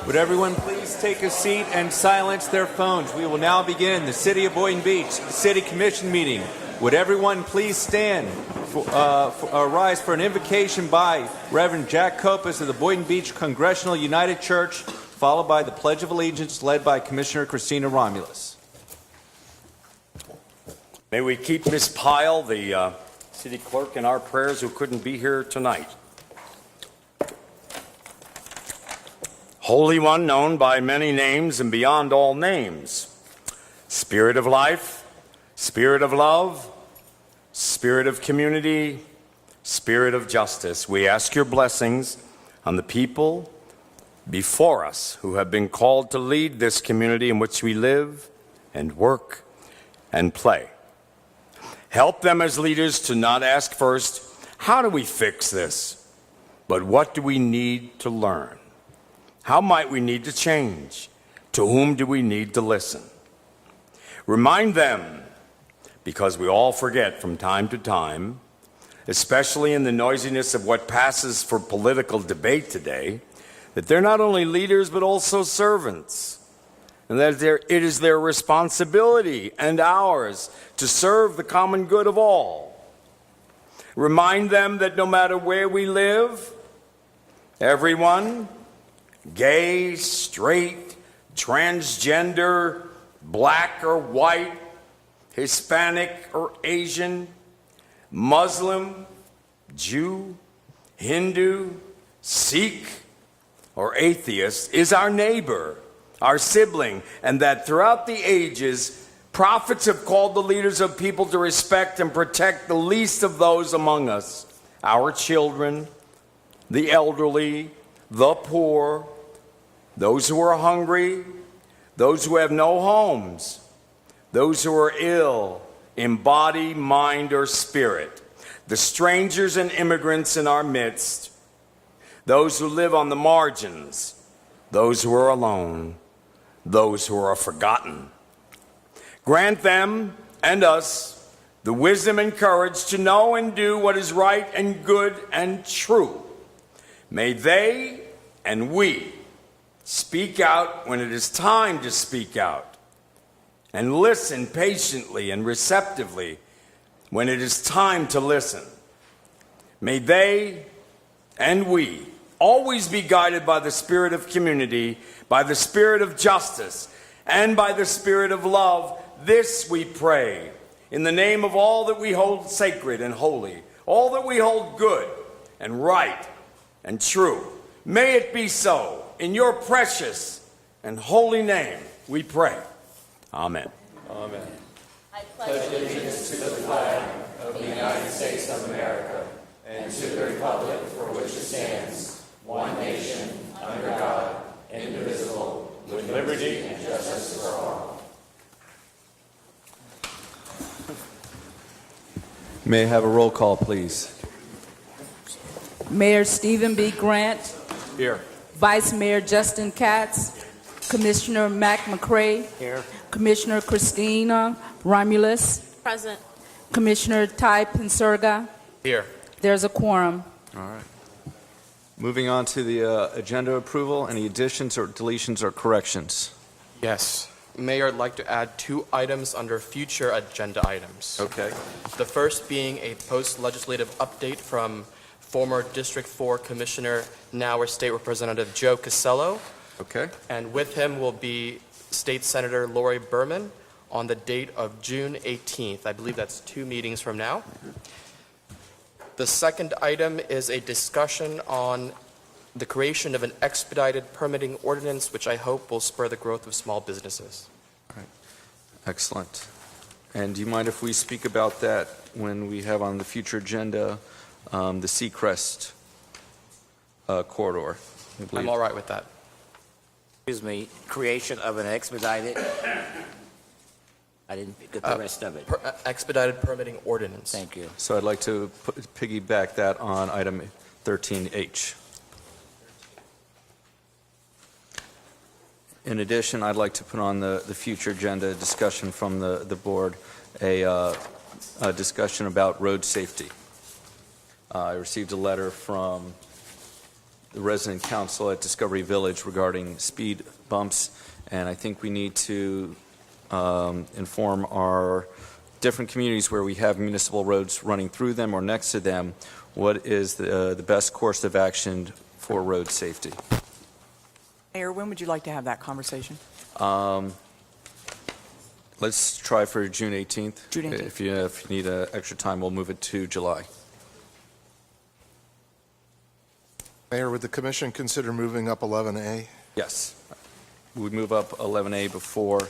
Would everyone please take a seat and silence their phones? We will now begin the City of Boynton Beach City Commission meeting. Would everyone please stand, rise for an invocation by Reverend Jack Kopis of the Boynton Beach Congregational United Church, followed by the Pledge of Allegiance led by Commissioner Christina Romulus. May we keep Ms. Pyle, the city clerk, in our prayers who couldn't be here tonight. Holy One, known by many names and beyond all names, Spirit of life, Spirit of love, Spirit of community, Spirit of justice, we ask your blessings on the people before us who have been called to lead this community in which we live and work and play. Help them as leaders to not ask first, how do we fix this? But what do we need to learn? How might we need to change? To whom do we need to listen? Remind them, because we all forget from time to time, especially in the noisiness of what passes for political debate today, that they're not only leaders but also servants, and that it is their responsibility and ours to serve the common good of all. Remind them that no matter where we live, everyone, gay, straight, transgender, black or white, Hispanic or Asian, Muslim, Jew, Hindu, Sikh, or atheist, is our neighbor, our sibling, and that throughout the ages, prophets have called the leaders of people to respect and protect the least of those among us, our children, the elderly, the poor, those who are hungry, those who have no homes, those who are ill in body, mind, or spirit, the strangers and immigrants in our midst, those who live on the margins, those who are alone, those who are forgotten. Grant them and us the wisdom and courage to know and do what is right and good and true. May they and we speak out when it is time to speak out, and listen patiently and receptively when it is time to listen. May they and we always be guided by the spirit of community, by the spirit of justice, and by the spirit of love. This we pray in the name of all that we hold sacred and holy, all that we hold good and right and true. May it be so. In your precious and holy name we pray. Amen. Amen. I pledge allegiance to the flag of the United States of America and to the republic for which it stands, one nation, under God, indivisible, with liberty and justice for all. May I have a roll call, please? Mayor Stephen B. Grant. Here. Vice Mayor Justin Katz. Commissioner Mac McCray. Here. Commissioner Christina Romulus. Present. Commissioner Ty Pensurga. Here. There's a quorum. All right. Moving on to the agenda approval. Any additions or deletions or corrections? Yes. Mayor, I'd like to add 2 items under future agenda items. Okay. The first being a post-legislative update from former District 4 Commissioner, now our State Representative Joe Casello. Okay. And with him will be State Senator Lori Berman on the date of June 18th. I believe that's 2 meetings from now. The second item is a discussion on the creation of an expedited permitting ordinance, which I hope will spur the growth of small businesses. All right. Excellent. And do you mind if we speak about that when we have on the future agenda the Seacrest corridor? I'm all right with that. Excuse me, creation of an expedited, I didn't get the rest of it. Expedited permitting ordinance. Thank you. So I'd like to piggyback that on item 13H. In addition, I'd like to put on the future agenda discussion from the board, a discussion about road safety. I received a letter from the resident council at Discovery Village regarding speed bumps, and I think we need to inform our different communities where we have municipal roads running through them or next to them, what is the best course of action for road safety. Mayor, when would you like to have that conversation? Let's try for June 18th. June 18th. If you need extra time, we'll move it to July. Mayor, would the commission consider moving up 11A? Yes. We would move up 11A before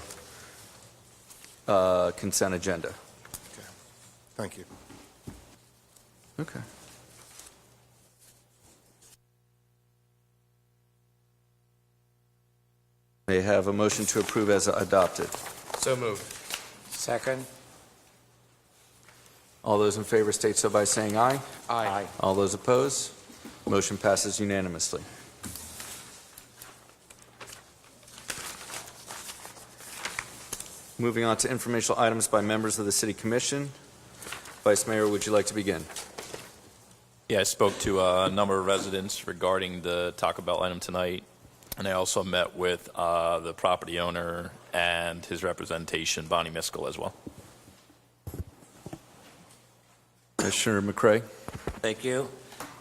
consent agenda. Okay. Thank you. Okay. May I have a motion to approve as adopted? So moved. Second? All those in favor state so by saying aye. Aye. All those opposed? Motion passes unanimously. Moving on to informational items by members of the City Commission. Vice Mayor, would you like to begin? Yeah, I spoke to a number of residents regarding the Taco Bell item tonight, and I also met with the property owner and his representation, Bonnie Miskell, as well. Commissioner McCray? Thank you.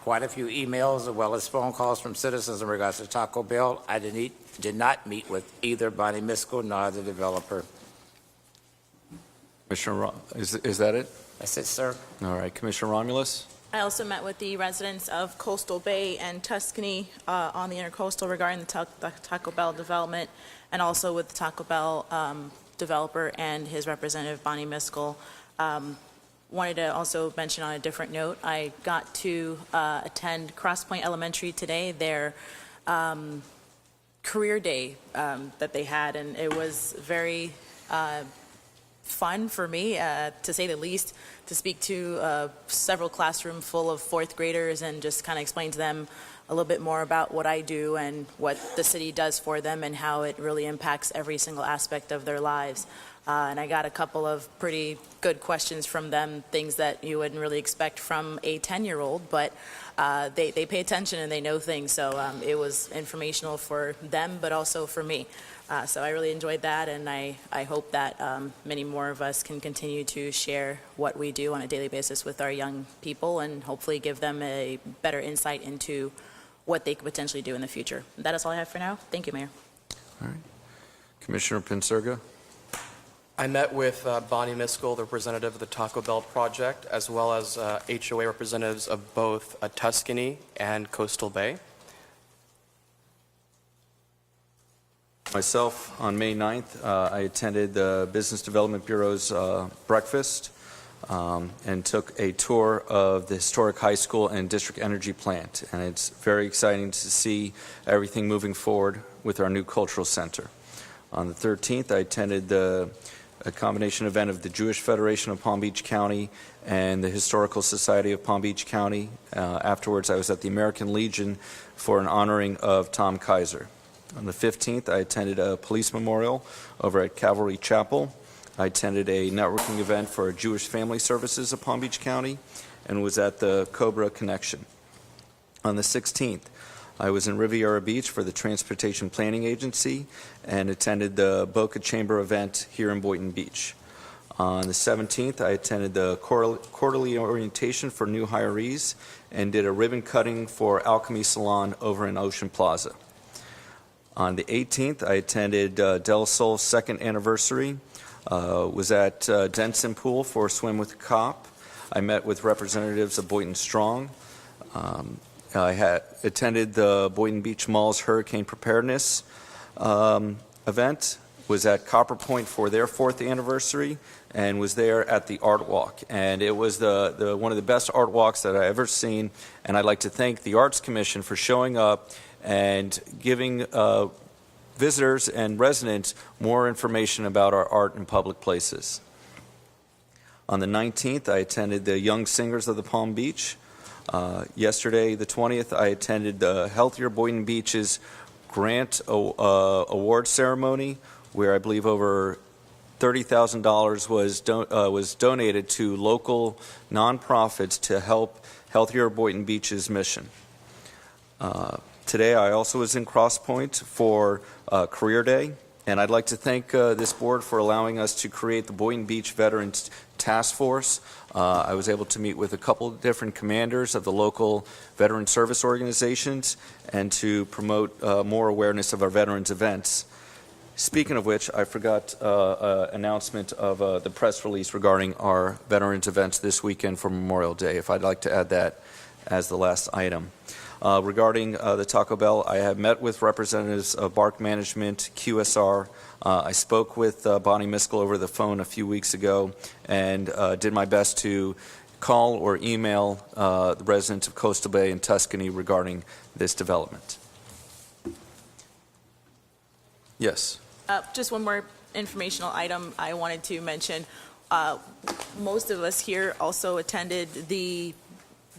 Quite a few emails as well as phone calls from citizens in regards to Taco Bell. I did not meet with either Bonnie Miskell nor the developer. Commissioner, is that it? That's it, sir. All right, Commissioner Romulus? I also met with the residents of Coastal Bay and Tuscany on the Intracoastal regarding the Taco Bell development, and also with the Taco Bell developer and his representative, Bonnie Miskell. Wanted to also mention on a different note, I got to attend Cross Point Elementary today, their career day that they had, and it was very fun for me, to say the least, to speak to several classroom full of fourth graders and just kind of explain to them a little bit more about what I do and what the city does for them and how it really impacts every single aspect of their lives. And I got a couple of pretty good questions from them, things that you wouldn't really expect from a 10-year-old, but they pay attention and they know things. So it was informational for them, but also for me. So I really enjoyed that, and I hope that many more of us can continue to share what we do on a daily basis with our young people and hopefully give them a better insight into what they could potentially do in the future. That is all I have for now. Thank you, Mayor. All right. Commissioner Pinsurga? I met with Bonnie Miskell, the representative of the Taco Bell project, as well as HOA representatives of both Tuscany and Coastal Bay. Myself, on May 9th, I attended the Business Development Bureau's breakfast and took a tour of the historic high school and district energy plant. And it's very exciting to see everything moving forward with our new cultural center. On the 13th, I attended a combination event of the Jewish Federation of Palm Beach County and the Historical Society of Palm Beach County. Afterwards, I was at the American Legion for an honoring of Tom Kaiser. On the 15th, I attended a police memorial over at Calvary Chapel. I attended a networking event for Jewish Family Services of Palm Beach County and was at the Cobra Connection. On the 16th, I was in Riviera Beach for the Transportation Planning Agency and attended the Boca Chamber event here in Boynton Beach. On the 17th, I attended the quarterly orientation for new hirees and did a ribbon cutting for Alchemy Salon over in Ocean Plaza. On the 18th, I attended Del Sol's second anniversary, was at Denson Pool for a swim with a cop. I met with representatives of Boynton Strong. I had attended the Boynton Beach Mall's Hurricane Preparedness event, was at Copper Point for their 4th anniversary, and was there at the Art Walk. And it was the one of the best art walks that I've ever seen, and I'd like to thank the Arts Commission for showing up and giving visitors and residents more information about our art in public places. On the 19th, I attended the Young Singers of the Palm Beach. Yesterday, the 20th, I attended the Healthier Boynton Beach's grant award ceremony, where I believe over $30,000 was donated to local nonprofits to help Healthier Boynton Beach's mission. Today, I also was in Cross Point for Career Day, and I'd like to thank this board for allowing us to create the Boynton Beach Veterans Task Force. I was able to meet with a couple of different commanders of the local veteran service organizations and to promote more awareness of our veterans events. Speaking of which, I forgot announcement of the press release regarding our veterans events this weekend for Memorial Day, if I'd like to add that as the last item. Regarding the Taco Bell, I have met with representatives of Bark Management, QSR. I spoke with Bonnie Miskell over the phone a few weeks ago and did my best to call or email the residents of Coastal Bay and Tuscany regarding this development. Yes. Just one more informational item I wanted to mention. Most of us here also attended the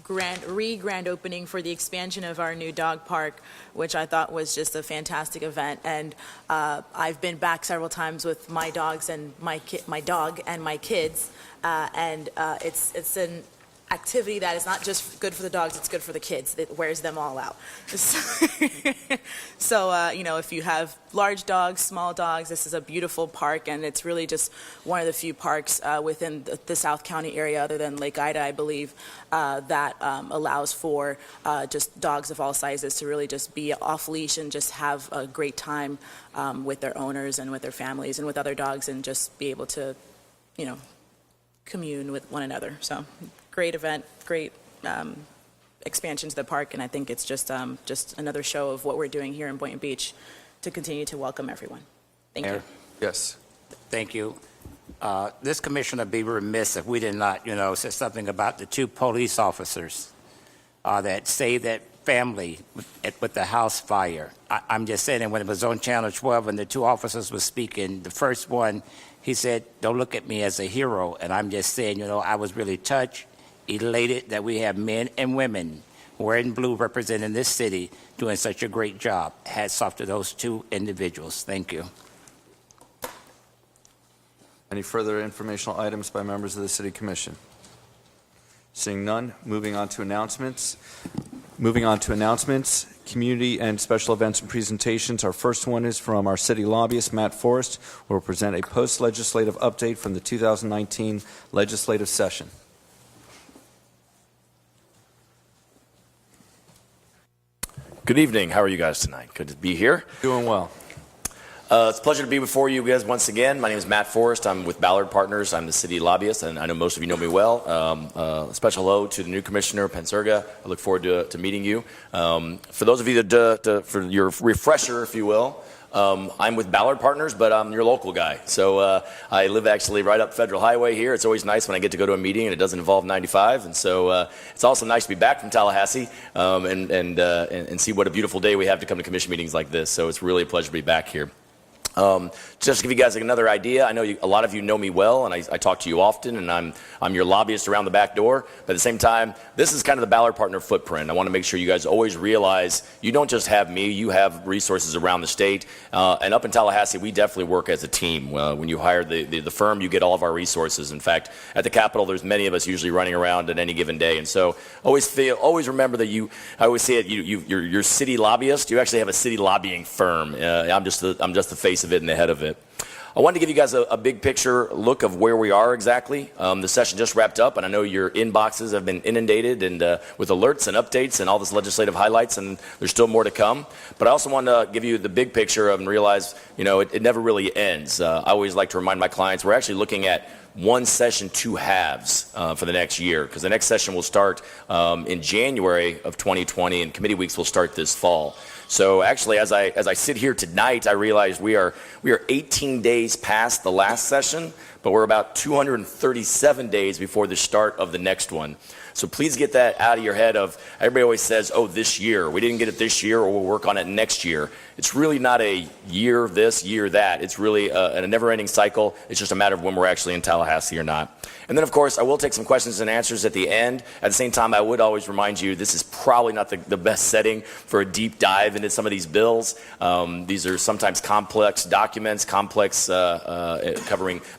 grand opening for the expansion of our new dog park, which I thought was just a fantastic event. And I've been back several times with my dogs and my dog and my kids, and it's an activity that is not just good for the dogs, it's good for the kids. It wears them all out. So, you know, if you have large dogs, small dogs, this is a beautiful park, and it's really just one of the few parks within the South County area, other than Lake Ida, I believe, that allows for just dogs of all sizes to really just be off leash and just have a great time with their owners and with their families and with other dogs, and just be able to, you know, commune with one another. So great event, great expansion to the park, and I think it's just another show of what we're doing here in Boynton Beach to continue to welcome everyone. Thank you. Yes. Thank you. This commission would be remiss if we did not, say something about the two police officers that saved that family with the house fire. I'm just saying, when it was on Channel 12 and the two officers were speaking, the first one, he said, "Don't look at me as a hero." And I'm just saying, I was really touched, elated that we have men and women wearing blue representing this city doing such a great job. Hats off to those two individuals. Thank you. Any further informational items by members of the City Commission? Seeing none, moving on to announcements. Community and special events and presentations. Our first one is from our city lobbyist, Matt Forrest, who will present a post-legislative update from the 2019 legislative session. Good evening. How are you guys tonight? Good to be here. Doing well. It's a pleasure to be before you guys once again. My name is Matt Forrest. I'm with Ballard Partners. I'm the city lobbyist, and I know most of you know me well. A special hello to the new commissioner, Pensurga. I look forward to meeting you. For those of you that, for your refresher, if you will, I'm with Ballard Partners, but I'm your local guy. So I live actually right up Federal Highway here. It's always nice when I get to go to a meeting and it doesn't involve 95. And so it's also nice to be back from Tallahassee and see what a beautiful day we have to come to commission meetings like this. So it's really a pleasure to be back here. Just to give you guys another idea, I know a lot of you know me well, and I talk to you often, and I'm your lobbyist around the back door. But at the same time, this is kind of the Ballard Partner footprint. I want to make sure you guys always realize you don't just have me, you have resources around the state. And up in Tallahassee, we definitely work as a team. When you hire the firm, you get all of our resources. In fact, at the Capitol, there's many of us usually running around at any given day. And so always remember that I always say it, you're city lobbyist. You actually have a city lobbying firm. I'm just the face of it and the head of it. I wanted to give you guys a big picture look of where we are exactly. The session just wrapped up, and I know your inboxes have been inundated and with alerts and updates and all this legislative highlights, and there's still more to come. But I also want to give you the big picture and realize, it never really ends. I always like to remind my clients we're actually looking at one session, two halves for the next year, because the next session will start in January of 2020, and committee weeks will start this fall. So actually, as I sit here tonight, I realize we are 18 days past the last session, but we're about 237 days before the start of the next one. So please get that out of your head everybody always says, oh, this year. We didn't get it this year, or we'll work on it next year. it's really not a year this, year that. It's really a never-ending cycle. It's just a matter of when we're actually in Tallahassee or not. And then, of course, I will take some questions and answers at the end. At the same time, I would always remind you this is probably not the best setting for a deep dive into some of these bills. These are sometimes complex documents, covering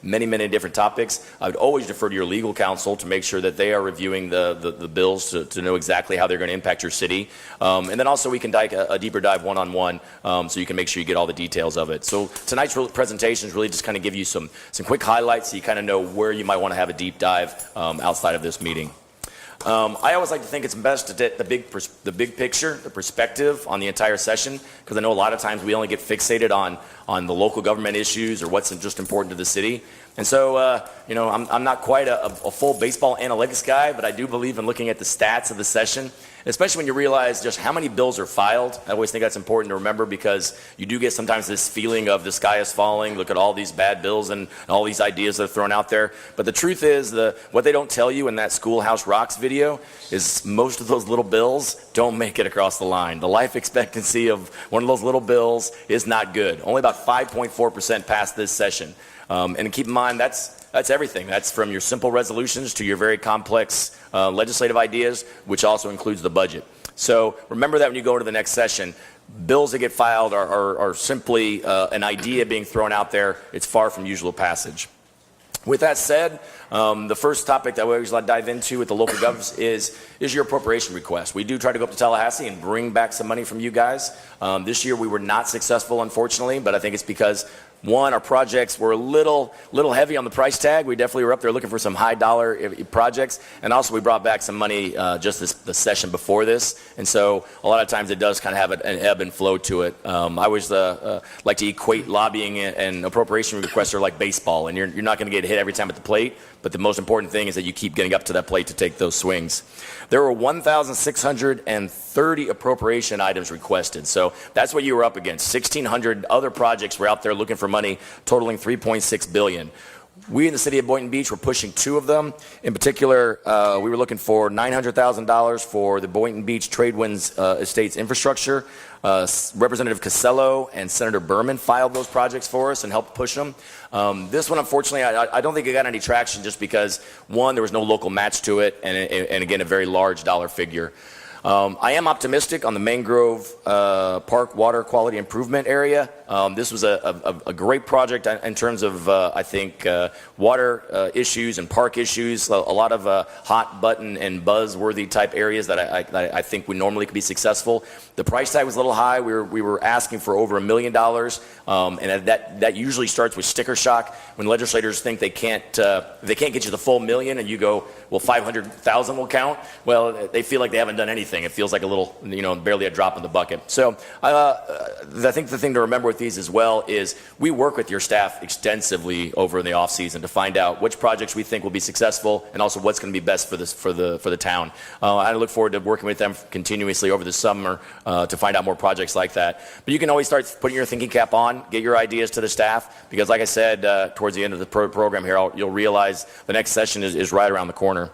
many, many different topics. I would always defer to your legal counsel to make sure that they are reviewing the bills to know exactly how they're going to impact your city. And then also we can take a deeper dive one-on-one so you can make sure you get all the details of it. So tonight's presentations really just kind of give you some quick highlights so you kind of know where you might want to have a deep dive outside of this meeting. I always like to think it's best to get the big picture, the perspective on the entire session, because I know a lot of times we only get fixated on the local government issues or what's just important to the city. And so, I'm not quite a full baseball analytics guy, but I do believe in looking at the stats of the session, especially when you realize just how many bills are filed. I always think that's important to remember because you do get sometimes this feeling of the sky is falling, look at all these bad bills and all these ideas that are thrown out there. But the truth is, what they don't tell you in that Schoolhouse Rocks video is most of those little bills don't make it across the line. The life expectancy of one of those little bills is not good. Only about 5.4% passed this session. And keep in mind, that's everything. That's from your simple resolutions to your very complex legislative ideas, which also includes the budget. So remember that when you go to the next session, bills that get filed are simply an idea being thrown out there. It's far from usual passage. With that said, the first topic that we always like to dive into with the local governments is your appropriation request. We do try to go up to Tallahassee and bring back some money from you guys. This year we were not successful, unfortunately, but I think it's because one, our projects were a little heavy on the price tag. We definitely were up there looking for some high dollar projects. And also we brought back some money just the session before this. And so a lot of times it does kind of have an ebb and flow to it. I always like to equate lobbying and appropriation requests are like baseball. And you're not going to get hit every time at the plate. But the most important thing is that you keep getting up to that plate to take those swings. There were 1,630 appropriation items requested. So that's what you were up against. 1,600 other projects were out there looking for money, totaling $3.6 billion. We in the city of Boynton Beach were pushing two of them. In particular, we were looking for $900,000 for the Boynton Beach Tradewinds Estates infrastructure. Representative Casello and Senator Berman filed those projects for us and helped push them. This one, unfortunately, I don't think it got any traction just because, one, there was no local match to it, and again, a very large dollar figure. I am optimistic on the Mangrove Park water quality improvement area. This was a great project in terms of, I think, water issues and park issues, a lot of hot button and buzzworthy type areas that I think we normally could be successful. The price tag was a little high. We were asking for over $1 million, and that usually starts with sticker shock when legislators think they can't get you the full million, and you go, well, 500,000 will count. Well, they feel like they haven't done anything. It feels like a little, barely a drop in the bucket. So I think the thing to remember with these as well is we work with your staff extensively over in the off season to find out which projects we think will be successful and also what's going to be best for the town. I look forward to working with them continuously over the summer to find out more projects like that. But you can always start putting your thinking cap on, get your ideas to the staff, because like I said, towards the end of the program here, you'll realize the next session is right around the corner.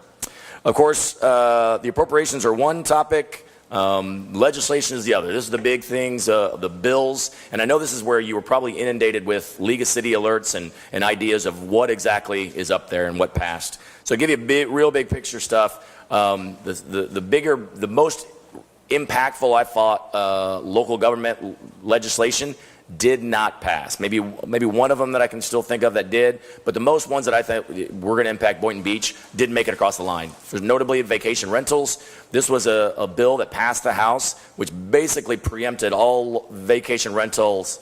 Of course, the appropriations are one topic. Legislation is the other. This is the big things, the bills. And I know this is where you were probably inundated with League of City alerts and ideas of what exactly is up there and what passed. So I'll give you real big picture stuff. The most impactful, I thought, local government legislation did not pass. Maybe one of them that I can still think of that did, but the most ones that I think were going to impact Boynton Beach didn't make it across the line. Notably, vacation rentals. This was a bill that passed the House, which basically preempted all vacation rentals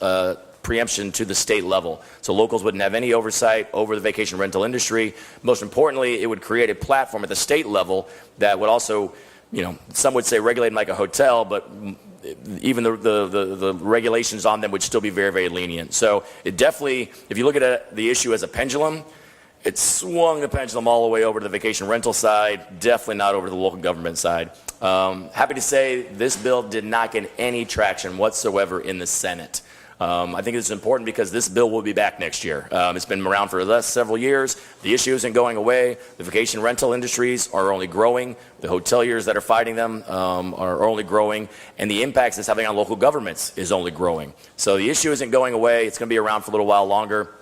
preemption to the state level. So locals wouldn't have any oversight over the vacation rental industry. Most importantly, it would create a platform at the state level that would also, some would say regulate them like a hotel, but even the regulations on them would still be very, very lenient. So it definitely, if you look at the issue as a pendulum, it swung the pendulum all the way over to the vacation rental side, definitely not over to the local government side. Happy to say this bill did not get any traction whatsoever in the Senate. I think it's important because this bill will be back next year. It's been around for the last several years. The issue isn't going away. The vacation rental industries are only growing. The hoteliers that are fighting them are only growing. And the impacts it's having on local governments is only growing. So the issue isn't going away. It's going to be around for a little while longer.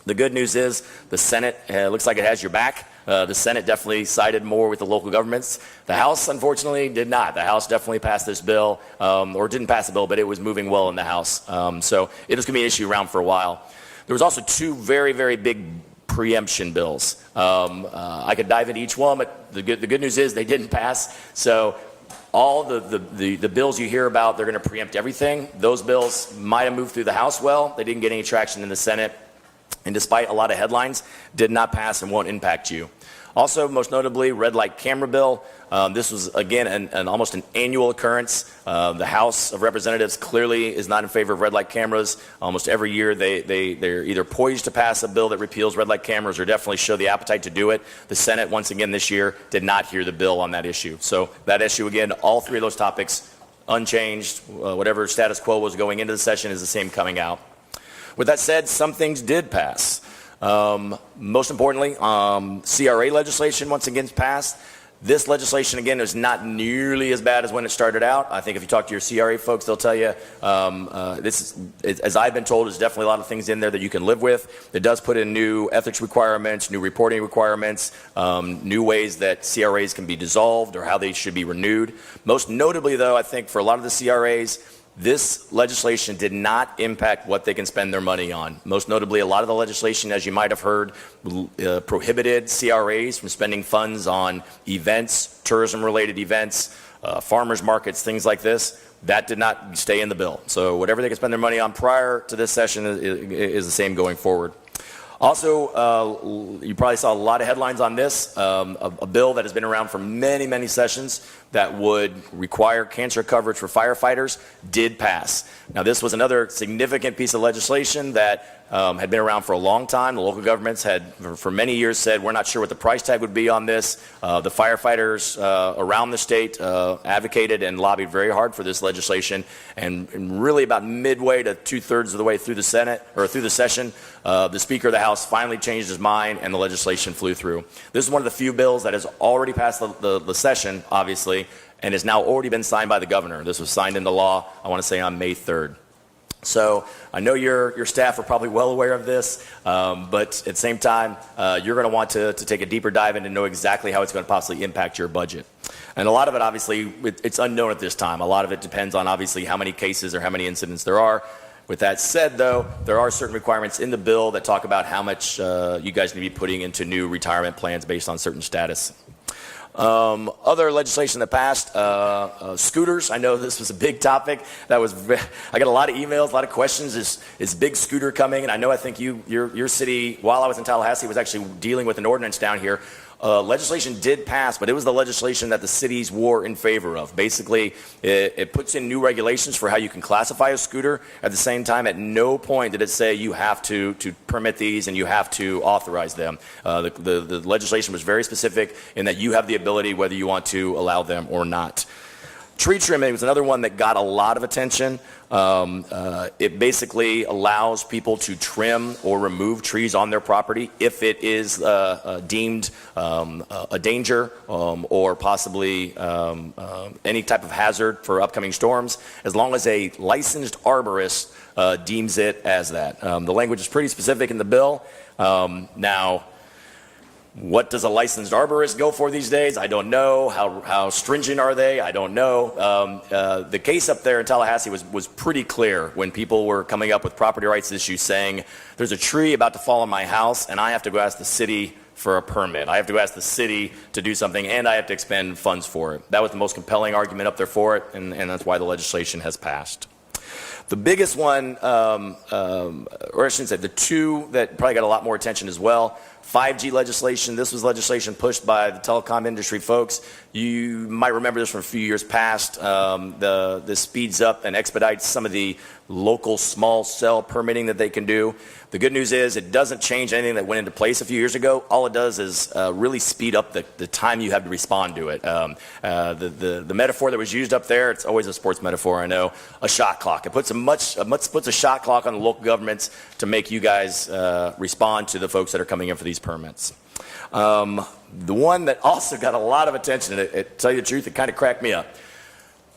The good news is the Senate looks like it has your back. The Senate definitely sided more with the local governments. The House, unfortunately, did not. The House definitely passed this bill, or didn't pass the bill, but it was moving well in the House. So it is going to be an issue around for a while. There was also two very, very big preemption bills. I could dive into each one, but the good news is they didn't pass. So all the bills you hear about, they're going to preempt everything. Those bills might have moved through the House well. They didn't get any traction in the Senate. And despite a lot of headlines, did not pass and won't impact you. Also, most notably, red light camera bill. This was, again, almost an annual occurrence. The House of Representatives clearly is not in favor of red light cameras. Almost every year, they're either poised to pass a bill that repeals red light cameras or definitely show the appetite to do it. The Senate, once again this year, did not hear the bill on that issue. So that issue, again, all three of those topics unchanged. Whatever status quo was going into the session is the same coming out. With that said, some things did pass. Most importantly, CRA legislation once again passed. This legislation, again, is not nearly as bad as when it started out. I think if you talk to your CRA folks, they'll tell you, as I've been told, there's definitely a lot of things in there that you can live with. It does put in new ethics requirements, new reporting requirements, new ways that CRAs can be dissolved or how they should be renewed. Most notably, though, I think for a lot of the CRAs, this legislation did not impact what they can spend their money on. Most notably, a lot of the legislation, as you might have heard, prohibited CRAs from spending funds on events, tourism-related events, farmers markets, things like this. That did not stay in the bill. So whatever they can spend their money on prior to this session is the same going forward. Also, you probably saw a lot of headlines on this, a bill that has been around for many, many sessions that would require cancer coverage for firefighters did pass. Now, this was another significant piece of legislation that had been around for a long time. The local governments had, for many years, said, we're not sure what the price tag would be on this. The firefighters around the state advocated and lobbied very hard for this legislation. And really about midway to two-thirds of the way through the Senate, or through the session, the Speaker of the House finally changed his mind and the legislation flew through. This is one of the few bills that has already passed the session, obviously, and has now already been signed by the governor. This was signed into law, I want to say, on May 3rd. So I know your staff are probably well aware of this, but at the same time, you're going to want to take a deeper dive in and know exactly how it's going to possibly impact your budget. And a lot of it, obviously, it's unknown at this time. A lot of it depends on, obviously, how many cases or how many incidents there are. With that said, though, there are certain requirements in the bill that talk about how much you guys need to be putting into new retirement plans based on certain status. Other legislation that passed, scooters. I know this was a big topic. I got a lot of emails, a lot of questions. Is big scooter coming? And I think your city, while I was in Tallahassee, was actually dealing with an ordinance down here. Legislation did pass, but it was the legislation that the cities were in favor of. Basically, it puts in new regulations for how you can classify a scooter. At the same time, at no point did it say you have to permit these and you have to authorize them. The legislation was very specific in that you have the ability whether you want to allow them or not. Tree trimming was another one that got a lot of attention. It basically allows people to trim or remove trees on their property if it is deemed a danger or possibly any type of hazard for upcoming storms, as long as a licensed arborist deems it as that. The language is pretty specific in the bill. Now, what does a licensed arborist go for these days? I don't know. How stringent are they? I don't know. The case up there in Tallahassee was pretty clear when people were coming up with property rights issues saying, there's a tree about to fall on my house and I have to go ask the city for a permit. I have to go ask the city to do something and I have to expend funds for it. That was the most compelling argument up there for it, and that's why the legislation has passed. The biggest one, or I shouldn't say, the two that probably got a lot more attention as well, 5G legislation. This was legislation pushed by the telecom industry folks. You might remember this from a few years past. This speeds up and expedites some of the local small cell permitting that they can do. The good news is it doesn't change anything that went into place a few years ago. All it does is really speed up the time you have to respond to it. The metaphor that was used up there, it's always a sports metaphor, I know, a shot clock. It puts a shot clock on the local governments to make you guys respond to the folks that are coming in for these permits. The one that also got a lot of attention, and to tell you the truth, it kind of cracked me up.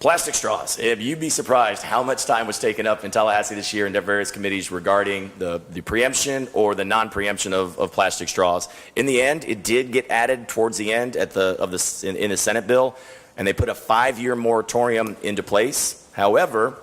Plastic straws. You'd be surprised how much time was taken up in Tallahassee this year in their various committees regarding the preemption or the non-preemption of plastic straws. In the end, it did get added towards the end in the Senate bill, and they put a 5-year moratorium into place. However,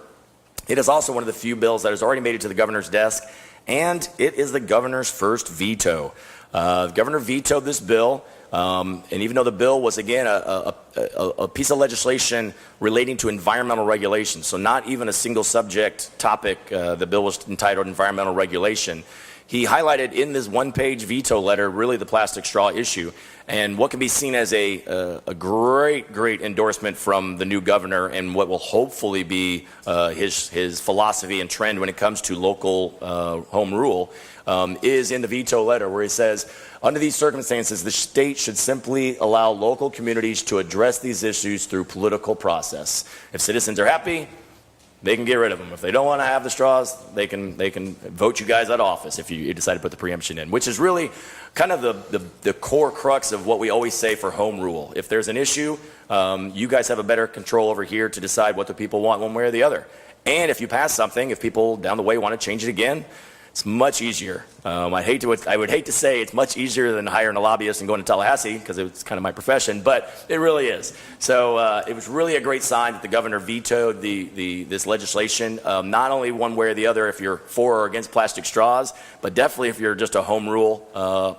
it is also one of the few bills that has already made it to the governor's desk, and it is the governor's first veto. The governor vetoed this bill. And even though the bill was, again, a piece of legislation relating to environmental regulation, so not even a single subject topic, the bill was entitled Environmental Regulation, he highlighted in this one-page veto letter really the plastic straw issue and what can be seen as a great endorsement from the new governor and what will hopefully be his philosophy and trend when it comes to local home rule is in the veto letter where he says, under these circumstances, the state should simply allow local communities to address these issues through political process. If citizens are happy, they can get rid of them. If they don't want to have the straws, they can vote you guys out of office if you decide to put the preemption in, which is really kind of the core crux of what we always say for home rule. If there's an issue, you guys have a better control over here to decide what the people want one way or the other. And if you pass something, if people down the way want to change it again, it's much easier. I would hate to say it's much easier than hiring a lobbyist and going to Tallahassee because it's kind of my profession, but it really is. So it was really a great sign that the governor vetoed this legislation, not only one way or the other if you're for or against plastic straws, but definitely if you're just a home rule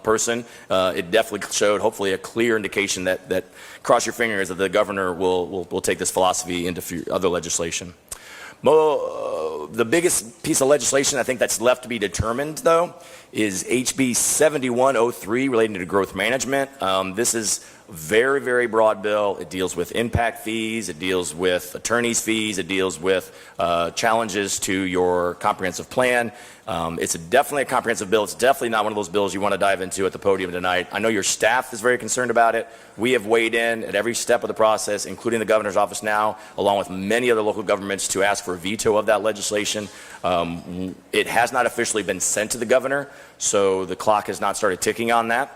person. It definitely showed, hopefully, a clear indication that cross your fingers that the governor will take this philosophy into other legislation. The biggest piece of legislation I think that's left to be determined, though, is HB 7103 relating to growth management. This is a very, very broad bill. It deals with impact fees. It deals with attorney's fees. It deals with challenges to your comprehensive plan. It's definitely a comprehensive bill. It's definitely not one of those bills you want to dive into at the podium tonight. I know your staff is very concerned about it. We have weighed in at every step of the process, including the governor's office now, along with many other local governments, to ask for a veto of that legislation. It has not officially been sent to the governor, so the clock has not started ticking on that.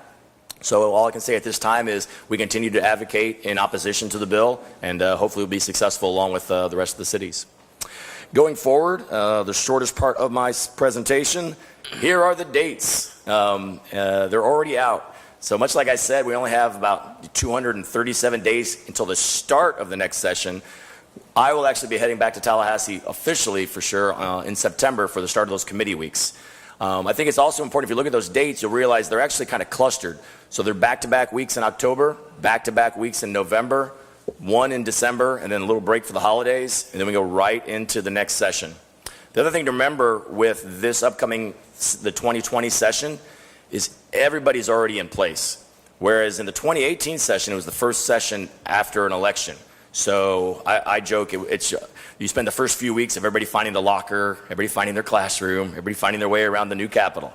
So all I can say at this time is we continue to advocate in opposition to the bill, and hopefully we'll be successful along with the rest of the cities. Going forward, the shortest part of my presentation, here are the dates. They're already out. So much like I said, we only have about 237 days until the start of the next session. I will actually be heading back to Tallahassee officially, for sure, in September for the start of those committee weeks. I think it's also important, if you look at those dates, you'll realize they're actually kind of clustered. So they're back-to-back weeks in October, back-to-back weeks in November, one in December, and then a little break for the holidays, and then we go right into the next session. The other thing to remember with this upcoming, the 2020 session, is everybody's already in place. Whereas in the 2018 session, it was the first session after an election. So I joke, you spend the first few weeks of everybody finding the locker, everybody finding their classroom, everybody finding their way around the new Capitol.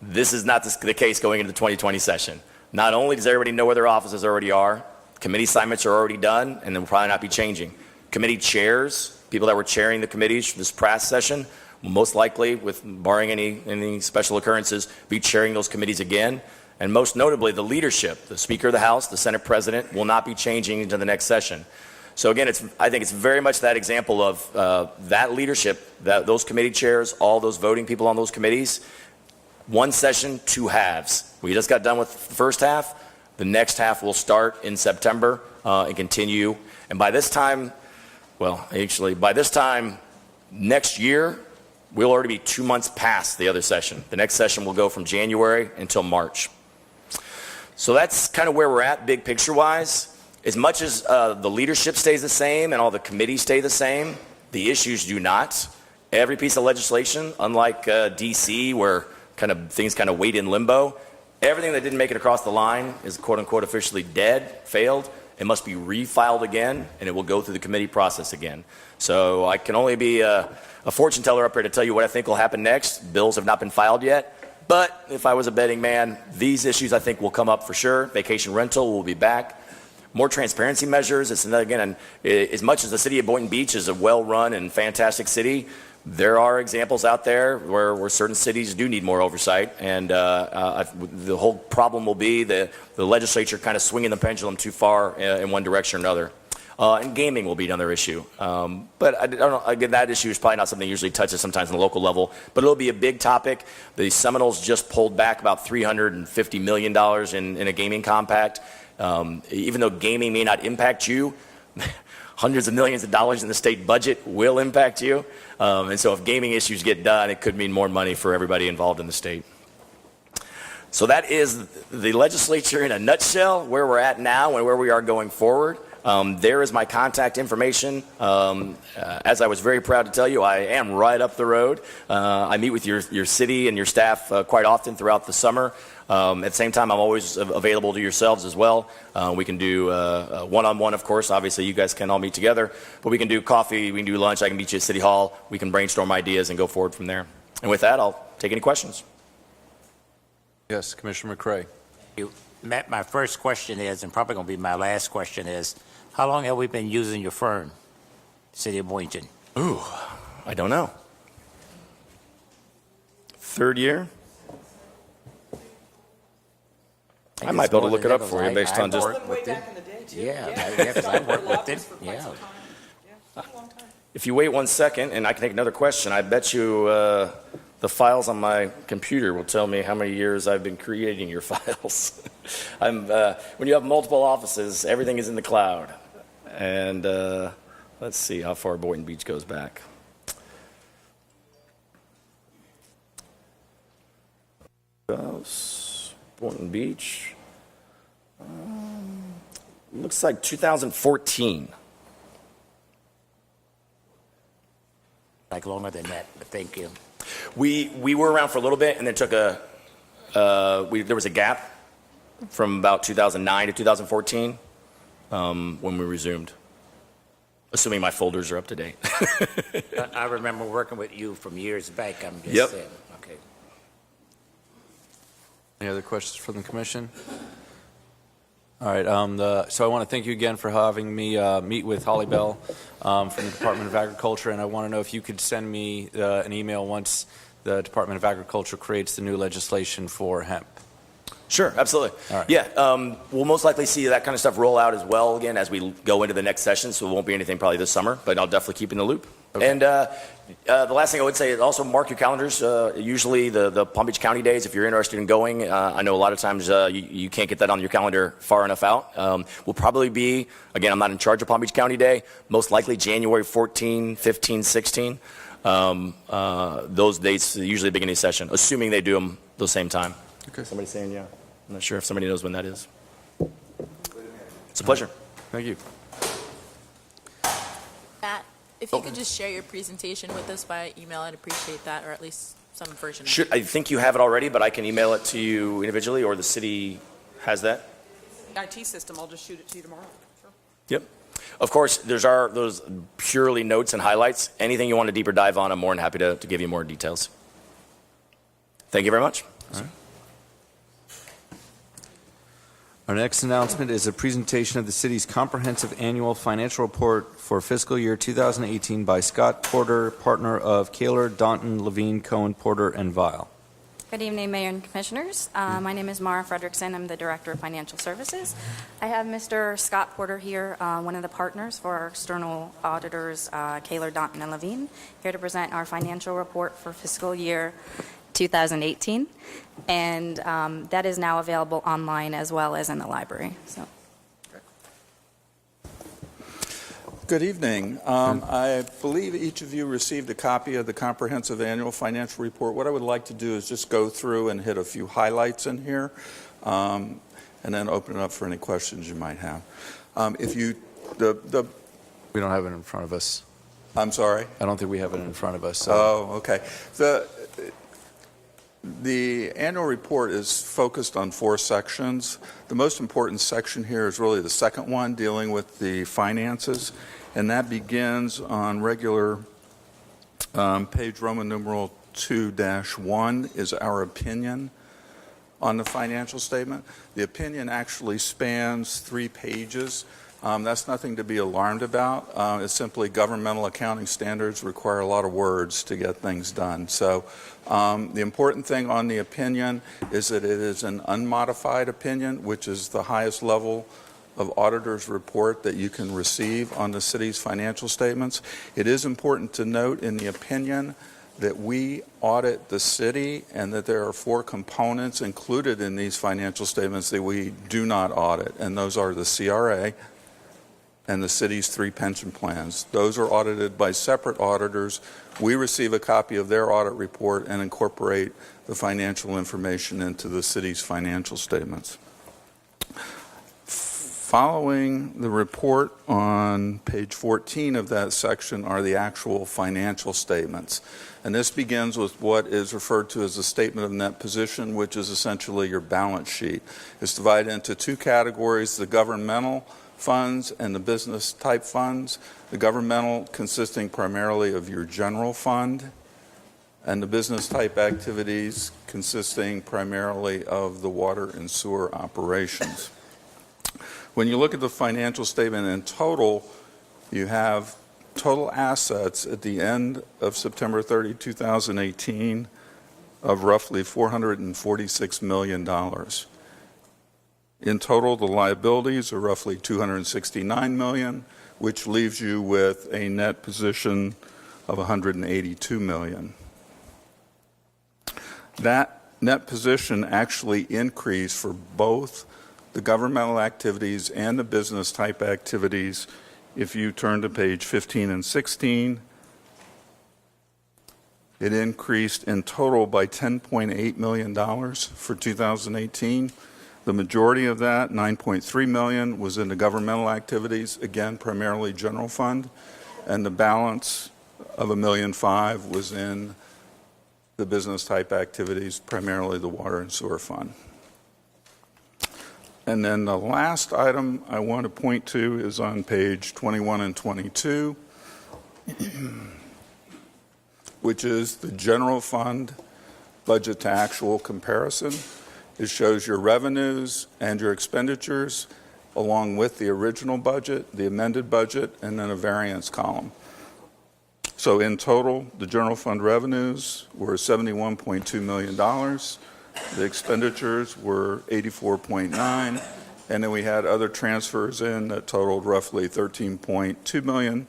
This is not the case going into the 2020 session. Not only does everybody know where their offices already are, committee assignments are already done, and they will probably not be changing. Committee chairs, people that were chairing the committees for this past session, will most likely, with barring any special occurrences, be chairing those committees again. And most notably, the leadership, the Speaker of the House, the Senate President, will not be changing into the next session. So again, I think it's very much that example of that leadership, those committee chairs, all those voting people on those committees. One session, two halves. We just got done with the first half. The next half will start in September and continue. And by this time, next year, we'll already be 2 months past the other session. The next session will go from January until March. So that's kind of where we're at, big picture-wise. As much as the leadership stays the same and all the committees stay the same, the issues do not. Every piece of legislation, unlike D.C., where things kind of wait in limbo, everything that didn't make it across the line is quote-unquote officially dead, failed. it must be refiled again, and it will go through the committee process again. So I can only be a fortune teller up here to tell you what I think will happen next. Bills have not been filed yet. But if I was a betting man, these issues I think will come up for sure. Vacation rental will be back. More transparency measures. It's another, again, as much as the city of Boynton Beach is a well-run and fantastic city, there are examples out there where certain cities do need more oversight. And the whole problem will be the legislature kind of swinging the pendulum too far in one direction or another. And gaming will be another issue. But I don't know, again, that issue is probably not something that usually touches sometimes on the local level, but it'll be a big topic. The Seminoles just pulled back about $350 million in a gaming compact. Even though gaming may not impact you, hundreds of millions of dollars in the state budget will impact you. And so if gaming issues get done, it could mean more money for everybody involved in the state. So that is the legislature in a nutshell, where we're at now and where we are going forward. There is my contact information. As I was very proud to tell you, I am right up the road. I meet with your city and your staff quite often throughout the summer. At the same time, I'm always available to yourselves as well. We can do one-on-one, of course. Obviously, you guys can all meet together. But we can do coffee, we can do lunch. I can meet you at City Hall. We can brainstorm ideas and go forward from there. And with that, I'll take any questions. Yes, Commissioner McCray. Matt, my first question is, and probably going to be my last question is, how long have we been using your firm, City of Boynton? Ooh, I don't know. Third year? I might be able to look it up for you based on just... Yeah, because I worked with it. Yeah. If you wait 1 second, and I can take another question, I bet you the files on my computer will tell me how many years I've been creating your files. When you have multiple offices, everything is in the cloud. And let's see how far Boynton Beach goes back. Boynton Beach. Looks like 2014. Like longer than that, but thank you. We were around for a little bit, and then took there was a gap from about 2009 to 2014 when we resumed, assuming my folders are up to date. I remember working with you from years back. I'm just Yep. saying. Okay. Any other questions from the commission? All right. So I want to thank you again for having me meet with Holly Bell from the Department of Agriculture, and I want to know if you could send me an email once the Department of Agriculture creates the new legislation for hemp. Sure, absolutely. All right. Yeah, we'll most likely see that kind of stuff roll out as well again as we go into the next session, so it won't be anything probably this summer, but I'll definitely keep in the loop. Okay. And the last thing I would say is also mark your calendars. Usually the Palm Beach County days, if you're interested in going, I know a lot of times you can't get that on your calendar far enough out. Will probably be, again, I'm not in charge of Palm Beach County Day, most likely January 14, 15, 16. Those dates, usually beginning of session, assuming they do them the same time. Okay. Somebody's saying yeah. I'm not sure if somebody knows when that is. It's a pleasure. Thank you. Matt, if you could just share your presentation with us via email, I'd appreciate that, or at least some version of it. I think you have it already, but I can email it to you individually, or the city has that. IT system, I'll just shoot it to you tomorrow. Sure. Yep. Of course, those purely notes and highlights. Anything you want a deeper dive on, I'm more than happy to give you more details. Thank you very much. All right. Our next announcement is a presentation of the city's comprehensive annual financial report for fiscal year 2018 by Scott Porter, partner of Kaler, Daunton, Levine, Cohen, Porter, and Vile. Good evening, Mayor and Commissioners. My name is Mara Fredrickson. I'm the Director of Financial Services. I have Mr. Scott Porter here, one of the partners for our external auditors, Kaler, Daunton, and Levine, here to present our financial report for fiscal year 2018, and that is now available online as well as in the library. So. Good evening. I believe each of you received a copy of the comprehensive annual financial report. What I would like to do is just go through and hit a few highlights in here, and then open it up for any questions you might have. We don't have it in front of us. I'm sorry? I don't think we have it in front of us. So. Oh, okay. The annual report is focused on 4 sections. The most important section here is really the second one, dealing with the finances, and that begins on regular page Roman numeral 2-1 is our opinion on the financial statement. The opinion actually spans 3 pages. That's nothing to be alarmed about. It's simply governmental accounting standards require a lot of words to get things done. So the important thing on the opinion is that it is an unmodified opinion, which is the highest level of auditor's report that you can receive on the city's financial statements. It is important to note in the opinion that we audit the city and that there are 4 components included in these financial statements that we do not audit, and those are the CRA and the city's 3 pension plans. Those are audited by separate auditors. We receive a copy of their audit report and incorporate the financial information into the city's financial statements. Following the report on page 14 of that section are the actual financial statements. And this begins with what is referred to as the statement of net position, which is essentially your balance sheet. It's divided into 2 categories, the governmental funds and the business type funds. The governmental consisting primarily of your general fund, and the business type activities consisting primarily of the water and sewer operations. When you look at the financial statement in total, you have total assets at the end of September 30, 2018 of roughly $446 million. In total, the liabilities are roughly $269 million, which leaves you with a net position of $182 million. That net position actually increased for both the governmental activities and the business type activities. If you turn to page 15 and 16, it increased in total by $10.8 million for 2018. The majority of that, $9.3 million, was in the governmental activities, again, primarily general fund, and the balance of $1.5 million was in the business type activities, primarily the water and sewer fund. And then the last item I want to point to is on page 21 and 22, which is the general fund budget to actual comparison. It shows your revenues and your expenditures along with the original budget, the amended budget, and then a variance column. So in total, the general fund revenues were $71.2 million. The expenditures were $84.9 million, and then we had other transfers in that totaled roughly $13.2 million,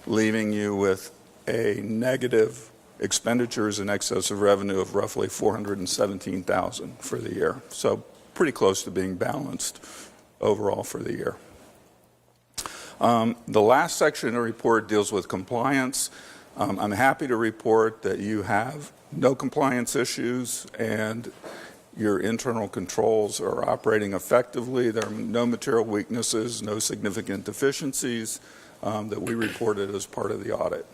leaving you with a negative expenditures in excess of revenue of roughly $417,000 for the year. So pretty close to being balanced overall for the year. The last section of the report deals with compliance. I'm happy to report that you have no compliance issues and your internal controls are operating effectively. There are no material weaknesses, no significant deficiencies that we reported as part of the audit.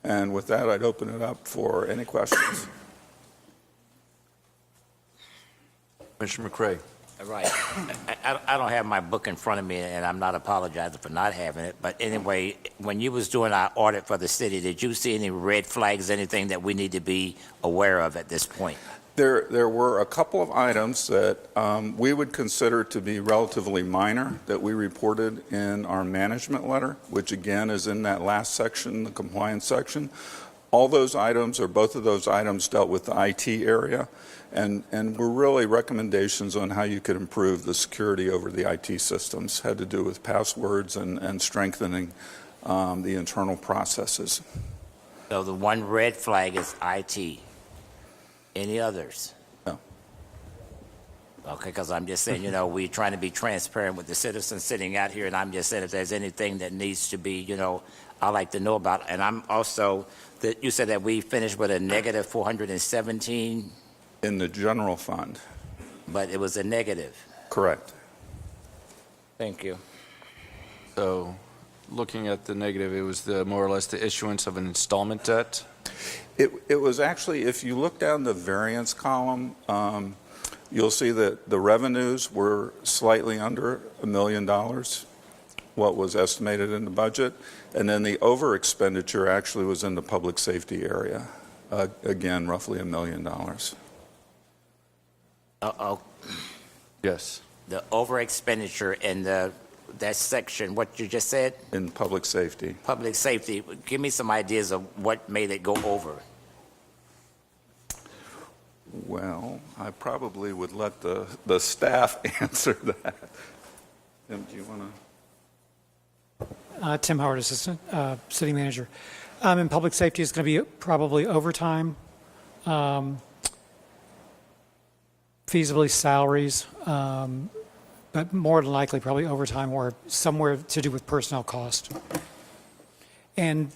And with that, I'd open it up for any questions. Commissioner McCray. Right. I don't have my book in front of me, and I'm not apologizing for not having it. But anyway, when you was doing our audit for the city, did you see any red flags, anything that we need to be aware of at this point? There were a couple of items that we would consider to be relatively minor that we reported in our management letter, which again is in that last section, the compliance section. All those items, or both of those items, dealt with the IT area and were really recommendations on how you could improve the security over the IT systems, had to do with passwords and strengthening the internal processes. So the one red flag is IT. Any others? No. Okay, because I'm just saying, we're trying to be transparent with the citizens sitting out here, and I'm just saying if there's anything that needs to be, I like to know about. And I'm also, that you said that we finished with a negative 417? In the general fund. But it was a negative? Correct. Thank you. So, looking at the negative, it was more or less the issuance of an installment debt It was actually, if you look down the variance column, you'll see that the revenues were slightly under $1 million, what was estimated in the budget, and then the over expenditure actually was in the public safety area. Again, roughly $1 million. Yes. The over expenditure in that section, what you just said? In public safety. Public safety. Give me some ideas of what made it go over. Well, I probably would let the staff answer that. Tim, do you want to? Tim Howard, Assistant City Manager. In public safety, it's going to be probably overtime, feasibly salaries, but more than likely probably overtime or somewhere to do with personnel cost. And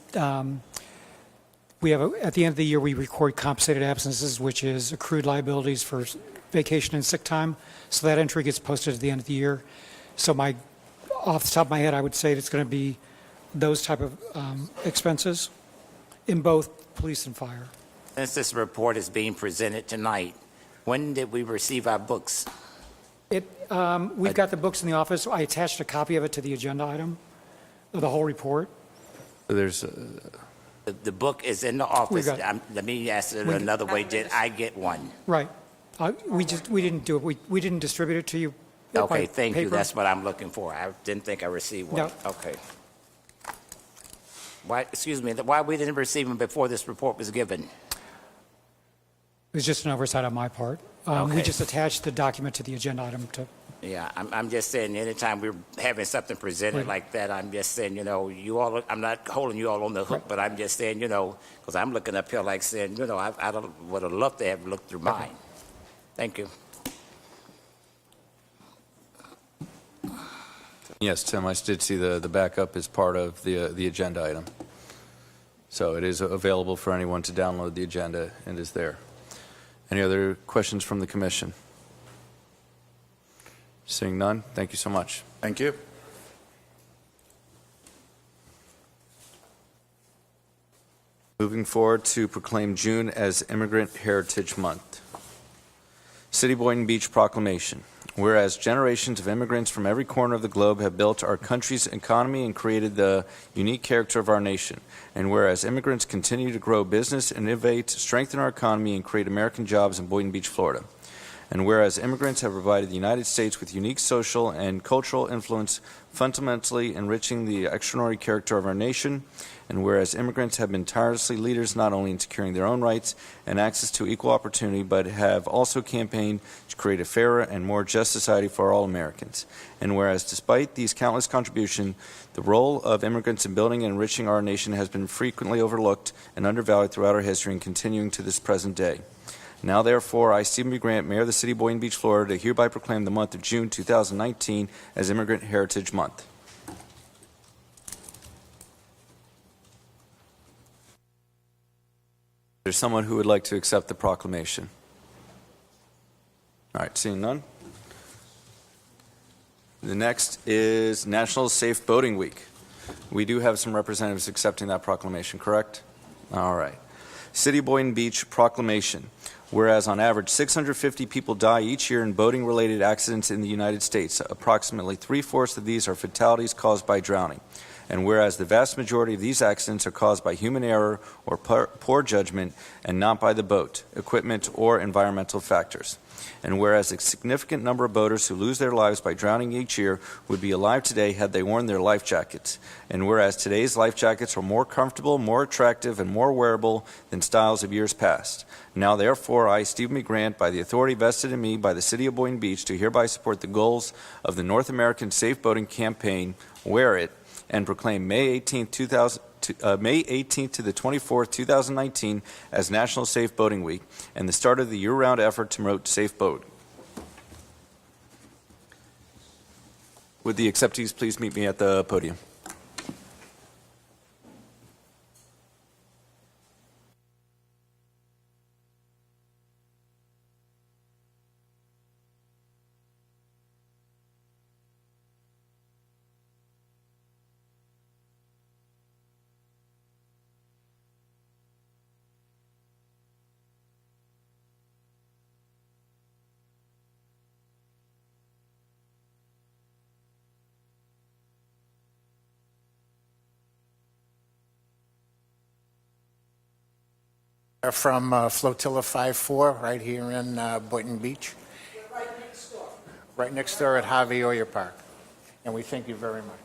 we have, at the end of the year, we record compensated absences, which is accrued liabilities for vacation and sick time. So that entry gets posted at the end of the year. So off the top of my head, I would say it's going to be those type of expenses in both police and fire. Since this report is being presented tonight, when did we receive our books? We've got the books in the office. I attached a copy of it to the agenda item, of the whole report. There's The book is in the office. got it. Let me ask it another way. Did I get one? Right. We didn't do it. We didn't distribute it to you. Okay, by thank you. paper. That's what I'm looking for. I didn't think I received one. No. Okay. Why we didn't receive them before this report was given? It was just an oversight on my part. We Okay. just attached the document to the agenda item to. Yeah, I'm just saying, anytime we're having something presented Right. like that, I'm just saying, you all, I'm not holding you all on the hook, Right. but I'm just saying, because I'm looking up here like saying, I would have loved to have looked through mine. Thank you. Yes, Tim, I did see the backup as part of the agenda item. So it is available for anyone to download the agenda and is there. Any other questions from the commission? Seeing none, thank you so much. Thank you. Moving forward to proclaim June as Immigrant Heritage Month. City Boynton Beach Proclamation. Whereas generations of immigrants from every corner of the globe have built our country's economy and created the unique character of our nation, and whereas immigrants continue to grow business, innovate, strengthen our economy, and create American jobs in Boynton Beach, Florida, and whereas immigrants have provided the United States with unique social and cultural influence, fundamentally enriching the extraordinary character of our nation, and whereas immigrants have been tirelessly leaders not only in securing their own rights and access to equal opportunity, but have also campaigned to create a fairer and more just society for all Americans. And whereas despite these countless contributions, the role of immigrants in building and enriching our nation has been frequently overlooked and undervalued throughout our history and continuing to this present day. Now, therefore, I, Stephen B. Grant, Mayor of the City of Boynton Beach, Florida, hereby proclaim the month of June 2019 as Immigrant Heritage Month. Is there someone who would like to accept the proclamation? All right, seeing none. The next is National Safe Boating Week. We do have some representatives accepting that proclamation, correct? All right. City of Boynton Beach Proclamation. Whereas on average 650 people die each year in boating-related accidents in the United States, approximately 3/4 of these are fatalities caused by drowning. And whereas the vast majority of these accidents are caused by human error or poor judgment and not by the boat, equipment, or environmental factors. And whereas a significant number of boaters who lose their lives by drowning each year would be alive today had they worn their life jackets. And whereas today's life jackets are more comfortable, more attractive, and more wearable than styles of years past. Now, therefore, I, Stephen B. Grant, by the authority vested in me by the City of Boynton Beach, do hereby support the goals of the North American Safe Boating Campaign, Wear It, and proclaim May 18th to the 24th, 2019 as National Safe Boating Week and the start of the year-round effort to promote safe boating. Would the acceptees please meet me at the podium? from Flotilla 5-4 right here in Boynton Beach. Right next door. Right next door at Javier Park. And we thank you very much.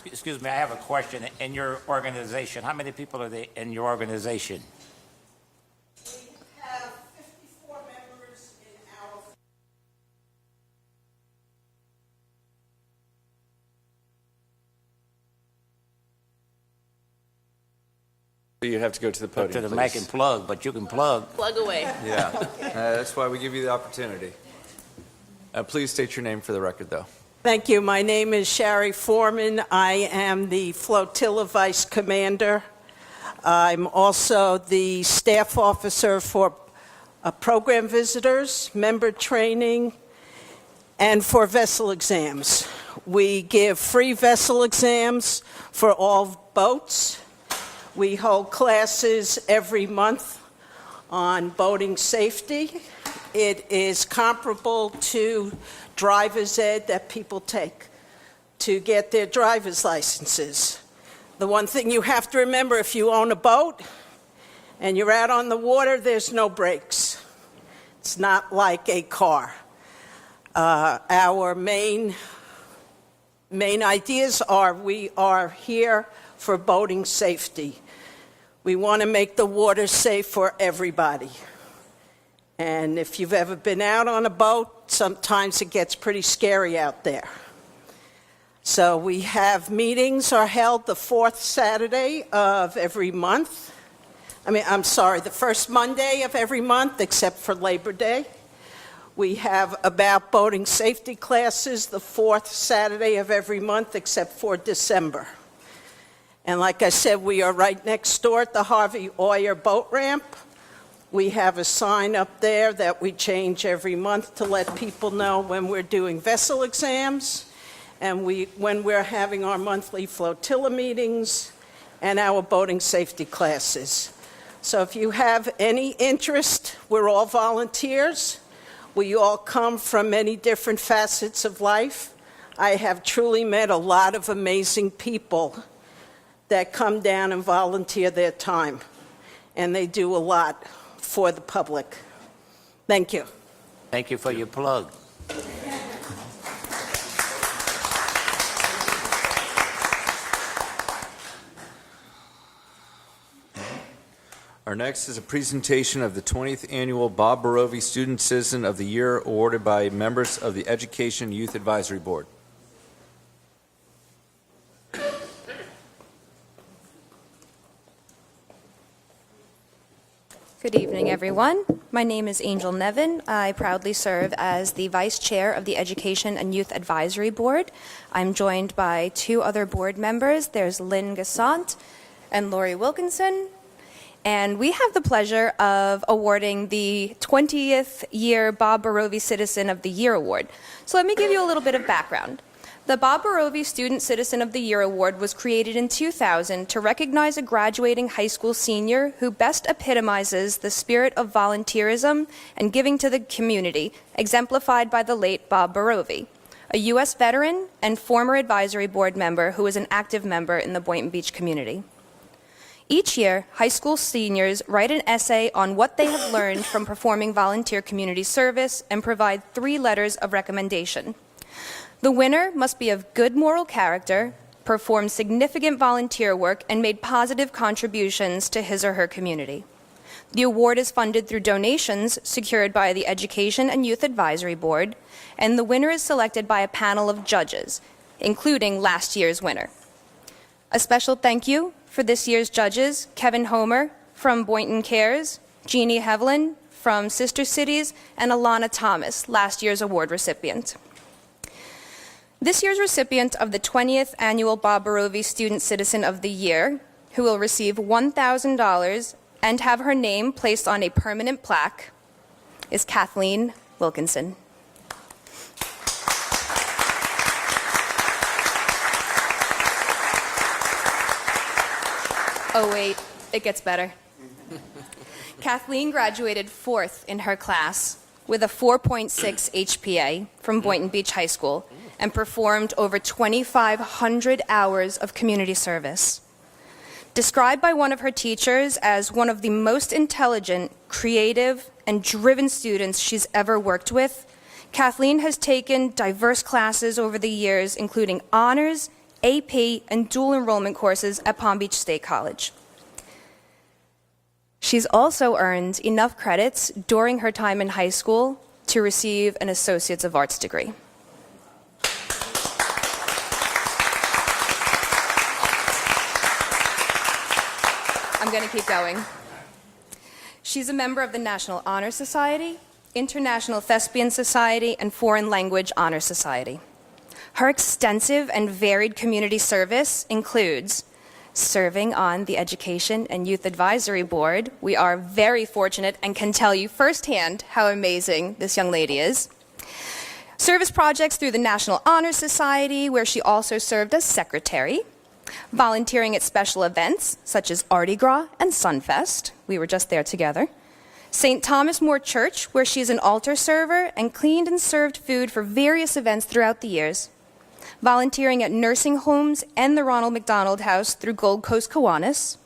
Excuse me, I have a question. In your organization, how many people are they in your organization? We have 54 members in our. You have to go to the podium, To the please. mic and plug, but you can plug. Plug away. Yeah, that's why we give you the opportunity. Please state your name for the record, though. Thank you. My name is Shari Foreman. I am the Flotilla Vice Commander. I'm also the staff officer for program visitors, member training, and for vessel exams. We give free vessel exams for all boats. We hold classes every month on boating safety. It is comparable to driver's ed that people take to get their driver's licenses. The one thing you have to remember, if you own a boat and you're out on the water, there's no brakes. It's not like a car. Our main ideas are we are here for boating safety. We want to make the water safe for everybody. And if you've ever been out on a boat, sometimes it gets pretty scary out there. So we have meetings are held the fourth Saturday of every month. The first Monday of every month, except for Labor Day. We have about boating safety classes the fourth Saturday of every month, except for December. And like I said, we are right next door at the Harvey Oyer boat ramp. We have a sign up there that we change every month to let people know when we're doing vessel exams and when we're having our monthly flotilla meetings and our boating safety classes. So if you have any interest, we're all volunteers. We all come from many different facets of life. I have truly met a lot of amazing people that come down and volunteer their time, and they do a lot for the public. Thank you. Thank you for your plug. Our next is a presentation of the 20th Annual Bob Barovi Student Citizen of the Year awarded by members of the Education Youth Advisory Board. Good evening, everyone. My name is Angel Nevin. I proudly serve as the Vice Chair of the Education and Youth Advisory Board. I'm joined by two other board members. There's Lynn Gassant and Lori Wilkinson. And we have the pleasure of awarding the 20th year Bob Barovi Citizen of the Year Award. So let me give you a little bit of background. The Bob Barovi Student Citizen of the Year Award was created in 2000 to recognize a graduating high school senior who best epitomizes the spirit of volunteerism and giving to the community, exemplified by the late Bob Barovi, a U.S. veteran and former advisory board member who is an active member in the Boynton Beach community. Each year, high school seniors write an essay on what they have learned from performing volunteer community service and provide 3 letters of recommendation. The winner must be of good moral character, performed significant volunteer work, and made positive contributions to his or her community. The award is funded through donations secured by the Education and Youth Advisory Board, and the winner is selected by a panel of judges, including last year's winner. A special thank you for this year's judges, Kevin Homer from Boynton Cares, Jeannie Hevlin from Sister Cities, and Alana Thomas, last year's award recipient. This year's recipient of the 20th Annual Bob Barovi Student Citizen of the Year, who will receive $1,000 and have her name placed on a permanent plaque, is Kathleen Wilkinson. Oh wait, it gets better. Kathleen graduated 4th in her class with a 4.6 HPA from Boynton Beach High School and performed over 2,500 hours of community service. Described by one of her teachers as one of the most intelligent, creative, and driven students she's ever worked with, Kathleen has taken diverse classes over the years, including honors, AP, and dual enrollment courses at Palm Beach State College. She's also earned enough credits during her time in high school to receive an Associates of Arts degree. I'm going to keep going. She's a member of the National Honor Society, International Thespian Society, and Foreign Language Honor Society. Her extensive and varied community service includes serving on the Education and Youth Advisory Board. We are very fortunate and can tell you firsthand how amazing this young lady is. Service projects through the National Honor Society, where she also served as secretary. Volunteering at special events such as Mardi Gras and Sunfest. We were just there together. St. Thomas More Church, where she's an altar server and cleaned and served food for various events throughout the years. Volunteering at nursing homes and the Ronald McDonald House through Gold Coast Kiwanis.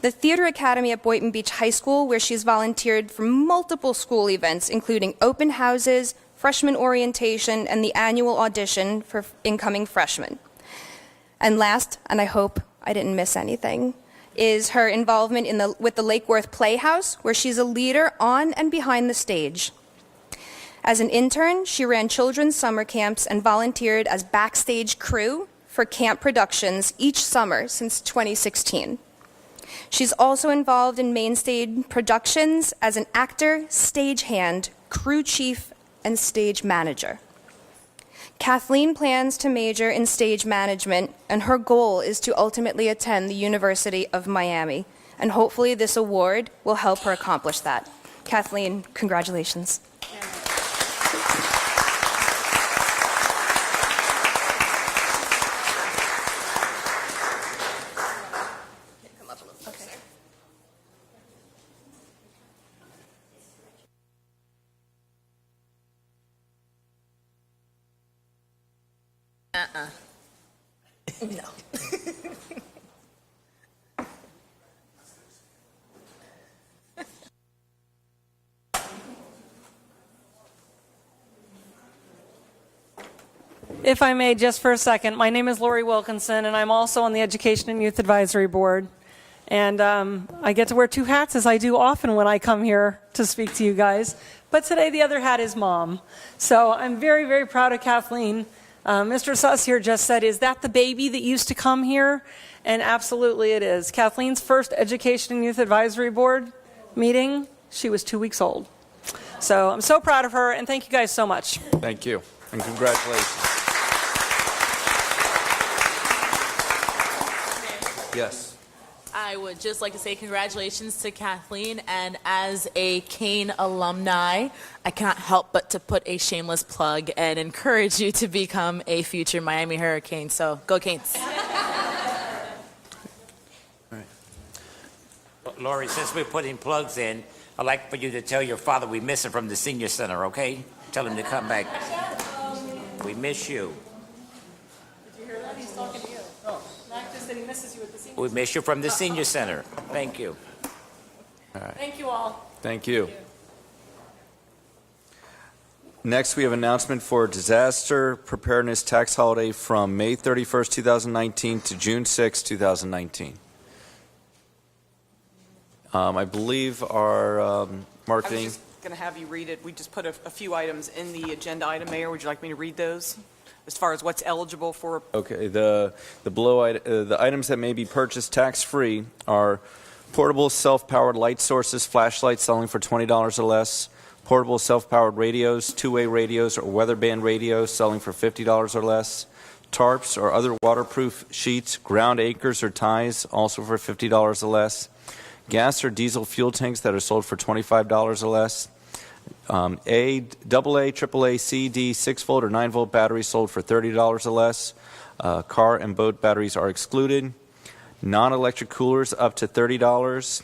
The Theater Academy at Boynton Beach High School, where she's volunteered for multiple school events, including open houses, freshman orientation, and the annual audition for incoming freshmen. And last, and I hope I didn't miss anything, is her involvement with the Lake Worth Playhouse, where she's a leader on and behind the stage. As an intern, she ran children's summer camps and volunteered as backstage crew for camp productions each summer since 2016. She's also involved in main stage productions as an actor, stagehand, crew chief, and stage manager. Kathleen plans to major in stage management, and her goal is to ultimately attend the University of Miami. And hopefully this award will help her accomplish that. Kathleen, congratulations. No. If I may, just for a second, my name is Lori Wilkinson, and I'm also on the Education and Youth Advisory Board. And I get to wear two hats, as I do often when I come here to speak to you guys. But today, the other hat is mom. So I'm very, very proud of Kathleen. Mr. Suss here just said, is that the baby that used to come here? And absolutely it is. Kathleen's first Education and Youth Advisory Board meeting, she was 2 weeks old. So I'm so proud of her, and thank you guys so much. Thank you, and congratulations. Yes. I would just like to say congratulations to Kathleen, and as a Kane alumni, I cannot help but to put a shameless plug and encourage you to become a future Miami Hurricane. So go Canes. Lori, since we're putting plugs in, I'd like for you to tell your father we miss him from the senior center, okay? Tell him to come back. We miss you. Did you hear that? He's talking to you. Oh. Not just that he misses you at the senior We miss you from the senior center. Thank you. All right. Thank you all. Thank you. Next, we have announcement for disaster preparedness tax holiday from May 31st, 2019 to June 6, 2019. I believe our marketing... I was just going to have you read it. We just put a few items in the agenda item, Mayor. Would you like me to read those? As far as what's eligible for... Okay, the items that may be purchased tax-free are portable self-powered light sources, flashlights selling for $20 or less, portable self-powered radios, two-way radios, or weather band radios selling for $50 or less, tarps or other waterproof sheets, ground anchors or ties, also for $50 or less, gas or diesel fuel tanks that are sold for $25 or less, AA, AAA, C, D, 6-volt or 9-volt batteries sold for $30 or less. Car and boat batteries are excluded. Non-electric coolers up to $30.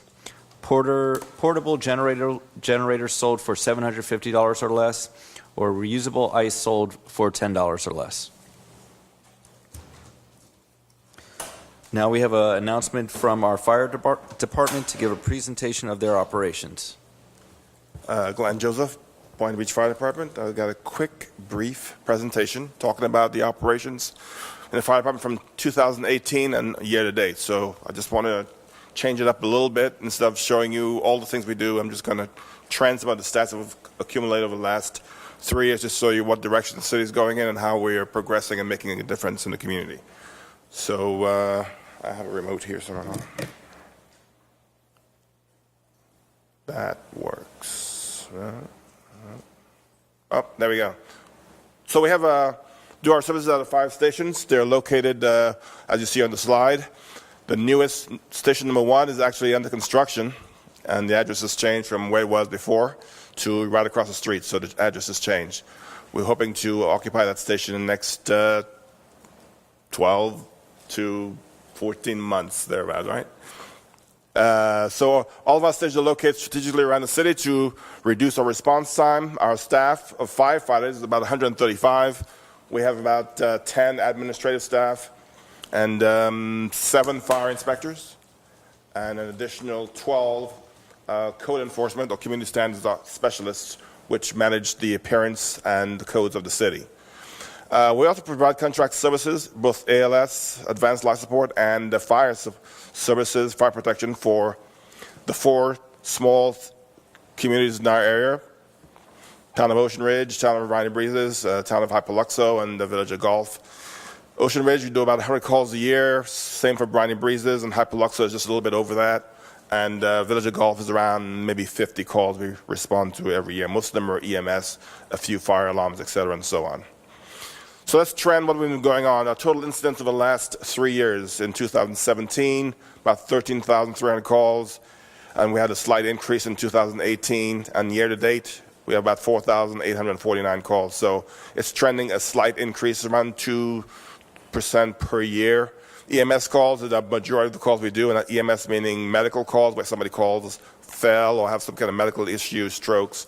portable generators sold for $750 or less, or reusable ice sold for $10 or less. Now we have an announcement from our fire department to give a presentation of their operations. Glenn Joseph, Boynton Beach Fire Department. I've got a quick, brief presentation talking about the operations in the fire department from 2018 and year to date. So I just want to change it up a little bit. Instead of showing you all the things we do, I'm just going to trend some of the stats that we've accumulated over the last 3 years to show you what direction the city is going in and how we are progressing and making a difference in the community. So I have a remote here, so I don't know. That works. Oh, there we go. So we have do our services out of 5 stations. They're located, as you see on the slide. The newest station, number 1, is actually under construction, and the address has changed from where it was before to right across the street, so the address has changed. We're hoping to occupy that station in the next 12 to 14 months, thereabouts, right? So all of our stations are located strategically around the city to reduce our response time. Our staff of firefighters is about 135. We have about 10 administrative staff and 7 fire inspectors and an additional 12 code enforcement or community standards specialists which manage the appearance and the codes of the city. We also provide contract services, both ALS, advanced life support, and fire services, fire protection for the 4 small communities in our area: town of Ocean Ridge, town of Briny Breezes, town of Hypoluxo, and the village of Gulf. Ocean Ridge, we do about 100 calls a year. Same for Briny Breezes, and Hypoluxo is just a little bit over that. And village of Gulf is around maybe 50 calls we respond to every year. Most of them are EMS, a few fire alarms, etc., and so on. So let's trend what we've been going on. Our total incidents over the last 3 years. In 2017, about 13,300 calls, and we had a slight increase in 2018. And year to date, we have about 4,849 calls. So it's trending a slight increase, around 2% per year. EMS calls are the majority of the calls we do, and EMS meaning medical calls, where somebody calls, fell, or have some kind of medical issue, strokes.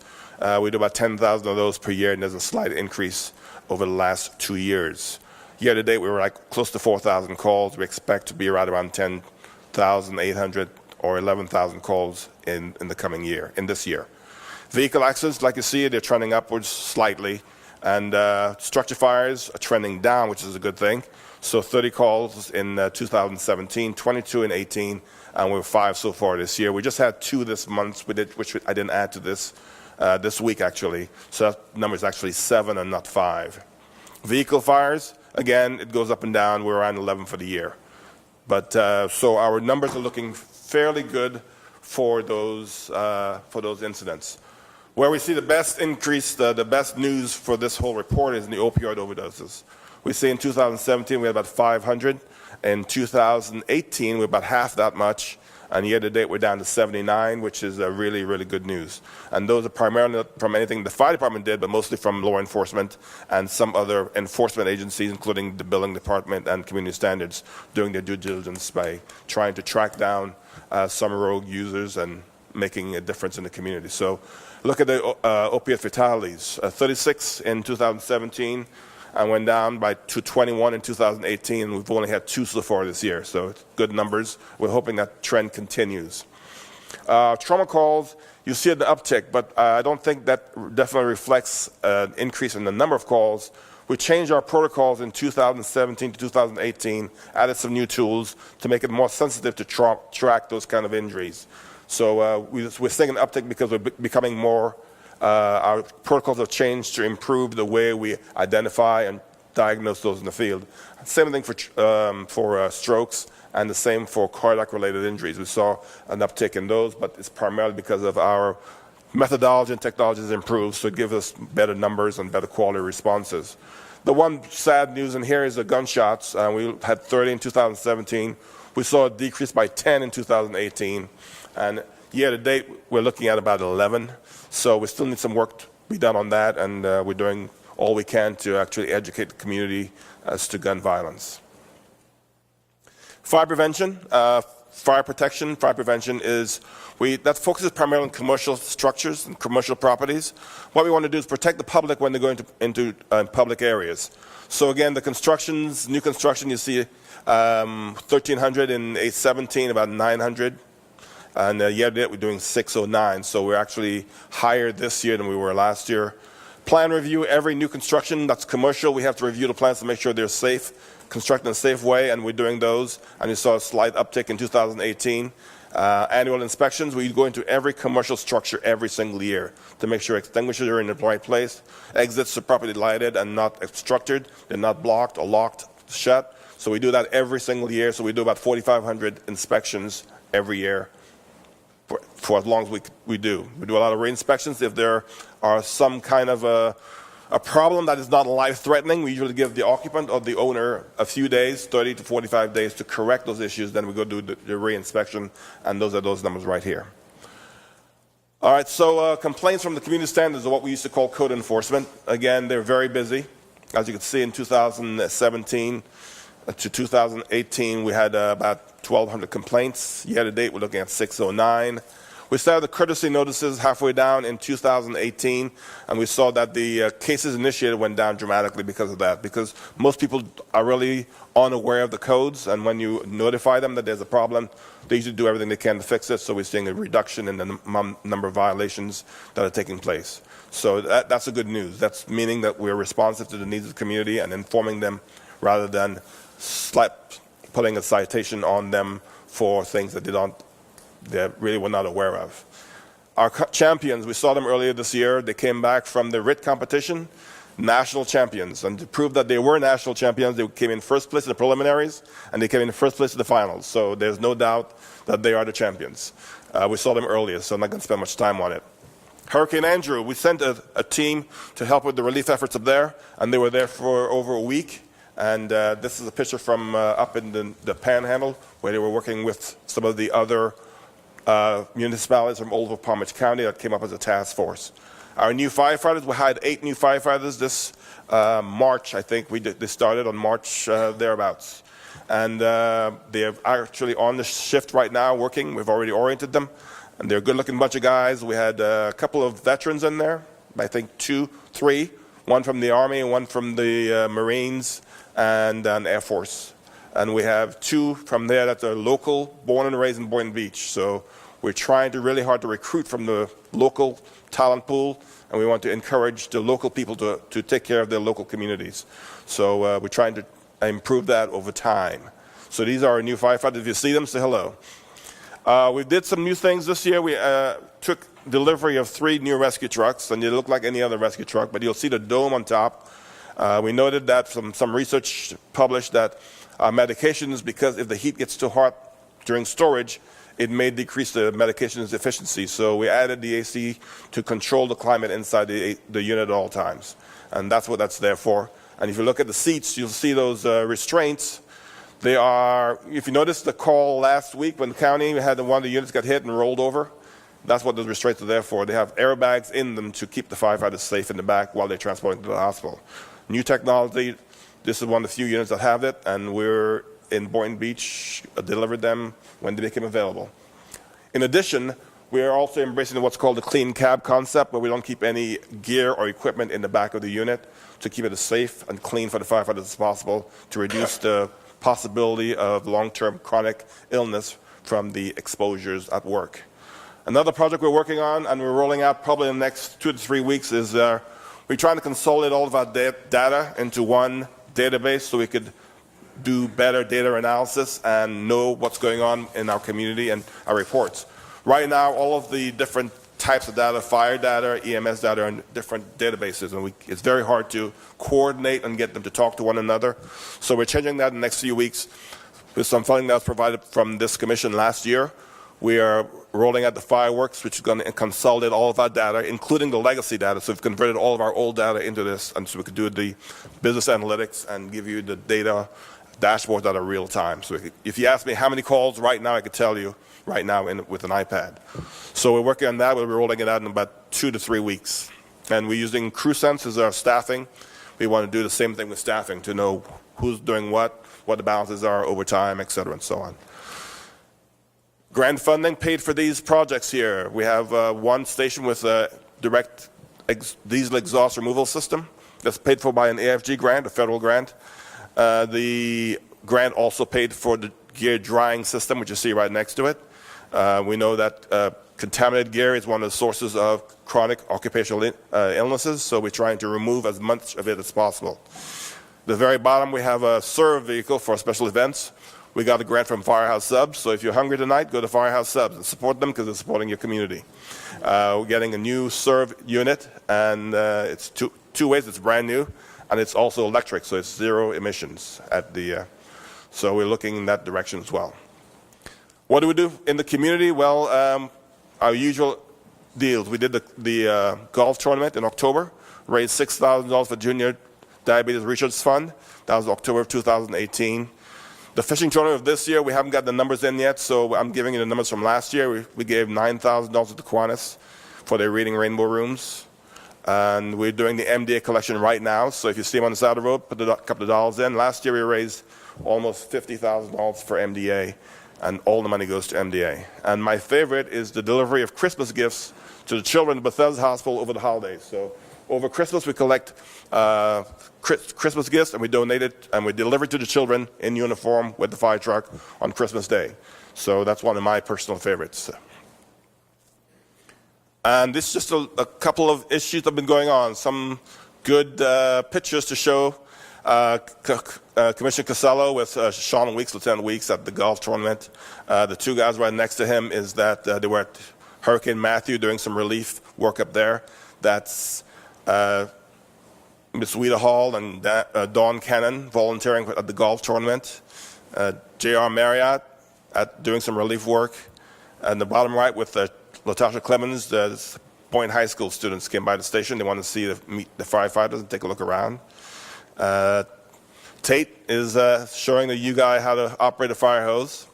We do about 10,000 of those per year, and there's a slight increase over the last 2 years. Year to date, we were like close to 4,000 calls. We expect to be right around 10,800 or 11,000 calls in the coming year, in this year. Vehicle accidents, like you see, they're trending upwards slightly, and structure fires are trending down, which is a good thing. So 30 calls in 2017, 22 in 18, and we were 5 so far this year. We just had 2 this month, which I didn't add to this week, actually. So that number is actually 7 and not 5. Vehicle fires, again, it goes up and down. We're around 11 for the year. But so our numbers are looking fairly good for those incidents. Where we see the best increase, the best news for this whole report is in the opioid overdoses. We see in 2017 we had about 500. In 2018 we're about half that much. And year to date, we're down to 79, which is really, really good news. And those are primarily not from anything the fire department did, but mostly from law enforcement and some other enforcement agencies, including the billing department and community standards, doing their due diligence by trying to track down some rogue users and making a difference in the community. So look at the opiate fatalities, 36 in 2017, and went down to 21 in 2018, and we've only had 2 so far this year, so it's good numbers. We're hoping that trend continues. Trauma calls, you see an uptick, but I don't think that definitely reflects an increase in the number of calls. We changed our protocols in 2017 to 2018, added some new tools to make it more sensitive to track those kind of injuries. So we're seeing an uptick because we're becoming more our protocols have changed to improve the way we identify and diagnose those in the field. Same thing for strokes, and the same for cardiac-related injuries. We saw an uptick in those, but it's primarily because of our methodology and technology has improved, so it gives us better numbers and better quality responses. The one sad news in here is the gunshots. We had 30 in 2017. We saw a decrease by 10 in 2018, and year to date, we're looking at about 11. So we still need some work to be done on that, and we're doing all we can to actually educate the community as to gun violence. Fire prevention. fire protection, fire prevention is that focuses primarily on commercial structures and commercial properties. What we want to do is protect the public when they go into public areas. So again, the constructions, new construction, you see 1,300 in 817, about 900. And year-to-date, we're doing 609. So we're actually higher this year than we were last year. Plan review, every new construction that's commercial, we have to review the plans to make sure they're safe, constructed in a safe way, and we're doing those. And we saw a slight uptick in 2018. Annual inspections, we go into every commercial structure every single year to make sure extinguishers are in the right place, exits are properly lighted and not obstructed, they're not blocked or locked shut. So we do that every single year. So we do about 4,500 inspections every year for as long as we do. We do a lot of re-inspections. If there are some kind of a problem that is not life-threatening, we usually give the occupant or the owner a few days, 30 to 45 days, to correct those issues. Then we go do the re-inspection, and those are those numbers right here. All right, so complaints from the community standards are what we used to call code enforcement. Again, they're very busy. As you can see, in 2017 to 2018, we had about 1,200 complaints. Year-to-date, we're looking at 609. We started the courtesy notices halfway down in 2018, and we saw that the cases initiated went down dramatically because of that, because most people are really unaware of the codes, and when you notify them that there's a problem, they usually do everything they can to fix it, so we're seeing a reduction in the number of violations that are taking place. So that's a good news. That's meaning that we're responsive to the needs of the community and informing them rather than putting a citation on them for things that they really were not aware of. Our champions, we saw them earlier this year. They came back from the RIT competition, national champions. And to prove that they were national champions, they came in first place in the preliminaries, and they came in first place in the finals. So there's no doubt that they are the champions. We saw them earlier, so I'm not going to spend much time on it. Hurricane Andrew, we sent a team to help with the relief efforts up there, and they were there for over a week. And this is a picture from up in the Panhandle, where they were working with some of the other municipalities from all over Palm Beach County that came up as a task force. Our new firefighters, we hired 8 new firefighters this March, I think. They started on March thereabouts. And they're actually on the shift right now working. We've already oriented them. And they're a good-looking bunch of guys. We had a couple of veterans in there, I think 3, one from the Army, one from the Marines, and an Air Force. And we have 2 from there that are local, born and raised in Boynton Beach. So we're trying really hard to recruit from the local talent pool, and we want to encourage the local people to take care of their local communities. So we're trying to improve that over time. So these are our new firefighters. If you see them, say hello. We did some new things this year. We took delivery of 3 new rescue trucks, and they look like any other rescue truck, but you'll see the dome on top. We noted that from some research published that medications, because if the heat gets too hot during storage, it may decrease the medication's efficiency. So we added the AC to control the climate inside the unit at all times. And that's what that's there for. And if you look at the seats, you'll see those restraints. They are, if you noticed the call last week when the county had one of the units got hit and rolled over, that's what those restraints are there for. They have airbags in them to keep the firefighters safe in the back while they're transporting to the hospital. New technology. This is one of the few units that have it, and we're in Boynton Beach, delivered them when they became available. In addition, we are also embracing what's called the clean cab concept, where we don't keep any gear or equipment in the back of the unit to keep it as safe and clean for the firefighters as possible to reduce the possibility of long-term chronic illness from the exposures at work. Another project we're working on, and we're rolling out probably in the next 2 to 3 weeks, is we're trying to consolidate all of our data into one database so we could do better data analysis and know what's going on in our community and our reports. Right now, all of the different types of data, fire data, EMS data, are in different databases, and it's very hard to coordinate and get them to talk to one another. So we're changing that in the next few weeks with some funding that was provided from this commission last year. We are rolling out the fireworks, which is going to consolidate all of our data, including the legacy data. So we've converted all of our old data into this, and so we could do the business analytics and give you the data dashboards that are real time. So if you ask me how many calls right now, I could tell you right now with an iPad. So we're working on that. We'll be rolling it out in about 2 to 3 weeks. And we're using CrewSense as our staffing. We want to do the same thing with staffing to know who's doing what the balances are over time, et cetera, and so on. 2 to 3 weeks. And we're using CrewSense as our staffing. We want to do the same thing with staffing to know who's doing what the balances are over time, et cetera, and so on. 2 to 3 weeks. And we're using CrewSense as our staffing. We want to do the same thing with staffing to know who's doing what the balances are over time, et cetera, and so on. Grant funding paid for these projects here. We have one station with a direct diesel exhaust removal system that's paid for by an AFG grant, a federal grant. The grant also paid for the gear drying system, which you see right next to it. We know that contaminated gear is one of the sources of chronic occupational illnesses, so we're trying to remove as much of it as possible. The very bottom, we have a serve vehicle for special events. We got a grant from Firehouse Subs, so if you're hungry tonight, go to Firehouse Subs and support them because they're supporting your community. We're getting a new serve unit, and it's two ways. It's brand new, and it's also electric, so it's zero emissions at the. So we're looking in that direction as well. What do we do in the community? Well, our usual deals. We did the golf tournament in October, raised $6,000 for Junior Diabetes Research Fund. That was October of 2018. The fishing tournament of this year, we haven't got the numbers in yet, so I'm giving you the numbers from last year. We gave $9,000 to Kiwanis for their Reading Rainbow rooms. And we're doing the MDA collection right now, so if you see them on the side of the road, put a couple of dollars in. Last year we raised almost $50,000 for MDA, and all the money goes to MDA. And my favorite is the delivery of Christmas gifts to the children at Bethesda Hospital over the holidays. So over Christmas, we collect Christmas gifts, and we donate it, and we deliver it to the children in uniform with the fire truck on Christmas Day. So that's one of my personal favorites. And this is just a couple of issues that have been going on. Some good pictures to show. Commissioner Casello with Sean Weeks, Lieutenant Weeks at the golf tournament. The two guys right next to him is that they were at Hurricane Matthew doing some relief work up there. That's Miss Weta Hall and Dawn Cannon volunteering at the golf tournament. J.R. Marriott doing some relief work. And the bottom right with Latasha Clemens, the Point High School students came by the station. They wanted to meet the firefighters and take a look around. Tate is showing the U guy how to operate a fire hose.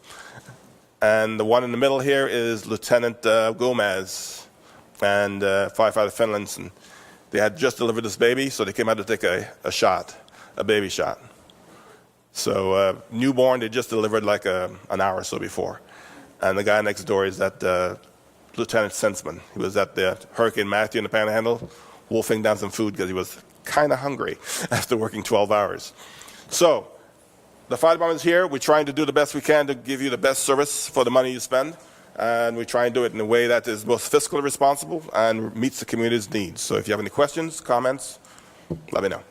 And the one in the middle here is Lieutenant Gomez and firefighter Finlandson. They had just delivered this baby, so they came out to take a shot, a baby shot. So newborn, they just delivered like an hour or so before. And the guy next door is that Lieutenant Sensman. He was at the Hurricane Matthew in the Panhandle, wolfing down some food because he was kind of hungry after working 12 hours. So the fire department is here. We're trying to do the best we can to give you the best service for the money you spend. And we try and do it in a way that is both fiscally responsible and meets the community's needs. So if you have any questions, comments, let me know.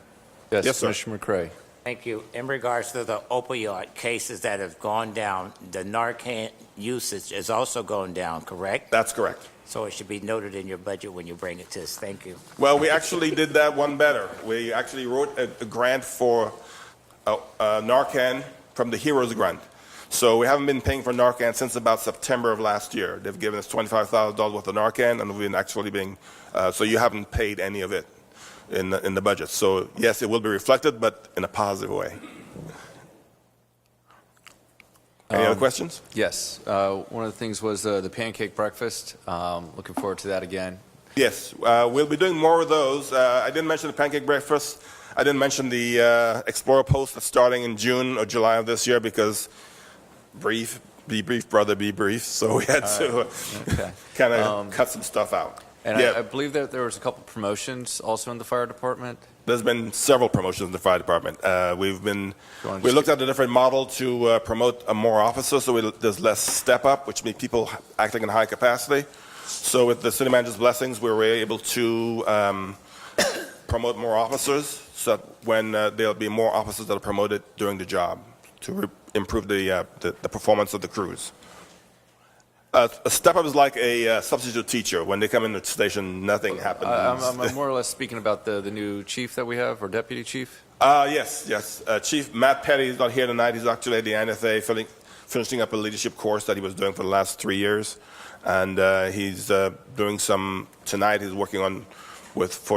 Yes, Yes, sir. Commissioner McCrae. Thank you. In regards to the opioid cases that have gone down, the Narcan usage is also going down, correct? That's correct. So it should be noted in your budget when you bring it to us. Thank you. Well, we actually did that one better. We actually wrote a grant for Narcan from the Heroes Grant. So we haven't been paying for Narcan since about September of last year. They've given us $25,000 worth of Narcan, and we've been actually being, so you haven't paid any of it in the budget. So yes, it will be reflected, but in a positive way. Any other questions? Yes. One of the things was the pancake breakfast. Looking forward to that again. Yes, we'll be doing more of those. I didn't mention the pancake breakfast. I didn't mention the Explorer Post that's starting in June or July of this year because be brief, brother, be brief. So we had to kind of cut some stuff out. And yeah. I believe that there was a couple promotions also in the fire department. There's been several promotions in the fire department. We looked at a different model to promote more officers, so there's less step up, which means people acting in high capacity. So with the city manager's blessings, we were able to promote more officers, so that when there'll be more officers that are promoted during the job to improve the performance of the crews. A step-up is like a substitute teacher. When they come in the station, nothing happens. I'm more or less speaking about the new chief that we have, or deputy chief. Yes. Chief Matt Petty is not here tonight. He's actually at the NFA finishing up a leadership course that he was doing for the last 3 years. And he's doing some, tonight he's working on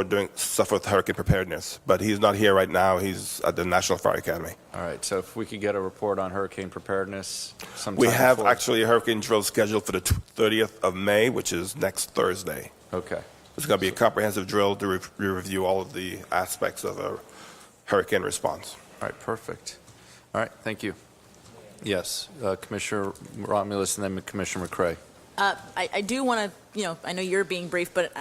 doing stuff with hurricane preparedness. But he's not here right now. He's at the National Fire Academy. All right, so if we could get a report on hurricane preparedness sometime We have before. actually a hurricane drill scheduled for the 30th of May, which is next Thursday. Okay. It's going to be a comprehensive drill to review all of the aspects of a hurricane response. All right, perfect. All right, thank you. Yes, Commissioner Romulus and then Commissioner McCrae. I do want to, I know you're being brief, but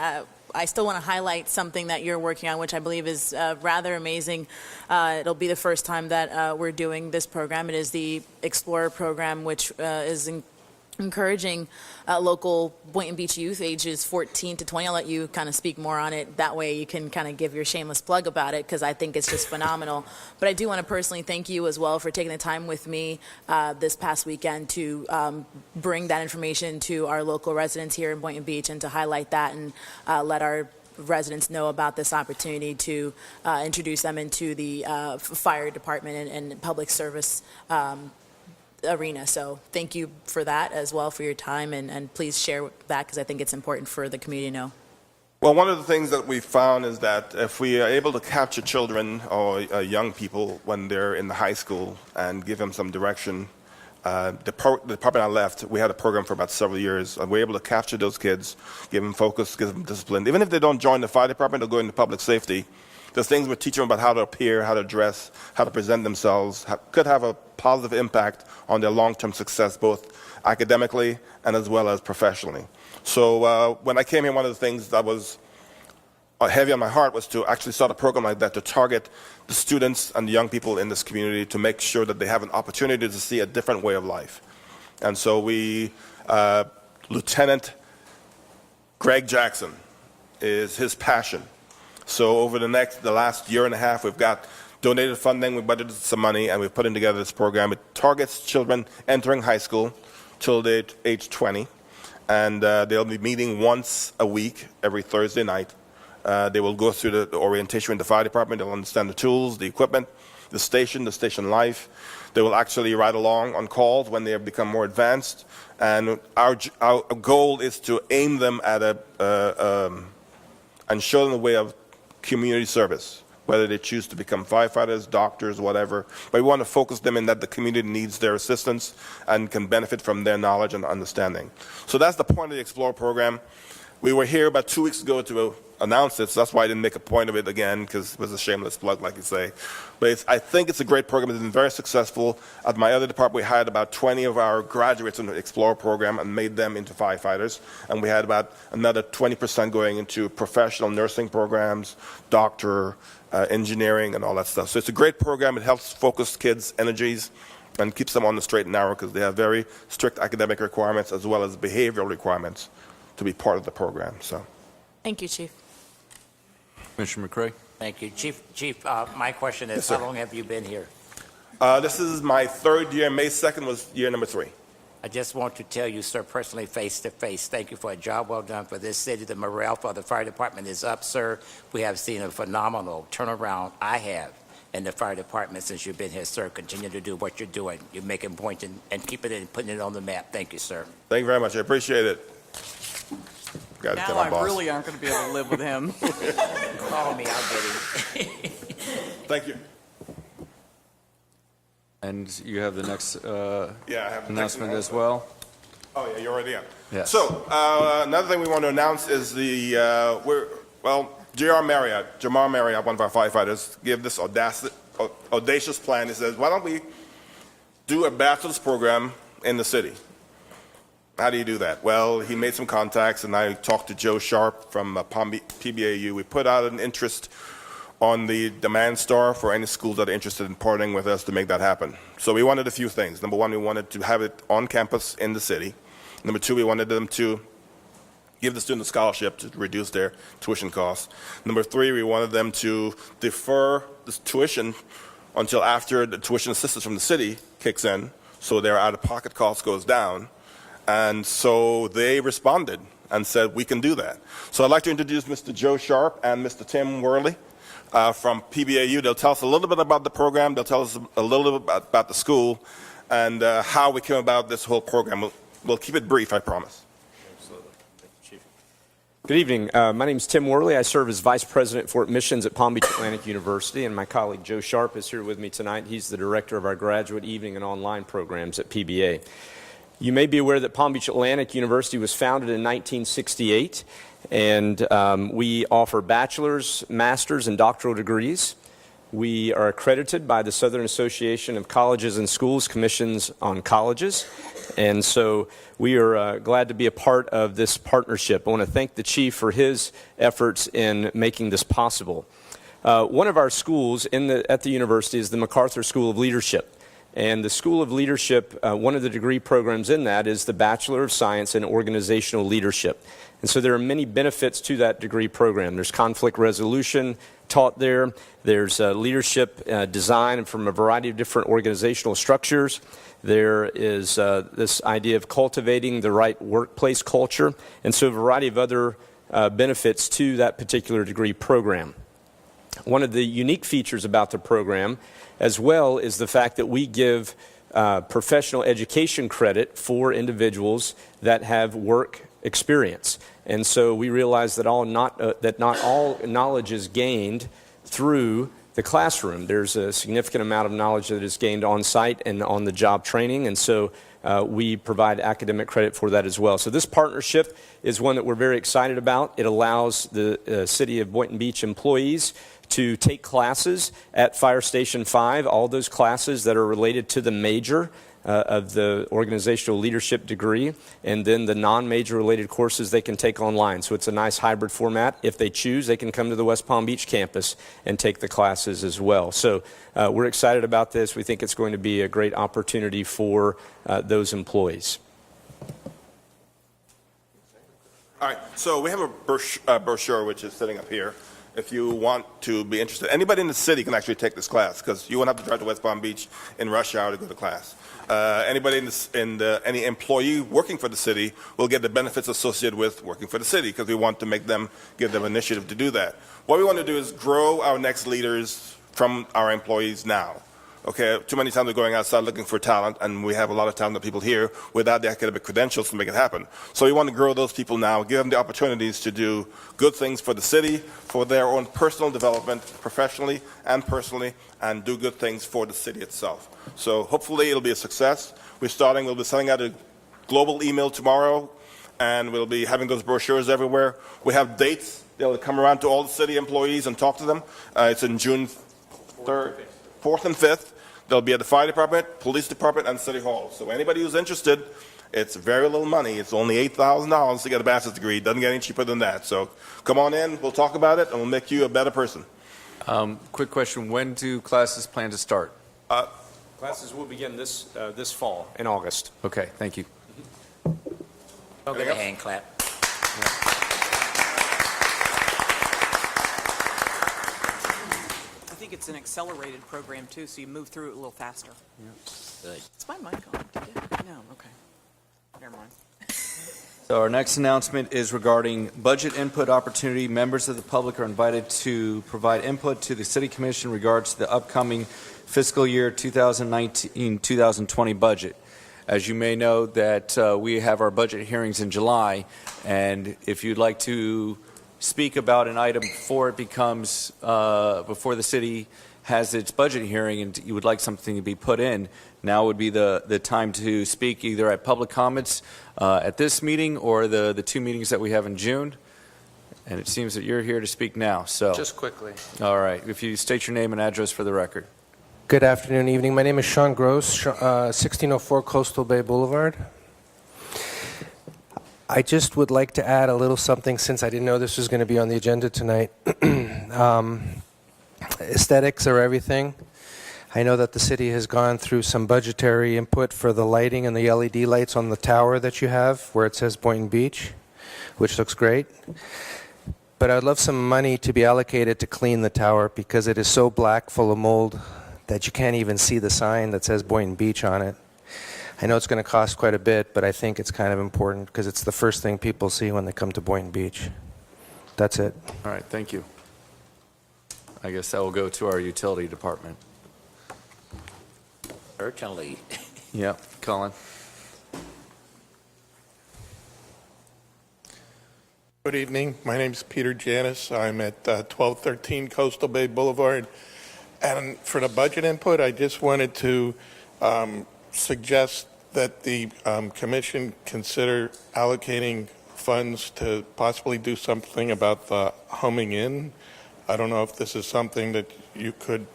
I still want to highlight something that you're working on, which I believe is rather amazing. It'll be the first time that we're doing this program. It is the Explorer program, which is encouraging local Boynton Beach youth ages 14 to 20. I'll let you kind of speak more on it. That way you can kind of give your shameless plug about it, because I think it's just phenomenal. But I do want to personally thank you as well for taking the time with me this past weekend to bring that information to our local residents here in Boynton Beach and to highlight that and let our residents know about this opportunity to introduce them into the fire department and public service arena. So thank you for that as well, for your time, and please share that, because I think it's important for the community to know. Well, one of the things that we found is that if we are able to capture children or young people when they're in the high school and give them some direction, the department I left, we had a program for about several years, and we're able to capture those kids, give them focus, give them discipline. Even if they don't join the fire department or go into public safety, there's things we teach them about how to appear, how to dress, how to present themselves, could have a positive impact on their long-term success, both academically and as well as professionally. So when I came here, one of the things that was heavy on my heart was to actually start a program like that to target the students and the young people in this community to make sure that they have an opportunity to see a different way of life. And so we, Lieutenant Greg Jackson is his passion. So over the last year and a half, we've got donated funding, we budgeted some money, and we're putting together this program. It targets children entering high school till they're age 20, and they'll be meeting once a week, every Thursday night. They will go through the orientation in the fire department. They'll understand the tools, the equipment, the station life. They will actually ride along on calls when they have become more advanced. And our goal is to aim them at and show them the way of community service, whether they choose to become firefighters, doctors, whatever. But we want to focus them in that the community needs their assistance and can benefit from their knowledge and understanding. So that's the point of the Explorer program. We were here about 2 weeks ago to announce it, so that's why I didn't make a point of it again, because it was a shameless plug, like you say. But I think it's a great program. It's been very successful. At my other department, we hired about 20 of our graduates in the Explorer program and made them into firefighters. And we had about another 20% going into professional nursing programs, doctor, engineering, and all that stuff. So it's a great program. It helps focus kids' energies and keeps them on the straight and narrow, because they have very strict academic requirements as well as behavioral requirements to be part of the program. So, Thank you, Chief. Commissioner McCrae. Thank you. Chief, my question is, Yes, sir. how long have you been here? This is my third year. May 2nd was year number 3. I just want to tell you, sir, personally, face to face, thank you for a job well done for this city. The morale for the fire department is up, sir. We have seen a phenomenal turnaround. I have in the fire department since you've been here, sir. Continue to do what you're doing. You're making points and keeping it and putting it on the map. Thank you, sir. Thank you very much. I appreciate it. Got to Now tell my I boss. really aren't going to be able to live with him. Call me, I'll get him. Thank you. And you have the next Yeah, I have the next announcement as well? Oh, yeah, you're already on. Yes. So, another thing we want to announce is Jamar Marriott, one of our firefighters, gave this audacious plan. He says, why don't we do a bachelor's program in the city? How do you do that? Well, he made some contacts, and I talked to Joe Sharp from PBAU. We put out an interest on the demand star for any schools that are interested in partnering with us to make that happen. So we wanted a few things. Number one, we wanted to have it on campus in the city. Number two, we wanted them to give the students a scholarship to reduce their tuition costs. Number three, we wanted them to defer the tuition until after the tuition assistance from the city kicks in, so their out-of-pocket cost goes down. And so they responded and said, we can do that. So I'd like to introduce Mr. Joe Sharp and Mr. Tim Worley from PBAU. They'll tell us a little bit about the program. They'll tell us a little bit about the school and how we came about this whole program. We'll keep it brief, I promise. Good evening. My name is Tim Worley. I serve as Vice President for Admissions at Palm Beach Atlantic University, and my colleague Joe Sharp is here with me tonight. He's the Director of our Graduate Evening and Online Programs at PBA. You may be aware that Palm Beach Atlantic University was founded in 1968, and we offer bachelor's, master's, and doctoral degrees. We are accredited by the Southern Association of Colleges and Schools Commissions on Colleges, and so we are glad to be a part of this partnership. I want to thank the Chief for his efforts in making this possible. One of our schools at the university is the MacArthur School of Leadership. And the School of Leadership, one of the degree programs in that is the Bachelor of Science in Organizational Leadership. And so there are many benefits to that degree program. There's conflict resolution taught there. There's leadership design from a variety of different organizational structures. There is this idea of cultivating the right workplace culture. And so a variety of other benefits to that particular degree program. One of the unique features about the program as well is the fact that we give professional education credit for individuals that have work experience. And so we realize that not all knowledge is gained through the classroom. There's a significant amount of knowledge that is gained on site and on the job training, and so we provide academic credit for that as well. So this partnership is one that we're very excited about. It allows the City of Boynton Beach employees to take classes at Fire Station 5, all those classes that are related to the major of the organizational leadership degree, and then the non-major related courses they can take online. So it's a nice hybrid format. If they choose, they can come to the West Palm Beach campus and take the classes as well. So we're excited about this. We think it's going to be a great opportunity for those employees. All right, so we have a brochure which is sitting up here. If you want to be interested, anybody in the city can actually take this class because you won't have to drive to West Palm Beach in rush hour to go to class. Anybody any employee working for the city will get the benefits associated with working for the city because we want to give them initiative to do that. What we want to do is grow our next leaders from our employees now. Okay, too many times we're going outside looking for talent, and we have a lot of talented people here without the academic credentials to make it happen. So we want to grow those people now, give them the opportunities to do good things for the city, for their own personal development, professionally and personally, and do good things for the city itself. So hopefully it'll be a success. We'll be sending out a global email tomorrow, and we'll be having those brochures everywhere. We have dates. They'll come around to all the city employees and talk to them. It's in June 3rd. 4th and 5th, they'll be at the fire department, police department, and city hall. So anybody who's interested, it's very little money. It's only $8,000 to get a bachelor's degree. It doesn't get any cheaper than that. So come on in, we'll talk about it, and we'll make you a better person. Quick question, when do classes plan to start? Classes will begin this fall in August. Okay, thank you. Don't get a hand clap. I think it's an accelerated program, too, so you move through it a little faster. Good. Is my mic on? No, okay. Never mind. So our next announcement is regarding budget input opportunity. Members of the public are invited to provide input to the City Commission in regards to the upcoming fiscal year 2019-2020 budget. As you may know, that we have our budget hearings in July, and if you'd like to speak about an item before it becomes, before the city has its budget hearing and you would like something to be put in, now would be the time to speak either at public comments at this meeting or the two meetings that we have in June. And it seems that you're here to speak now. So Just quickly. All right. If you state your name and address for the record. Good afternoon, evening. My name is Sean Gross, 1604 Coastal Bay Boulevard. I just would like to add a little something since I didn't know this was going to be on the agenda tonight. Aesthetics are everything. I know that the city has gone through some budgetary input for the lighting and the LED lights on the tower that you have where it says Boynton Beach, which looks great. But I'd love some money to be allocated to clean the tower because it is so black, full of mold, that you can't even see the sign that says Boynton Beach on it. I know it's going to cost quite a bit, but I think it's kind of important because it's the first thing people see when they come to Boynton Beach. That's it. All right, thank you. I guess that will go to our utility department. Certainly. Yep, Colin. Good evening. My name is Peter Janis. I'm at 1213 Coastal Bay Boulevard. And for the budget input, I just wanted to suggest that the commission consider allocating funds to possibly do something about the homing in. I don't know if this is something that you could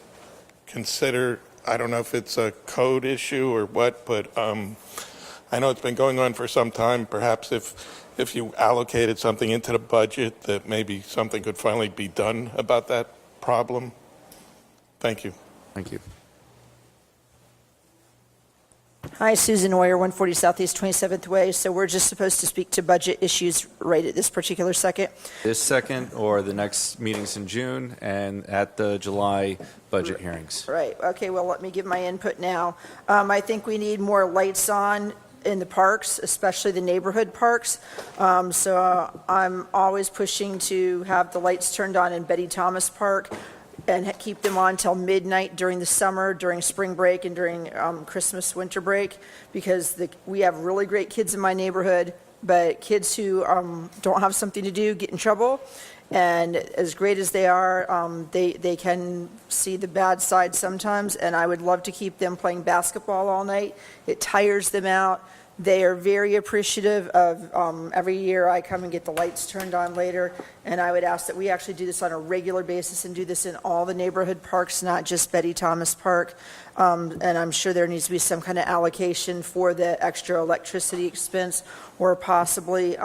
consider, I don't know if it's a code issue or what, but I know it's been going on for some time. Perhaps if you allocated something into the budget, that maybe something could finally be done about that problem. Thank you. Thank you. Hi, Susan Oyer, 140 Southeast 27th Way. So we're just supposed to speak to budget issues right at this particular second? This second or the next meetings in June and at the July budget hearings. Right. Okay, well, let me give my input now. I think we need more lights on in the parks, especially the neighborhood parks. So I'm always pushing to have the lights turned on in Betty Thomas Park and keep them on till midnight during the summer, during spring break, and during Christmas, winter break, because we have really great kids in my neighborhood, but kids who don't have something to do get in trouble. And as great as they are, they can see the bad side sometimes, and I would love to keep them playing basketball all night. It tires them out. They are very appreciative of every year I come and get the lights turned on later, and I would ask that we actually do this on a regular basis and do this in all the neighborhood parks, not just Betty Thomas Park. And I'm sure there needs to be some kind of allocation for the extra electricity expense, or possibly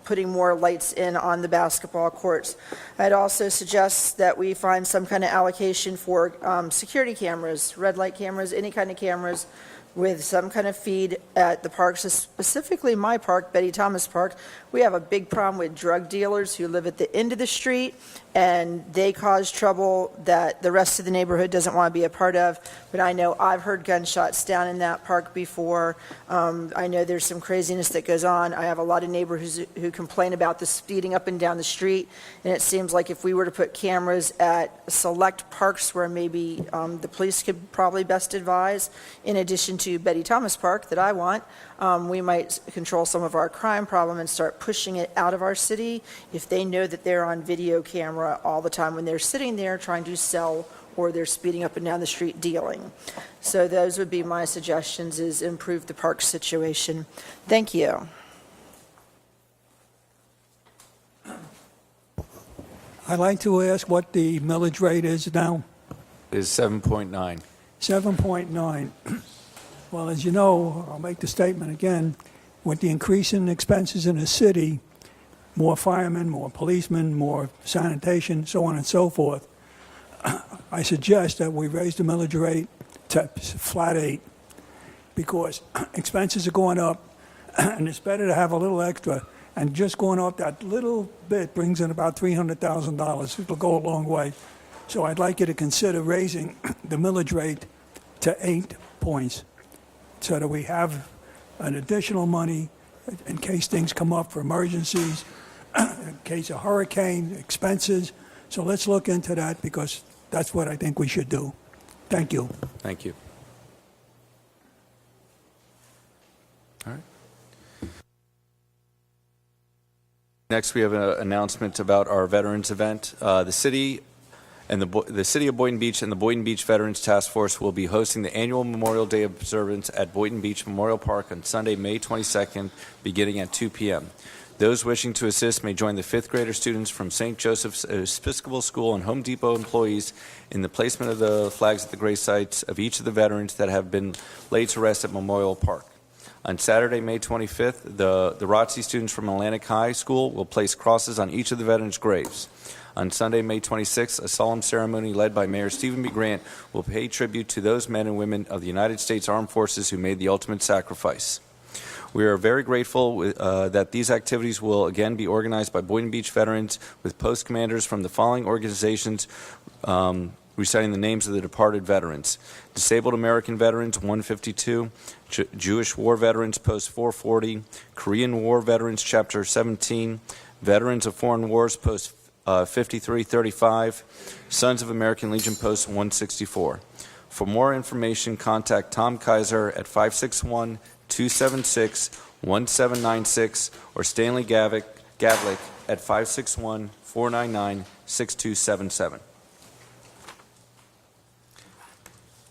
putting more lights in on the basketball courts. I'd also suggest that we find some kind of allocation for security cameras, red light cameras, any kind of cameras, with some kind of feed at the parks, specifically my park, Betty Thomas Park. We have a big problem with drug dealers who live at the end of the street, and they cause trouble that the rest of the neighborhood doesn't want to be a part of. But I know I've heard gunshots down in that park before. I know there's some craziness that goes on. I have a lot of neighbors who complain about the speeding up and down the street, and it seems like if we were to put cameras at select parks where maybe the police could probably best advise, in addition to Betty Thomas Park that I want, we might control some of our crime problem and start pushing it out of our city if they know that they're on video camera all the time when they're sitting there trying to sell, or they're speeding up and down the street dealing. So those would be my suggestions, is improve the park situation. Thank you. I'd like to ask what the millage rate is now. Is 7.9. 7.9. Well, as you know, I'll make the statement again, with the increase in expenses in the city, more firemen, more policemen, more sanitation, so on and so forth, I suggest that we raise the millage rate to flat 8, because expenses are going up, and it's better to have a little extra, and just going up that little bit brings in about $300,000. It'll go a long way. So I'd like you to consider raising the millage rate to 8 points, so that we have an additional money in case things come up for emergencies, in case of hurricane, expenses. So let's look into that, because that's what I think we should do. Thank you. Thank you. All right. Next, we have an announcement about our veterans event. The city of Boynton Beach and the Boynton Beach Veterans Task Force will be hosting the annual Memorial Day observance at Boynton Beach Memorial Park on Sunday, May 22nd, beginning at 2 p.m. Those wishing to assist may join the fifth grader students from St. Joseph's Episcopal School and Home Depot employees in the placement of the flags at the grave sites of each of the veterans that have been laid to rest at Memorial Park. On Saturday, May 25th, the ROTC students from Atlantic High School will place crosses on each of the veterans' graves. On Sunday, May 26th, a solemn ceremony led by Mayor Stephen B. Grant will pay tribute to those men and women of the United States Armed Forces who made the ultimate sacrifice. We are very grateful that these activities will again be organized by Boynton Beach veterans, with post commanders from the following organizations reciting the names of the departed veterans: Disabled American Veterans, 152, Jewish War Veterans, Post 440, Korean War Veterans, Chapter 17, Veterans of Foreign Wars, Post 5335, Sons of American Legion, Post 164. For more information, contact Tom Kaiser at 561-276-1796 or Stanley Gavlick at 561-499-6277.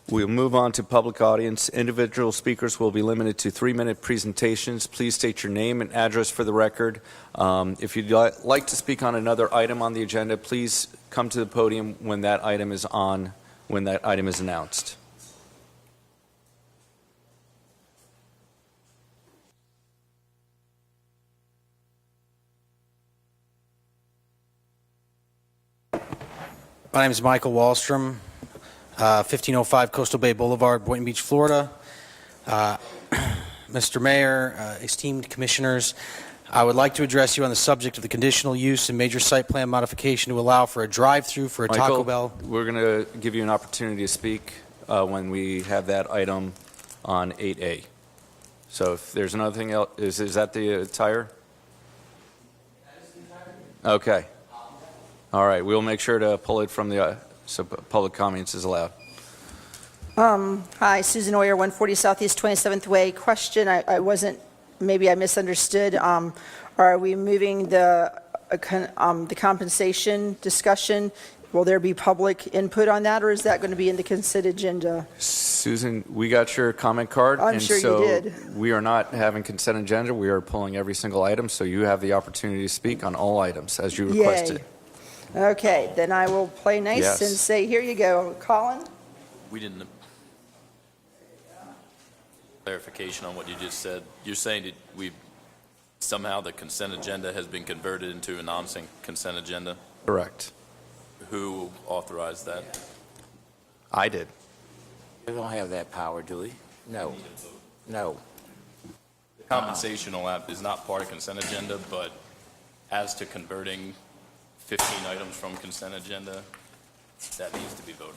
We'll move on to public audience. Individual speakers will be limited to 3-minute presentations. Please state your name and address for the record. If you'd like to speak on another item on the agenda, please come to the podium when that item is on, when that item is announced. My name is Michael Wallstrom, 1505 Coastal Bay Boulevard, Boynton Beach, Florida. Mr. Mayor, esteemed commissioners, I would like to address you on the subject of the conditional use and major site plan modification to allow for a drive-through for a Taco Bell. We're going to give you an opportunity to speak when we have that item on 8A. So if there's another thing else, is that the tire? Okay. All right. We'll make sure to pull it from the so public comments is allowed. Hi, Susan Oyer, 140 Southeast 27th Way. Question, I wasn't, maybe I misunderstood. Are we moving the compensation discussion? Will there be public input on that, or is that going to be in the consent agenda? Susan, we got your comment card. I'm sure you did. We are not having consent agenda. We are pulling every single item, so you have the opportunity to speak on all items as you requested. Yay. Okay, then I will play nice Yes. and say, here you go. Colin? We didn't. Clarification on what you just said. You're saying that somehow the consent agenda has been converted into a non-consent agenda? Correct. Who authorized that? I did. We don't have that power, do we? No. No. The compensation is not part of consent agenda, but as to converting 15 items from consent agenda, that needs to be voted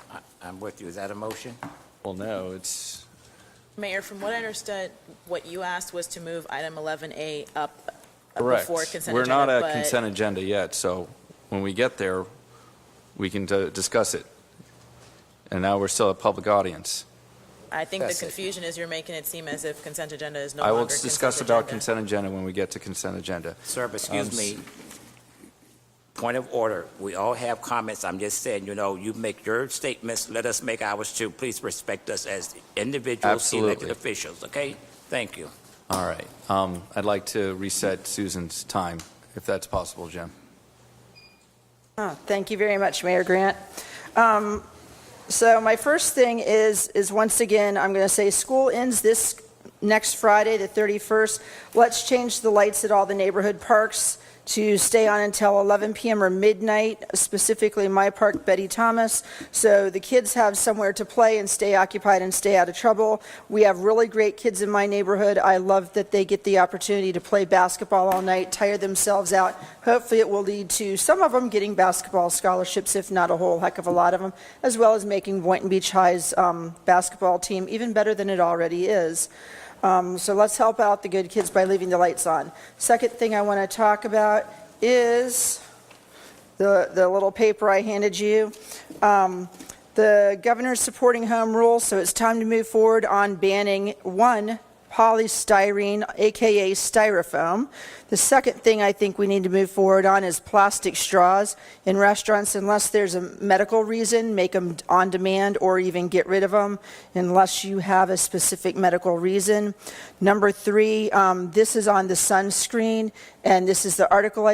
on. I'm with you. Is that a motion? Well, no, it's... Mayor, from what I understood, what you asked was to move item 11A up Correct. before consent We're agenda. not at but consent agenda yet, so when we get there, we can discuss it. And now we're still at public audience. I think That's the it. confusion is you're making it seem as if consent agenda is no I longer will consent discuss agenda. about consent agenda when we get to consent agenda. Sir, excuse me. Point of order. We all have comments. I'm just saying, you make your statements. Let us make ours too. Please respect us as individuals, Absolutely. elected officials, okay? Thank you. All right. I'd like to reset Susan's time, if that's possible, Jim. Thank you very much, Mayor Grant. So my first thing is once again, I'm going to say school ends this next Friday, the 31st. Let's change the lights at all the neighborhood parks to stay on until 11 p.m. or midnight, specifically my park, Betty Thomas, so the kids have somewhere to play and stay occupied and stay out of trouble. We have really great kids in my neighborhood. I love that they get the opportunity to play basketball all night, tire themselves out. Hopefully it will lead to some of them getting basketball scholarships, if not a whole heck of a lot of them, as well as making Boynton Beach High's basketball team even better than it already is. So let's help out the good kids by leaving the lights on. Second thing I want to talk about is the little paper I handed you. The governor's supporting home rule, so it's time to move forward on banning one polystyrene, aka styrofoam. The second thing I think we need to move forward on is plastic straws in restaurants. Unless there's a medical reason, make them on demand or even get rid of them unless you have a specific medical reason. Number three, this is on the sunscreen, and this is the article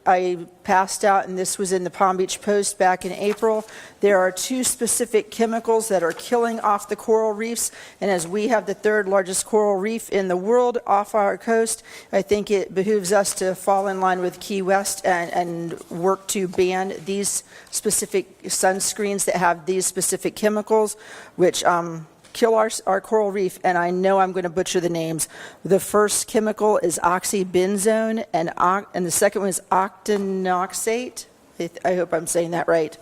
I passed out, and this was in the Palm Beach Post back in April. There are two specific chemicals that are killing off the coral reefs, and as we have the third largest coral reef in the world off our coast, I think it behooves us to fall in line with Key West and work to ban these specific sunscreens that have these specific chemicals, which kill our coral reef, and I know I'm going to butcher the names. The first chemical is oxybenzone, and the second one is octinoxate. I hope I'm saying that right.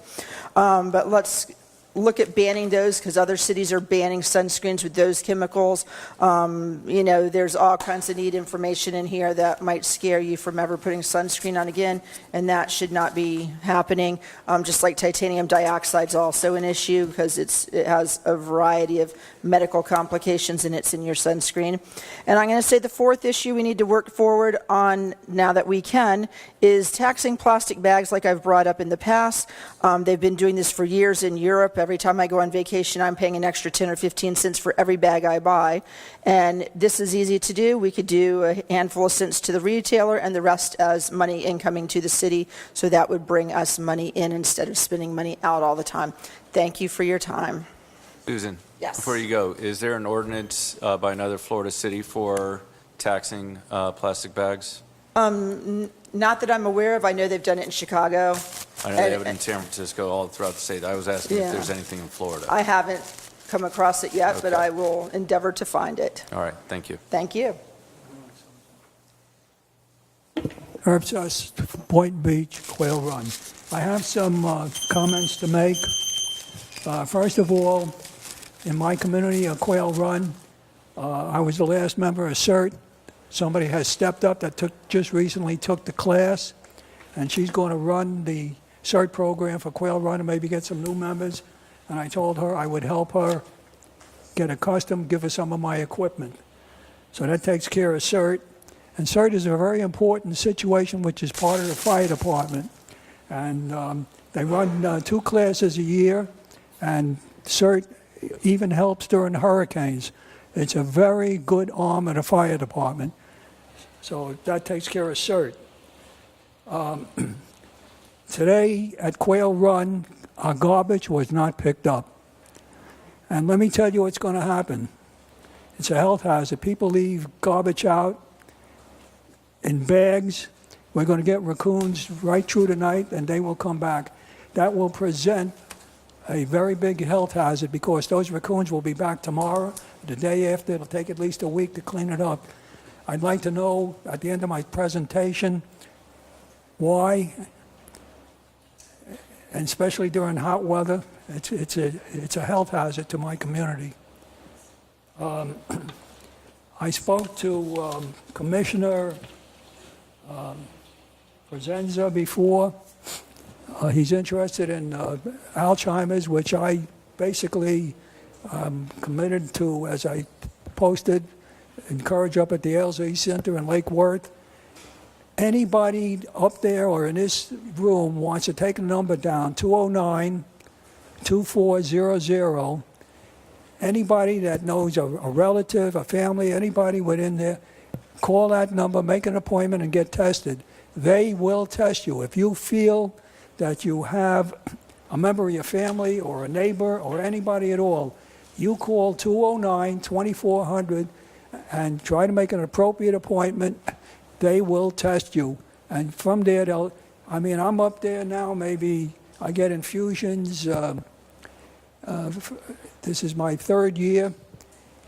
But let's look at banning those, because other cities are banning sunscreens with those chemicals. There's all kinds of neat information in here that might scare you from ever putting sunscreen on again, and that should not be happening. Just like titanium dioxide is also an issue, because it has a variety of medical complications, and it's in your sunscreen. And I'm going to say the fourth issue we need to work forward on now that we can is taxing plastic bags, like I've brought up in the past. They've been doing this for years in Europe Every time I go on vacation, I'm paying an extra 10 or 15 cents for every bag I buy. And this is easy to do. We could do a handful of cents to the retailer and the rest as money incoming to the city. So that would bring us money in instead of spending money out all the time. Thank you for your time. Susan? Yes. Before you go, is there an ordinance by another Florida city for taxing plastic bags? Not that I'm aware of. I know they've done it in Chicago. I know they have it in San Francisco, all throughout the state. I was asking if there's anything in Florida. I haven't come across it yet, but Okay. I will endeavor to find it. All right, thank you. Thank you. Herb Suss, Boynton Beach, Quail Run. I have some comments to make. First of all, in my community of Quail Run, I was the last member of CERT. Somebody has stepped up that just recently took the class, and she's going to run the CERT program for Quail Run and maybe get some new members. And I told her I would help her get accustomed, give her some of my equipment. So that takes care of CERT. And CERT is a very important situation, which is part of the fire department. And they run 2 classes a year, and CERT even helps during hurricanes. It's a very good arm of the fire department. So that takes care of CERT. Today at Quail Run, our garbage was not picked up. And let me tell you what's going to happen. It's a health hazard. People leave garbage out in bags. We're going to get raccoons right through the night, and they will come back. That will present a very big health hazard because those raccoons will be back tomorrow, the day after. It'll take at least a week to clean it up. I'd like to know at the end of my presentation why, and especially during hot weather, it's a health hazard to my community. I spoke to Commissioner Presenza before. He's interested in Alzheimer's, which I basically committed to, as I posted, encourage up at the LZ Center in Lake Worth. Anybody up there or in this room wants to take a number down, 209-2400. Anybody that knows a relative, a family, anybody within there, call that number, make an appointment, and get tested. They will test you. If you feel that you have a member of your family or a neighbor or anybody at all, you call 209-2400 and try to make an appropriate appointment. They will test you. And from there, I'm up there now, maybe I get infusions. This is my 3rd year.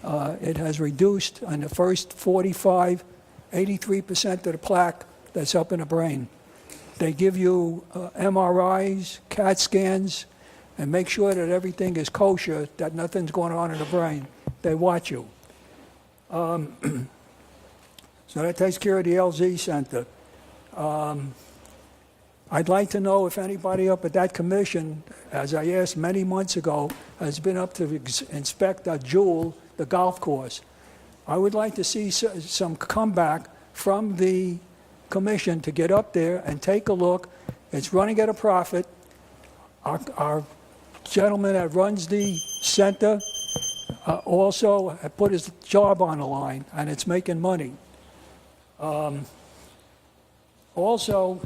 It has reduced on the first 45, 83% of the plaque that's up in the brain. They give you MRIs, CAT scans, and make sure that everything is kosher, that nothing's going on in the brain. They watch you. So that takes care of the LZ Center. I'd like to know if anybody up at that commission, as I asked many months ago, has been up to inspect Jewel, the golf course. I would like to see some comeback from the commission to get up there and take a look. It's running at a profit. Our gentleman that runs the center also put his job on the line, and it's making money. Also,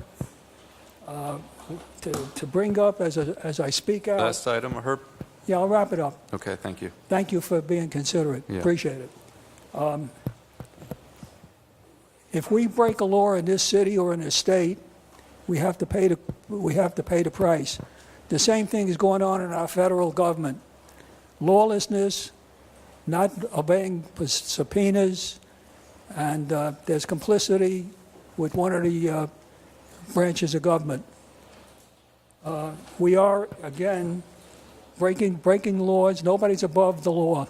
to bring up as I speak out. Last item, Herb? Yeah, I'll wrap it up. Okay, thank you. Thank you for being considerate. Yeah. Appreciate it. If we break a law in this city or in this state, we have to pay the price. The same thing is going on in our federal government. Lawlessness, not obeying subpoenas, and there's complicity with one of the branches of government. We are, again, breaking laws. Nobody's above the law.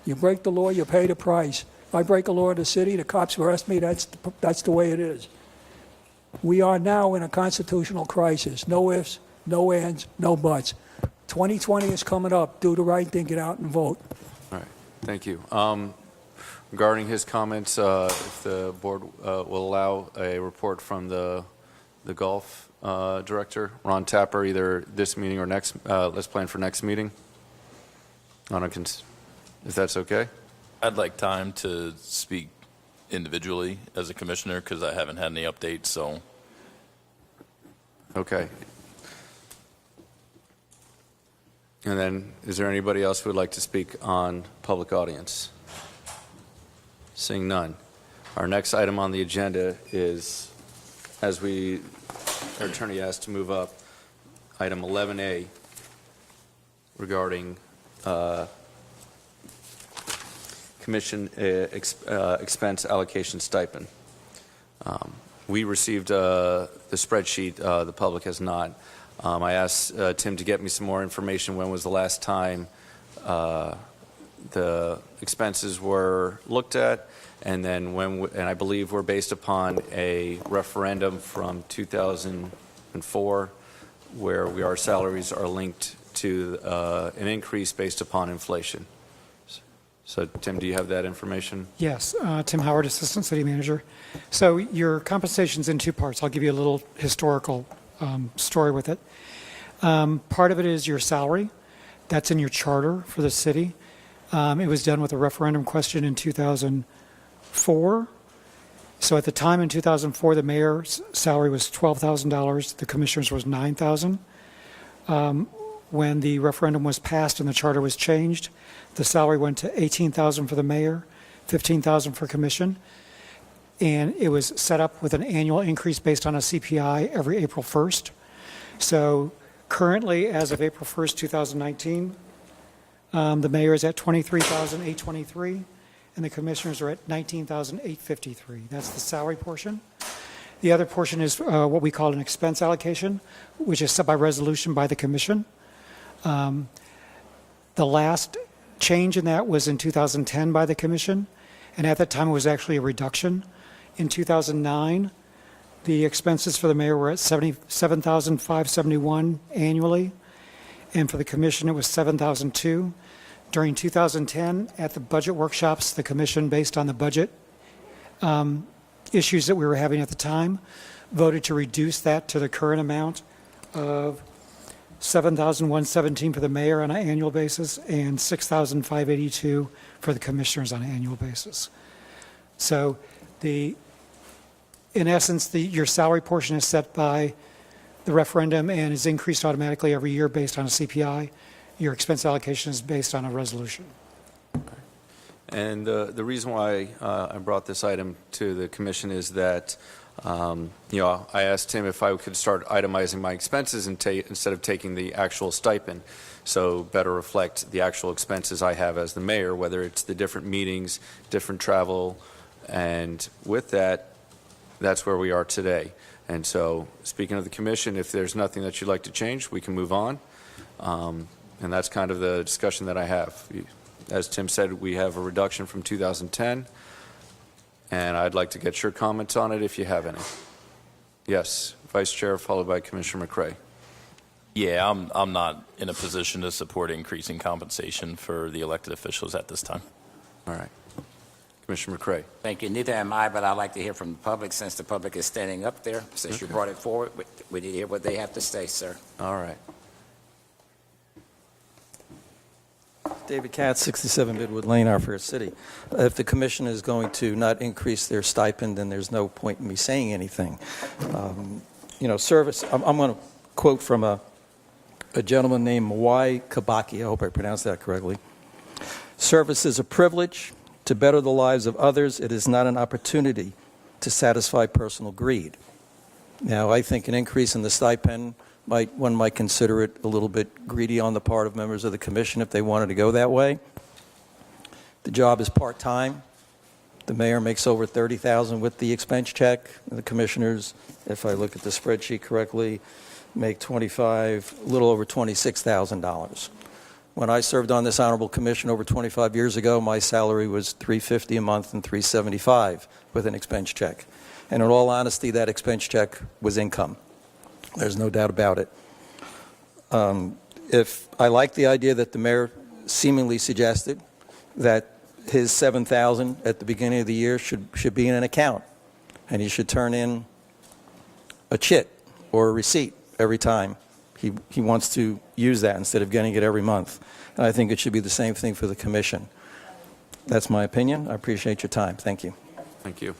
You break the law, you pay the price. If I break a law in the city, the cops arrest me. That's the way it is. We are now in a constitutional crisis. No ifs, no ands, no buts. 2020 is coming up. Do the right thing. Get out and vote. All right, thank you. Regarding his comments, if the board will allow a report from the the golf director, Ron Tapper, either this meeting or next. Let's plan for next meeting. If that's okay. I'd like time to speak individually as a commissioner because I haven't had any updates, so. Okay. And then, is there anybody else who would like to speak on public audience? Seeing none. Our next item on the agenda is, as our attorney asked to move up, item 11A regarding commission expense allocation stipend. We received the spreadsheet. The public has not. I asked Tim to get me some more information. When was the last time the expenses were looked at? And then and I believe we're based upon a referendum from 2004 where our salaries are linked to an increase based upon inflation. So, Tim, do you have that information? Yes, Tim Howard, Assistant City Manager. So your compensation's in two parts. I'll give you a little historical story with it. Part of it is your salary. That's in your charter for the city. It was done with a referendum question in 2004. So at the time in 2004, the mayor's salary was $12,000. The commissioner's was $9,000. When the referendum was passed and the charter was changed, the salary went to $18,000 for the mayor, $15,000 for commission, and it was set up with an annual increase based on a CPI every April 1st. So currently, as of April 1st, 2019, the mayor is at $23,823, and the commissioners are at $19,853. That's the salary portion. The other portion is what we call an expense allocation, which is set by resolution by the commission. The last change in that was in 2010 by the commission, and at that time it was actually a reduction. In 2009, the expenses for the mayor were at $77,571 annually, and for the commission it was $7,002. During 2010, at the budget workshops, the commission, based on the budget issues that we were having at the time, voted to reduce that to the current amount of $7,117 for the mayor on an annual basis and $6,582 for the commissioners on an annual basis. So in essence, your salary portion is set by the referendum and is increased automatically every year based on a CPI. Your expense allocation is based on a resolution. And the reason why I brought this item to the commission is that I asked him if I could start itemizing my expenses instead of taking the actual stipend, so better reflect the actual expenses I have as the mayor, whether it's the different meetings, different travel, and with that, that's where we are today. And so, speaking of the commission, if there's nothing that you'd like to change, we can move on. And that's kind of the discussion that I have. As Tim said, we have a reduction from 2010. And I'd like to get your comments on it if you have any. Yes, Vice Chair, followed by Commissioner McCray. Yeah, I'm not in a position to support increasing compensation for the elected officials at this time. All right. Commissioner McCray. Thank you. Neither am I, but I'd like to hear from the public since the public is standing up there. Since you brought it forward, we need to hear what they have to say, sir. All right. David Katz, 67 Midwood Lane, our fair city. If the commission is going to not increase their stipend, then there's no point in me saying anything. Service, I'm going to quote from a gentleman named Mwai Kibaki. I hope I pronounced that correctly. Service is a privilege to better the lives of others. It is not an opportunity to satisfy personal greed. Now, I think an increase in the stipend one might consider it a little bit greedy on the part of members of the commission if they wanted to go that way. The job is part-time. The mayor makes over $30,000 with the expense check. The commissioners, if I look at the spreadsheet correctly, make a little over $26,000. When I served on this honorable commission over 25 years ago, my salary was $350 a month and $375 with an expense check. And in all honesty, that expense check was income. There's no doubt about it. If I like the idea that the mayor seemingly suggested that his $7,000 at the beginning of the year should be in an account, and he should turn in a chit or a receipt every time. He wants to use that instead of getting it every month. And I think it should be the same thing for the commission. That's my opinion. I appreciate your time. Thank you. Thank you.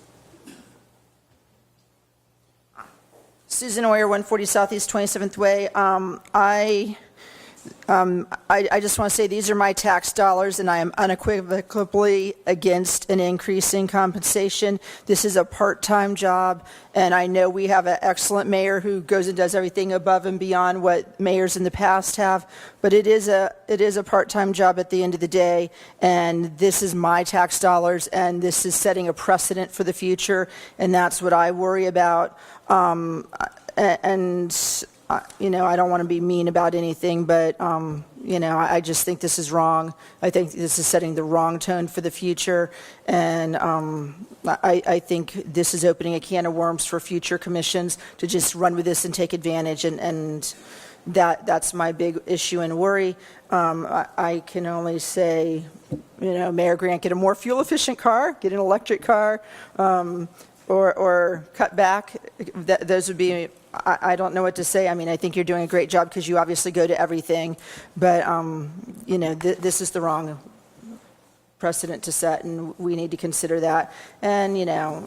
Susan Oyer, 140 Southeast 27th Way. I just want to say these are my tax dollars, and I am unequivocally against an increase in compensation. This is a part-time job, and I know we have an excellent mayor who goes and does everything above and beyond what mayors in the past have, but it is a part-time job at the end of the day, and this is my tax dollars, and this is setting a precedent for the future, and that's what I worry about. I don't want to be mean about anything, but, I just think this is wrong. I think this is setting the wrong tone for the future, and I think this is opening a can of worms for future commissions to just run with this and take advantage, and that's my big issue and worry. I can only say, Mayor Grant, get a more fuel-efficient car, get an electric car, or cut back. Those would be... I don't know what to say. I mean, I think you're doing a great job because you obviously go to everything, but, this is the wrong precedent to set, and we need to consider that. And,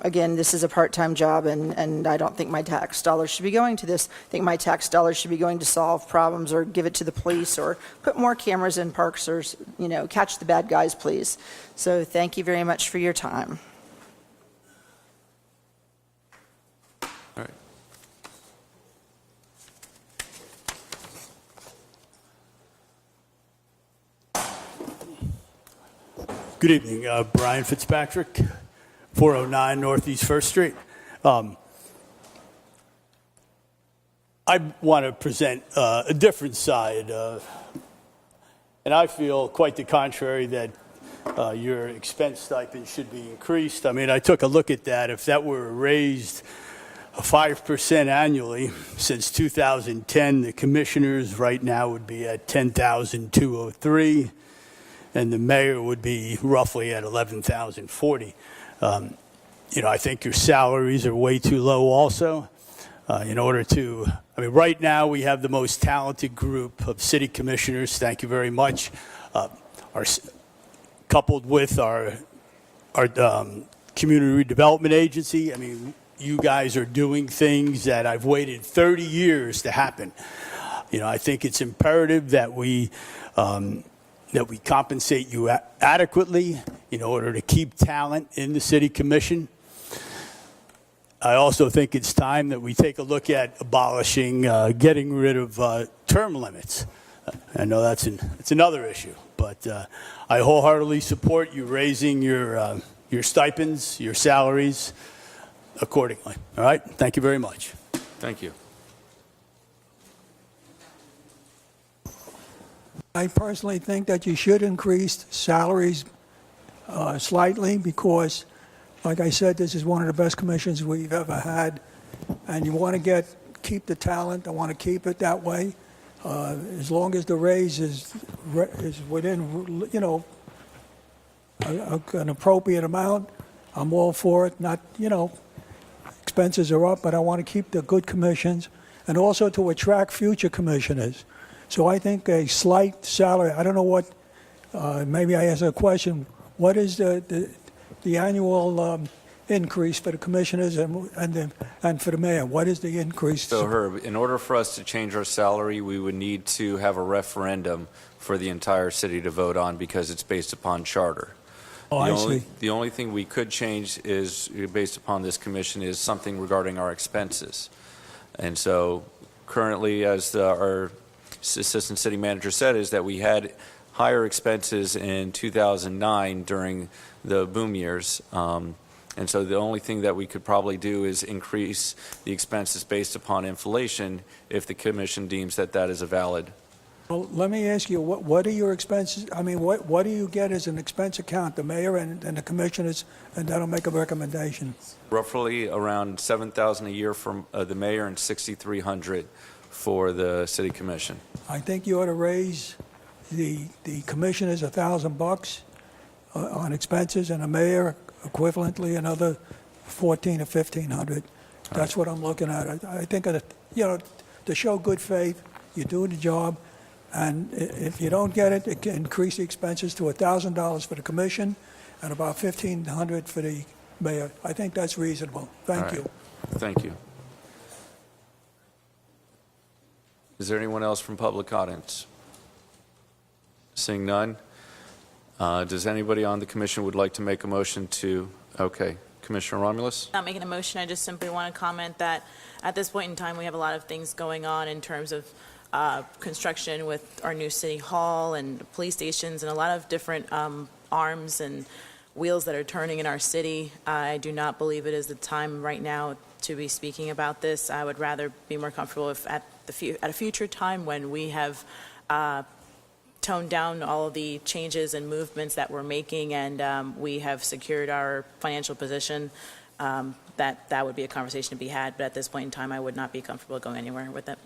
again, this is a part-time job, and I don't think my tax dollars should be going to this. I think my tax dollars should be going to solve problems or give it to the police or put more cameras in parks or, catch the bad guys, please. So thank you very much for your time. Good evening. Brian Fitzpatrick, 409 Northeast 1st Street. I want to present a different side, and I feel quite the contrary that your expense stipend should be increased. I mean, I took a look at that. If that were raised 5% annually since 2010, the commissioners right now would be at $10,203. And the mayor would be roughly at $11,040. I think your salaries are way too low also. Right now we have the most talented group of city commissioners, thank you very much, coupled with our community redevelopment agency. I mean, you guys are doing things that I've waited 30 years to happen. I think it's imperative that we compensate you adequately in order to keep talent in the city commission. I also think it's time that we take a look at abolishing, getting rid of term limits. I know it's another issue, but I wholeheartedly support you raising your stipends, your salaries accordingly. All right? Thank you very much. Thank you. I personally think that you should increase salaries slightly because, like I said, this is one of the best commissions we've ever had, and you want to keep the talent. I want to keep it that way, as long as the raise is within, an appropriate amount. I'm all for it. Not, expenses are up, but I want to keep the good commissions, and also to attract future commissioners. So I think a slight salary, I don't know what, maybe I ask a question, what is the annual increase for the commissioners and for the mayor? What is the increase? So Herb, in order for us to change our salary, we would need to have a referendum for the entire city to vote on because it's based upon charter. Oh, I see. The only thing we could change is, based upon this commission, is something regarding our expenses. And so currently, as our Assistant City Manager said, is that we had higher expenses in 2009 during the boom years. And so the only thing that we could probably do is increase the expenses based upon inflation if the commission deems that that is a valid. Well, let me ask you, what are your expenses? I mean, what do you get as an expense account, the mayor and the commissioners, and that'll make a recommendation? Roughly around $7,000 a year from the mayor and $6,300 for the city commission. I think you ought to raise the commissioners $1,000 on expenses, and the mayor equivalently another $1,400 or $1,500. That's what I'm looking at. I think, to show good faith, you're doing the job, and if you don't get it, it can increase the expenses to $1,000 for the commission and about $1,500 for the mayor. I think that's reasonable. Thank you. Thank you. Is there anyone else from public audience? Seeing none, does anybody on the commission would like to make a motion to, okay, Commissioner Romulus? Not making a motion, I just simply want to comment that at this point in time, we have a lot of things going on in terms of construction with our new city hall and police stations and a lot of different arms and wheels that are turning in our city. I do not believe it is the time right now to be speaking about this. I would rather be more comfortable if at a future time when we have toned down all of the changes and movements that we're making and we have secured our financial position, that would be a conversation to be had. But at this point in time, I would not be comfortable going anywhere with it.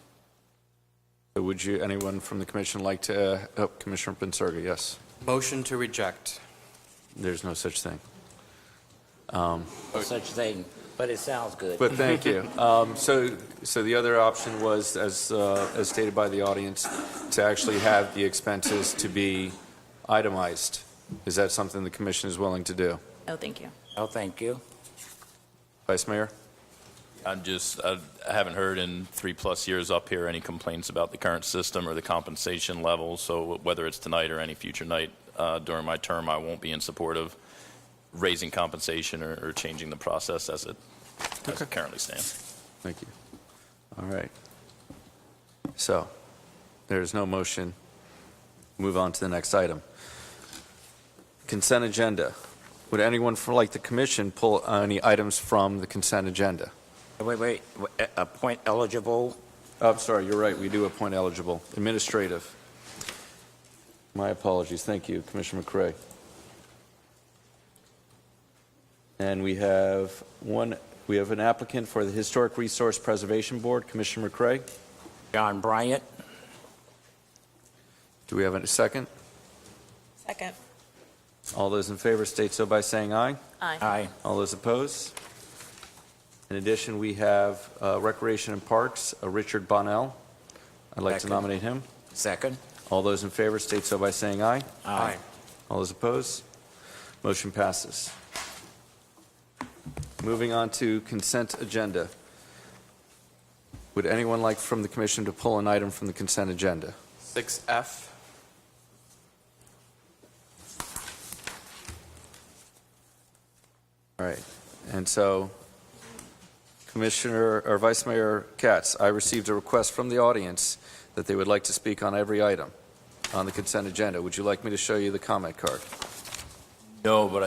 So would you, anyone from the commission like to, Commissioner Pensurga, yes. Motion to reject. There's no such thing. No such thing, but it sounds good. But thank you. So the other option was, as stated by the audience, to actually have the expenses to be itemized. Is that something the commission is willing to do? Oh, thank you. Oh, thank you. Vice Mayor? I haven't heard in 3+ years up here any complaints about the current system or the compensation level. So whether it's tonight or any future night during my term, I won't be in support of raising compensation or changing the process as it currently stands. Thank you. All right. So there's no motion. Move on to the next item. Consent agenda. Would anyone like the commission pull any items from the consent agenda? Wait, appoint eligible. Oh, I'm sorry, you're right. We do appoint eligible. Administrative. My apologies. Thank you, Commissioner McCray. And we have an applicant for the Historic Resource Preservation Board, Commissioner McCray. John Bryant. Do we have a second? Second. All those in favor state so by saying aye. Aye. Aye. All those opposed? In addition, we have Recreation and Parks, Richard Bonnell. I'd like to nominate him. Second. All those in favor state so by saying aye. Aye. All those opposed? Motion passes. Moving on to consent agenda. Would anyone like from the commission to pull an item from the consent agenda? 6F. All right. And so, Commissioner or Vice Mayor Katz, I received a request from the audience that they would like to speak on every item on the consent agenda. Would you like me to show you the comment card? No, but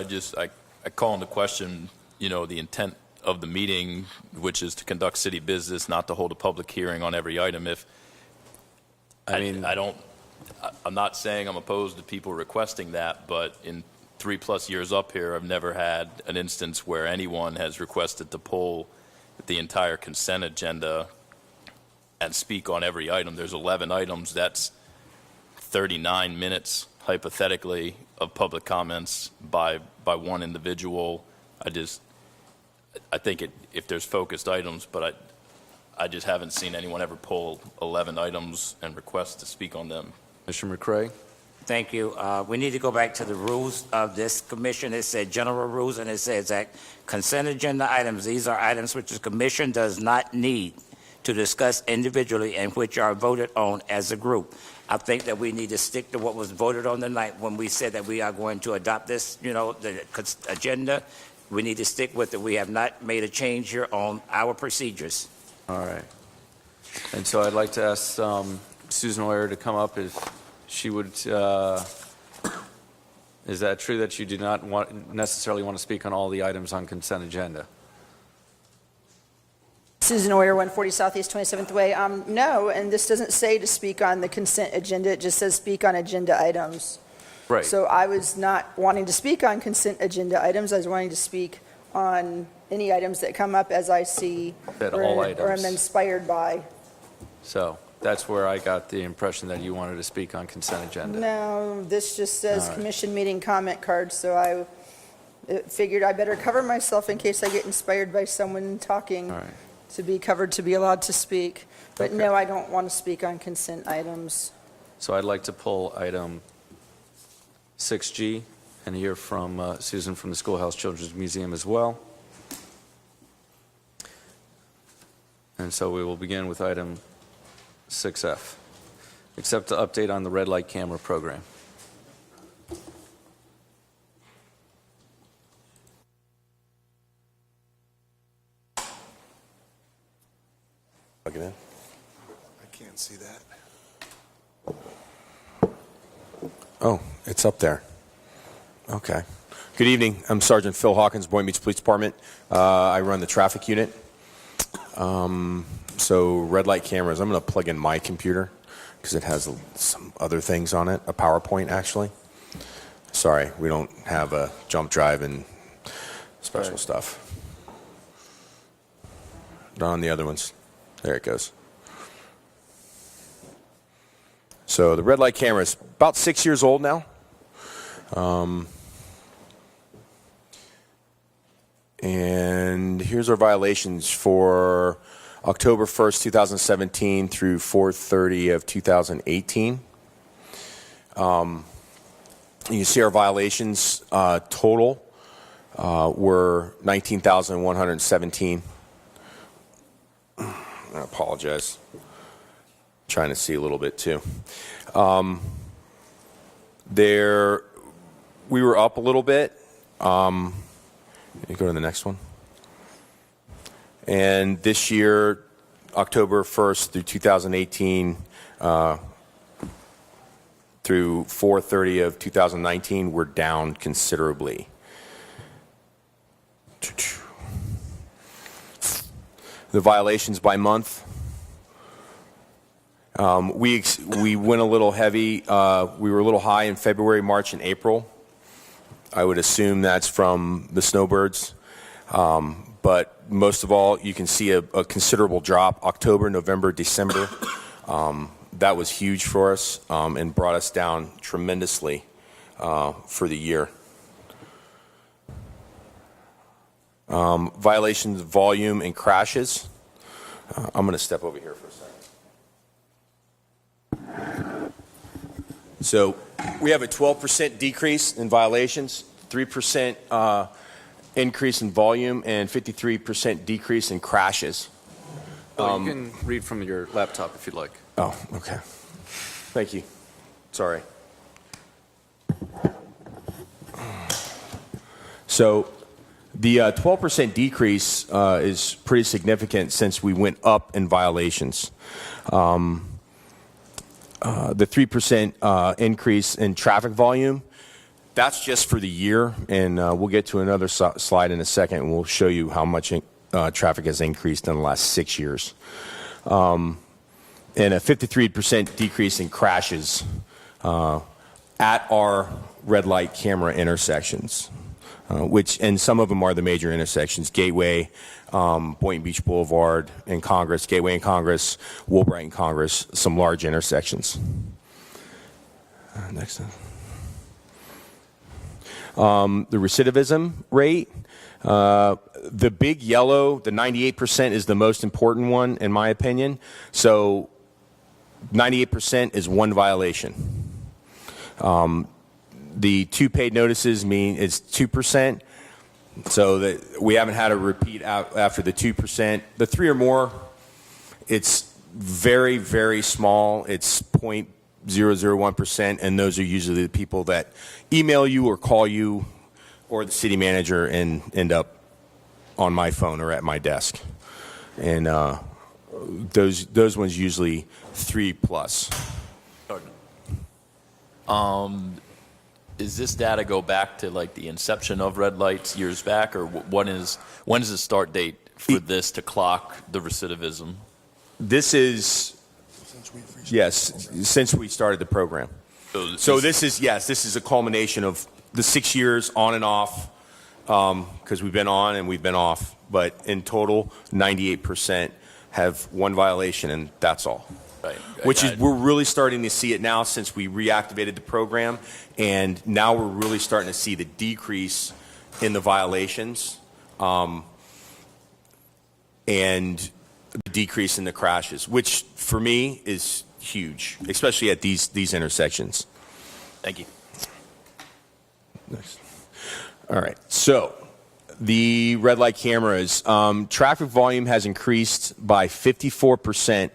I call into question, the intent of the meeting, which is to conduct city business, not to hold a public hearing on every item. I'm not saying I'm opposed to people requesting that, but in 3+ years up here, I've never had an instance where anyone has requested to pull the entire consent agenda and speak on every item. There's 11 items. That's 39 minutes, hypothetically, of public comments by one individual. I think if there's focused items, but I just haven't seen anyone ever pull 11 items and request to speak on them. Mr. McCray? Thank you. We need to go back to the rules of this commission. It said general rules, and it says that consent agenda items, these are items which the commission does not need to discuss individually and which are voted on as a group. I think that we need to stick to what was voted on tonight when we said that we are going to adopt this, the agenda. We need to stick with it. We have not made a change here on our procedures. All right. And so I'd like to ask Susan Oyer to come up if she would. Is that true that you do not necessarily want to speak on all the items on consent agenda? Susan Oyer, 140 Southeast 27th Way. No, and this doesn't say to speak on the consent agenda. It just says speak on agenda items. Right. So I was not wanting to speak on consent agenda items. I was wanting to speak on any items that come up as I see or am inspired by. So that's where I got the impression that you wanted to speak on consent agenda. No, this just says All right. commission meeting comment card, so I figured I better cover myself in case I get inspired by someone talking. All right. to be covered, to be allowed to speak. But no, I don't want to speak on consent items. So I'd like to pull item 6G and hear from Susan from the Schoolhouse Children's Museum as well. And so we will begin with item 6F, accept the update on the red light camera program. Plug it in. I can't see that. Oh, it's up there. Okay. Good evening. I'm Sergeant Phil Hawkins, Boynton Beach Police Department. I run the traffic unit. So red light cameras, I'm going to plug in my computer because it has some other things on it, a PowerPoint actually. Sorry, we don't have a jump drive and special stuff. Not on the other ones. There it goes. So the red light camera is about 6 years old now. And here's our violations for October 1st, 2017 through 4/30 of 2018. You can see our violations total were 19,117. I apologize. Trying to see a little bit too. We were up a little bit. You go to the next one. And this year, October 1st through 2018, through 4/30 of 2019, we're down considerably. The violations by month. We went a little heavy. We were a little high in February, March, and April. I would assume that's from the snowbirds. But most of all, you can see a considerable drop. October, November, December. That was huge for us and brought us down tremendously for the year. Violations, volume, and crashes. I'm going to step over here for a second. So we have a 12% decrease in violations, 3% increase in volume, and 53% decrease in crashes. You can read from your laptop if you'd like. Oh, okay. Thank you. Sorry. So the 12% decrease is pretty significant since we went up in violations. The 3% increase in traffic volume, that's just for the year, and we'll get to another slide in a second, and we'll show you how much traffic has increased in the last 6 years. And a 53% decrease in crashes at our red light camera intersections, and some of them are the major intersections: Gateway, Boynton Beach Boulevard, and Congress, Gateway and Congress, Woolbright and Congress, some large intersections. Next one. The recidivism rate. The big yellow, the 98% is the most important one in my opinion. So 98% is one violation. The 2 paid notices mean it's 2%. So that we haven't had a repeat after the 2%. The 3 or more, it's very, very small. It's 0.001%, and those are usually the people that email you or call you or the city manager and end up on my phone or at my desk. And those ones usually 3+. Is this data go back to like the inception of red lights years back, or when is the start date for this to clock the recidivism? This is since we started the program. So this is a culmination of the 6 years on and off, because we've been on and we've been off. But in total, 98% have one violation, and that's all. Right. We're really starting to see it now since we reactivated the program, and now we're really starting to see the decrease in the violations. And the decrease in the crashes, which for me is huge, especially at these intersections. Thank you. Next. All right. So the red light cameras, traffic volume has increased by 54%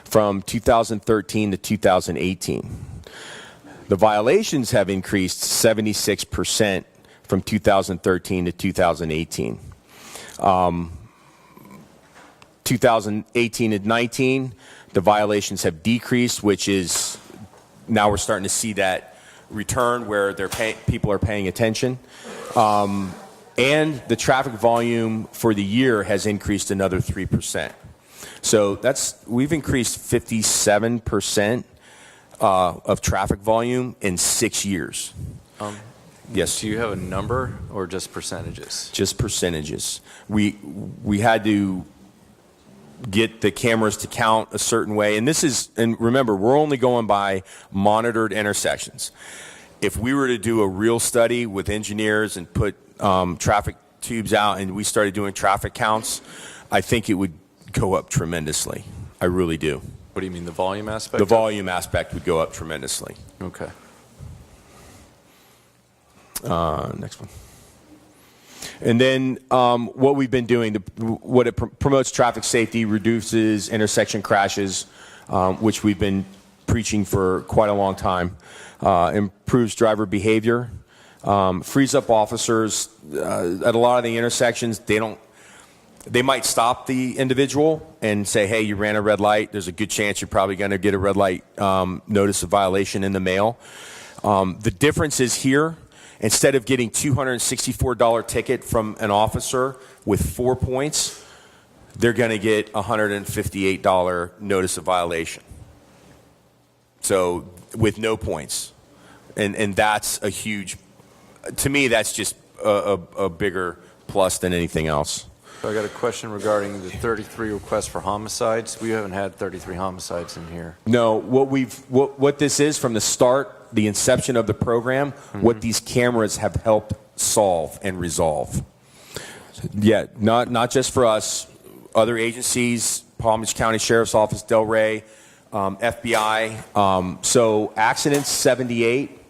from 2013 to 2018. The violations have increased 76% from 2013 to 2018. 2018 and 19, the violations have decreased, which is now we're starting to see that return where people are paying attention. And the traffic volume for the year has increased another 3%. So we've increased 57% of traffic volume in 6 years. Yes. Do you have a number or just percentages? Just percentages. We had to get the cameras to count a certain way, and remember, we're only going by monitored intersections. If we were to do a real study with engineers and put traffic tubes out and we started doing traffic counts, I think it would go up tremendously. I really do. What do you mean, the volume aspect? The volume aspect would go up tremendously. Okay. Next one. And then what we've been doing, what it promotes traffic safety, reduces intersection crashes, which we've been preaching for quite a long time, improves driver behavior, frees up officers. At a lot of the intersections, they might stop the individual and say, hey, you ran a red light. There's a good chance you're probably going to get a red light notice of violation in the mail. The difference is here, instead of getting $264 ticket from an officer with 4 points, they're going to get $158 notice of violation. So with no points. And that's a huge, to me, that's just a bigger plus than anything else. So I got a question regarding the 33 requests for homicides. We haven't had 33 homicides in here. No, what this is from the start, the inception of the program, what these cameras have helped solve and resolve. Yeah, not just for us, other agencies, Palm Beach County Sheriff's Office, Delray, FBI. So accidents, 78.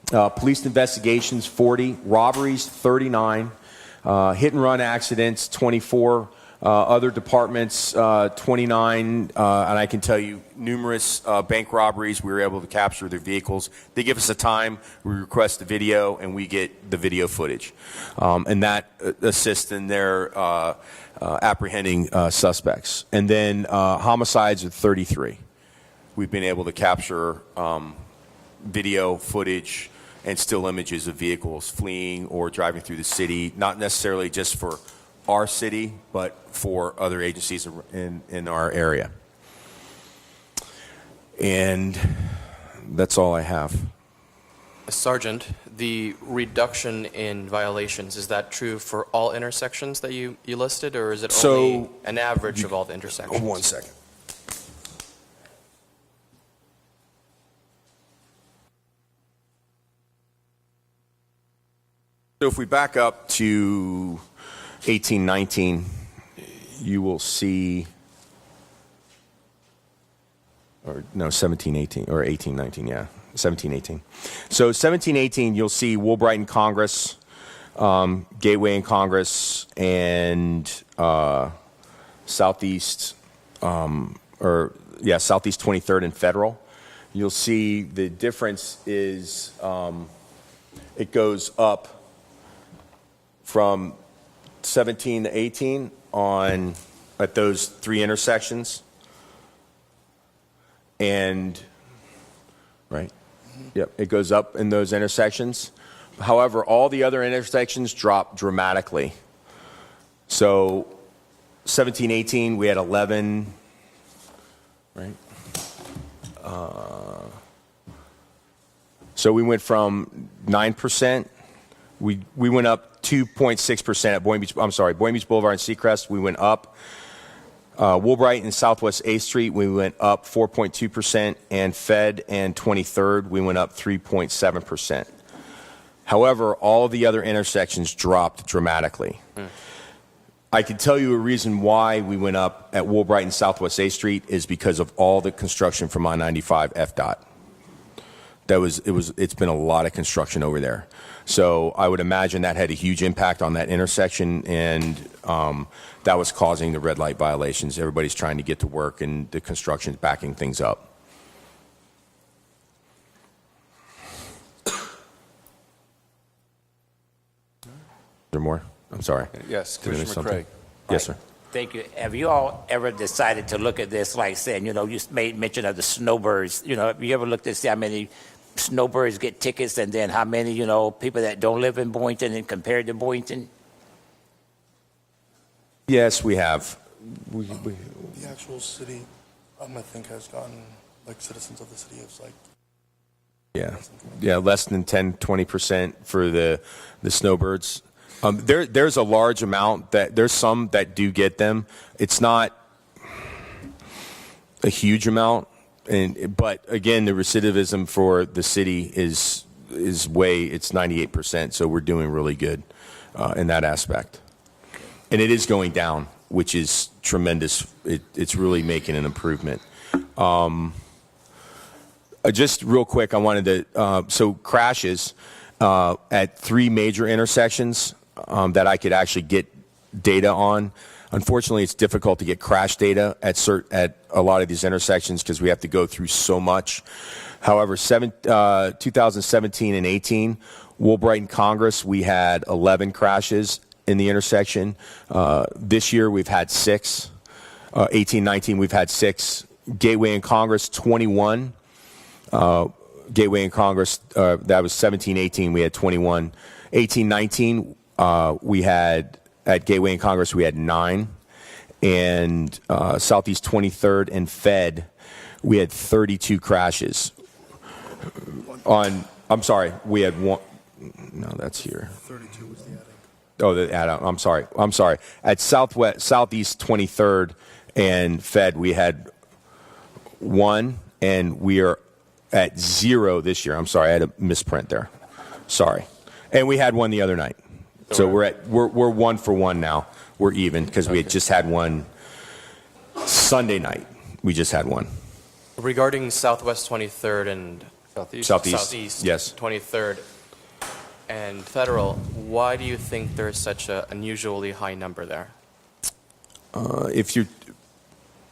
Police investigations, 40. Robberies, 39. Hit and run accidents, 24. Other departments, 29. And I can tell you numerous bank robberies. We were able to capture their vehicles. They give us a time. We request the video, and we get the video footage. And that assists in their apprehending suspects. And then homicides are 33. We've been able to capture video footage and still images of vehicles fleeing or driving through the city, not necessarily just for our city, but for other agencies in our area. And that's all I have. Sergeant, the reduction in violations, is that true for all intersections that you listed, or is it only an average of all the intersections? 1 second. So if we back up to 1819, you will see, or no, 1718, or 1819, yeah, 1718. So 1718, you'll see Woolbright and Congress, Gateway and Congress, and Southeast, Southeast 23rd and Federal. You'll see the difference is it goes up from 17 to 18 at those three intersections. And, right? Yep, it goes up in those intersections. However, all the other intersections drop dramatically. So 17, 18, we had 11, right? So we went from 9%. We went up 2.6% at Boynton Beach Boulevard and Seacrest. We went up. Woolbright and Southwest 8th Street, we went up 4.2%, and Fed and 23rd, we went up 3.7%. However, all of the other intersections dropped dramatically. I can tell you a reason why we went up at Woolbright and Southwest A Street is because of all the construction from I-95 FDOT. It's been a lot of construction over there. So I would imagine that had a huge impact on that intersection, and that was causing the red light violations. Everybody's trying to get to work, and the construction's backing things up. Is there more? I'm sorry. Yes, Did I miss Commissioner something? McCraig. Yes, sir. Thank you. Have you all ever decided to look at this, like saying, you made mention of the snowbirds. Have you ever looked to see how many snowbirds get tickets, and then how many, people that don't live in Boynton and compared to Boynton? Yes, we have. The actual city, I think, has gotten, citizens of the city is Yeah, less than 10, 20% for the snowbirds. There's a large amount there's some that do get them. It's not a huge amount, but again, the recidivism for the city is it's 98%. So we're doing really good in that aspect, and it is going down, which is tremendous. It's really making an improvement. Just real quick, I wanted to so crashes at 3 major intersections. That I could actually get data on. Unfortunately, it's difficult to get crash data at a lot of these intersections because we have to go through so much. However, 2017 and 18, Woolbright and Congress, we had 11 crashes in the intersection. This year, we've had 6. 18, 19, we've had 6. Gateway and Congress, 21. Gateway and Congress, that was 17, 18, we had 21. 18, 19, we had, at Gateway and Congress, we had 9. And Southeast 23rd and Fed, we had 32 crashes. I'm sorry, we had 1. No, that's here. 32 was the adding. Oh, the add-on. I'm sorry. At Southeast 23rd and Fed, we had 1, and we are at 0 this year. I'm sorry, I had a misprint there. Sorry. And we had 1 the other night. So we're 1 for 1 now. We're even because we had just had 1 Sunday night. We just had 1. Regarding Southwest 23rd and Southeast yes. 23rd and Federal, why do you think there's such an unusually high number there? If you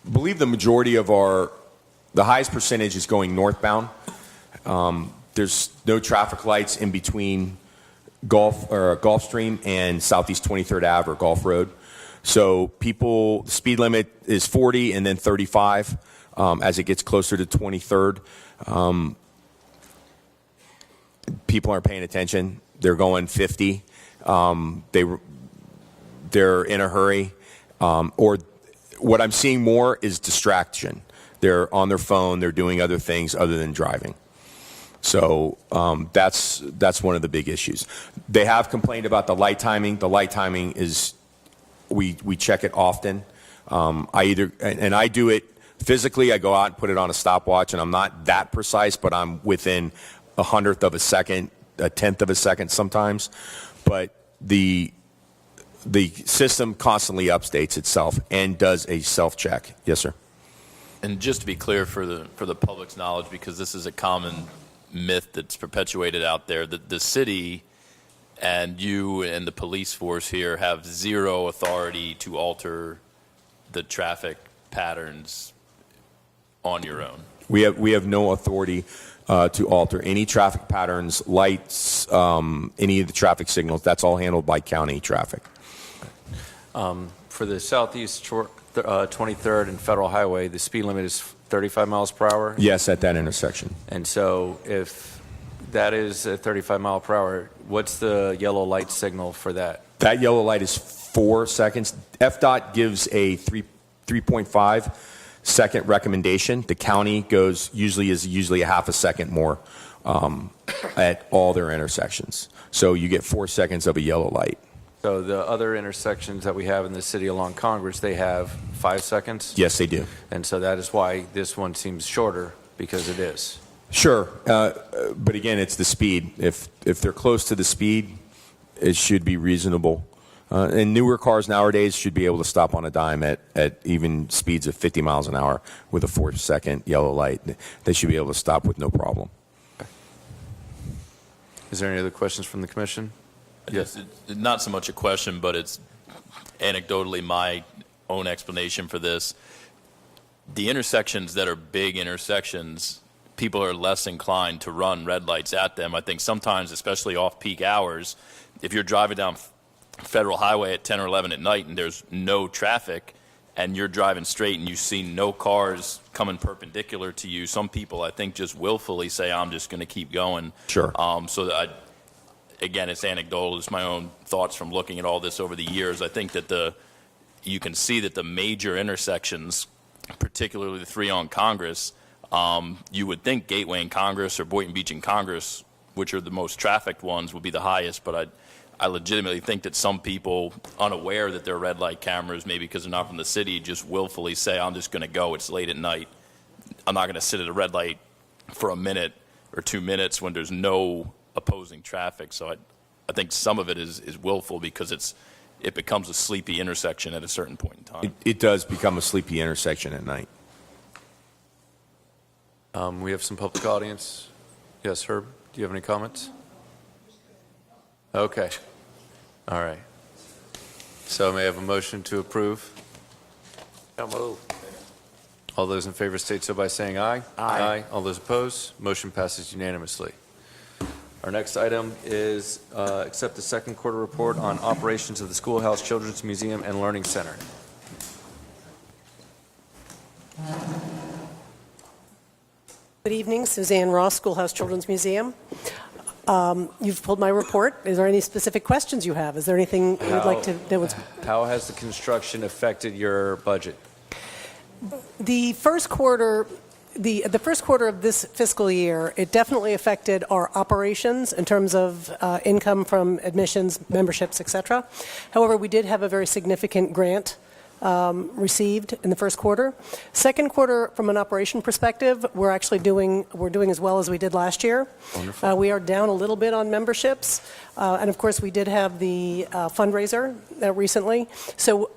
believe the majority of the highest percentage is going northbound. There's no traffic lights in between Gulfstream and Southeast 23rd Ave or Gulf Road. So the speed limit is 40 and then 35 as it gets closer to 23rd. People aren't paying attention. They're going 50. They're in a hurry. Or what I'm seeing more is distraction. They're on their phone. They're doing other things other than driving. So that's one of the big issues. They have complained about the light timing. The light timing is we check it often. I do it physically. I go out and put it on a stopwatch, and I'm not that precise, but I'm within 1/100th of a second, 1/10th of a second sometimes. But the system constantly updates itself and does a self-check. Yes, sir. And just to be clear for the public's knowledge, because this is a common myth that's perpetuated out there, that the city and you and the police force here have zero authority to alter the traffic patterns on your own. We have no authority to alter any traffic patterns, lights, any of the traffic signals. That's all handled by county traffic. For the Southeast 23rd and Federal Highway, the speed limit is 35 miles per hour? Yes, at that intersection. And so if that is 35 mile per hour, what's the yellow light signal for that? That yellow light is 4 seconds. FDOT gives a 3.5 second recommendation. The county is usually a half a second more at all their intersections. So you get 4 seconds of a yellow light. So the other intersections that we have in the city along Congress, they have 5 seconds? Yes, they do. And so that is why this one seems shorter, because it is. Sure. But again, it's the speed. If they're close to the speed, it should be reasonable. And newer cars nowadays should be able to stop on a dime at even speeds of 50 miles an hour with a 4-second yellow light. They should be able to stop with no problem. Is there any other questions from the commission? Yes. It's not so much a question, but it's anecdotally my own explanation for this. The intersections that are big intersections, people are less inclined to run red lights at them. I think sometimes, especially off-peak hours, if you're driving down Federal Highway at 10 or 11 at night and there's no traffic and you're driving straight and you see no cars coming perpendicular to you, some people, I think, just willfully say, I'm just going to keep going. Sure. So that again, it's anecdotal. It's my own thoughts from looking at all this over the years. I think that you can see that the major intersections, particularly the three on Congress, you would think Gateway and Congress or Boynton Beach and Congress, which are the most trafficked ones, would be the highest, but I legitimately think that some people, unaware that they're red light cameras, maybe because they're not from the city, just willfully say, I'm just going to go. It's late at night. I'm not going to sit at a red light for a minute or 2 minutes when there's no opposing traffic. So I think some of it is willful because it becomes a sleepy intersection at a certain point in time. It does become a sleepy intersection at night. We have some public audience. Yes, Herb, do you have any comments? Okay. All right. So may I have a motion to approve? So move. All those in favor state so by saying aye. Aye. All those opposed? Motion passes unanimously. Our next item is accept the second quarter report on operations of the Schoolhouse Children's Museum and Learning Center. Good evening, Suzanne Ross, Schoolhouse Children's Museum. You've pulled my report. Is there any specific questions you have? Is there anything you'd like to know? How has the construction affected your budget? The first quarter, the first quarter of this fiscal year, it definitely affected our operations in terms of income from admissions, memberships, etc. However, we did have a very significant grant received in the first quarter. Second quarter, from an operation perspective, we're doing as well as we did last year. Wonderful. We are down a little bit on memberships, and of course we did have the fundraiser recently. So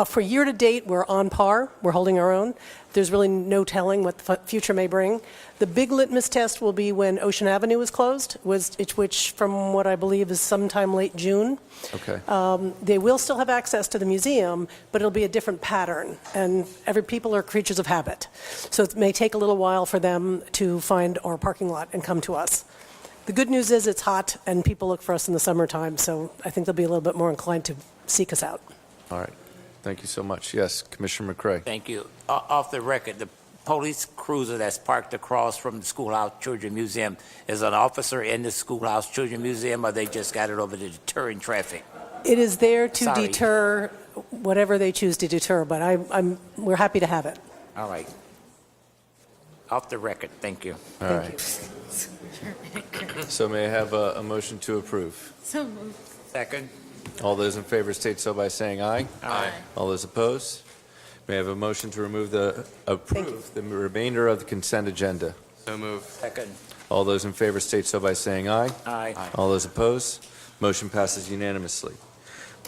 for year to date, we're on par. We're holding our own. There's really no telling what the future may bring. The big litmus test will be when Ocean Avenue is closed, which from what I believe is sometime late June. Okay. They will still have access to the museum, but it'll be a different pattern. And people are creatures of habit. So it may take a little while for them to find our parking lot and come to us. The good news is it's hot and people look for us in the summertime, so I think they'll be a little bit more inclined to seek us out. All right. Thank you so much. Yes, Commissioner McCrae. Thank you. Off the record, the police cruiser that's parked across from the Schoolhouse Children's Museum, is an officer in the Schoolhouse Children's Museum, or they just got it over to deterring traffic? It is there to Sorry. deter whatever they choose to deter, but we're happy to have it. All right. Off the record, thank you. All right. So may I have a motion to approve? So moved. Second. All those in favor state so by saying aye. Aye. All those opposed? May I have a motion to approve the remainder of the consent agenda? So move. Second. All those in favor state so by saying aye. Aye. All those opposed? Motion passes unanimously.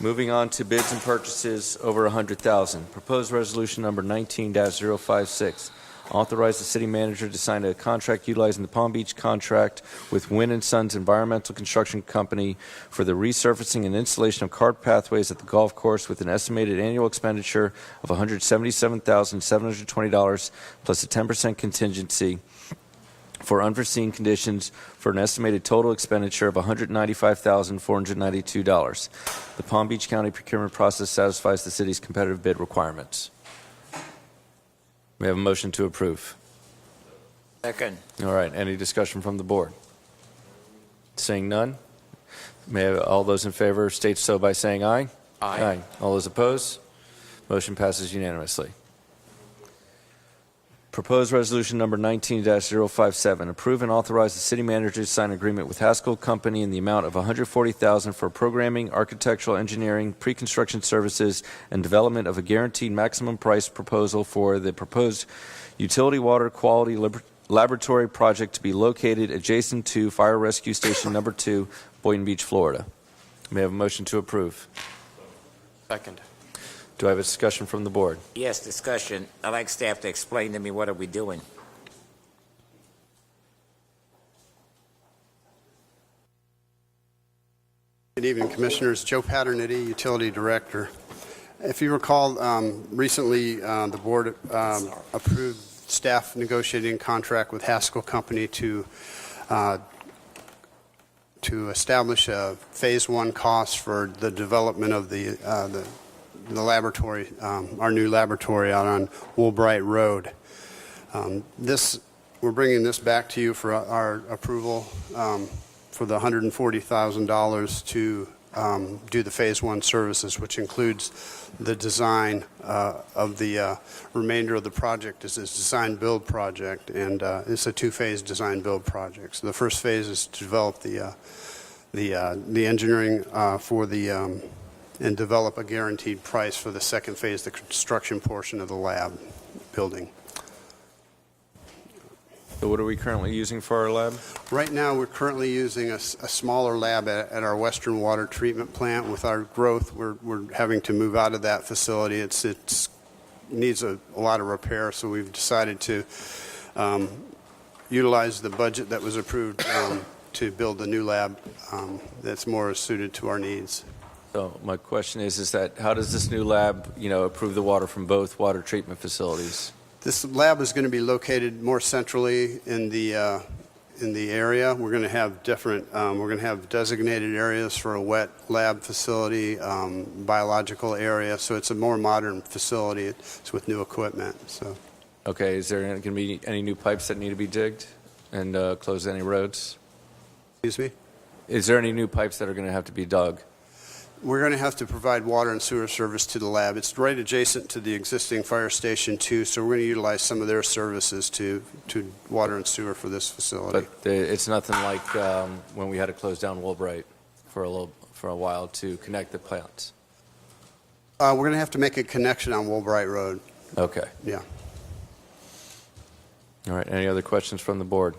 Moving on to bids and purchases over 100,000. Proposed resolution number 19-056. Authorize the city manager to sign a contract utilizing the Palm Beach contract with Wynn & Sons Environmental Construction Company for the resurfacing and installation of cart pathways at the golf course with an estimated annual expenditure of $177,720 plus a 10% contingency for unforeseen conditions for an estimated total expenditure of $195,492. The Palm Beach County procurement process satisfies the city's competitive bid requirements. We have a motion to approve. Second. All right. Any discussion from the board? Seeing none, may I have all those in favor state so by saying aye. Aye. All those opposed? Motion passes unanimously. Proposed resolution number 19-057. Approve and authorize the city manager to sign an agreement with Haskell Company in the amount of $140,000 for programming, architectural engineering, pre-construction services, and development of a guaranteed maximum price proposal for the proposed utility water quality laboratory project to be located adjacent to Fire Rescue Station Number 2, Boynton Beach, Florida. May I have a motion to approve? Second. Do I have a discussion from the board? Yes, discussion. I'd like staff to explain to me what are we doing. Good evening, Commissioners. Joe Paternity, Utility Director. If you recall, recently the board approved staff negotiating contract with Haskell Company to establish a Phase 1 cost for the development of the laboratory, our new laboratory out on Woolbright Road. We're bringing this back to you for our approval for the $140,000 to do the Phase 1 services, which includes the design of the remainder of the project. Is a design-build project, and it's a two-phase design-build project. So the first phase is to develop the engineering for the and develop a guaranteed price for the second phase, the construction portion of the lab building. So what are we currently using for our lab? Right now, we're currently using a smaller lab at our Western Water Treatment Plant. With our growth, we're having to move out of that facility. It needs a lot of repair, so we've decided to utilize the budget that was approved to build the new lab that's more suited to our needs. So my question is that how does this new lab, improve the water from both water treatment facilities? This lab is going to be located more centrally in the area. We're going to have different. We're going to have designated areas for a wet lab facility, biological area. So it's a more modern facility. It's with new equipment. So. Okay. Is there going to be any new pipes that need to be digged and close any roads? Excuse me? Is there any new pipes that are going to have to be dug? We're going to have to provide water and sewer service to the lab. It's right adjacent to the existing fire station too, so we're going to utilize some of their services to water and sewer for this facility. But it's nothing like when we had to close down Woolbright for a while to connect the plants. We're going to have to make a connection on Woolbright Road. Okay. Yeah. All right. Any other questions from the board?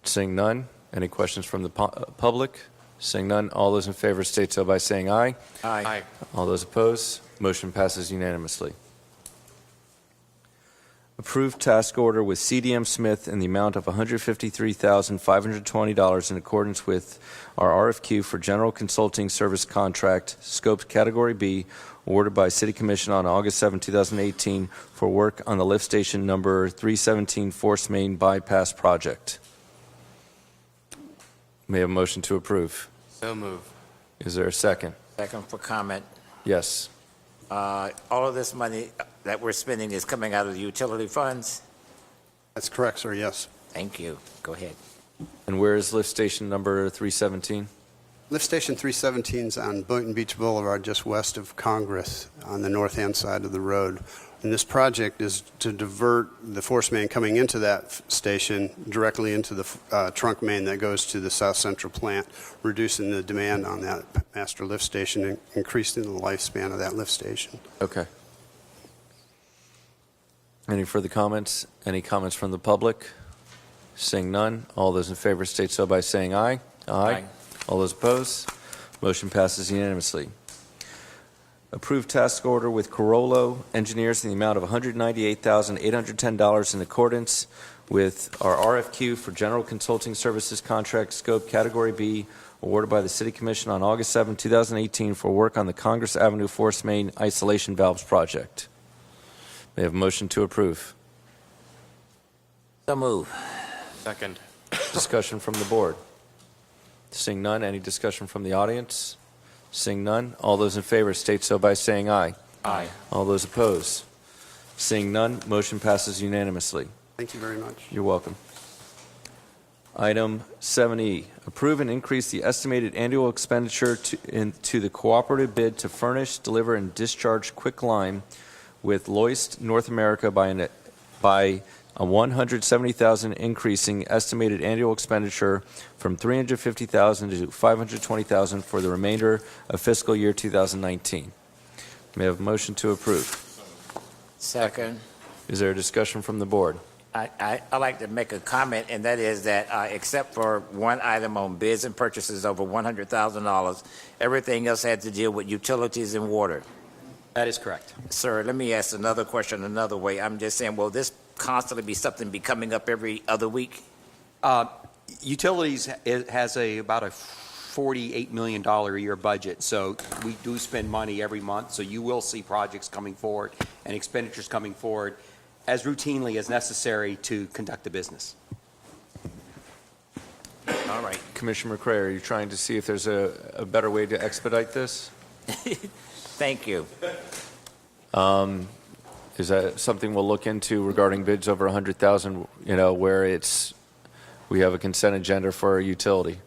Seeing none. Any questions from the public? Seeing none, all those in favor state so by saying aye. Aye. Aye. All those opposed, motion passes unanimously. Approved task order with CDM Smith in the amount of $153,520 in accordance with our RFQ for general consulting service contract, scoped Category B, awarded by City Commission on August 7, 2018 for work on the lift station number 317 Force Main Bypass Project. May I have a motion to approve? So move. Is there a second? Second for comment. Yes. All of this money that we're spending is coming out of the utility funds? That's correct, sir, yes. Thank you. Go ahead. And where is lift station number 317? Lift station 317 is on Boynton Beach Boulevard, just west of Congress, on the north-hand side of the road. And this project is to divert the force main coming into that station directly into the trunk main that goes to the South Central plant, reducing the demand on that master lift station and increasing the lifespan of that lift station. Okay. Any further comments? Any comments from the public? Seeing none, all those in favor state so by saying aye. Aye. All those opposed, motion passes unanimously. Approved task order with Corollo Engineers in the amount of $198,810 in accordance with our RFQ for general consulting services contract scope Category B, awarded by the City Commission on August 7, 2018 for work on the Congress Avenue Force Main Isolation Valves Project. May I have a motion to approve? So move. Second. Discussion from the board. Seeing none, any discussion from the audience? Seeing none, all those in favor state so by saying aye. Aye. All those opposed? Seeing none, motion passes unanimously. Thank you very much. You're welcome. Item 7E, approve and increase the estimated annual expenditure to the cooperative bid to furnish, deliver, and discharge quicklime with Loist North America by a $170,000 increasing estimated annual expenditure from $350,000 to $520,000 for the remainder of fiscal year 2019. May I have a motion to approve? Second. Is there a discussion from the board? I'd like to make a comment, and that is that except for one item on bids and purchases over $100,000, everything else had to deal with utilities and water. That is correct. Sir, let me ask another question another way. I'm just saying, will this constantly be something be coming up every other week? Utilities has about a $48 million a year budget, so we do spend money every month, so you will see projects coming forward and expenditures coming forward as routinely as necessary to conduct the business. All right. Commissioner McCray, are you trying to see if there's a better way to expedite this? Thank you. Is that something we'll look into regarding bids over 100,000, where we have a consent agenda for a utility?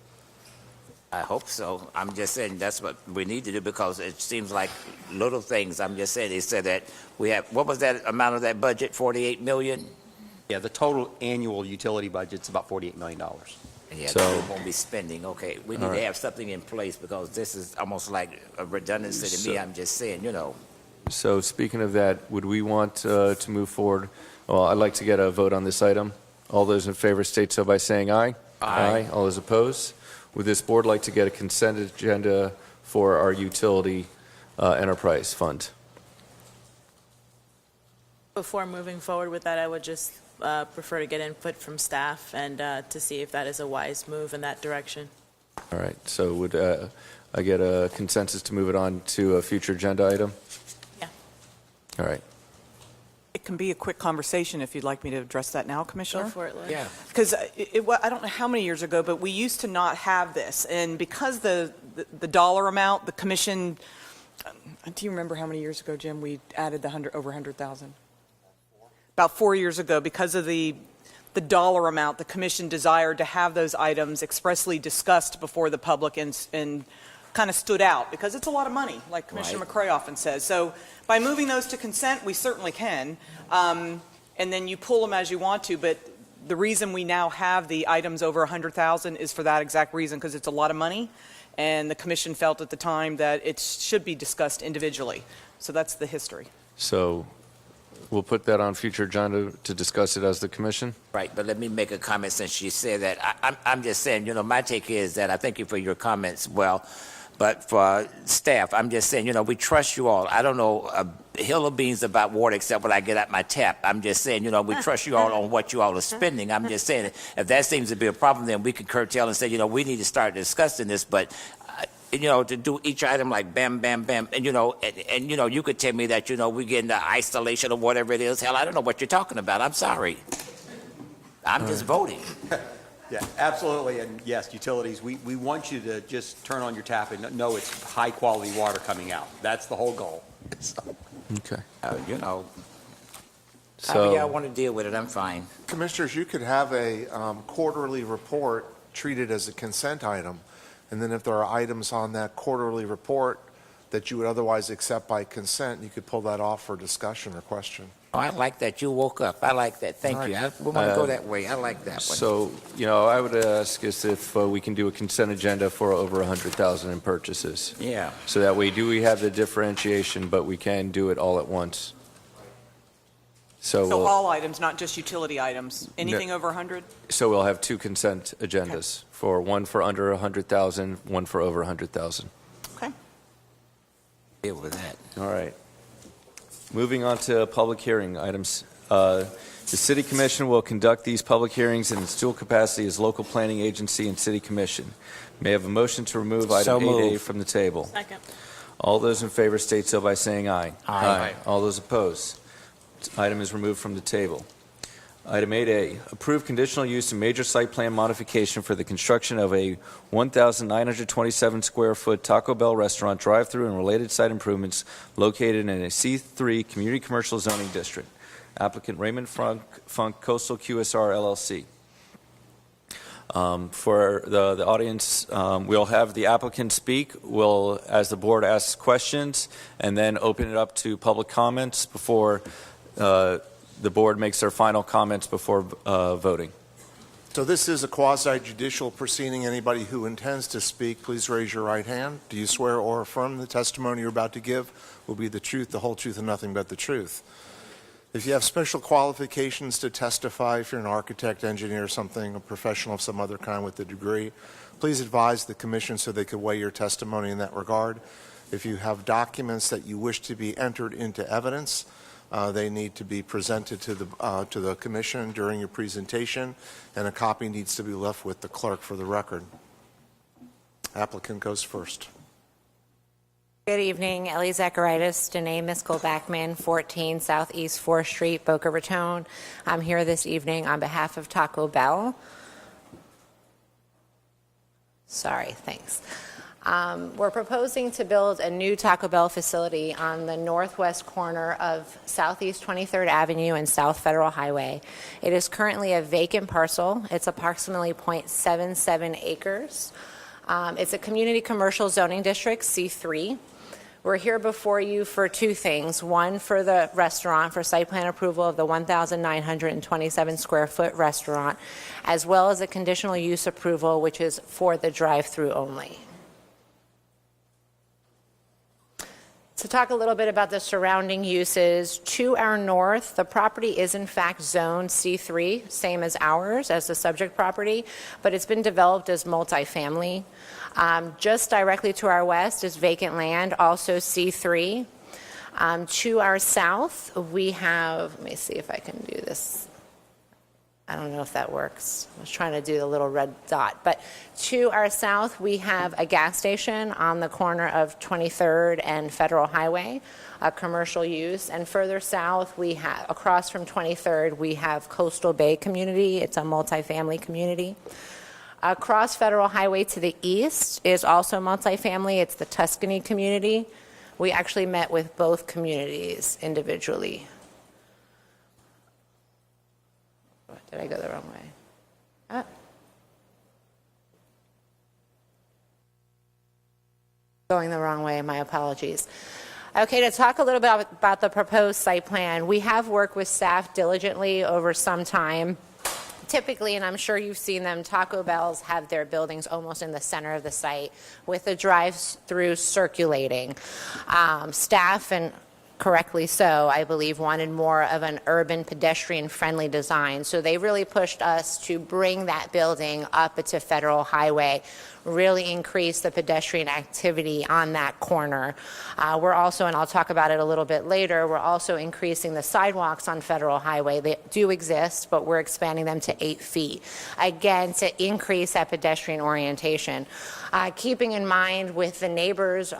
I hope so. I'm just saying that's what we need to do because it seems like little things. I'm just saying, they said that we have, what was that amount of that budget, 48 million? Yeah, the total annual utility budget's about $48 million. Yeah, So- we won't be spending. Okay, we need All to right. have something in place because this is almost like a redundancy to me. So- I'm just saying, So speaking of that, would we want to move forward? Well, I'd like to get a vote on this item. All those in favor state so by saying aye. Aye. All those opposed? Would this board like to get a consent agenda for our utility enterprise fund? Before moving forward with that, I would just prefer to get input from staff and to see if that is a wise move in that direction. All right, so would I get a consensus to move it on to a future agenda item? Yeah. All right. It can be a quick conversation if you'd like me to address that now, Commissioner. Go for it, Liz. Yeah. Because I don't know how many years ago, but we used to not have this. And because the dollar amount, the commission, do you remember how many years ago, Jim, we added the over 100,000? About 4 years ago, because of the dollar amount, the commission desired to have those items expressly discussed before the public and kind of stood out because it's a lot of money, like Commissioner McCray often says. So by moving those to consent, we certainly can. And then you pull them as you want to, but the reason we now have the items over 100,000 is for that exact reason, because it's a lot of money. And the commission felt at the time that it should be discussed individually. So that's the history. So we'll put that on future agenda to discuss it as the commission? Right, but let me make a comment since she said that. I'm just saying, my take is that I thank you for your comments. Well, but for staff, I'm just saying, we trust you all. I don't know a hill of beans about water except when I get out my tap. I'm just saying, we trust you all on what you all are spending. I'm just saying, if that seems to be a problem, then we can curtail and say, we need to start discussing this. But to do each item like bam, bam, bam, and you could tell me that we get into isolation or whatever it is. Hell, I don't know what you're talking about. I'm sorry. I'm just voting. Yeah, absolutely, and yes, utilities, we want you to just turn on your tap and know it's high-quality water coming out. That's the whole goal. Okay. However So y'all want to deal with it, I'm fine. Commissioners, you could have a quarterly report treated as a consent item, and then if there are items on that quarterly report that you would otherwise accept by consent, you could pull that off for discussion or question. Oh, I like that. You woke up. I like that. Thank All you. right. We want to go that way. I like that one. So, I would ask is if we can do a consent agenda for over 100,000 in purchases. Yeah. So that way, do we have the differentiation, but we can do it all at once? So So we'll, all items, not just utility items. Anything over 100? so we'll have two consent agendas, for one for under 100,000, one for over 100,000. Okay. Deal with that. All right. Moving on to public hearing items. The City Commission will conduct these public hearings in its dual capacity as local planning agency and City Commission. May I have a motion to remove item 8A from the table? Second. All those in favor state so by saying aye. Aye. All those opposed? Item is removed from the table. Item 8A, approve conditional use and major site plan modification for the construction of a 1,927 square foot Taco Bell restaurant drive-through and related site improvements located in a C3 community commercial zoning district. Applicant Raymond Funk Coastal QSR LLC. For the audience, we'll have the applicant speak. We'll, as the board asks questions, and then open it up to public comments before the board makes their final comments before voting. So this is a quasi-judicial proceeding. Anybody who intends to speak, please raise your right hand. Do you swear or affirm the testimony you're about to give will be the truth, the whole truth, and nothing but the truth? If you have special qualifications to testify, if you're an architect, engineer, something, a professional of some other kind with a degree, please advise the commission so they could weigh your testimony in that regard. If you have documents that you wish to be entered into evidence, they need to be presented to the commission during your presentation, and a copy needs to be left with the clerk for the record. Applicant goes first. Good evening, Ellie Zacharitis, Danae Miskell-Backman, 14 Southeast 4th Street, Boca Raton. I'm here this evening on behalf of Taco Bell. Sorry, thanks. We're proposing to build a new Taco Bell facility on the northwest corner of Southeast 23rd Avenue and South Federal Highway. It is currently a vacant parcel. It's approximately 0.77 acres. It's a community commercial zoning district, C3. We're here before you for two things. One, for the restaurant, for site plan approval of the 1,927 square foot restaurant, as well as a conditional use approval, which is for the drive-through only. To talk a little bit about the surrounding uses, to our north, the property is in fact zoned C3, same as ours, as the subject property, but it's been developed as multifamily. Just directly to our west is vacant land, also C3. To our south, we have, let me see if I can do this. I don't know if that works. I was trying to do the little red dot. But to our south, we have a gas station on the corner of 23rd and Federal Highway, a commercial use. And further south, we have, across from 23rd, we have Coastal Bay Community. It's a multifamily community. Across Federal Highway to the east is also multifamily. It's the Tuscany community. We actually met with both communities individually. Did I go the wrong way? Going the wrong way, my apologies. Okay, to talk a little bit about the proposed site plan, we have worked with staff diligently over some time. Typically, and I'm sure you've seen them, Taco Bells have their buildings almost in the center of the site with the drive-through circulating. Staff, and correctly so, I believe, wanted more of an urban pedestrian-friendly design. So they really pushed us to bring that building up to Federal Highway, really increase the pedestrian activity on that corner. We're also, and I'll talk about it a little bit later, we're also increasing the sidewalks on Federal Highway. They do exist, but we're expanding them to 8 feet, again, to increase that pedestrian orientation. Keeping in mind with the neighbors,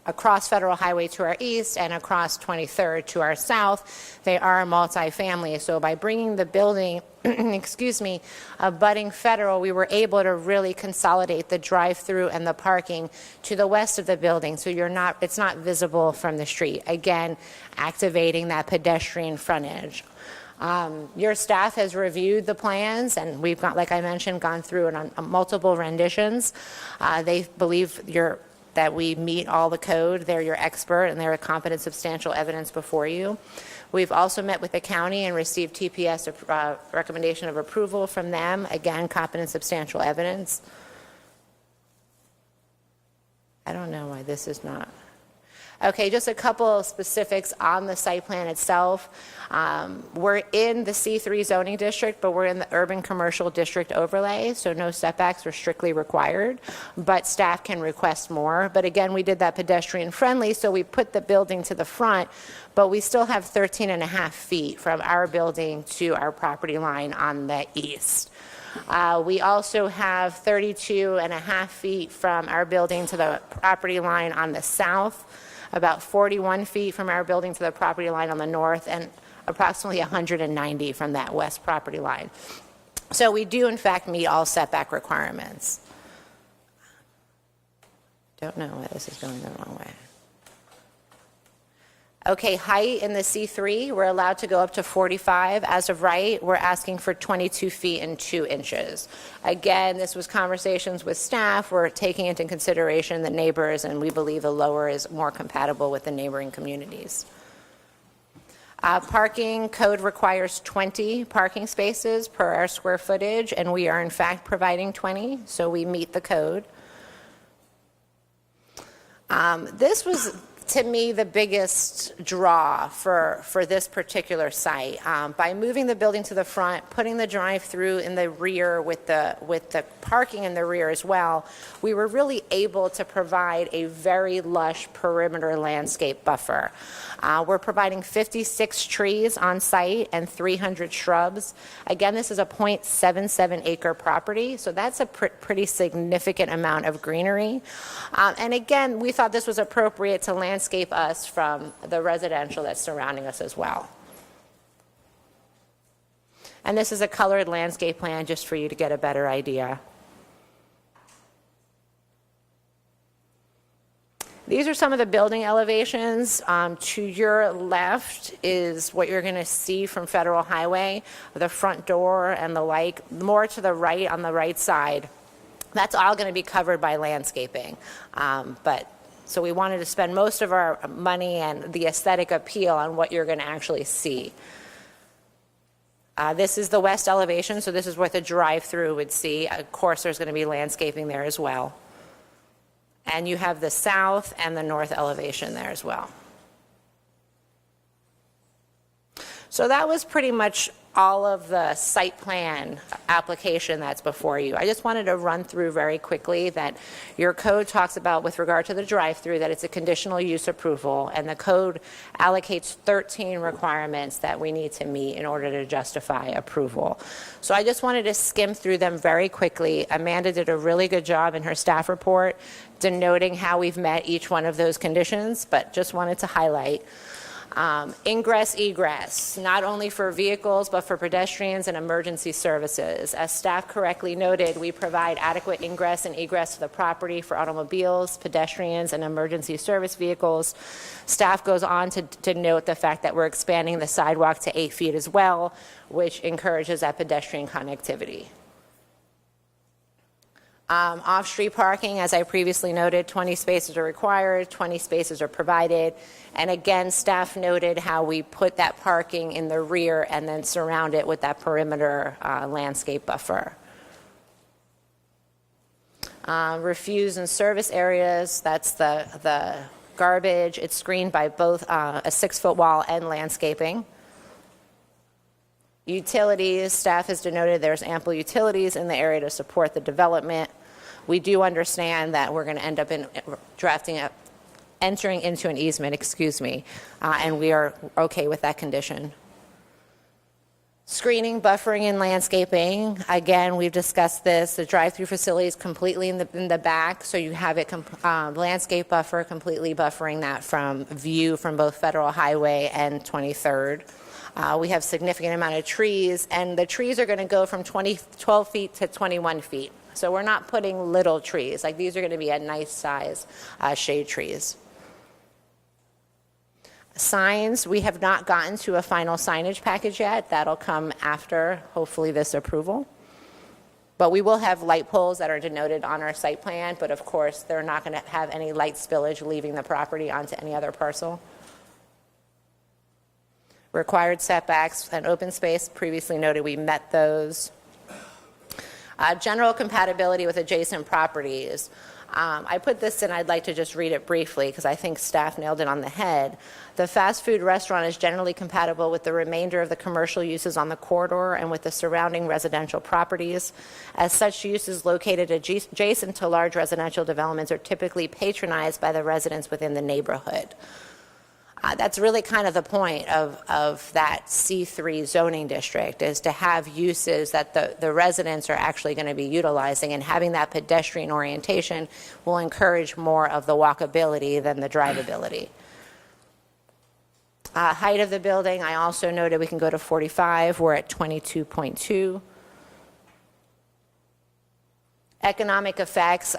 across Federal Highway to our east and across 23rd to our south, they are multifamily. So by bringing the building, excuse me, abutting Federal, we were able to really consolidate the drive-through and the parking to the west of the building, so it's not visible from the street. Again, activating that pedestrian frontage. Your staff has reviewed the plans, and we've got, like I mentioned, gone through it on multiple renditions. They believe that we meet all the code. They're your expert, and they're a competent, substantial evidence before you. We've also met with the county and received TPS recommendation of approval from them. Again, competent, substantial evidence. I don't know why this is not. Okay, just a couple of specifics on the site plan itself. We're in the C3 zoning district, but we're in the urban commercial district overlay, so no setbacks are strictly required, but staff can request more. But again, we did that pedestrian friendly, so we put the building to the front, but we still have 13 and a half feet from our building to our property line on the east. We also have 32 and a half feet from our building to the property line on the south, about 41 feet from our building to the property line on the north, and approximately 190 from that west property line. So we do, in fact, meet all setback requirements. Don't know why this is going the wrong way. Okay, height in the C3, we're allowed to go up to 45. As of right, we're asking for 22 feet and 2 inches. Again, this was conversations with staff. We're taking into consideration the neighbors, and we believe the lower is more compatible with the neighboring communities. Parking code requires 20 parking spaces per our square footage, and we are in fact providing 20, so we meet the code. This was to me, the biggest draw for this particular site. By moving the building to the front, putting the drive-through in the rear with the parking in the rear as well, we were really able to provide a very lush perimeter landscape buffer. We're providing 56 trees on site and 300 shrubs. Again, this is a 0.77 acre property, so that's a pretty significant amount of greenery. And again, we thought this was appropriate to landscape us from the residential that's surrounding us as well. And this is a colored landscape plan just for you to get a better idea. These are some of the building elevations. To your left is what you're going to see from Federal Highway, the front door and the like. More to the right, on the right side, that's all going to be covered by landscaping. So we wanted to spend most of our money and the aesthetic appeal on what you're going to actually see. This is the west elevation, so this is what the drive-through would see. Of course, there's going to be landscaping there as well. And you have the south and the north elevation there as well. So that was pretty much all of the site plan application that's before you. I just wanted to run through very quickly that your code talks about, with regard to the drive-through, that it's a conditional use approval, and the code allocates 13 requirements that we need to meet in order to justify approval. So I just wanted to skim through them very quickly. Amanda did a really good job in her staff report denoting how we've met each one of those conditions, but just wanted to highlight. Ingress, egress, not only for vehicles, but for pedestrians and emergency services. As staff correctly noted, we provide adequate ingress and egress to the property for automobiles, pedestrians, and emergency service vehicles. Staff goes on to note the fact that we're expanding the sidewalk to 8 feet as well, which encourages that pedestrian connectivity. Off-street parking, as I previously noted, 20 spaces are required, 20 spaces are provided. And again, staff noted how we put that parking in the rear and then surround it with that perimeter landscape buffer. Refuse and service areas, that's the garbage. It's screened by both a 6-foot wall and landscaping. Utilities, staff has denoted there's ample utilities in the area to support the development. We do understand that we're going to end up entering into an easement, and we are okay with that condition. Screening, buffering, and landscaping. Again, we've discussed this. The drive-through facility is completely in the back, so you have it landscape buffer, completely buffering that from view from both Federal Highway and 23rd. We have significant amount of trees, and the trees are going to go from 12 feet to 21 feet. So we're not putting little trees. Like, these are going to be a nice size shade trees. Signs, we have not gotten to a final signage package yet. That'll come after, hopefully, this approval. But we will have light poles that are denoted on our site plan, but of course, they're not going to have any light spillage leaving the property onto any other parcel. Required setbacks and open space, previously noted, we met those. General compatibility with adjacent properties. I put this in, I'd like to just read it briefly because I think staff nailed it on the head. The fast food restaurant is generally compatible with the remainder of the commercial uses on the corridor and with the surrounding residential properties. As such, uses located adjacent to large residential developments are typically patronized by the residents within the neighborhood. That's really kind of the point of that C3 zoning district, is to have uses that the residents are actually going to be utilizing, and having that pedestrian orientation will encourage more of the walkability than the drivability. Height of the building, I also noted we can go to 45. We're at 22.2. Economic effects.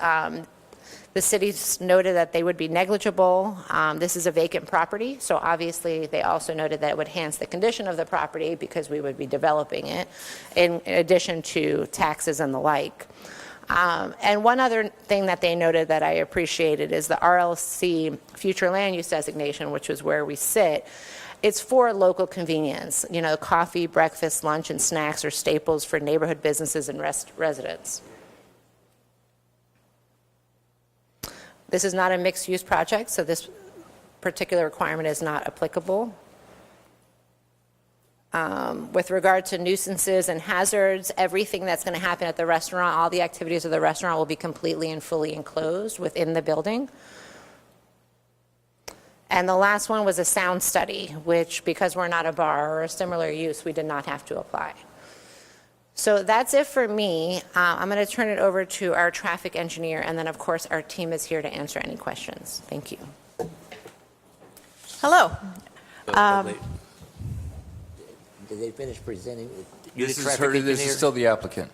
The city's noted that they would be negligible. This is a vacant property, so obviously they also noted that it would enhance the condition of the property because we would be developing it, in addition to taxes and the like. And one other thing that they noted that I appreciated is the RLC future land use designation, which is where we sit. It's for local convenience. You know, coffee, breakfast, lunch, and snacks are staples for neighborhood businesses and residents. This is not a mixed-use project, so this particular requirement is not applicable. With regard to nuisances and hazards, everything that's going to happen at the restaurant, all the activities of the restaurant will be completely and fully enclosed within the building. And the last one was a sound study, which, because we're not a bar or a similar use, we did not have to apply. So that's it for me. I'm going to turn it over to our traffic engineer, and then, of course, our team is here to answer any questions. Thank you. Hello. Did they finish presenting? This is still the applicant.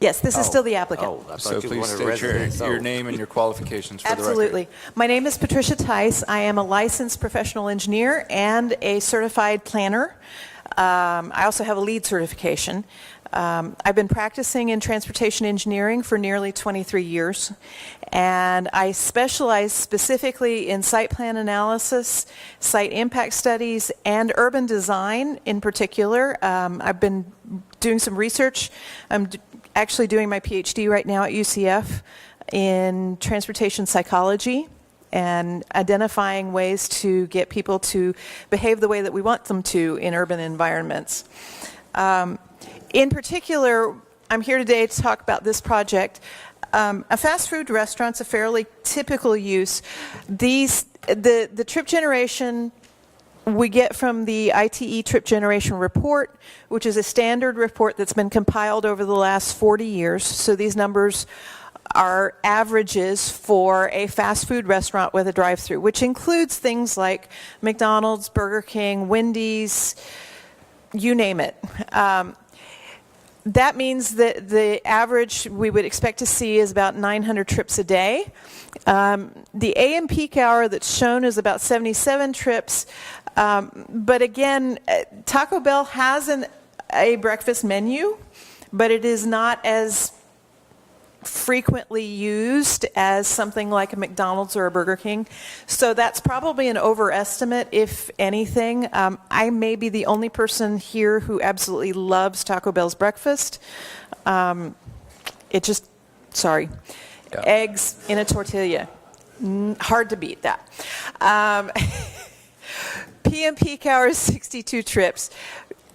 Yes, this is still the applicant. So please state your name and your qualifications for the record. Absolutely. My name is Patricia Tice. I am a licensed professional engineer and a certified planner. I also have a LEED certification. I've been practicing in transportation engineering for nearly 23 years, and I specialize specifically in site plan analysis, site impact studies, and urban design in particular. I've been doing some research. I'm actually doing my PhD right now at UCF in transportation psychology and identifying ways to get people to behave the way that we want them to in urban environments. In particular, I'm here today to talk about this project. A fast food restaurant's a fairly typical use. The trip generation we get from the ITE trip generation report, which is a standard report that's been compiled over the last 40 years. So these numbers are averages for a fast food restaurant with a drive-through, which includes things like McDonald's, Burger King, Wendy's, you name it. That means that the average we would expect to see is about 900 trips a day. The AM peak hour that's shown is about 77 trips. But again, Taco Bell has a breakfast menu, but it is not as frequently used as something like a McDonald's or a Burger King. So that's probably an overestimate, if anything. I may be the only person here who absolutely loves Taco Bell's breakfast. Eggs in a tortilla. Hard to beat that. PM peak hour is 62 trips.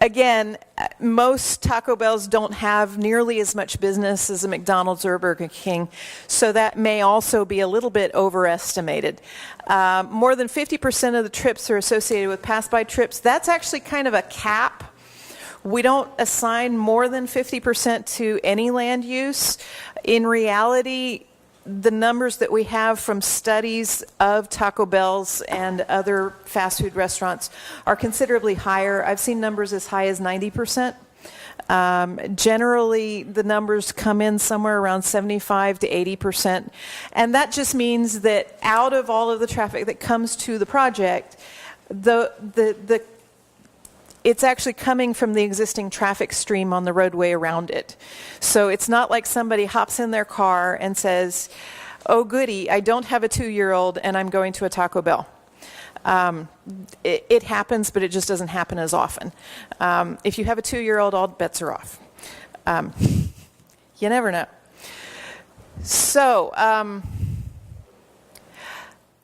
Again, most Taco Bells don't have nearly as much business as a McDonald's or a Burger King, so that may also be a little bit overestimated. More than 50% of the trips are associated with pass-by trips. That's actually kind of a cap. We don't assign more than 50% to any land use. In reality, the numbers that we have from studies of Taco Bell's and other fast food restaurants are considerably higher. I've seen numbers as high as 90%. Generally, the numbers come in somewhere around 75 to 80%. And that just means that out of all of the traffic that comes to the project, it's actually coming from the existing traffic stream on the roadway around it. So it's not like somebody hops in their car and says, oh goody, I don't have a 2-year-old and I'm going to a Taco Bell. It happens, but it just doesn't happen as often. If you have a 2-year-old, all bets are off. You never know. So,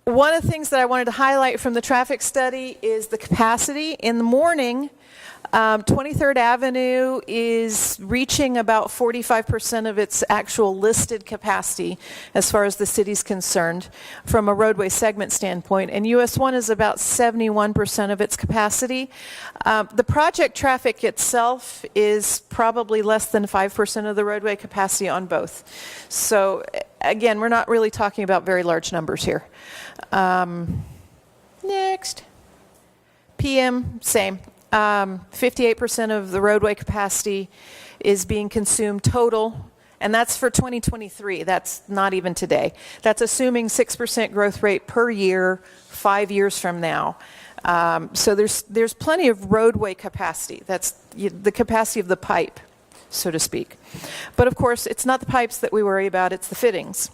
one of the things that I wanted to highlight from the traffic study is the capacity. In the morning, 23rd Avenue is reaching about 45% of its actual listed capacity as far as the city's concerned from a roadway segment standpoint, and US 1 is about 71% of its capacity. The project traffic itself is probably less than 5% of the roadway capacity on both. So again, we're not really talking about very large numbers here. Next. PM, same. 58% of the roadway capacity is being consumed total, and that's for 2023. That's not even today. That's assuming 6% growth rate per year, 5 years from now. So there's plenty of roadway capacity. That's the capacity of the pipe, so to speak. But of course, it's not the pipes that we worry about, it's the fittings.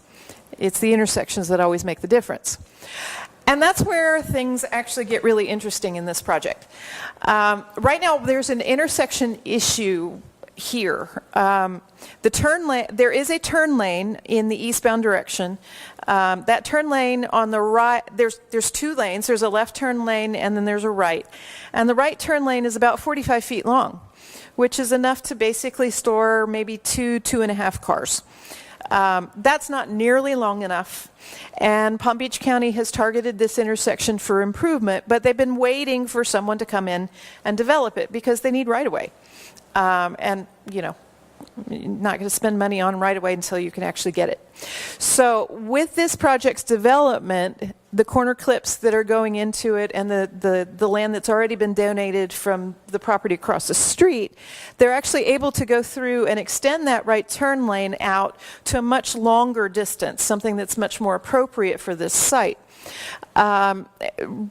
It's the intersections that always make the difference. And that's where things actually get really interesting in this project. Right now, there's an intersection issue here. The turn lane, there is a turn lane in the eastbound direction. That turn lane on the right, there's two lanes. There's a left turn lane and then there's a right. And the right turn lane is about 45 feet long, which is enough to basically store maybe 2.5 cars. That's not nearly long enough. And Palm Beach County has targeted this intersection for improvement, but they've been waiting for someone to come in and develop it because they need right-of-way. And, you know, you're not going to spend money on right-of-way until you can actually get it. So with this project's development, the corner clips that are going into it and the land that's already been donated from the property across the street, they're actually able to go through and extend that right turn lane out to a much longer distance, something that's much more appropriate for this site.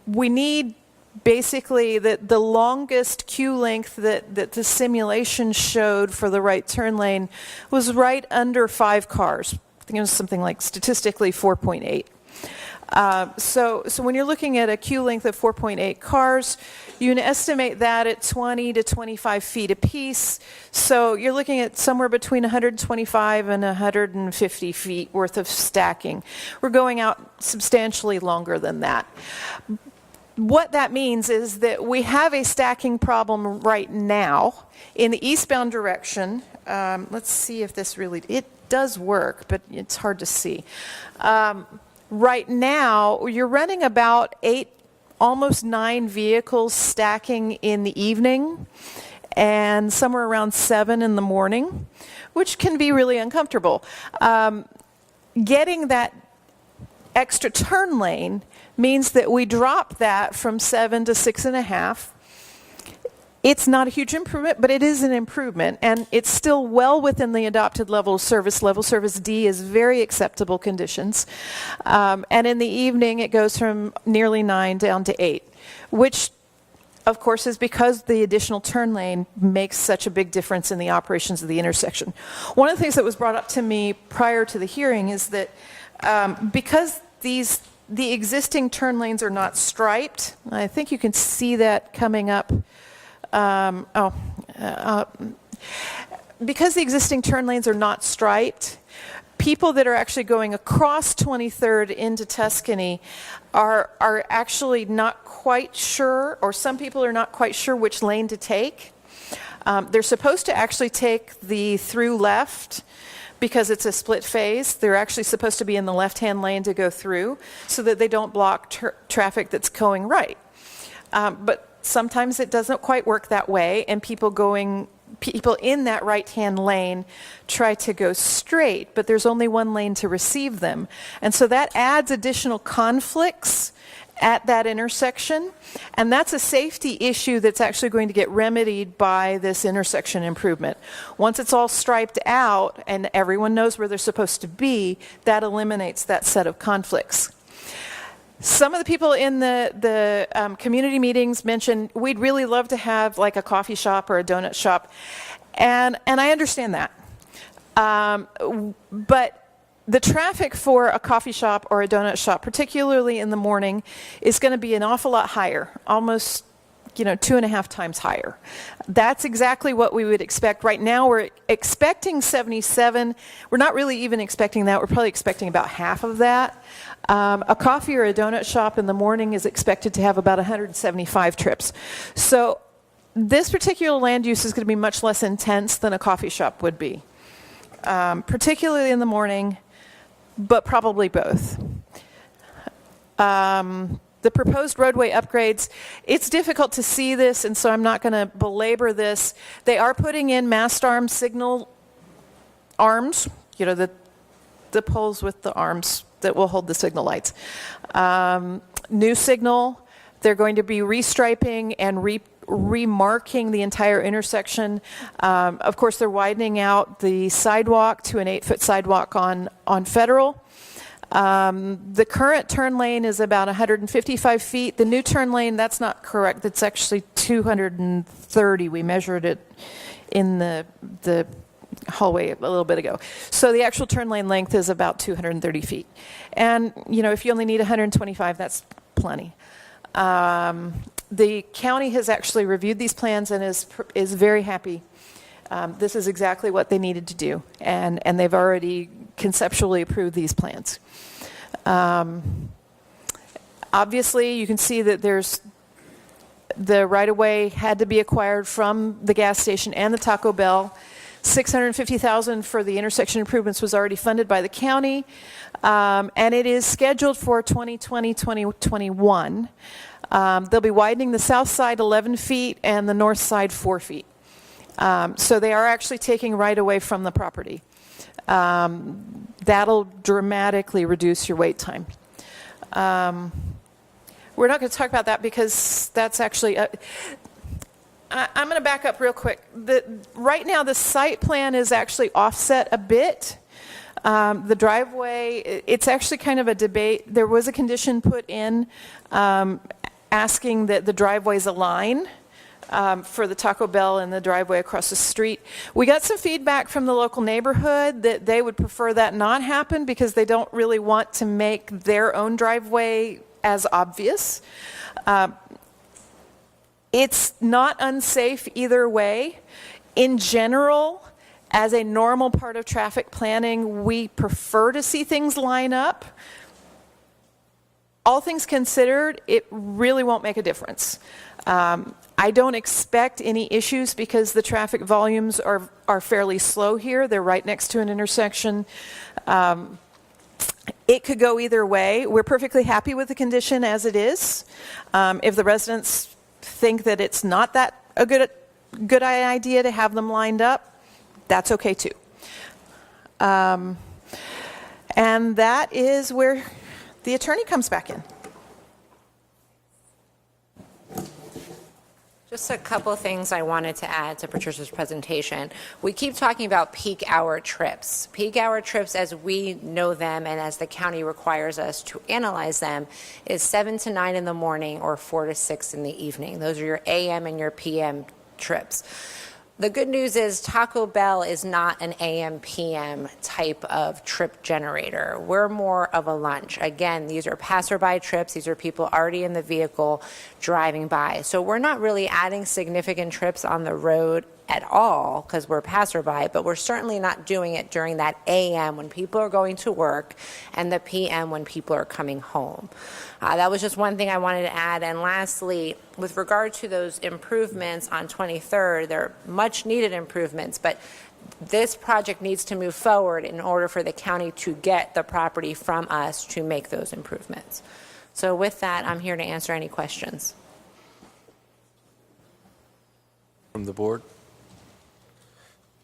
We need basically the longest queue length that the simulation showed for the right turn lane was right under 5 cars. I think it was something like statistically 4.8. So when you're looking at a queue length of 4.8 cars, you can estimate that at 20 to 25 feet apiece. So you're looking at somewhere between 125 and 150 feet worth of stacking. We're going out substantially longer than that. What that means is that we have a stacking problem right now in the eastbound direction. Let's see if this really, it does work, but it's hard to see. Right now, you're running about 8, almost 9 vehicles stacking in the evening and somewhere around 7 in the morning, which can be really uncomfortable. Getting that extra turn lane means that we drop that from 7 to 6.5. It's not a huge improvement, but it is an improvement, and it's still well within the adopted level of service. Level service D is very acceptable conditions. And in the evening, it goes from nearly 9 down to 8, which of course is because the additional turn lane makes such a big difference in the operations of the intersection. One of the things that was brought up to me prior to the hearing is that because the existing turn lanes are not striped. I think you can see that coming up. Because the existing turn lanes are not striped, people that are actually going across 23rd into Tuscany are actually not quite sure, or some people are not quite sure which lane to take. They're supposed to actually take the through left, because it's a split phase. They're actually supposed to be in the left-hand lane to go through so that they don't block traffic that's going right. But sometimes it doesn't quite work that way, and people in that right-hand lane try to go straight, but there's only one lane to receive them. And so that adds additional conflicts at that intersection, and that's a safety issue that's actually going to get remedied by this intersection improvement. Once it's all striped out and everyone knows where they're supposed to be, that eliminates that set of conflicts. Some of the people in the community meetings mentioned we'd really love to have like a coffee shop or a donut shop, and I understand that. But the traffic for a coffee shop or a donut shop, particularly in the morning, is going to be an awful lot higher, almost 2.5 times higher. That's exactly what we would expect. Right now we're expecting 77. We're not really even expecting that. We're probably expecting about half of that. A coffee or a donut shop in the morning is expected to have about 175 trips. So this particular land use is going to be much less intense than a coffee shop would be, particularly in the morning, but probably both. The proposed roadway upgrades, it's difficult to see this, and so I'm not going to belabor this. They are putting in mast arm signal arms, the poles with the arms that will hold the signal lights. New signal, they're going to be restriping and remarking the entire intersection. Of course, they're widening out the sidewalk to an 8-foot sidewalk on Federal. The current turn lane is about 155 feet. The new turn lane, that's not correct. That's actually 230. We measured it in the hallway a little bit ago. So the actual turn lane length is about 230 feet. And, if you only need 125, that's plenty. The county has actually reviewed these plans and is very happy this is exactly what they needed to do, and they've already conceptually approved these plans. Obviously, you can see that the right-of-way had to be acquired from the gas station and the Taco Bell. $650,000 for the intersection improvements was already funded by the county, and it is scheduled for 2020-2021. They'll be widening the south side 11 feet and the north side 4 feet. So they are actually taking right-of-way from the property. That'll dramatically reduce your wait time. We're not going to talk about that because that's actually... I'm going to back up real quick. Right now, the site plan is actually offset a bit. The driveway, it's actually kind of a debate. There was a condition put in asking that the driveways align for the Taco Bell and the driveway across the street. We got some feedback from the local neighborhood that they would prefer that not happen because they don't really want to make their own driveway as obvious. It's not unsafe either way. In general, as a normal part of traffic planning, we prefer to see things line up. All things considered, it really won't make a difference. I don't expect any issues because the traffic volumes are fairly slow here. They're right next to an intersection. It could go either way. We're perfectly happy with the condition as it is. If the residents think that it's not that a good idea to have them lined up, that's okay too. And that is where the attorney comes back in. Just a couple of things I wanted to add to Patricia's presentation. We keep talking about peak hour trips. Peak hour trips, as we know them and as the county requires us to analyze them, is 7 to 9 in the morning or 4 to 6 in the evening. Those are your AM and your PM trips. The good news is Taco Bell is not an AM, PM type of trip generator. We're more of a lunch. Again, these are passerby trips. These are people already in the vehicle driving by. So we're not really adding significant trips on the road at all because we're passerby, but we're certainly not doing it during that AM when people are going to work and the PM when people are coming home. That was just one thing I wanted to add. And lastly, with regard to those improvements on 23rd, they're much needed improvements, but this project needs to move forward in order for the county to get the property from us to make those improvements. So with that, I'm here to answer any questions. From the board?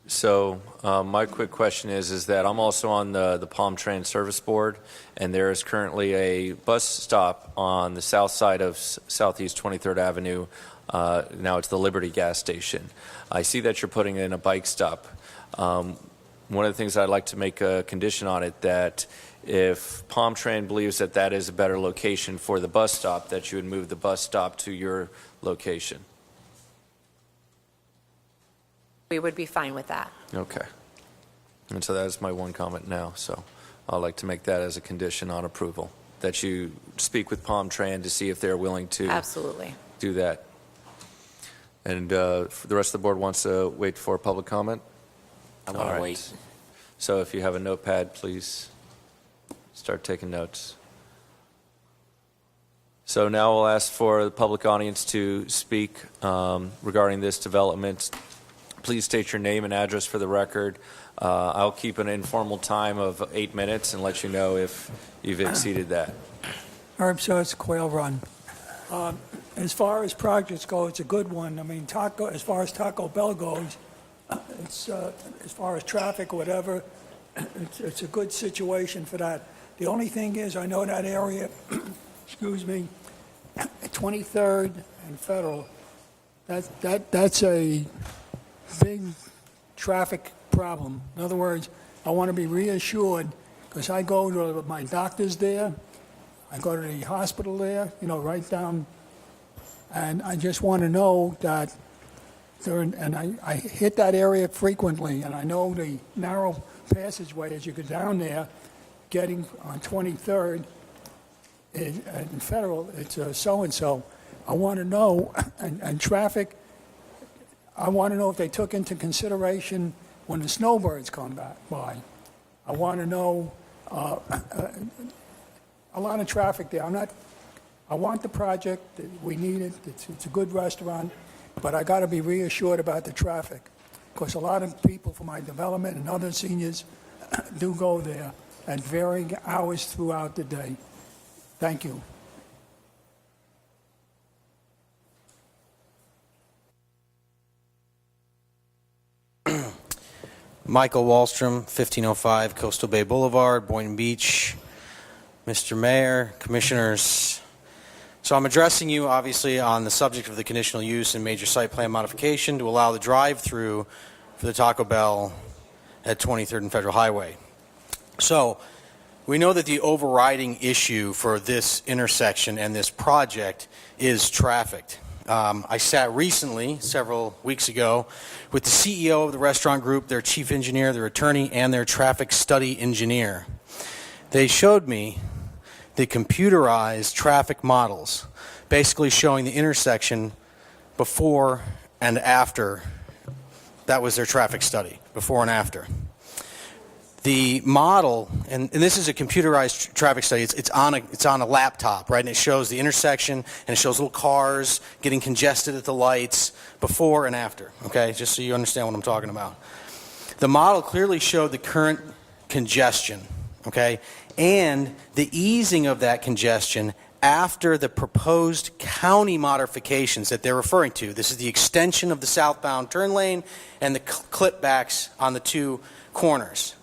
So my quick question is that I'm also on the Palm Train Service Board, and there is currently a bus stop on the south side of Southeast 23rd Avenue. Now it's the Liberty gas station. I see that you're putting in a bike stop. One of the things I'd like to make a condition on it that if Palm Train believes that that is a better location for the bus stop, that you would move the bus stop to your location. We would be fine with that. Okay. And so that is my one comment now. So I'd like to make that as a condition on approval, that you speak with Palm Train to see if they're willing to Absolutely. do that. And the rest of the board wants to wait for public comment? I want All to right. wait. So if you have a notepad, please start taking notes. So now we'll ask for the public audience to speak regarding this development. Please state your name and address for the record. I'll keep an informal time of 8 minutes and let you know if you've exceeded that. Herb Sutz, Quail Run. As far as projects go, it's a good one. I mean, as far as Taco Bell goes, it's as far as traffic, whatever, it's a good situation for that. The only thing is, I know that area, excuse me, 23rd and Federal, that's a big traffic problem. In other words, I want to be reassured because I go to my doctor's there, I go to the hospital there, right down, and I just want to know that I hit that area frequently, and I know the narrow passageway as you go down there, getting on 23rd in Federal, it's so-and-so. I want to know, and traffic, I want to know if they took into consideration when the snowbirds come back by. I want to know a lot of traffic there. I want the project, we need it, it's a good restaurant, but I got to be reassured about the traffic, because a lot of people from my development and other seniors do go there at varying hours throughout the day. Thank you. Michael Wallstrom, 1505 Coastal Bay Boulevard, Boynton Beach. Mr. Mayor, Commissioners. So I'm addressing you, obviously, on the subject of the conditional use and major site plan modification to allow the drive-through for the Taco Bell at 23rd and Federal Highway. So we know that the overriding issue for this intersection and this project is traffic. I sat recently, several weeks ago, with the CEO of the restaurant group, their chief engineer, their attorney, and their traffic study engineer. They showed me the computerized traffic models, basically showing the intersection before and after. That was their traffic study, before and after. The model, and this is a computerized traffic study, it's on a laptop, right? And it shows the intersection, and it shows little cars getting congested at the lights before and after, okay? Just so you understand what I'm talking about. The model clearly showed the current congestion, okay? And the easing of that congestion after the proposed county modifications that they're referring to. This is the extension of the southbound turn lane and the clipbacks on the two corners.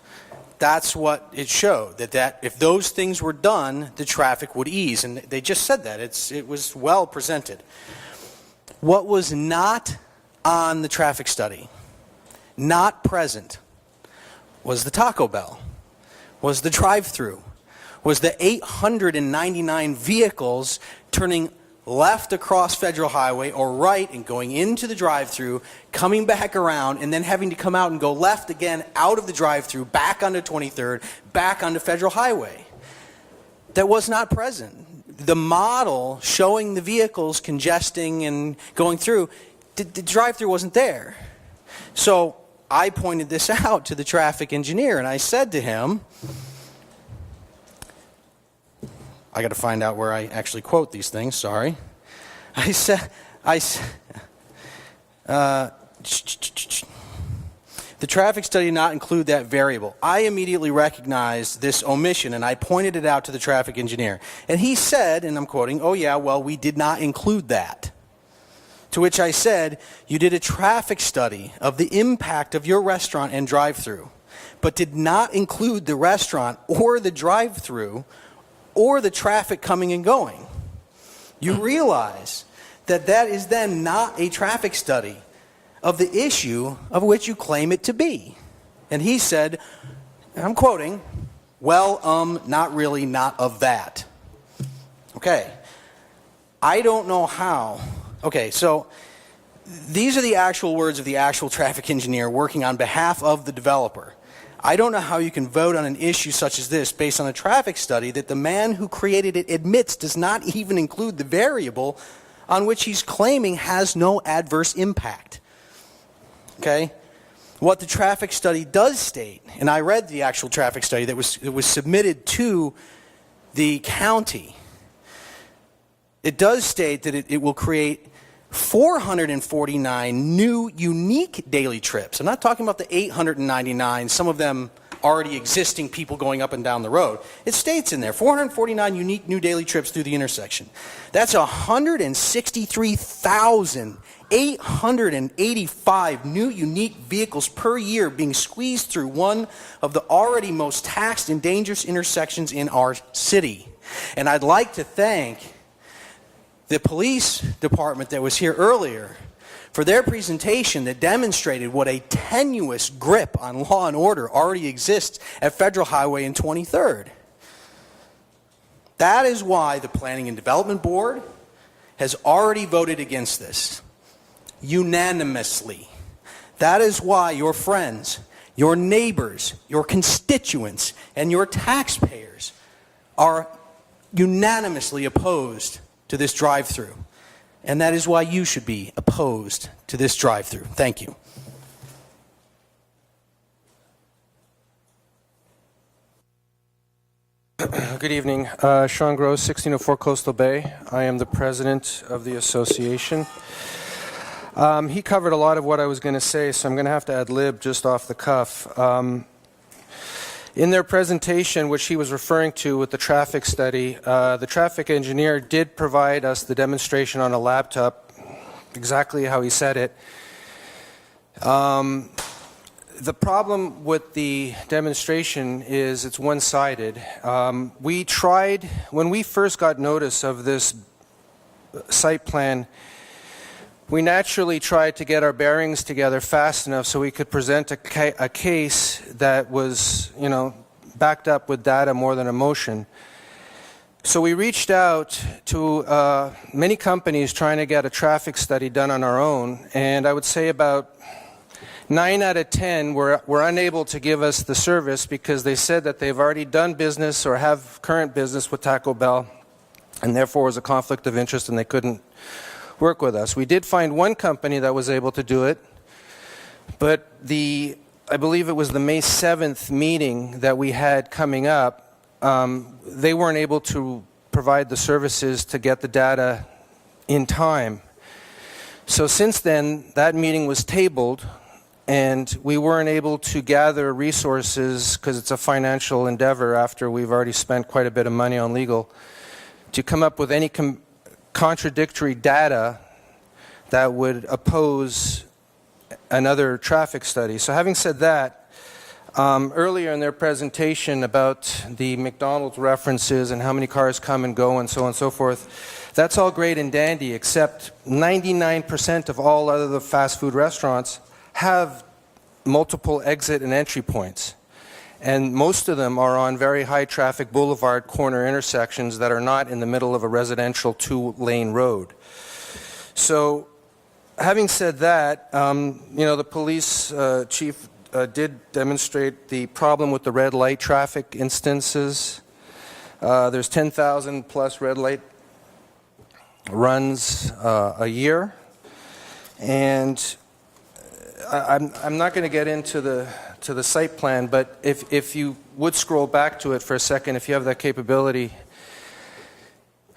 That's what it showed, that if those things were done, the traffic would ease. And they just said that. It was well presented. What was not on the traffic study, not present, was the Taco Bell, was the drive-through, was the 899 vehicles turning left across Federal Highway or right and going into the drive-through, coming back around, and then having to come out and go left again out of the drive-through, back onto 23rd, back onto Federal Highway. That was not present. The model showing the vehicles congesting and going through, the drive-through wasn't there. So I pointed this out to the traffic engineer, and I said to him, I got to find out where I actually quote these things, sorry. The traffic study did not include that variable. I immediately recognized this omission, and I pointed it out to the traffic engineer. And he said, and I'm quoting, "Oh yeah, well, we did not include that." To which I said, "You did a traffic study of the impact of your restaurant and drive-through, but did not include the restaurant or the drive-through or the traffic coming and going. You realize that that is then not a traffic study of the issue of which you claim it to be." And he said, and I'm quoting, "Well, not really, not of that." Okay. I don't know how. Okay, so these are the actual words of the actual traffic engineer working on behalf of the developer. I don't know how you can vote on an issue such as this based on a traffic study that the man who created it admits does not even include the variable on which he's claiming has no adverse impact. Okay? What the traffic study does state, and I read the actual traffic study that was submitted to the county, it does state that it will create 449 new unique daily trips. I'm not talking about the 899, some of them already existing people going up and down the road. It states in there, 449 unique new daily trips through the intersection. That's 163,885 new unique vehicles per year being squeezed through one of the already most taxed and dangerous intersections in our city. And I'd like to thank the police department that was here earlier for their presentation that demonstrated what a tenuous grip on law and order already exists at Federal Highway and 23rd. That is why the Planning and Development Board has already voted against this, unanimously. That is why your friends, your neighbors, your constituents, and your taxpayers are unanimously opposed to this drive-through. And that is why you should be opposed to this drive-through. Thank you. Good evening. Sean Gross, 1604 Coastal Bay. I am the president of the association. He covered a lot of what I was going to say, so I'm going to have to ad-lib just off the cuff. In their presentation, which he was referring to with the traffic study, the traffic engineer did provide us the demonstration on a laptop, exactly how he said it. The problem with the demonstration is it's one-sided. We tried, when we first got notice of this site plan, we naturally tried to get our bearings together fast enough so we could present a case that was, backed up with data more than emotion. So we reached out to many companies trying to get a traffic study done on our own, and I would say about 9 out of 10 were unable to give us the service because they said that they've already done business or have current business with Taco Bell, and therefore was a conflict of interest and they couldn't work with us. We did find one company that was able to do it, but I believe it was the May 7th meeting that we had coming up, they weren't able to provide the services to get the data in time. So since then, that meeting was tabled, and we weren't able to gather resources, because it's a financial endeavor after we've already spent quite a bit of money on legal, to come up with any contradictory data that would oppose another traffic study. So having said that, earlier in their presentation about the McDonald's references and how many cars come and go and so on and so forth, that's all great and dandy, except 99% of all other fast food restaurants have multiple exit and entry points. And most of them are on very high traffic boulevard corner intersections that are not in the middle of a residential 2-lane road. So having said that, the police chief did demonstrate the problem with the red light traffic instances. There's 10,000 plus red light runs a year. And I'm not going to get into the site plan, but if you would scroll back to it for a second, if you have that capability,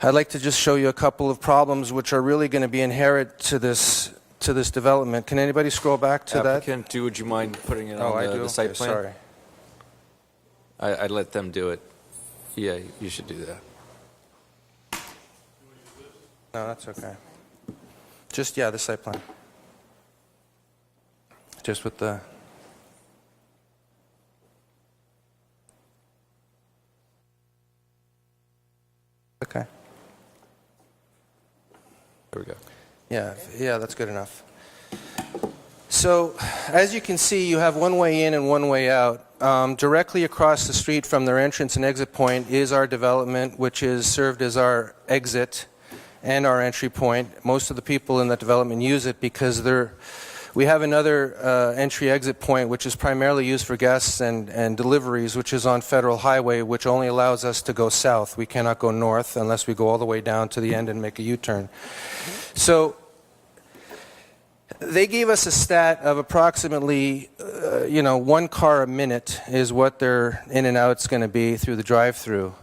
I'd like to just show you a couple of problems which are really going to be inherent to this development. Can anybody scroll back to Applicant, would you mind putting it on the site plan? Sorry. I'd let them do it. Yeah, you should do that. No, that's okay. Just, the site plan. Just with the... Okay. There we go. Yeah, that's good enough. So, as you can see, you have one way in and one way out. Directly across the street from their entrance and exit point is our development, which is served as our exit and our entry point. Most of the people in that development use it because we have another entry-exit point, which is primarily used for guests and deliveries, which is on Federal Highway, which only allows us to go south. We cannot go north unless we go all the way down to the end and make a U-turn. So they gave us a stat of approximately, 1 car a minute is what their in and out's going to be through the drive-through.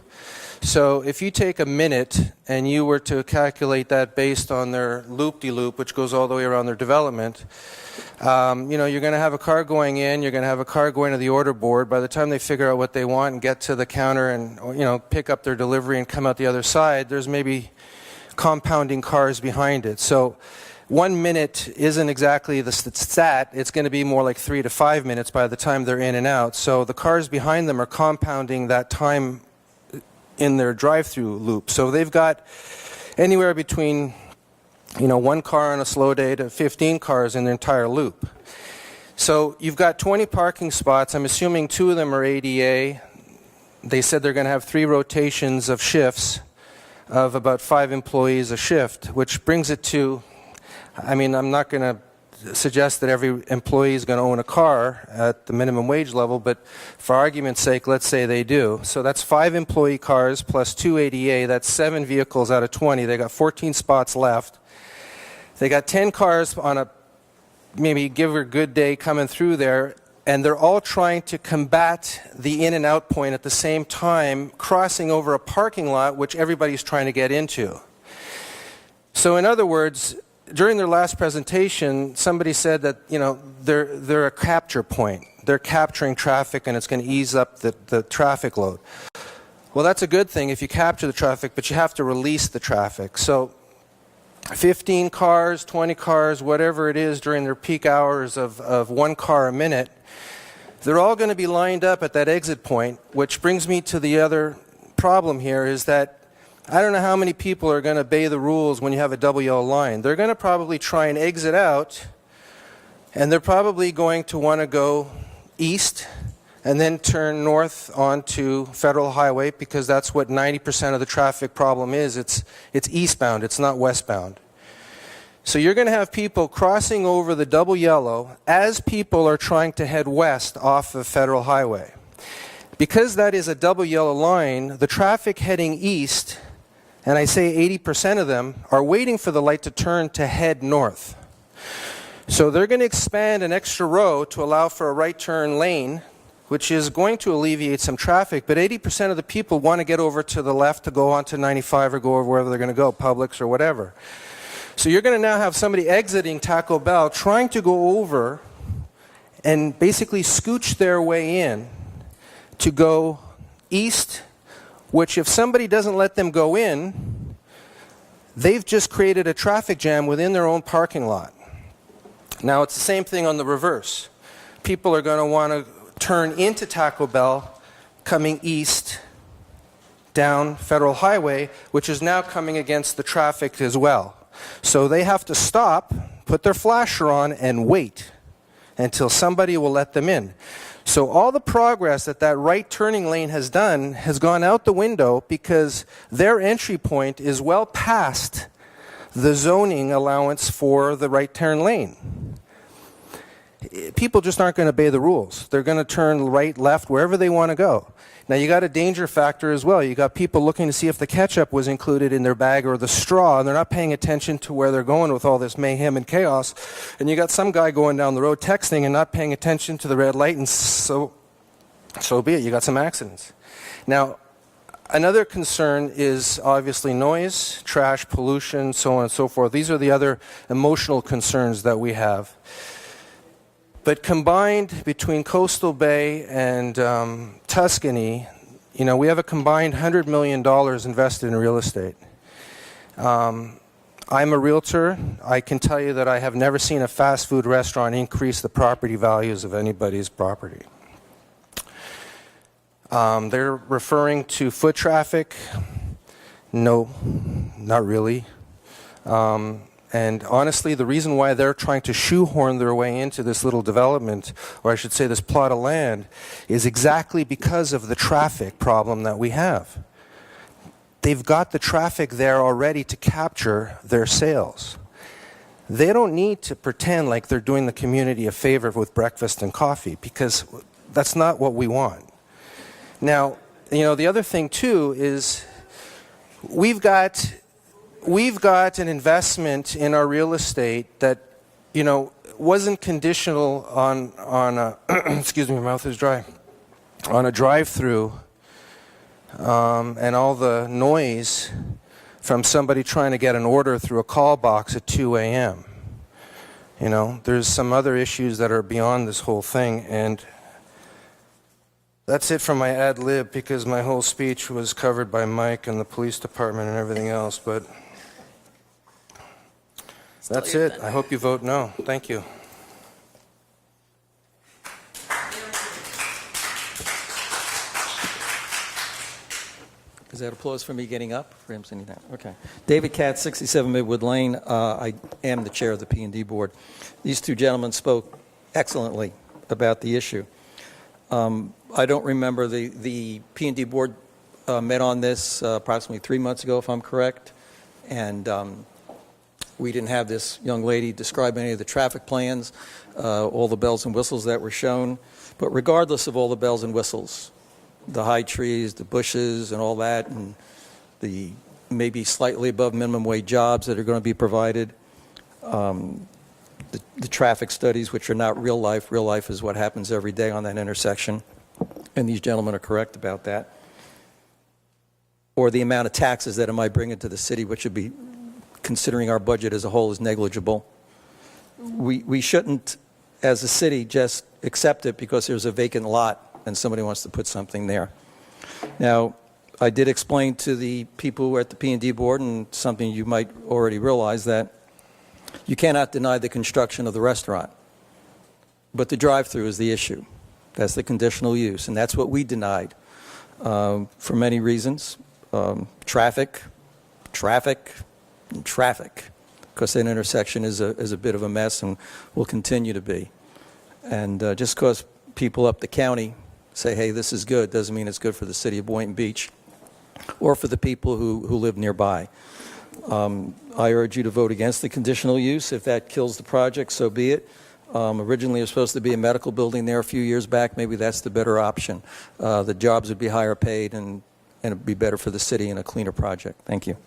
So if you take a minute and you were to calculate that based on their loop-de-loop, which goes all the way around their development, you're going to have a car going in, you're going to have a car going to the order board. By the time they figure out what they want and get to the counter and pick up their delivery and come out the other side, there's maybe compounding cars behind it. So 1 minute isn't exactly the stat. It's going to be more like 3 to 5 minutes by the time they're in and out. So the cars behind them are compounding that time in their drive-through loop. So they've got anywhere between 1 car on a slow day to 15 cars in the entire loop. So you've got 20 parking spots. I'm assuming 2 of them are ADA. They said they're going to have 3 rotations of shifts of about 5 employees a shift, which brings it to, I'm not going to suggest that every employee is going to own a car at the minimum wage level, but for argument's sake, let's say they do. So that's 5 employee cars plus 2 ADA. That's 7 vehicles out of 20. They got 14 spots left. They got 10 cars on a maybe give or good day coming through there, and they're all trying to combat the in and out point at the same time, crossing over a parking lot which everybody's trying to get into. So in other words, during their last presentation, somebody said that, you know, they're a capture point. They're capturing traffic and it's going to ease up the traffic load. Well, that's a good thing if you capture the traffic, but you have to release the traffic. So 15 cars, 20 cars, whatever it is during their peak hours of 1 car a minute, they're all going to be lined up at that exit point, which brings me to the other problem here is that I don't know how many people are going to obey the rules when you have a double yellow line. They're going to probably try and exit out, and they're probably going to want to go east and then turn north onto Federal Highway because that's what 90% of the traffic problem is. It's eastbound, it's not westbound. So you're going to have people crossing over the double yellow as people are trying to head west off of Federal Highway. Because that is a double yellow line, the traffic heading east, and I say 80% of them, are waiting for the light to turn to head north. So they're going to expand an extra row to allow for a right turn lane, which is going to alleviate some traffic, but 80% of the people want to get over to the left to go onto 95 or go over wherever they're going to go, Publix or whatever. So you're going to now have somebody exiting Taco Bell trying to go over and basically scooch their way in to go east, which if somebody doesn't let them go in, they've just created a traffic jam within their own parking lot. Now it's the same thing on the reverse. People are going to want to turn into Taco Bell coming east down Federal Highway, which is now coming against the traffic as well. So they have to stop, put their flasher on, and wait until somebody will let them in. So all the progress that that right turning lane has done has gone out the window because their entry point is well past the zoning allowance for the right turn lane. People just aren't going to obey the rules. They're going to turn right, left, wherever they want to go. Now you got a danger factor as well. You got people looking to see if the ketchup was included in their bag or the straw, and they're not paying attention to where they're going with all this mayhem and chaos. And you got some guy going down the road texting and not paying attention to the red light, and so be it. You got some accidents. Now, another concern is obviously noise, trash, pollution, so on and so forth. These are the other emotional concerns that we have. But combined between Coastal Bay and Tuscany, you know, we have a combined $100 million invested in real estate. I'm a realtor. I can tell you that I have never seen a fast food restaurant increase the property values of anybody's property. They're referring to foot traffic. No, not really. And honestly, the reason why they're trying to shoehorn their way into this little development, or I should say this plot of land, is exactly because of the traffic problem that we have. They've got the traffic there already to capture their sales. They don't need to pretend like they're doing the community a favor with breakfast and coffee, because that's not what we want. Now, you know, the other thing too is we've got an investment in our real estate that, you know, wasn't conditional on a excuse me, my mouth is dry, on a drive-through and all the noise from somebody trying to get an order through a call box at 2 a.m. You know, there's some other issues that are beyond this whole thing, and that's it from my ad lib because my whole speech was covered by Mike and the police department and everything else, but that's it. I hope you vote no. Thank you. Is that applause for me getting up? For him sitting down? Okay. David Katz, 67 Midwood Lane. I am the chair of the P&D board. These two gentlemen spoke excellently about the issue. I don't remember the P&D board met on this approximately 3 months ago, if I'm correct, and we didn't have this young lady describe any of the traffic plans, all the bells and whistles that were shown. But regardless of all the bells and whistles, the high trees, the bushes, and all that, and the maybe slightly above minimum wage jobs that are going to be provided, the traffic studies, which are not real life. Real life is what happens every day on that intersection, and these gentlemen are correct about that. Or the amount of taxes that it might bring into the city, which would be, considering our budget as a whole, is negligible. We shouldn't, as a city, just accept it because there's a vacant lot and somebody wants to put something there. Now, I did explain to the people who are at the P&D board, and something you might already realize, that you cannot deny the construction of the restaurant. But the drive-through is the issue. That's the conditional use, and that's what we denied for many reasons. Traffic, and traffic, because that intersection is a bit of a mess and will continue to be. And just because people up the county say, hey, this is good, doesn't mean it's good for the city of Boynton Beach or for the people who live nearby. I urge you to vote against the conditional use. If that kills the project, so be it. Originally, it was supposed to be a medical building there a few years back. Maybe that's the better option. The jobs would be higher paid, and it would be better for the city and a cleaner project. Thank you.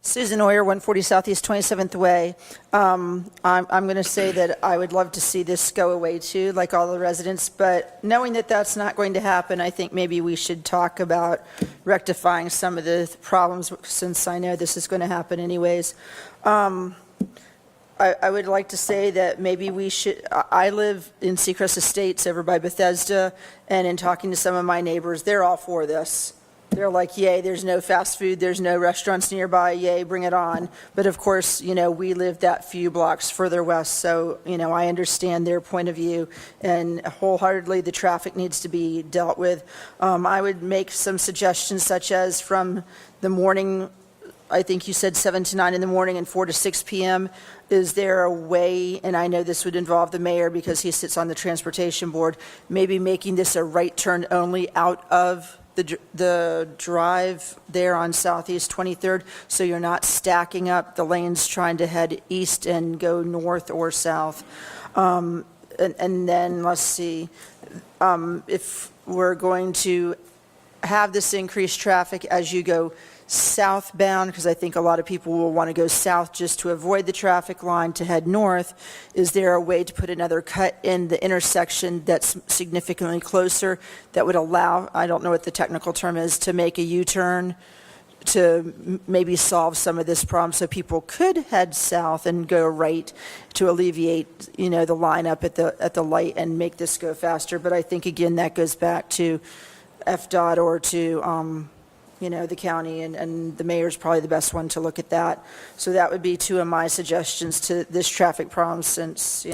Susan Oyer, 140 Southeast 27th Way. I'm going to say that I would love to see this go away too, like all the residents, but knowing that that's not going to happen, I think maybe we should talk about rectifying some of the problems, since I know this is going to happen anyways. I would like to say that maybe we should, I live in Seacrest Estates over by Bethesda, and in talking to some of my neighbors, they're all for this. They're like, yay, there's no fast food, there's no restaurants nearby, yay, bring it on. But of course, we live that few blocks further west, so, I understand their point of view, and wholeheartedly the traffic needs to be dealt with. I would make some suggestions, such as from the morning, I think you said 7 to 9 in the morning and 4 to 6 p.m. Is there a way, and I know this would involve the mayor because he sits on the transportation board, maybe making this a right turn only out of the drive there on Southeast 23rd, so you're not stacking up the lanes trying to head east and go north or south. And then, let's see, if we're going to have this increased traffic as you go southbound, because I think a lot of people will want to go south just to avoid the traffic line to head north, is there a way to put another cut in the intersection that's significantly closer that would allow, I don't know what the technical term is, to make a U-turn to maybe solve some of this problem, so people could head south and go right to alleviate, the lineup at the light and make this go faster? But I think, again, that goes back to FDOT or to the county, and the mayor's probably the best one to look at that. So that would be two of my suggestions to this traffic problem, since,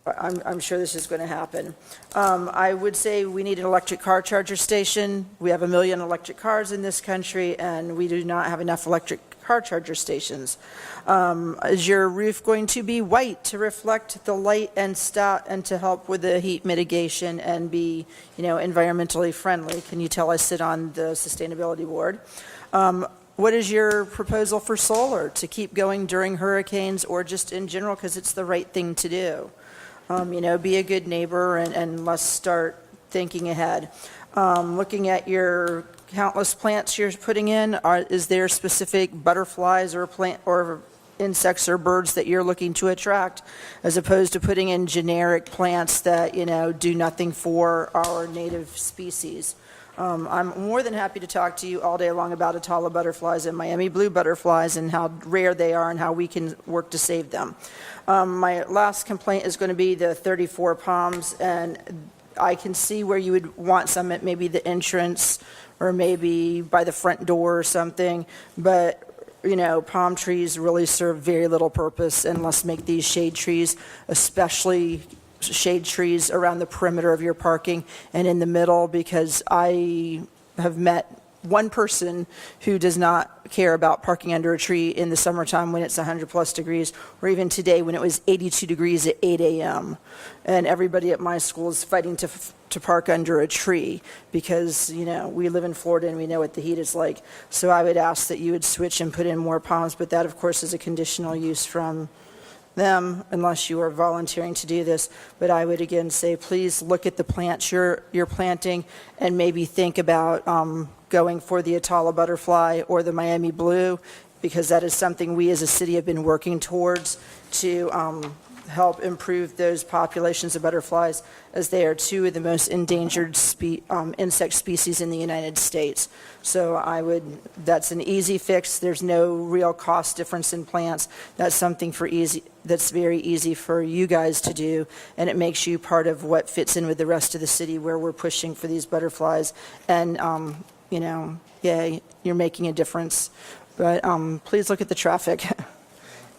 I'm sure this is going to happen. I would say we need an electric car charger station. We have 1 million electric cars in this country, and we do not have enough electric car charger stations. Is your roof going to be white to reflect the light and to help with the heat mitigation and be, environmentally friendly? Can you tell? I sit on the sustainability board. What is your proposal for solar to keep going during hurricanes or just in general, because it's the right thing to do? Be a good neighbor, and let's start thinking ahead. Looking at your countless plants you're putting in, is there specific butterflies or plant or insects or birds that you're looking to attract, as opposed to putting in generic plants that do nothing for our native species? I'm more than happy to talk to you all day long about Atala butterflies and Miami blue butterflies and how rare they are and how we can work to save them. My last complaint is going to be the 34 palms, and I can see where you would want some at maybe the entrance or maybe by the front door or something, but palm trees really serve very little purpose, and let's make these shade trees, especially shade trees around the perimeter of your parking and in the middle, because I have met one person who does not care about parking under a tree in the summertime when it's 100 plus degrees, or even today when it was 82 degrees at 8 a.m. And everybody at my school is fighting to park under a tree because, we live in Florida and we know what the heat is like. So I would ask that you would switch and put in more palms, but that, of course, is a conditional use from them unless you are volunteering to do this. But I would again say, please look at the plants you're planting and maybe think about going for the Atala butterfly or the Miami blue, because that is something we as a city have been working towards to help improve those populations of butterflies, as they are two of the most endangered insect species in the United States. So that's an easy fix. There's no real cost difference in plants. That's something that's very easy for you guys to do, and it makes you part of what fits in with the rest of the city where we're pushing for these butterflies. And, yeah, you're making a difference. But please look at the traffic.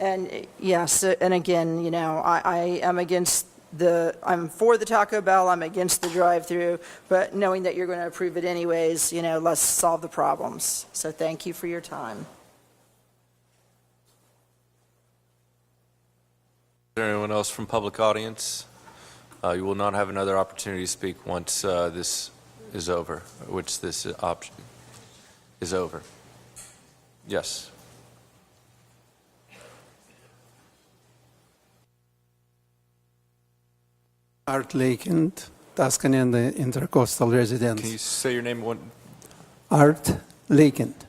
And yes, and again, I am I'm for the Taco Bell, I'm against the drive-through, but knowing that you're going to approve it anyways, let's solve the problems. So thank you for your time. Is there anyone else from public audience? You will not have another opportunity to speak once this is over, which this option is over. Yes. Art Lakeland, Tuscany and the Intracoastal residents. Can you say your name one? Art Lakeland.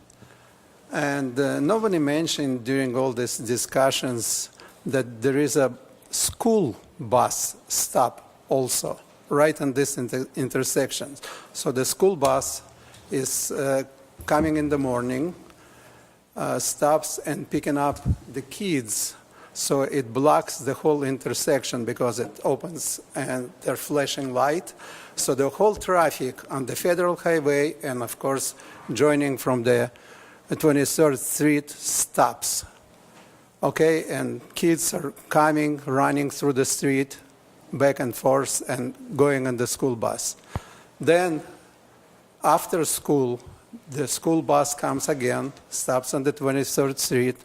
And nobody mentioned during all these discussions that there is a school bus stop also right on this intersection. So the school bus is coming in the morning, stops and picking up the kids. So it blocks the whole intersection because it opens and they're flashing light. So the whole traffic on the Federal Highway and, of course, joining from the 23rd Street stops. Okay, and kids are coming, running through the street, back and forth, and going on the school bus. Then, after school, the school bus comes again, stops on the 23rd Street,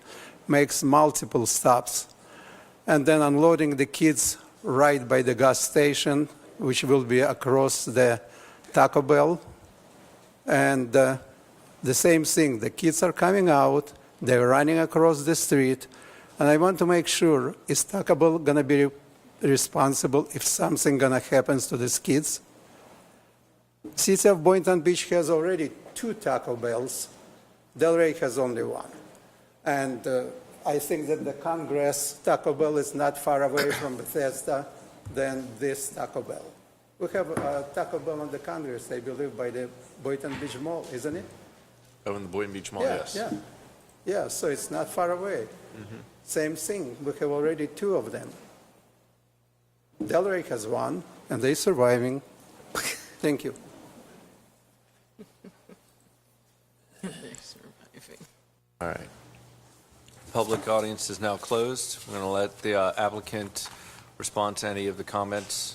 makes multiple stops, and then unloading the kids right by the gas station, which will be across the Taco Bell. And the same thing, the kids are coming out, they're running across the street, and I want to make sure, is Taco Bell going to be responsible if something going to happen to these kids? City of Boynton Beach has already 2 Taco Bells. Delray has only 1. And I think that the Congress Taco Bell is not far away from Bethesda than this Taco Bell. We have a Taco Bell on the Congress, I believe, by the Boynton Beach Mall, isn't it? Oh, in the Boynton Beach Mall, Yeah, yes. yeah. Yeah, so it's not far away. Same thing, we have already 2 of them. Delray has 1, and they're surviving. Thank you. All right. Public audience is now closed. We're going to let the applicant respond to any of the comments,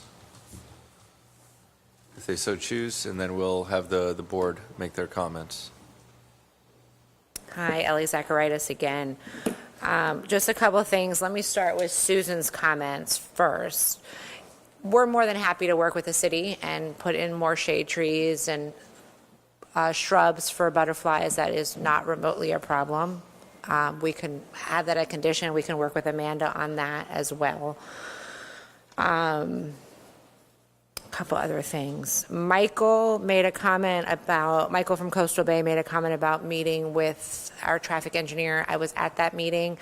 if they so choose, and then we'll have the board make their comments. Hi, Ellie Zacharias again. Just a couple of things. Let me start with Susan's comments first. We're more than happy to work with the city and put in more shade trees and shrubs for butterflies. That is not remotely a problem. We can add that a condition. We can work with Amanda on that as well. A couple other things. Michael from Coastal Bay made a comment about meeting with our traffic engineer. I was at that meeting.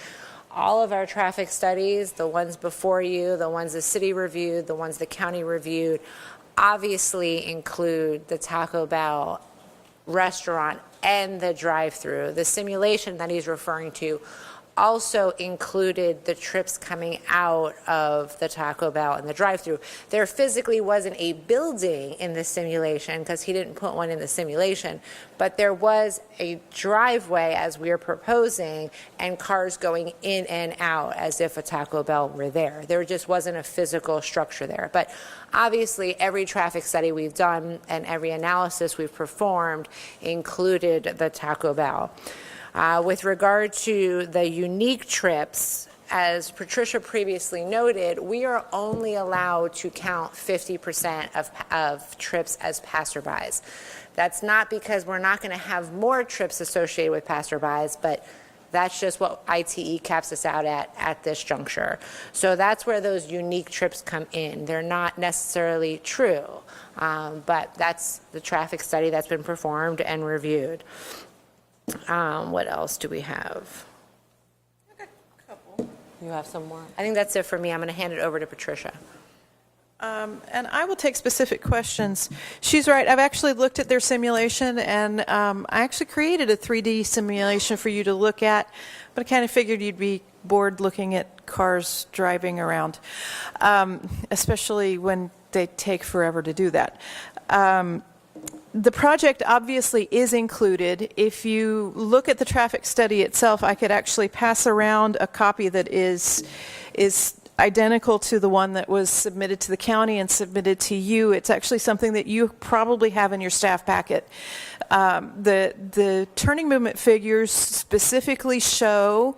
All of our traffic studies, the ones before you, the ones the city reviewed, the ones the county reviewed, obviously include the Taco Bell restaurant and the drive-through. The simulation that he's referring to also included the trips coming out of the Taco Bell and the drive-through. There physically wasn't a building in the simulation because he didn't put one in the simulation, but there was a driveway as we are proposing and cars going in and out as if a Taco Bell were there. There just wasn't a physical structure there. But obviously every traffic study we've done and every analysis we've performed included the Taco Bell. With regard to the unique trips, as Patricia previously noted, we are only allowed to count 50% of trips as passerbys. That's not because we're not going to have more trips associated with passerbys, but That's just what ITE caps us out at this juncture. So that's where those unique trips come in. They're not necessarily true, but that's the traffic study that's been performed and reviewed. What else do we have? You have some more? I think that's it for me. I'm going to hand it over to Patricia. And I will take specific questions. She's right. I've actually looked at their simulation, and I actually created a 3D simulation for you to look at, but I kind of figured you'd be bored looking at cars driving around, especially when they take forever to do that. The project obviously is included. If you look at the traffic study itself, I could actually pass around a copy that is identical to the one that was submitted to the county and submitted to you. It's actually something that you probably have in your staff packet. The turning movement figures specifically show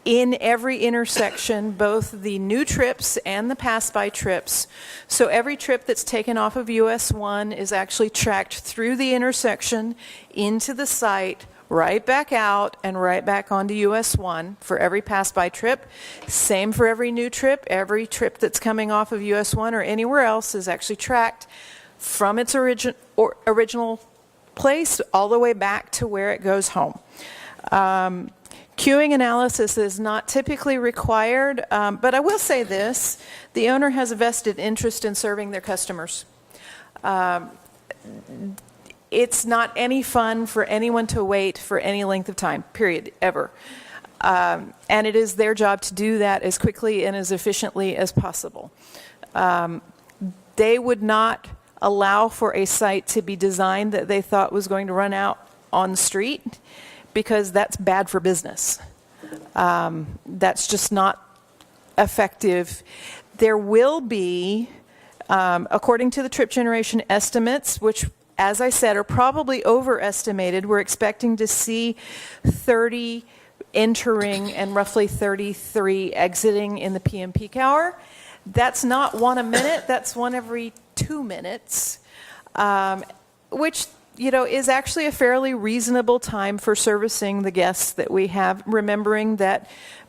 in every intersection both the new trips and the pass-by trips. So every trip that's taken off of US 1 is actually tracked through the intersection into the site, right back out, and right back onto US 1 for every pass-by trip. Same for every new trip. Every trip that's coming off of US 1 or anywhere else is actually tracked from its original place all the way back to where it goes home. Queuing analysis is not typically required, but I will say this, the owner has a vested interest in serving their customers. It's not any fun for anyone to wait for any length of time, period, ever. And it is their job to do that as quickly and as efficiently as possible. They would not allow for a site to be designed that they thought was going to run out on the street, because that's bad for business. That's just not effective. There will be, according to the trip generation estimates, which, as I said, are probably overestimated, we're expecting to see 30 entering and roughly 33 exiting in the PM peak hour. That's not one a minute, that's one every 2 minutes, which is actually a fairly reasonable time for servicing the guests that we have, remembering that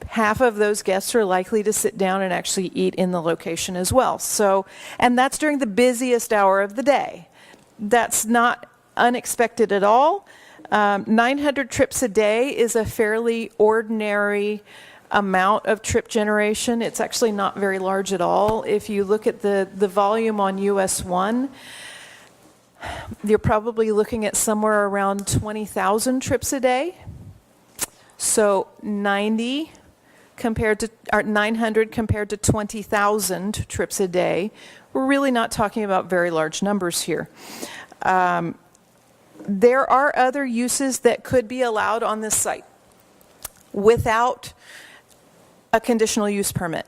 half of those guests are likely to sit down and actually eat in the location as well. So, and that's during the busiest hour of the day. That's not unexpected at all. 900 trips a day is a fairly ordinary amount of trip generation. It's actually not very large at all. If you look at the volume on US 1, you're probably looking at somewhere around 20,000 trips a day. So 900 compared to 20,000 trips a day. We're really not talking about very large numbers here. There are other uses that could be allowed on this site without a conditional use permit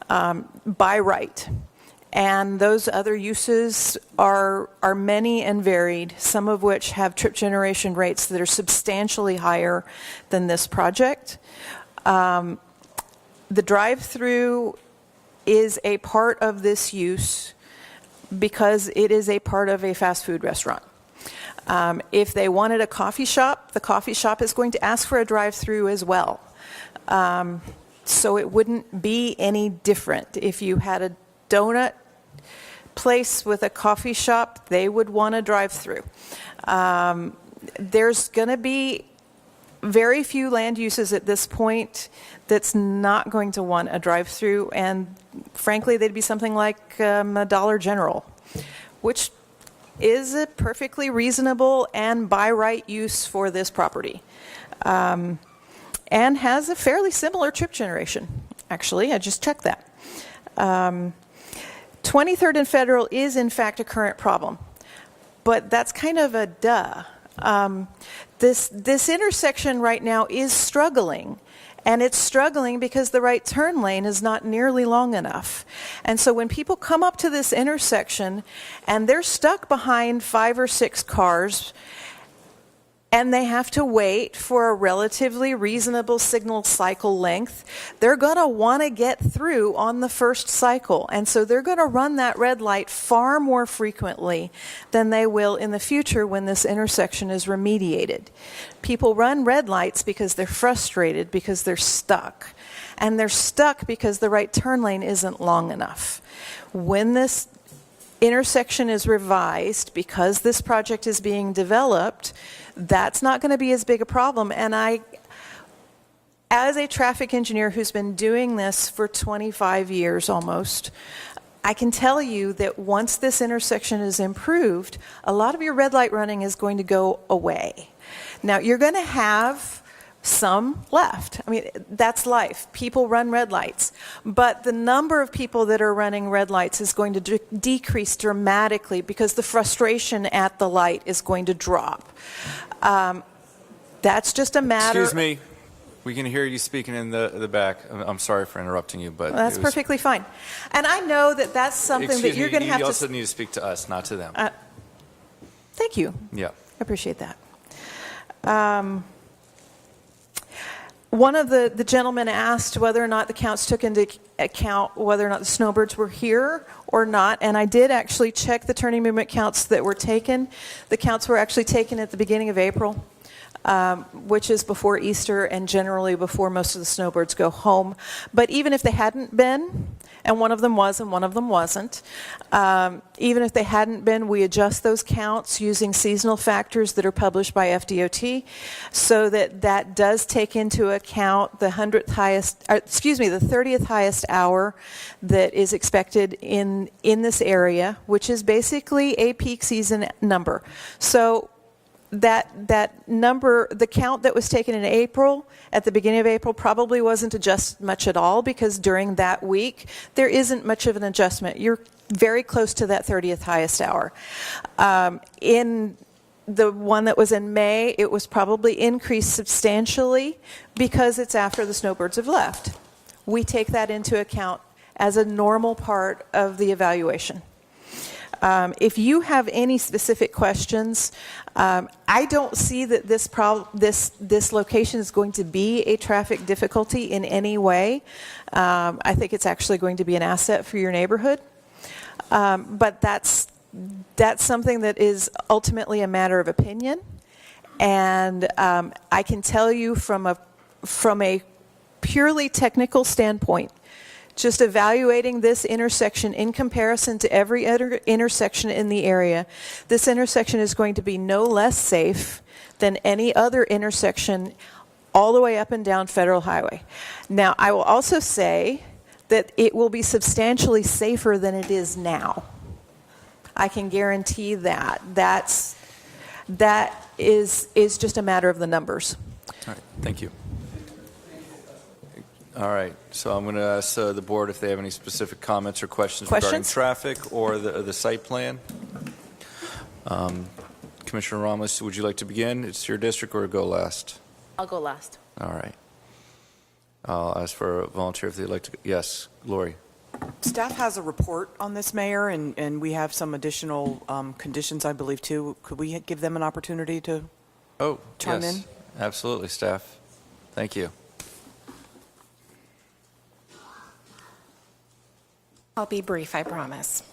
by right. And those other uses are many and varied, some of which have trip generation rates that are substantially higher than this project. The drive-through is a part of this use because it is a part of a fast food restaurant. If they wanted a coffee shop, the coffee shop is going to ask for a drive-through as well. So it wouldn't be any different. If you had a donut place with a coffee shop, they would want a drive-through. There's going to be very few land uses at this point that's not going to want a drive-through, and frankly, they'd be something like a Dollar General, which is a perfectly reasonable and by right use for this property, and has a fairly similar trip generation. Actually, I just checked that. 23rd and Federal is in fact a current problem, but that's kind of a duh. This intersection right now is struggling, and it's struggling because the right turn lane is not nearly long enough. And so when people come up to this intersection and they're stuck behind 5 or 6 cars, and they have to wait for a relatively reasonable signal cycle length, they're going to want to get through on the first cycle. And so they're going to run that red light far more frequently than they will in the future when this intersection is remediated. People run red lights because they're frustrated, because they're stuck. And they're stuck because the right turn lane isn't long enough. When this intersection is revised, because this project is being developed, that's not going to be as big a problem. And I, as a traffic engineer who's been doing this for 25 years almost, I can tell you that once this intersection is improved, a lot of your red light running is going to go away. Now, you're going to have some left. I mean, that's life. People run red lights. But the number of people that are running red lights is going to decrease dramatically because the frustration at the light is going to drop. That's just a matter... Excuse me. We can hear you speaking in the back. I'm sorry for interrupting you, but... That's perfectly fine. And I know that that's something that you're going to have to... You also need to speak to us, not to them. Thank you. Yeah. I appreciate that. One of the gentlemen asked whether or not the counts took into account whether or not the snowbirds were here or not, and I did actually check the turning movement counts that were taken. The counts were actually taken at the beginning of April, which is before Easter and generally before most of the snowbirds go home. But even if they hadn't been, and one of them was and one of them wasn't, even if they hadn't been, we adjust those counts using seasonal factors that are published by FDOT, so that does take into account the 30th highest hour that is expected in this area, which is basically a peak season number. So that number, the count that was taken in April, at the beginning of April, probably wasn't adjusted much at all because during that week, there isn't much of an adjustment. You're very close to that 30th highest hour. In the one that was in May, it was probably increased substantially because it's after the snowbirds have left. We take that into account as a normal part of the evaluation. If you have any specific questions, I don't see that this location is going to be a traffic difficulty in any way. I think it's actually going to be an asset for your neighborhood. But that's something that is ultimately a matter of opinion. And I can tell you from a purely technical standpoint, just evaluating this intersection in comparison to every other intersection in the area, this intersection is going to be no less safe than any other intersection all the way up and down Federal Highway. Now, I will also say that it will be substantially safer than it is now. I can guarantee that. That is just a matter of the numbers. All right, thank you. All right, so I'm going to ask the board if they have any specific comments or questions regarding traffic or the site plan. Commissioner Ramos, would you like to begin? It's your district, or go last? I'll go last. All right. I'll ask for a volunteer if they'd like to. Yes, Lori. Staff has a report on this, Mayor, and we have some additional conditions, I believe, too. Could we give them an opportunity to chime in? Absolutely, staff. Thank you. I'll be brief, I promise.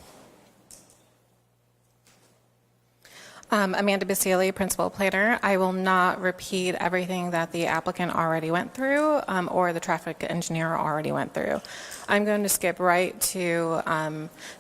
Amanda Basile, Principal Planner. I will not repeat everything that the applicant already went through or the traffic engineer already went through. I'm going to skip right to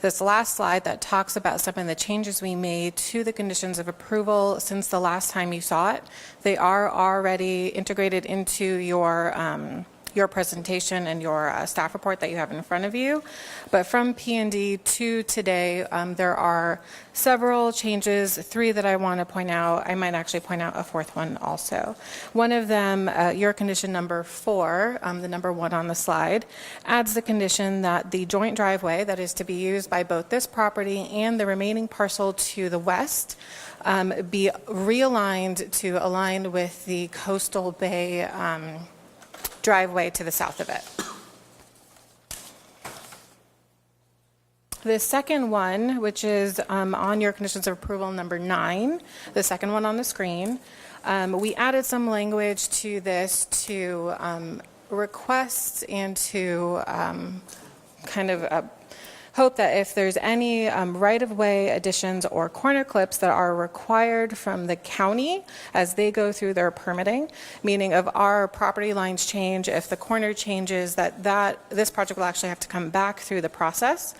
this last slide that talks about some of the changes we made to the conditions of approval since the last time you saw it. They are already integrated into your presentation and your staff report that you have in front of you. But from P&D to today, there are several changes, 3 that I want to point out. I might actually point out a 4th one also. One of them, your condition number 4, the number 1 on the slide, adds the condition that the joint driveway that is to be used by both this property and the remaining parcel to the west be realigned to align with the Coastal Bay driveway to the south of it. The second one, which is on your conditions of approval number 9, the second one on the screen, We added some language to this to request and to kind of hope that if there's any right-of-way additions or corner clips that are required from the county as they go through their permitting, meaning if our property lines change, if the corner changes, that this project will actually have to come back through the process.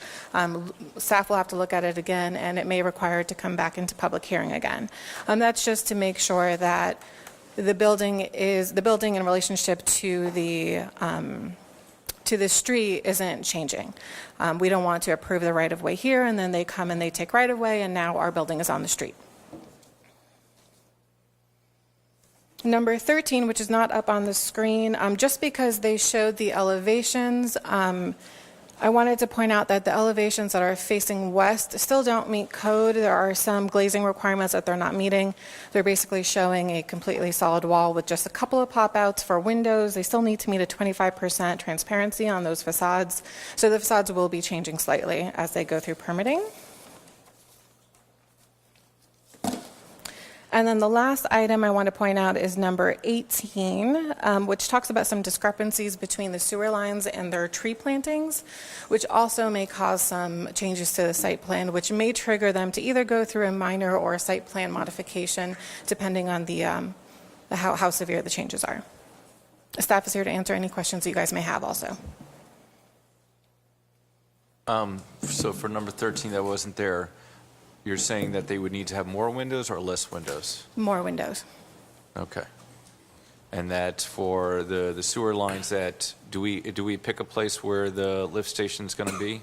Staff will have to look at it again, and it may require it to come back into public hearing again. That's just to make sure that the building in relationship to the street isn't changing. We don't want to approve the right-of-way here, and then they come and they take right-of-way, and now our building is on the street. Number 13, which is not up on the screen, just because they showed the elevations, I wanted to point out that the elevations that are facing west still don't meet code. There are some glazing requirements that they're not meeting. They're basically showing a completely solid wall with just a couple of pop-outs for windows. They still need to meet a 25% transparency on those facades. So the facades will be changing slightly as they go through permitting. And then the last item I want to point out is number 18, which talks about some discrepancies between the sewer lines and their tree plantings, which also may cause some changes to the site plan, which may trigger them to either go through a minor or a site plan modification, depending on the how severe the changes are. Staff is here to answer any questions you guys may have also. So for number 13 that wasn't there, you're saying that they would need to have more windows or less windows? More windows. Okay. And that for the sewer lines, that do we pick a place where the lift station is going to be?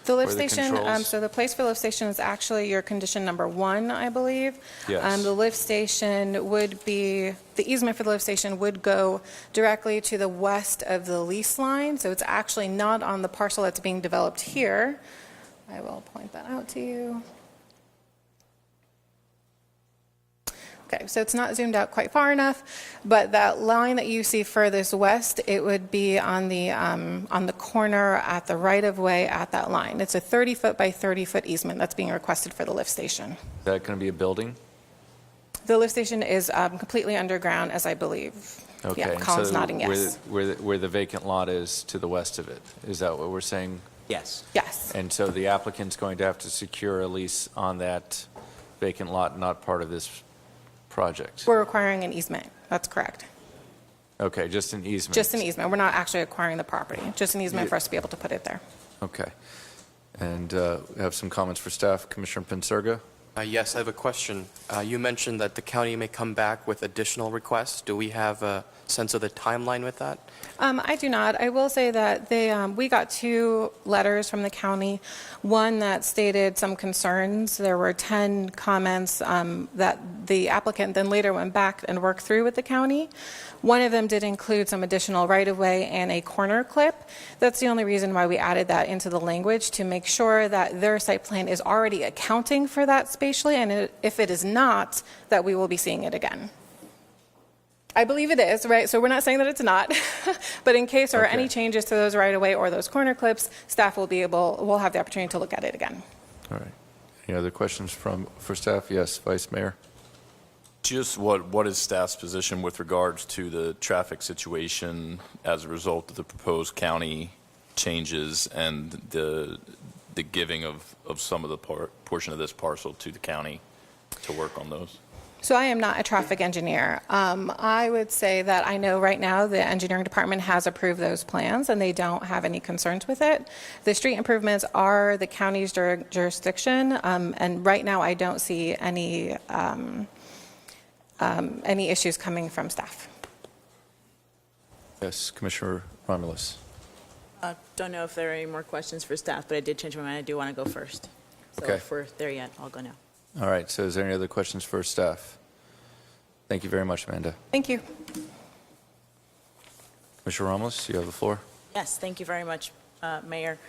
The lift Or the station, controls? so the place for lift station is actually your condition number 1, I believe. Yes. The lift station would be, the easement for the lift station would go directly to the west of the lease line, so it's actually not on the parcel that's being developed here. I will point that out to you. Okay, so it's not zoomed out quite far enough, but that line that you see furthest west, it would be on the corner at the right-of-way at that line. It's a 30-foot by 30-foot easement that's being requested for the lift station. Is that going to be a building? The lift station is completely underground, as I believe. Okay. Yeah, and Colin's so nodding yes. Where the vacant lot is to the west of it, is that what we're saying? Yes. Yes. And so the applicant's going to have to secure a lease on that vacant lot, not part of this project? We're requiring an easement. That's correct. Okay, just an easement. Just an easement. We're not actually acquiring the property. Just an easement for us to be able to put it there. Okay. And we have some comments for staff. Commissioner Pensurga? Yes, I have a question. You mentioned that the county may come back with additional requests. Do we have a sense of the timeline with that? I do not. I will say that we got 2 letters from the county. One that stated some concerns. There were 10 comments that the applicant then later went back and worked through with the county. One of them did include some additional right-of-way and a corner clip. That's the only reason why we added that into the language, to make sure that their site plan is already accounting for that spatially, and if it is not, that we will be seeing it again. I believe it is, right? So we're not saying that it's not, but in case there are any changes to those right-of-way or those corner clips, staff will have the opportunity to look at it again. All right. Any other questions for staff? Yes, Vice Mayor. Just what is staff's position with regards to the traffic situation as a result of the proposed county changes and the giving of some of the portion of this parcel to the county to work on those? So I am not a traffic engineer. I would say that I know right now the engineering department has approved those plans and they don't have any concerns with it. The street improvements are the county's jurisdiction, and right now I don't see any issues coming from staff. Yes, Commissioner Romulus. Don't know if there are any more questions for staff, but I did change my mind. I do want to go first. So Okay. if we're there yet, I'll go now. All right, so is there any other questions for staff? Thank you very much, Amanda. Thank you. Commissioner Romulus, you have the floor. Yes, thank you very much, Mayor.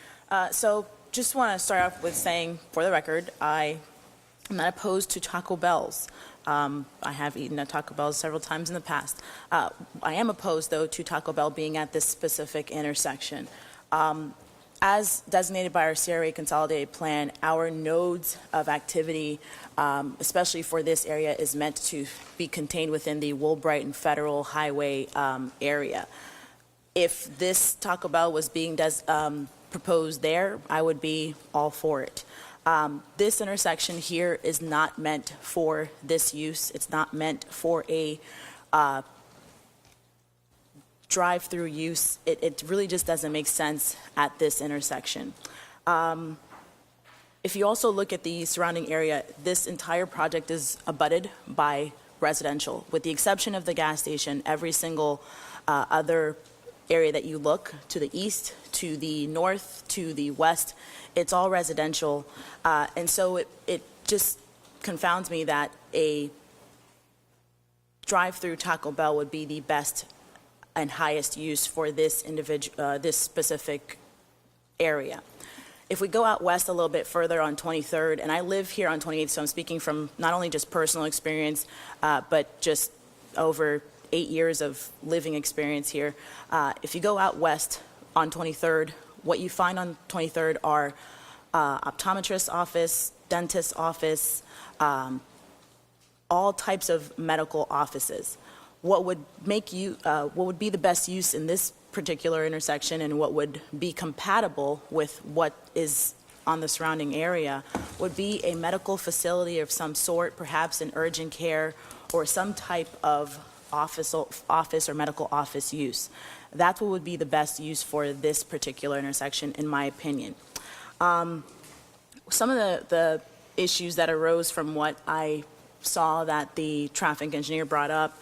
So just want to start off with saying, for the record, I am not opposed to Taco Bells. I have eaten at Taco Bell several times in the past. I am opposed, though, to Taco Bell being at this specific intersection. As designated by our CRA consolidated plan, our nodes of activity, especially for this area, is meant to be contained within the Woolbright and Federal Highway area. If this Taco Bell was being proposed there, I would be all for it. This intersection here is not meant for this use. It's not meant for a drive-through use. It really just doesn't make sense at this intersection. If you also look at the surrounding area, this entire project is abutted by residential. With the exception of the gas station, every single other area that you look, to the east, to the north, to the west, it's all residential. And so it just confounds me that a drive-through Taco Bell would be the best and highest use for this this specific area. If we go out west a little bit further on 23rd, and I live here on 28th, so I'm speaking from not only just personal experience, but just over 8 years of living experience here. If you go out west on 23rd, what you find on 23rd are optometrist office, dentist office, all types of medical offices. What would be the best use in this particular intersection, and what would be compatible with what is on the surrounding area, would be a medical facility of some sort, perhaps an urgent care or some type of office or medical office use. That's what would be the best use for this particular intersection, in my opinion. Some of the issues that arose from what I saw that the traffic engineer brought up,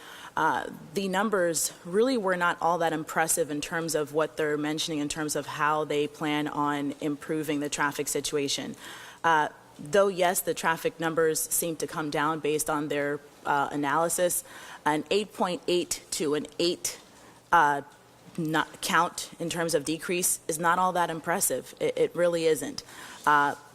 the numbers really were not all that impressive in terms of what they're mentioning in terms of how they plan on improving the traffic situation. Though, yes, the traffic numbers seem to come down based on their analysis, an 8.8 to an 8 count in terms of decrease is not all that impressive. It really isn't.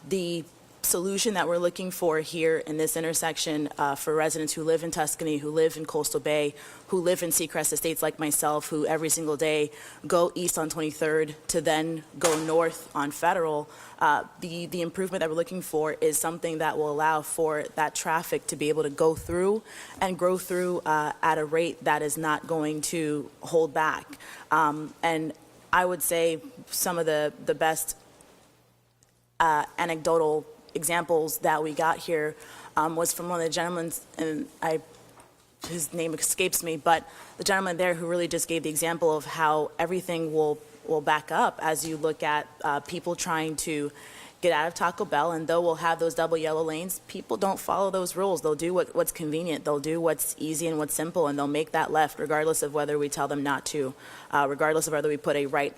The solution that we're looking for here in this intersection for residents who live in Tuscany, who live in Coastal Bay, who live in Seacrest Estates like myself, who every single day go east on 23rd to then go north on Federal, the improvement that we're looking for is something that will allow for that traffic to be able to go through and grow through at a rate that is not going to hold back. And I would say some of the best anecdotal examples that we got here was from one of the gentlemen, and his name escapes me, but the gentleman there who really just gave the example of how everything will back up as you look at people trying to get out of Taco Bell, and though we'll have those double yellow lanes, people don't follow those rules. They'll do what's convenient. They'll do what's easy and what's simple, and they'll make that left regardless of whether we tell them not to, regardless of whether we put a right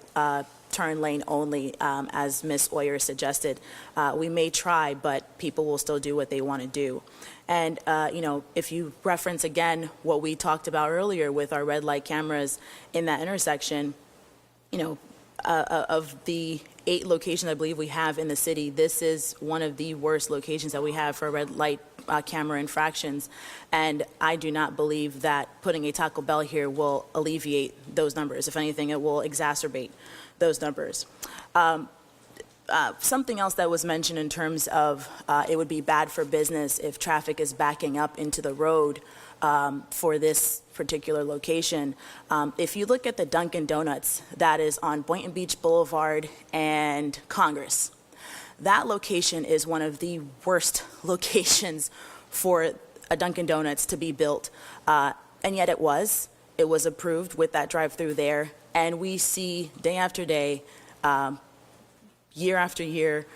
turn lane only, as Ms. Oyer suggested. We may try, but people will still do what they want to do. And, if you reference again what we talked about earlier with our red light cameras in that intersection, of the 8 locations I believe we have in the city, this is one of the worst locations that we have for red light camera infractions. And I do not believe that putting a Taco Bell here will alleviate those numbers. If anything, it will exacerbate those numbers. Something else that was mentioned in terms of it would be bad for business if traffic is backing up into the road for this particular location. If you look at the Dunkin' Donuts that is on Boynton Beach Boulevard and Congress, that location is one of the worst locations for a Dunkin' Donuts to be built. And yet it was approved with that drive-through there. And we see day after day, year after year,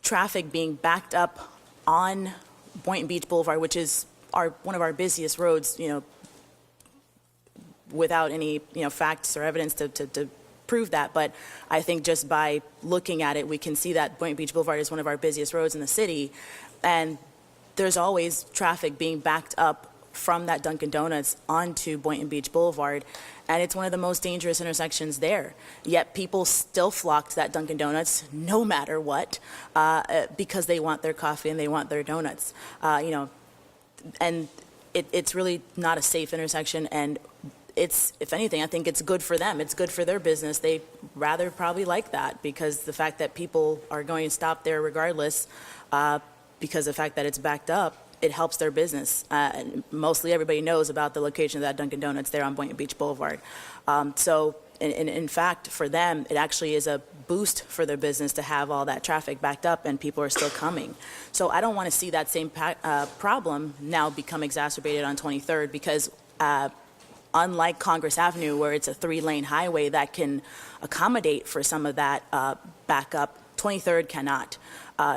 traffic being backed up on Boynton Beach Boulevard, which is one of our busiest roads, without any, facts or evidence to prove that. But I think just by looking at it, we can see that Boynton Beach Boulevard is one of our busiest roads in the city. And there's always traffic being backed up from that Dunkin' Donuts onto Boynton Beach Boulevard, and it's one of the most dangerous intersections there. Yet people still flock to that Dunkin' Donuts no matter what, because they want their coffee and they want their donuts. And it's really not a safe intersection, and it's, if anything, I think it's good for them. It's good for their business. They rather probably like that, because the fact that people are going to stop there regardless, because of the fact that it's backed up, it helps their business. And mostly everybody knows about the location of that Dunkin' Donuts there on Boynton Beach Boulevard. So in fact, for them, it actually is a boost for their business to have all that traffic backed up and people are still coming. So I don't want to see that same problem now become exacerbated on 23rd, because unlike Congress Avenue, where it's a 3-lane highway that can accommodate for some of that backup, 23rd cannot.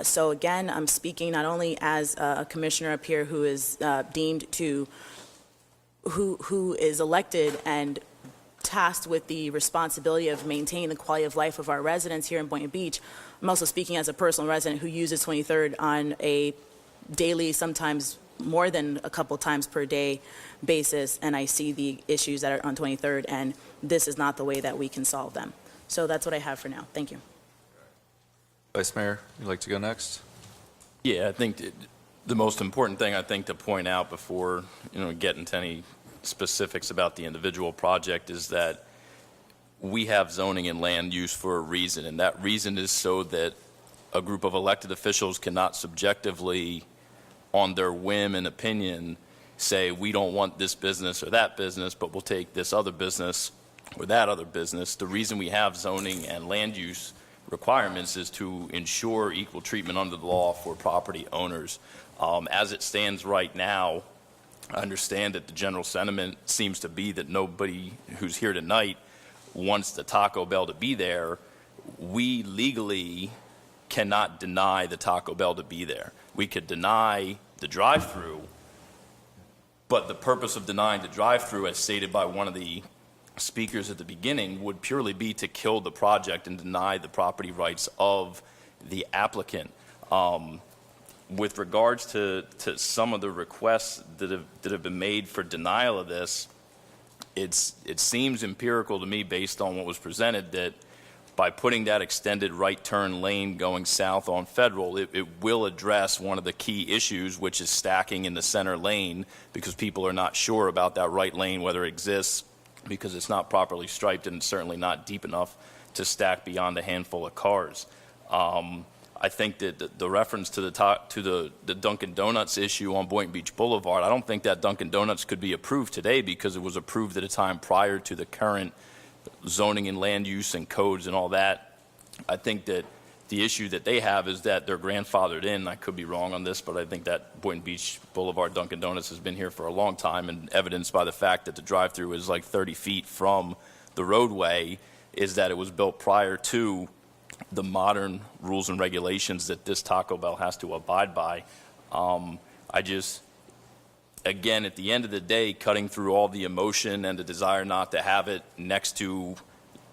So again, I'm speaking not only as a commissioner up here who is deemed to, who is elected and tasked with the responsibility of maintaining the quality of life of our residents here in Boynton Beach. I'm also speaking as a personal resident who uses 23rd on a daily, sometimes more than a couple times per day basis, and I see the issues that are on 23rd, and this is not the way that we can solve them. So that's what I have for now. Thank you. Vice Mayor, you'd like to go next? Yeah, I think the most important thing I think to point out before get into any specifics about the individual project is that we have zoning and land use for a reason, and that reason is so that a group of elected officials cannot subjectively, on their whim and opinion, say we don't want this business or that business, but we'll take this other business or that other business. The reason we have zoning and land use requirements is to ensure equal treatment under the law for property owners. As it stands right now, I understand that the general sentiment seems to be that nobody who's here tonight wants the Taco Bell to be there. We legally cannot deny the Taco Bell to be there. We could deny the drive-through, but the purpose of denying the drive-through, as stated by one of the speakers at the beginning, would purely be to kill the project and deny the property rights of the applicant. With regards to some of the requests that have been made for denial of this, it seems empirical to me, based on what was presented, that by putting that extended right turn lane going south on Federal, it will address one of the key issues, which is stacking in the center lane, because people are not sure about that right lane, whether it exists, because it's not properly striped and certainly not deep enough to stack beyond a handful of cars. I think that the reference to the Dunkin' Donuts issue on Boynton Beach Boulevard, I don't think that Dunkin' Donuts could be approved today, because it was approved at a time prior to the current zoning and land use and codes and all that. I think that the issue that they have is that they're grandfathered in. I could be wrong on this, but I think that Boynton Beach Boulevard Dunkin' Donuts has been here for a long time, and evidenced by the fact that the drive-through is like 30 feet from the roadway is that it was built prior to the modern rules and regulations that this Taco Bell has to abide by. Again, at the end of the day, cutting through all the emotion and the desire not to have it next to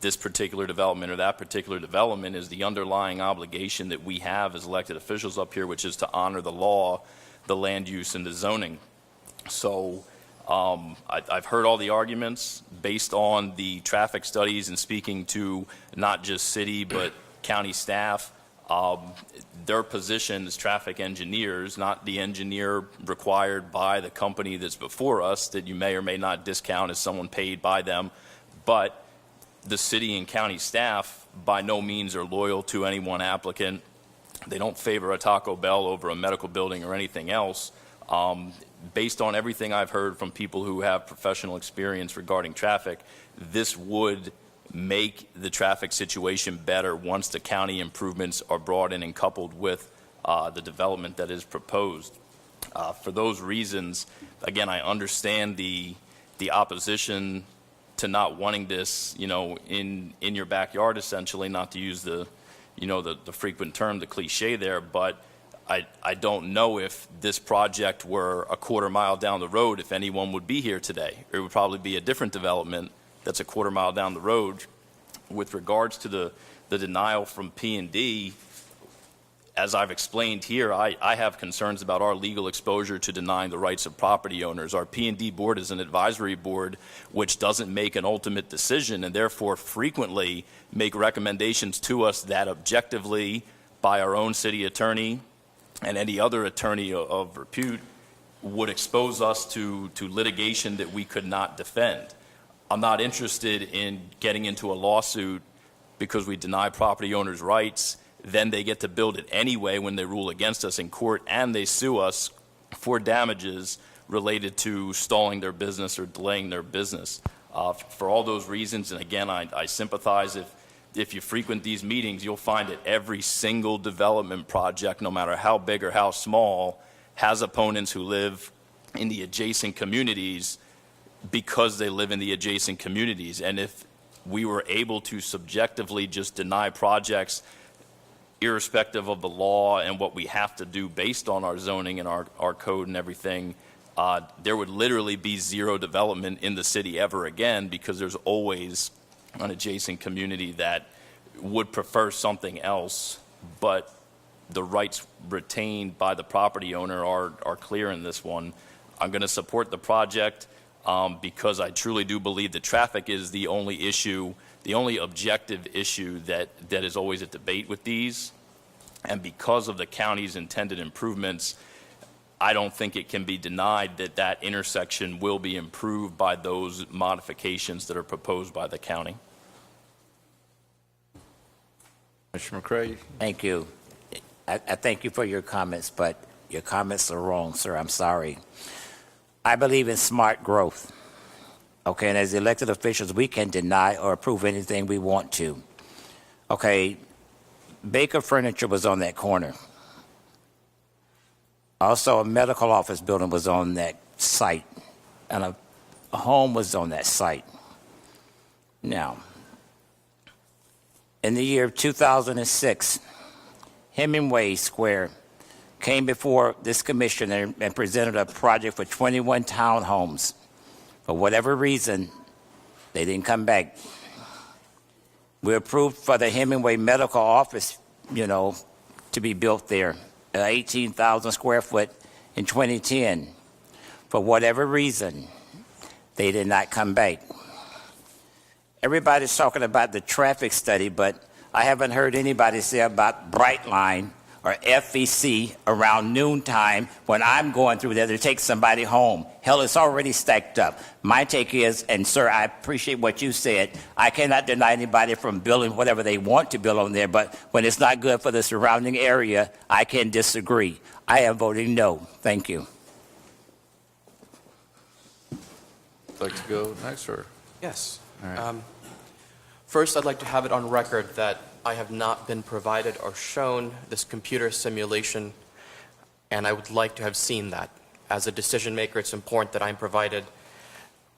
this particular development or that particular development is the underlying obligation that we have as elected officials up here, which is to honor the law, the land use, and the zoning. So I've heard all the arguments based on the traffic studies and speaking to not just city but county staff. Their position as traffic engineers, not the engineer required by the company that's before us that you may or may not discount as someone paid by them, but the city and county staff by no means are loyal to any one applicant. They don't favor a Taco Bell over a medical building or anything else. Based on everything I've heard from people who have professional experience regarding traffic, this would make the traffic situation better once the county improvements are brought in and coupled with the development that is proposed. For those reasons, again, I understand the opposition to not wanting this, in your backyard, essentially, not to use the frequent term, the cliche there, but I don't know if this project were a quarter mile down the road, if anyone would be here today. It would probably be a different development that's a quarter mile down the road. With regards to the denial from P&D, as I've explained here, I have concerns about our legal exposure to denying the rights of property owners. Our P&D board is an advisory board which doesn't make an ultimate decision, and therefore frequently make recommendations to us that objectively, by our own city attorney and any other attorney of repute, would expose us to litigation that we could not defend. I'm not interested in getting into a lawsuit because we deny property owners rights. Then they get to build it anyway when they rule against us in court, and they sue us for damages related to stalling their business or delaying their business. For all those reasons, and again, I sympathize. If you frequent these meetings, you'll find that every single development project, no matter how big or how small, has opponents who live in the adjacent communities because they live in the adjacent communities. And if we were able to subjectively just deny projects irrespective of the law and what we have to do based on our zoning and our code and everything, there would literally be zero development in the city ever again, because there's always an adjacent community that would prefer something else, but the rights retained by the property owner are clear in this one. I'm going to support the project because I truly do believe that traffic is the only issue, the only objective issue that is always a debate with these. And because of the county's intended improvements, I don't think it can be denied that that intersection will be improved by those modifications that are proposed by the county. Mr. McCray. Thank you. I thank you for your comments, but your comments are wrong, sir. I'm sorry. I believe in smart growth. Okay, and as elected officials, we can deny or approve anything we want to. Okay, Baker Furniture was on that corner. Also, a medical office building was on that site, and a home was on that site. Now, in the year of 2006, Hemingway Square came before this commission and presented a project for 21 townhomes. For whatever reason, they didn't come back. We approved for the Hemingway Medical Office, to be built there, 18,000 square foot in 2010. For whatever reason, they did not come back. Everybody's talking about the traffic study, but I haven't heard anybody say about Brightline or FEC around noontime when I'm going through there to take somebody home. Hell, it's already stacked up. My take is, and sir, I appreciate what you said, I cannot deny anybody from building whatever they want to build on there, but when it's not good for the surrounding area, I can disagree. I am voting no. Thank you. Would you like to go next, or? Yes. All right. First, I'd like to have it on record that I have not been provided or shown this computer simulation, and I would like to have seen that. As a decision maker, it's important that I'm provided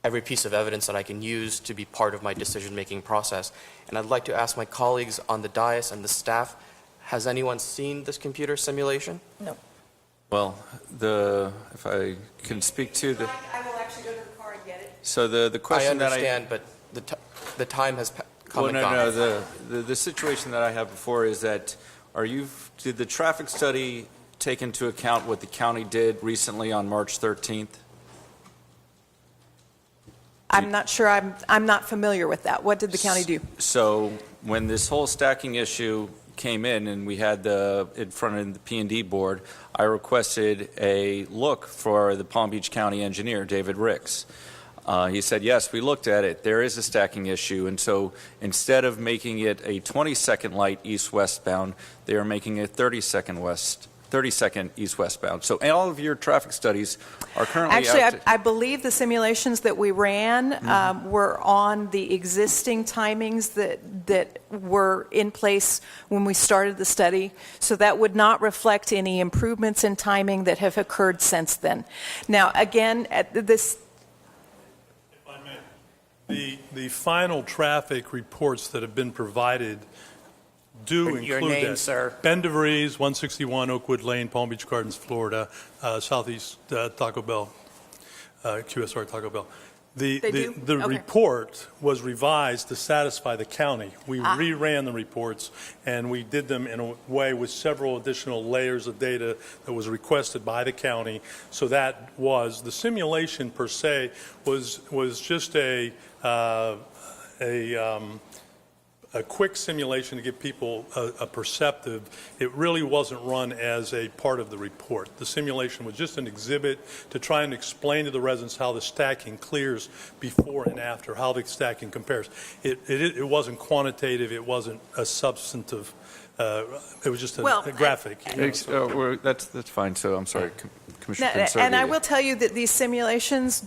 every piece of evidence that I can use to be part of my decision-making process. And I'd like to ask my colleagues on the dais and the staff, has anyone seen this computer simulation? No. Well, if I can speak to the... I will actually go to the car and get it. So the question I understand, but the time has come and gone. No. The situation that I have before is that did the traffic study take into account what the county did recently on March 13th? I'm not sure. I'm not familiar with that. What did the county do? So when this whole stacking issue came in and we had in front of the P&D board, I requested a look for the Palm Beach County engineer, David Ricks. He said, yes, we looked at it. There is a stacking issue. And so instead of making it a 20-second light east-westbound, they are making it 30-second east-westbound. So all of your traffic studies are currently Actually, out I believe the simulations that we ran were on the existing timings that were in place when we started the study. So that would not reflect any improvements in timing that have occurred since then. Now, again, at this... The final traffic reports that have been provided do include Your name, that. sir? Ben DeVries, 161 Oakwood Lane, Palm Beach Gardens, Florida, Southeast Taco Bell, QSR Taco Bell. The Okay. report was revised to satisfy the county. We reran the reports, and we did them in a way with several additional layers of data that was requested by the county. So that was, the simulation per se was just a a quick simulation to give people a perceptive. It really wasn't run as a part of the report. The simulation was just an exhibit to try and explain to the residents how the stacking clears before and after, how the stacking compares. It wasn't quantitative. It wasn't a substantive. It was just a graphic. That's fine. So I'm sorry, Commissioner Conservative. And I will tell you that these simulations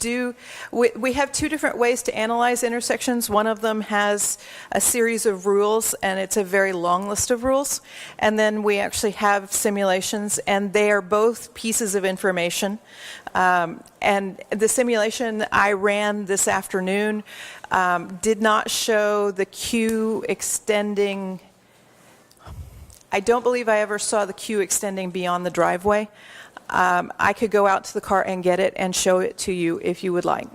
we have two different ways to analyze intersections. One of them has a series of rules, and it's a very long list of rules. And then we actually have simulations, and they are both pieces of information. And the simulation I ran this afternoon did not show the queue extending. I don't believe I ever saw the queue extending beyond the driveway. I could go out to the car and get it and show it to you if you would like.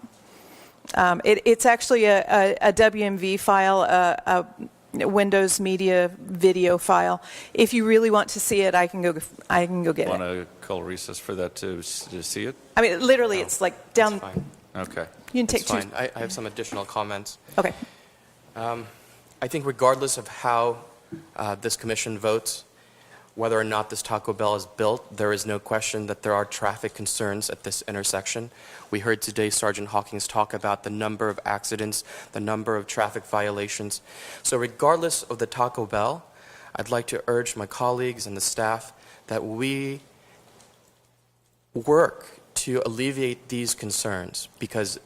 It's actually a WMV file, a Windows Media video file. If you really want to see it, I can go get it. Want to call recess for that to see it? I mean, literally, it's like down. Okay. You can take It's fine. I have some additional comments. Okay. I think regardless of how this commission votes, whether or not this Taco Bell is built, there is no question that there are traffic concerns at this intersection. We heard today Sergeant Hawkins talk about the number of accidents, the number of traffic violations. So regardless of the Taco Bell, I'd like to urge my colleagues and the staff that we work to alleviate these concerns, because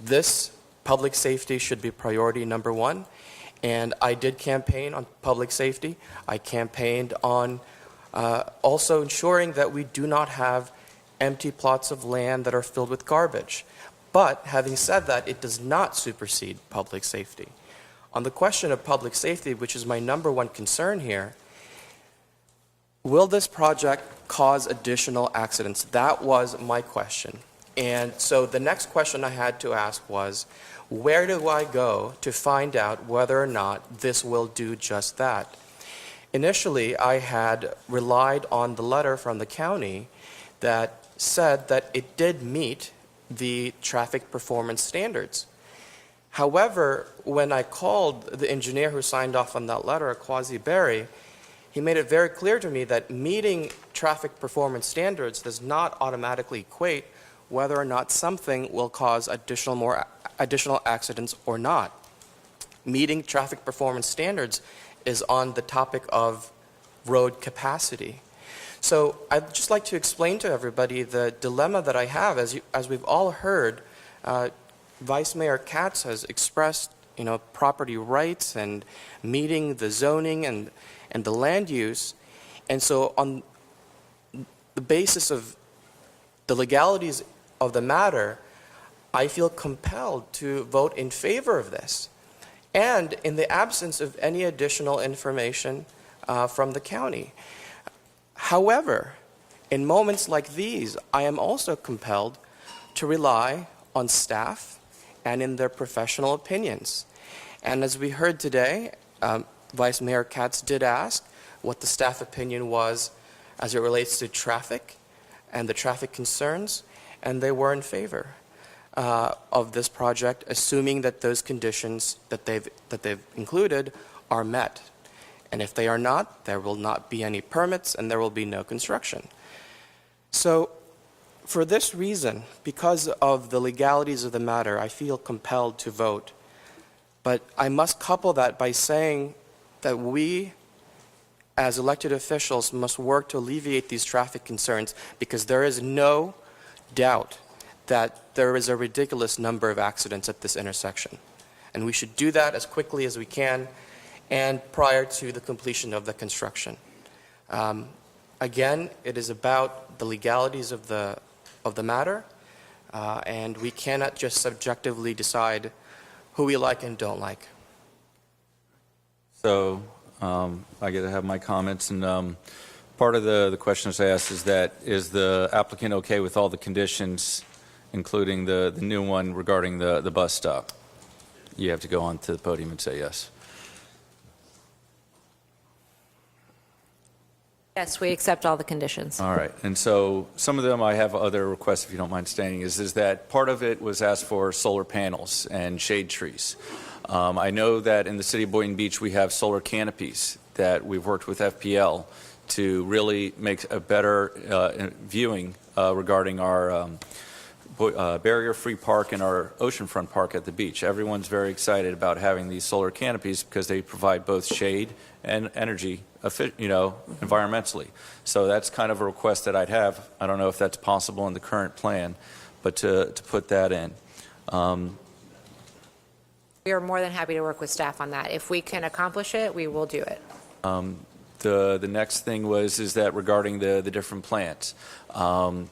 this public safety should be priority number one. And I did campaign on public safety. I campaigned on also ensuring that we do not have empty plots of land that are filled with garbage. But having said that, it does not supersede public safety. On the question of public safety, which is my number one concern here, will this project cause additional accidents? That was my question. And so the next question I had to ask was, where do I go to find out whether or not this will do just that? Initially, I had relied on the letter from the county that said that it did meet the traffic performance standards. However, when I called the engineer who signed off on that letter, Kwasi Berry, he made it very clear to me that meeting traffic performance standards does not automatically equate whether or not something will cause additional accidents or not. Meeting traffic performance standards is on the topic of road capacity. So I'd just like to explain to everybody the dilemma that I have. As we've all heard, Vice Mayor Katz has expressed, property rights and meeting the zoning and the land use. And so on the basis of the legalities of the matter, I feel compelled to vote in favor of this. And in the absence of any additional information from the county. However, in moments like these, I am also compelled to rely on staff and in their professional opinions. And as we heard today, Vice Mayor Katz did ask what the staff opinion was as it relates to traffic and the traffic concerns, and they were in favor of this project, assuming that those conditions that they've included are met. And if they are not, there will not be any permits and there will be no construction. So for this reason, because of the legalities of the matter, I feel compelled to vote. But I must couple that by saying that we, as elected officials, must work to alleviate these traffic concerns, because there is no doubt that there is a ridiculous number of accidents at this intersection. And we should do that as quickly as we can and prior to the completion of the construction. Again, it is about the legalities of the matter, and we cannot just subjectively decide who we like and don't like. So I get to have my comments, and part of the questions I asked is the applicant okay with all the conditions, including the new one regarding the bus stop? You have to go on to the podium and say yes. Yes, we accept all the conditions. All right. And so some of them I have other requests, if you don't mind standing, is that part of it was asked for solar panels and shade trees. I know that in the city of Boynton Beach, we have solar canopies that we've worked with FPL to really make a better viewing regarding our barrier-free park and our oceanfront park at the beach. Everyone's very excited about having these solar canopies because they provide both shade and energy, environmentally. So that's kind of a request that I'd have. I don't know if that's possible in the current plan, but to put that in. We are more than happy to work with staff on that. If we can accomplish it, we will do it. The next thing is that regarding the different plants. I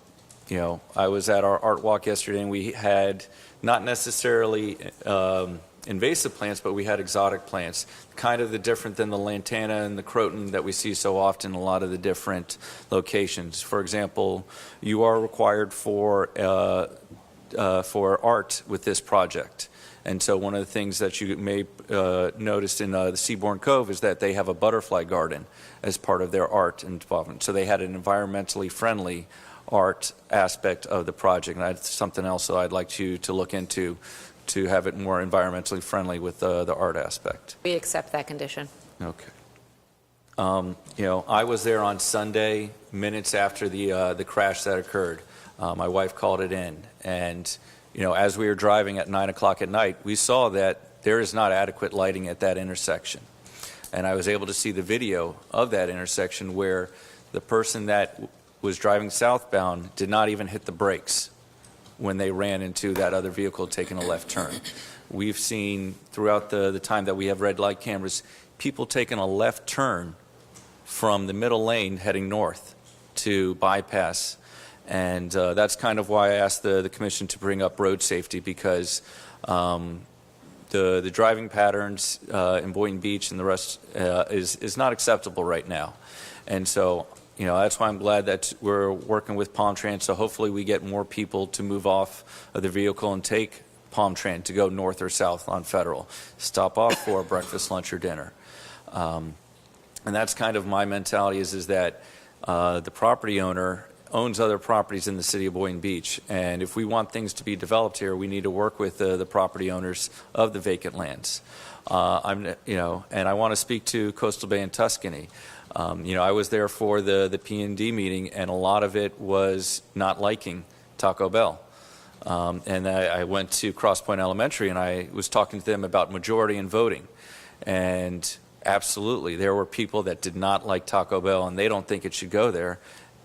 was at our art walk yesterday, and we had not necessarily invasive plants, but we had exotic plants, kind of the different than the lantana and the croton that we see so often in a lot of the different locations. For example, you are required for art with this project. And so one of the things that you may notice in the Seabourn Cove is that they have a butterfly garden as part of their art involvement. So they had an environmentally friendly art aspect of the project. And that's something else that I'd like you to look into to have it more environmentally friendly with the art aspect. We accept that condition. Okay. I was there on Sunday, minutes after the crash that occurred. My wife called it in, and as we were driving at 9 o'clock at night, we saw that there is not adequate lighting at that intersection. And I was able to see the video of that intersection where the person that was driving southbound did not even hit the brakes when they ran into that other vehicle taking a left turn. We've seen throughout the time that we have red light cameras, people taking a left turn from the middle lane heading north to bypass. And that's kind of why I asked the commission to bring up road safety, because the driving patterns in Boynton Beach and the rest is not acceptable right now. And so that's why I'm glad that we're working with Palm Tran, so hopefully we get more people to move off of their vehicle and take Palm Tran to go north or south on Federal, stop off for breakfast, lunch, or dinner. And that's kind of my mentality is that the property owner owns other properties in the city of Boynton Beach, and if we want things to be developed here, we need to work with the property owners of the vacant lands. And I want to speak to Coastal Bay and Tuscany. I was there for the P&D meeting, and a lot of it was not liking Taco Bell. And I went to Cross Point Elementary, and I was talking to them about majority and voting. And absolutely, there were people that did not like Taco Bell, and they don't think it should go there.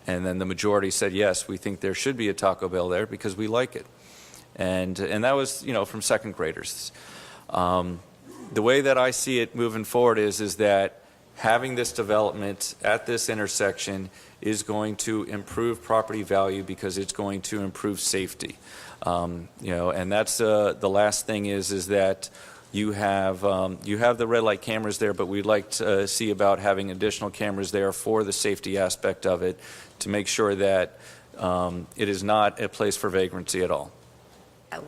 And then the majority said, yes, we think there should be a Taco Bell there because we like it. And that was, from second graders. The way that I see it moving forward is that having this development at this intersection is going to improve property value because it's going to improve safety. And that's the last thing is that you have the red light cameras there, but we'd like to see about having additional cameras there for the safety aspect of it to make sure that it is not a place for vagrancy at all.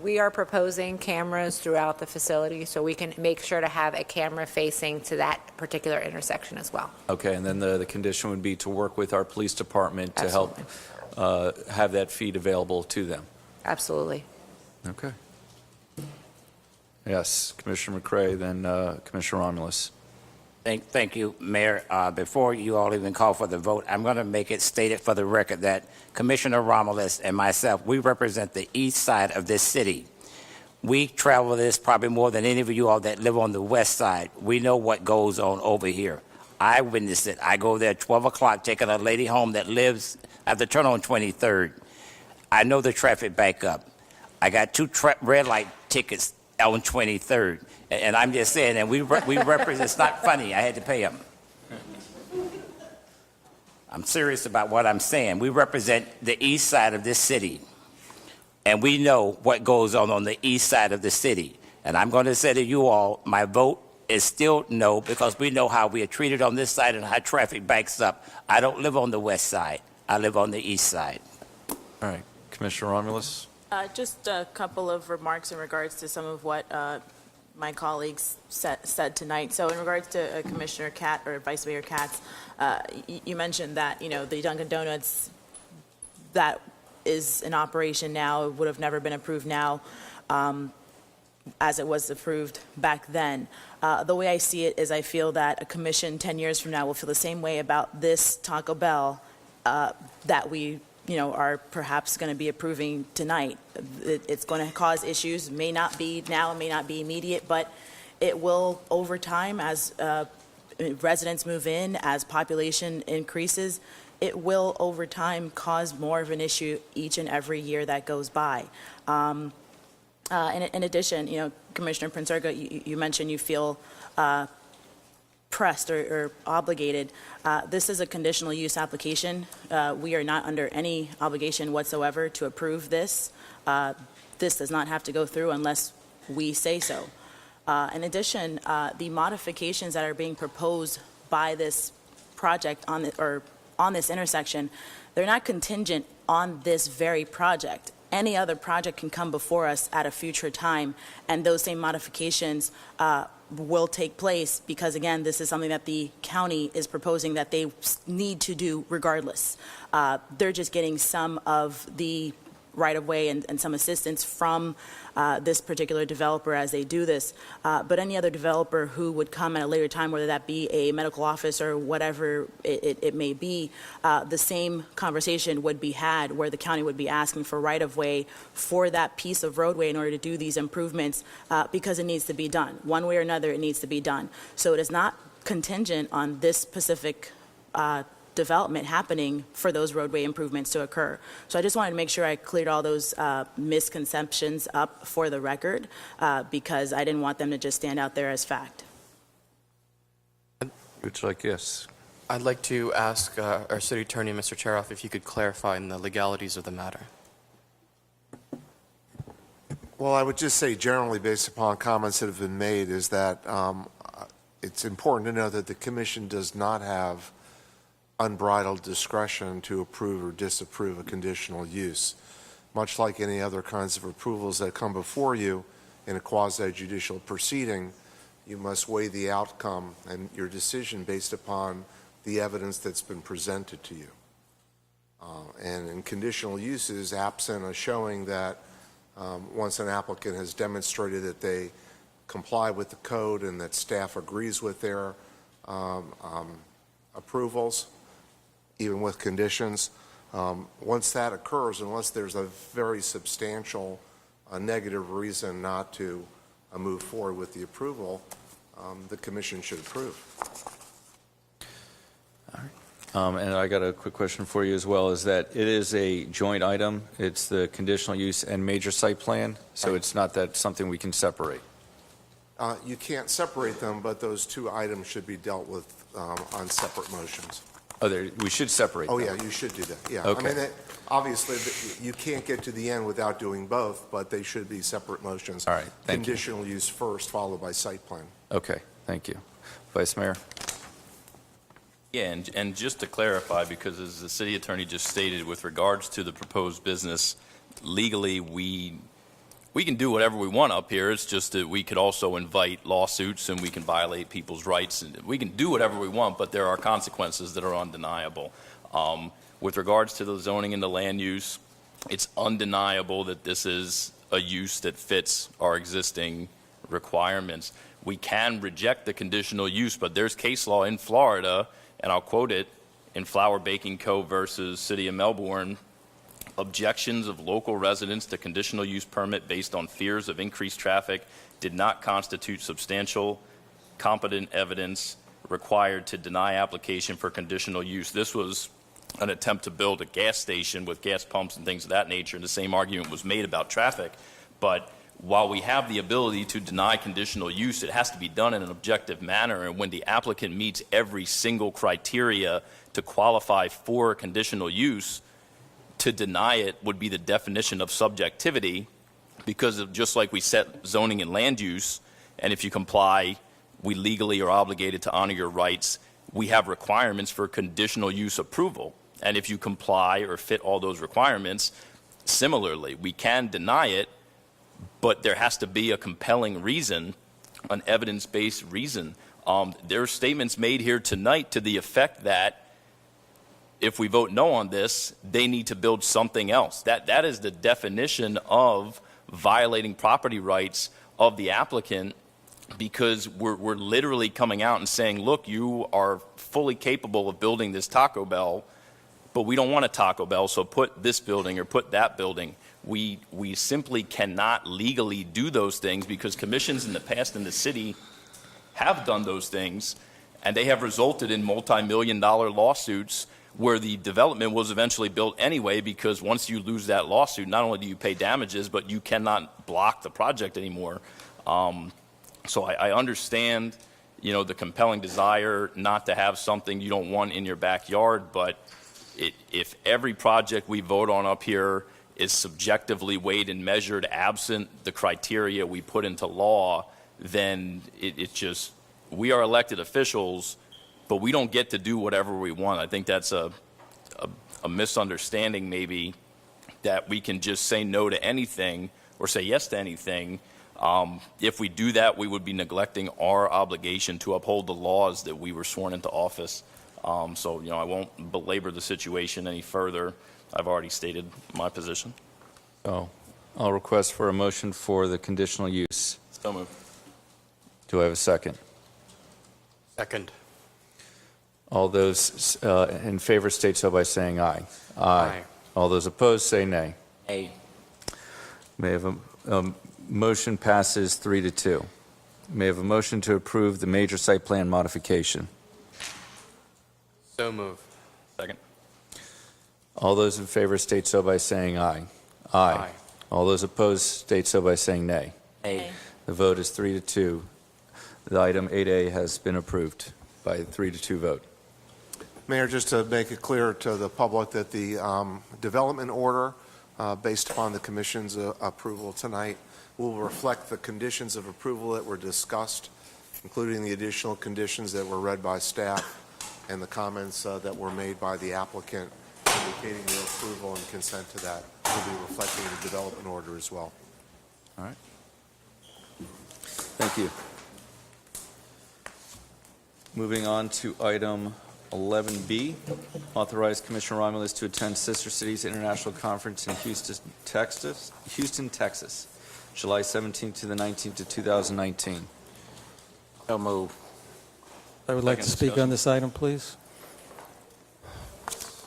We are proposing cameras throughout the facility, so we can make sure to have a camera facing to that particular intersection as well. Okay, and then the condition would be to work with our police department to help have that feed available to them. Absolutely. Okay. Yes, Commissioner McCray, then Commissioner Romulus. Thank you, Mayor. Before you all even call for the vote, I'm going to make it stated for the record that Commissioner Romulus and myself, we represent the east side of this city. We travel this probably more than any of you all that live on the west side. We know what goes on over here. I witnessed it. I go there at 12 o'clock taking a lady home that lives at the turn on 23rd. I know the traffic back up. I got two red light tickets on 23rd. And I'm just saying, and we represent, it's not funny, I had to pay them. I'm serious about what I'm saying. We represent the east side of this city. And we know what goes on the east side of the city. And I'm going to say to you all, my vote is still no, because we know how we are treated on this side and how traffic backs up. I don't live on the west side. I live on the east side. All right. Commissioner Romulus? Just a couple of remarks in regards to some of what my colleagues said tonight. So in regards to Commissioner Katz or Vice Mayor Katz, you mentioned that, the Dunkin' Donuts that is in operation now would have never been approved now. as it was approved back then. The way I see it is I feel that a commission 10 years from now will feel the same way about this Taco Bell that we are perhaps going to be approving tonight. It's going to cause issues, may not be now, may not be immediate, but it will over time as residents move in, as population increases, it will over time cause more of an issue each and every year that goes by. In addition, Commissioner Prince Erga, you mentioned you feel pressed or obligated. This is a conditional use application. We are not under any obligation whatsoever to approve this. This does not have to go through unless we say so. In addition, the modifications that are being proposed by this project on this intersection, they're not contingent on this very project. Any other project can come before us at a future time, and those same modifications will take place because, again, this is something that the county is proposing that they need to do regardless. They're just getting some of the right-of-way and some assistance from this particular developer as they do this. But any other developer who would come at a later time, whether that be a medical office or whatever it may be, the same conversation would be had where the county would be asking for right-of-way for that piece of roadway in order to do these improvements because it needs to be done. One way or another, it needs to be done. So it is not contingent on this specific development happening for those roadway improvements to occur. So I just wanted to make sure I cleared all those misconceptions up for the record because I didn't want them to just stand out there as fact. It's like, yes. I'd like to ask our city attorney, Mr. Cheroff, if you could clarify in the legalities of the matter. Well, I would just say generally, based upon comments that have been made, is that it's important to know that the commission does not have unbridled discretion to approve or disapprove a conditional use. Much like any other kinds of approvals that come before you in a quasi-judicial proceeding, you must weigh the outcome and your decision based upon the evidence that's been presented to you. And in conditional uses, absent a showing that once an applicant has demonstrated that they comply with the code and that staff agrees with their approvals, even with conditions, once that occurs, unless there's a very substantial negative reason not to move forward with the approval, the commission should approve. And I got a quick question for you as well, is that it is a joint item. It's the conditional use and major site plan, so it's not that something we can separate. You can't separate them, but those two items should be dealt with on separate motions. Oh, we should separate them. Oh, yeah, you should do that, yeah. Okay. I mean, obviously, you can't get to the end without doing both, but they should be separate motions. All right, thank you. Conditional use first, followed by site plan. Okay, thank you. Vice Mayor? Yeah, and just to clarify, because as the city attorney just stated, with regards to the proposed business, legally, we can do whatever we want up here. It's just that we could also invite lawsuits and we can violate people's rights. And we can do whatever we want, but there are consequences that are undeniable. With regards to the zoning and the land use, it's undeniable that this is a use that fits our existing requirements. We can reject the conditional use, but there's case law in Florida, and I'll quote it, in Flour Baking Co. versus City of Melbourne, objections of local residents to conditional use permit based on fears of increased traffic did not constitute substantial, competent evidence required to deny application for conditional use. This was an attempt to build a gas station with gas pumps and things of that nature, and the same argument was made about traffic. But while we have the ability to deny conditional use, it has to be done in an objective manner, and when the applicant meets every single criteria to qualify for conditional use, to deny it would be the definition of subjectivity, because of just like we set zoning and land use, and if you comply, we legally are obligated to honor your rights. We have requirements for conditional use approval, and if you comply or fit all those requirements, similarly, we can deny it, but there has to be a compelling reason, an evidence-based reason. There are statements made here tonight to the effect that if we vote no on this, they need to build something else. That is the definition of violating property rights of the applicant, because we're literally coming out and saying, look, you are fully capable of building this Taco Bell, but we don't want a Taco Bell, so put this building or put that building. We simply cannot legally do those things because commissions in the past in the city have done those things, and they have resulted in multi-million-dollar lawsuits where the development was eventually built anyway, because once you lose that lawsuit, not only do you pay damages, but you cannot block the project anymore. So I understand, the compelling desire not to have something you don't want in your backyard, but if every project we vote on up here is subjectively weighed and measured absent the criteria we put into law, then it's just, we are elected officials, but we don't get to do whatever we want. I think that's a misunderstanding maybe, that we can just say no to anything or say yes to anything. If we do that, we would be neglecting our obligation to uphold the laws that we were sworn into office. So, I won't belabor the situation any further. I've already stated my position. So I'll request for a motion for the conditional use. So moved. Do I have a second? Second. All those in favor state so by saying aye. Aye. All those opposed say nay. Aye. May I have a motion passes 3-2. May I have a motion to approve the major site plan modification? So move. Second. All those in favor state so by saying aye. Aye. All those opposed state so by saying nay. Aye. The vote is 3-2. The item 8A has been approved by a 3-2 vote. Mayor, just to make it clear to the public that the development order, based upon the commission's approval tonight, will reflect the conditions of approval that were discussed, including the additional conditions that were read by staff and the comments that were made by the applicant indicating their approval and consent to that will be reflected in the development order as well. All right. Thank you. Moving on to item 11B, authorize Commissioner Romulus to attend Sister Cities International Conference in Houston, Texas, July 17th to the 19th of 2019. So move. I would like to Second speak discussion. on this item, please.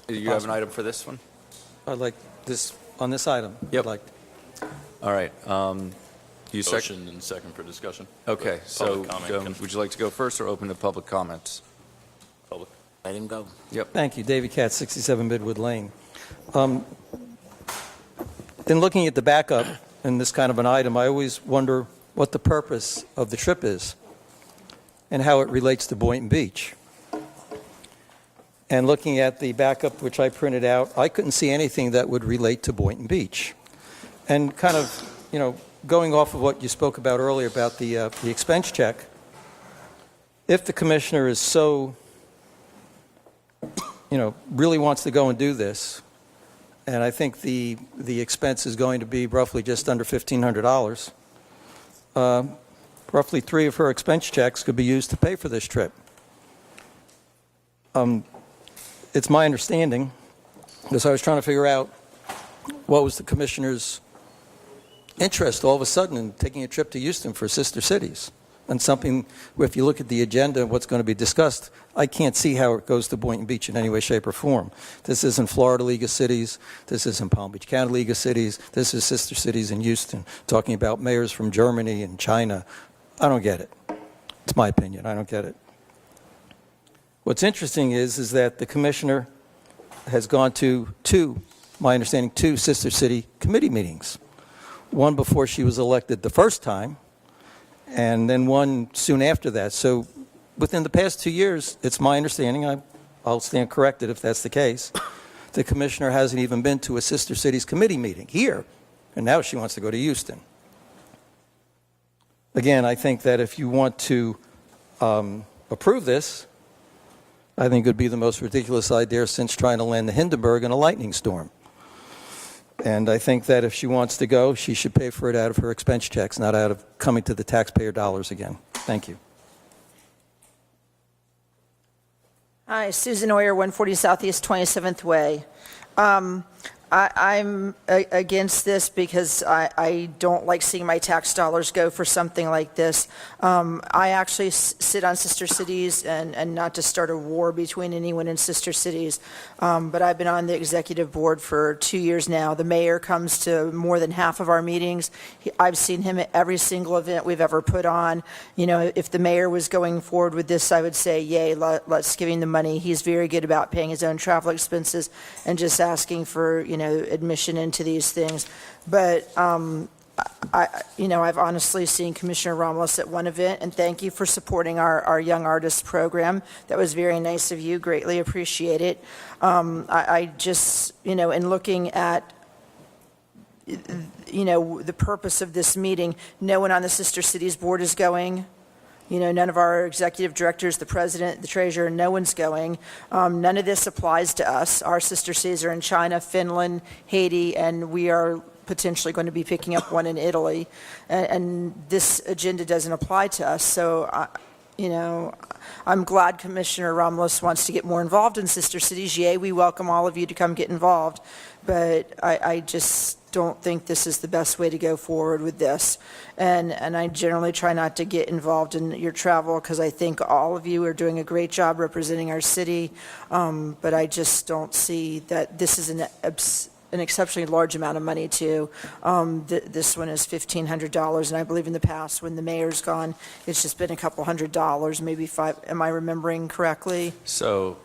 Do you have an item for this one? I'd like this, on this item. Yep. I'd like All right. You second? Motion and second for discussion. Okay, so Public comment. would you like to go first or open to public comments? Public. Let him go. Yep. Thank you. David Katz, 67 Midwood Lane. In looking at the backup in this kind of an item, I always wonder what the purpose of the trip is and how it relates to Boynton Beach. And looking at the backup, which I printed out, I couldn't see anything that would relate to Boynton Beach. And kind of, going off of what you spoke about earlier about the expense check, if the commissioner is so, really wants to go and do this, and I think the expense is going to be roughly just under $1,500, roughly 3 of her expense checks could be used to pay for this trip. It's my understanding, because I was trying to figure out what was the commissioner's interest all of a sudden in taking a trip to Houston for sister cities. And something, if you look at the agenda and what's going to be discussed, I can't see how it goes to Boynton Beach in any way, shape, or form. This isn't Florida League of Cities. This isn't Palm Beach County League of Cities. This is sister cities in Houston, talking about mayors from Germany and China. I don't get it. It's my opinion. I don't get it. What's interesting is that the commissioner has gone to my understanding, 2 sister city committee meetings. One before she was elected the first time, and then one soon after that. So within the past 2 years, it's my understanding, I'll stand corrected if that's the case, the commissioner hasn't even been to a sister cities committee meeting here, and now she wants to go to Houston. Again, I think that if you want to approve this, I think it would be the most ridiculous idea since trying to land the Hindenburg in a lightning storm. And I think that if she wants to go, she should pay for it out of her expense checks, not out of coming to the taxpayer dollars again. Thank you. Hi, Susan Oyer, 140 Southeast 27th Way. I'm against this because I don't like seeing my tax dollars go for something like this. I actually sit on Sister Cities, and not to start a war between anyone in Sister Cities, but I've been on the executive board for 2 years now. The mayor comes to more than half of our meetings. I've seen him at every single event we've ever put on. You know, if the mayor was going forward with this, I would say, yay, let's give him the money. He's very good about paying his own travel expenses and just asking for, you know, admission into these things. But I've honestly seen Commissioner Ramos at one event, and thank you for supporting our Young Artists program. That was very nice of you, greatly appreciate it. I just, in looking at, the purpose of this meeting, no one on the Sister Cities board is going. None of our executive directors, the president, the treasurer, no one's going. None of this applies to us. Our sister cities are in China, Finland, Haiti, and we are potentially going to be picking up one in Italy. And this agenda doesn't apply to us. So, I'm glad Commissioner Ramos wants to get more involved in sister cities. Yay, we welcome all of you to come get involved. But I just don't think this is the best way to go forward with this. And I generally try not to get involved in your travel because I think all of you are doing a great job representing our city. But I just don't see that this is an exceptionally large amount of money too. This one is $1,500, and I believe in the past when the mayor's gone, it's just been a couple $100, maybe $5. Am I remembering correctly? So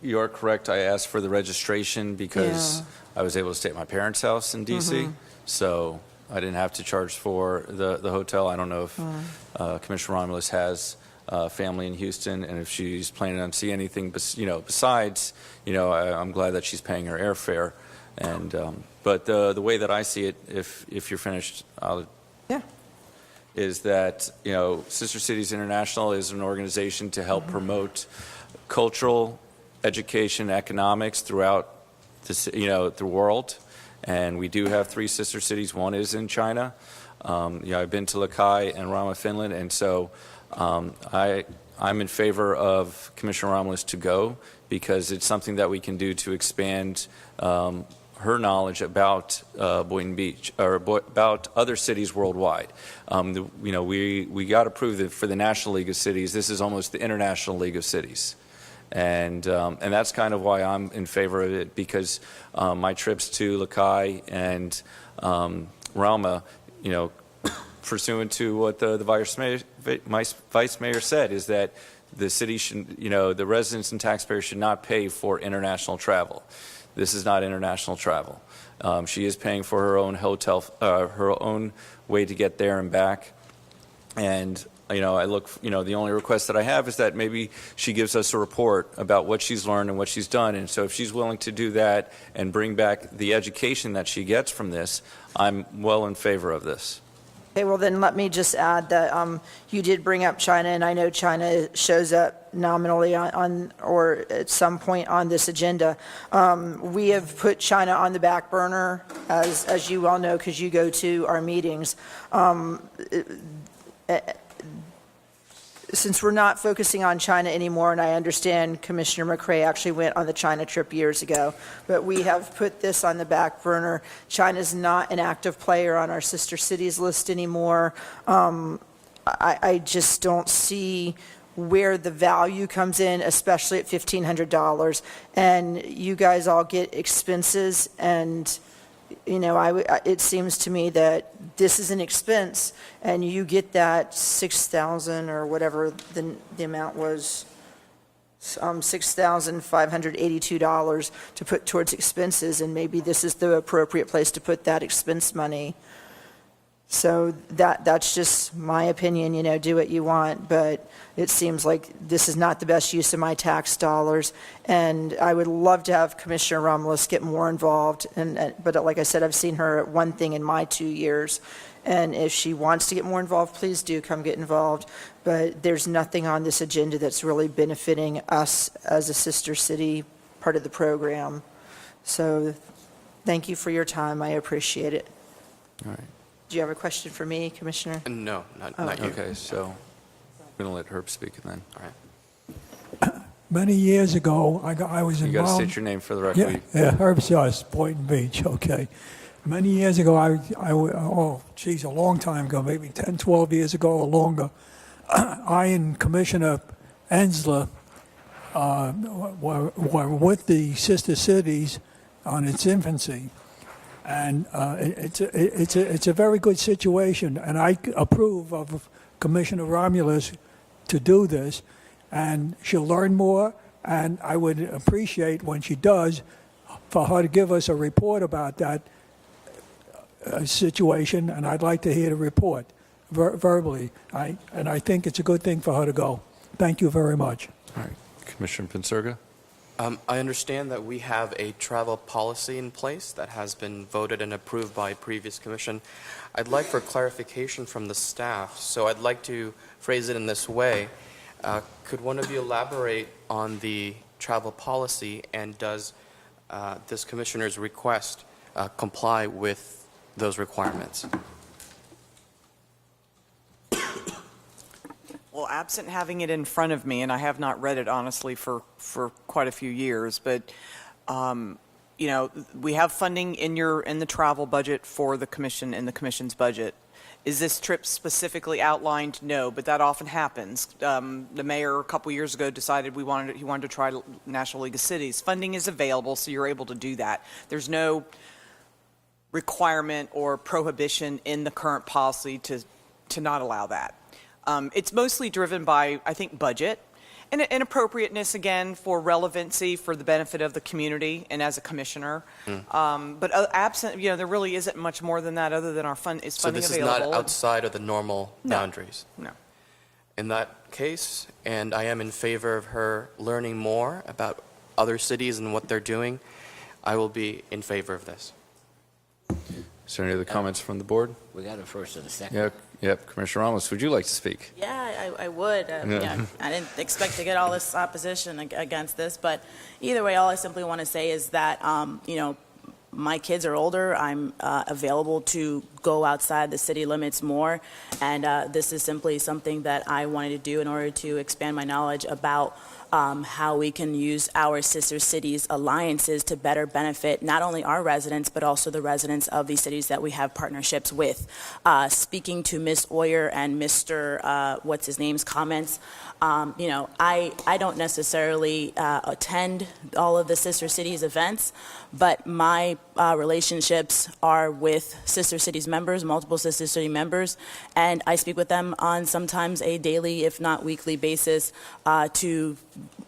you're correct. I asked for the registration because I was able to stay at my parents' house in D.C., so I didn't have to charge for the hotel. I don't know if Commissioner Romulus has family in Houston, and if she's planning on seeing anything, besides, I'm glad that she's paying her airfare. And but the way that I see it, if you're finished, is that Sister Cities International is an organization to help promote cultural, education, economics throughout the world. And we do have 3 sister cities. One is in China. I've been to Lakai and Rama, Finland, and so I'm in favor of Commissioner Romulus to go because it's something that we can do to expand her knowledge about Boynton Beach or about other cities worldwide. We got approved for the National League of Cities. This is almost the International League of Cities. And that's kind of why I'm in favor of it, because my trips to Lakai and Rama, pursuant to what the vice mayor said, is that the city should, the residents and taxpayers should not pay for international travel. This is not international travel. She is paying for her own hotel, her own way to get there and back. And the only request that I have is that maybe she gives us a report about what she's learned and what she's done. And so if she's willing to do that and bring back the education that she gets from this, I'm well in favor of this. Okay, well then let me just add that you did bring up China, and I know China shows up nominally on or at some point on this agenda. We have put China on the back burner, as you all know, because you go to our meetings. Since we're not focusing on China anymore, and I understand Commissioner McCrae actually went on the China trip years ago, but we have put this on the back burner. China's not an active player on our sister cities list anymore. I just don't see where the value comes in, especially at $1,500. And you guys all get expenses, and it seems to me that this is an expense, and you get that $6,000 or whatever the amount was, $6,582 to put towards expenses, and maybe this is the appropriate place to put that expense money. So that's just my opinion, do what you want, but it seems like this is not the best use of my tax dollars, and I would love to have Commissioner Romulus get more involved, but like I said, I've seen her at one thing in my 2 years, and if she wants to get more involved, please do come get involved, but there's nothing on this agenda that's really benefiting us as a sister city part of the program. So thank you for your time. I appreciate it. All right. Do you have a question for me, Commissioner? No, not you. Okay, so I'm going to let Herb speak then. All right. Many years ago, I was You involved. got to state your name for the record. Yeah, Herb Sauce, Boynton Beach, okay. Many years ago, a long time ago, maybe 10, 12 years ago or longer, I and Commissioner Ensler were with the sister cities on its infancy. And it's a very good situation, and I approve of Commissioner Romulus to do this, and she'll learn more, and I would appreciate when she does for her to give us a report about that situation, and I'd like to hear the report verbally. And I think it's a good thing for her to go. Thank you very much. All right. Commissioner Pinsurga? I understand that we have a travel policy in place that has been voted and approved by a previous commission. I'd like for clarification from the staff, so I'd like to phrase it in this way. Could one of you elaborate on the travel policy, and does this commissioner's request comply with those requirements? Well, absent having it in front of me, and I have not read it honestly for quite a few years, but you know, we have funding in the travel budget for the commission, in the commission's budget. Is this trip specifically outlined? No, but that often happens. The mayor a couple years ago decided he wanted to try National League of Cities. Funding is available, so you're able to do that. There's no requirement or prohibition in the current policy to not allow that. It's mostly driven by, I think, budget and appropriateness, again, for relevancy, for the benefit of the community and as a commissioner. But absent, you know, there really isn't much more than that other than our funding available. So this is not outside of the normal boundaries? No. In that case, and I am in favor of her learning more about other cities and what they're doing, I will be in favor of this. Is there any other comments from the board? We got a first and a second. Yep. Commissioner Ramos, would you like to speak? Yeah, I would. Yeah, I didn't expect to get all this opposition against this, but either way, all I simply want to say is that, you know, my kids are older. I'm available to go outside the city limits more, and this is simply something that I wanted to do in order to expand my knowledge about how we can use our sister cities alliances to better benefit not only our residents, but also the residents of these cities that we have partnerships with. Speaking to Ms. Oyer and Mr. What's his name's comments, you know, I don't necessarily attend all of the sister cities events, but my relationships are with sister cities members, multiple sister city members, and I speak with them on sometimes a daily, if not weekly basis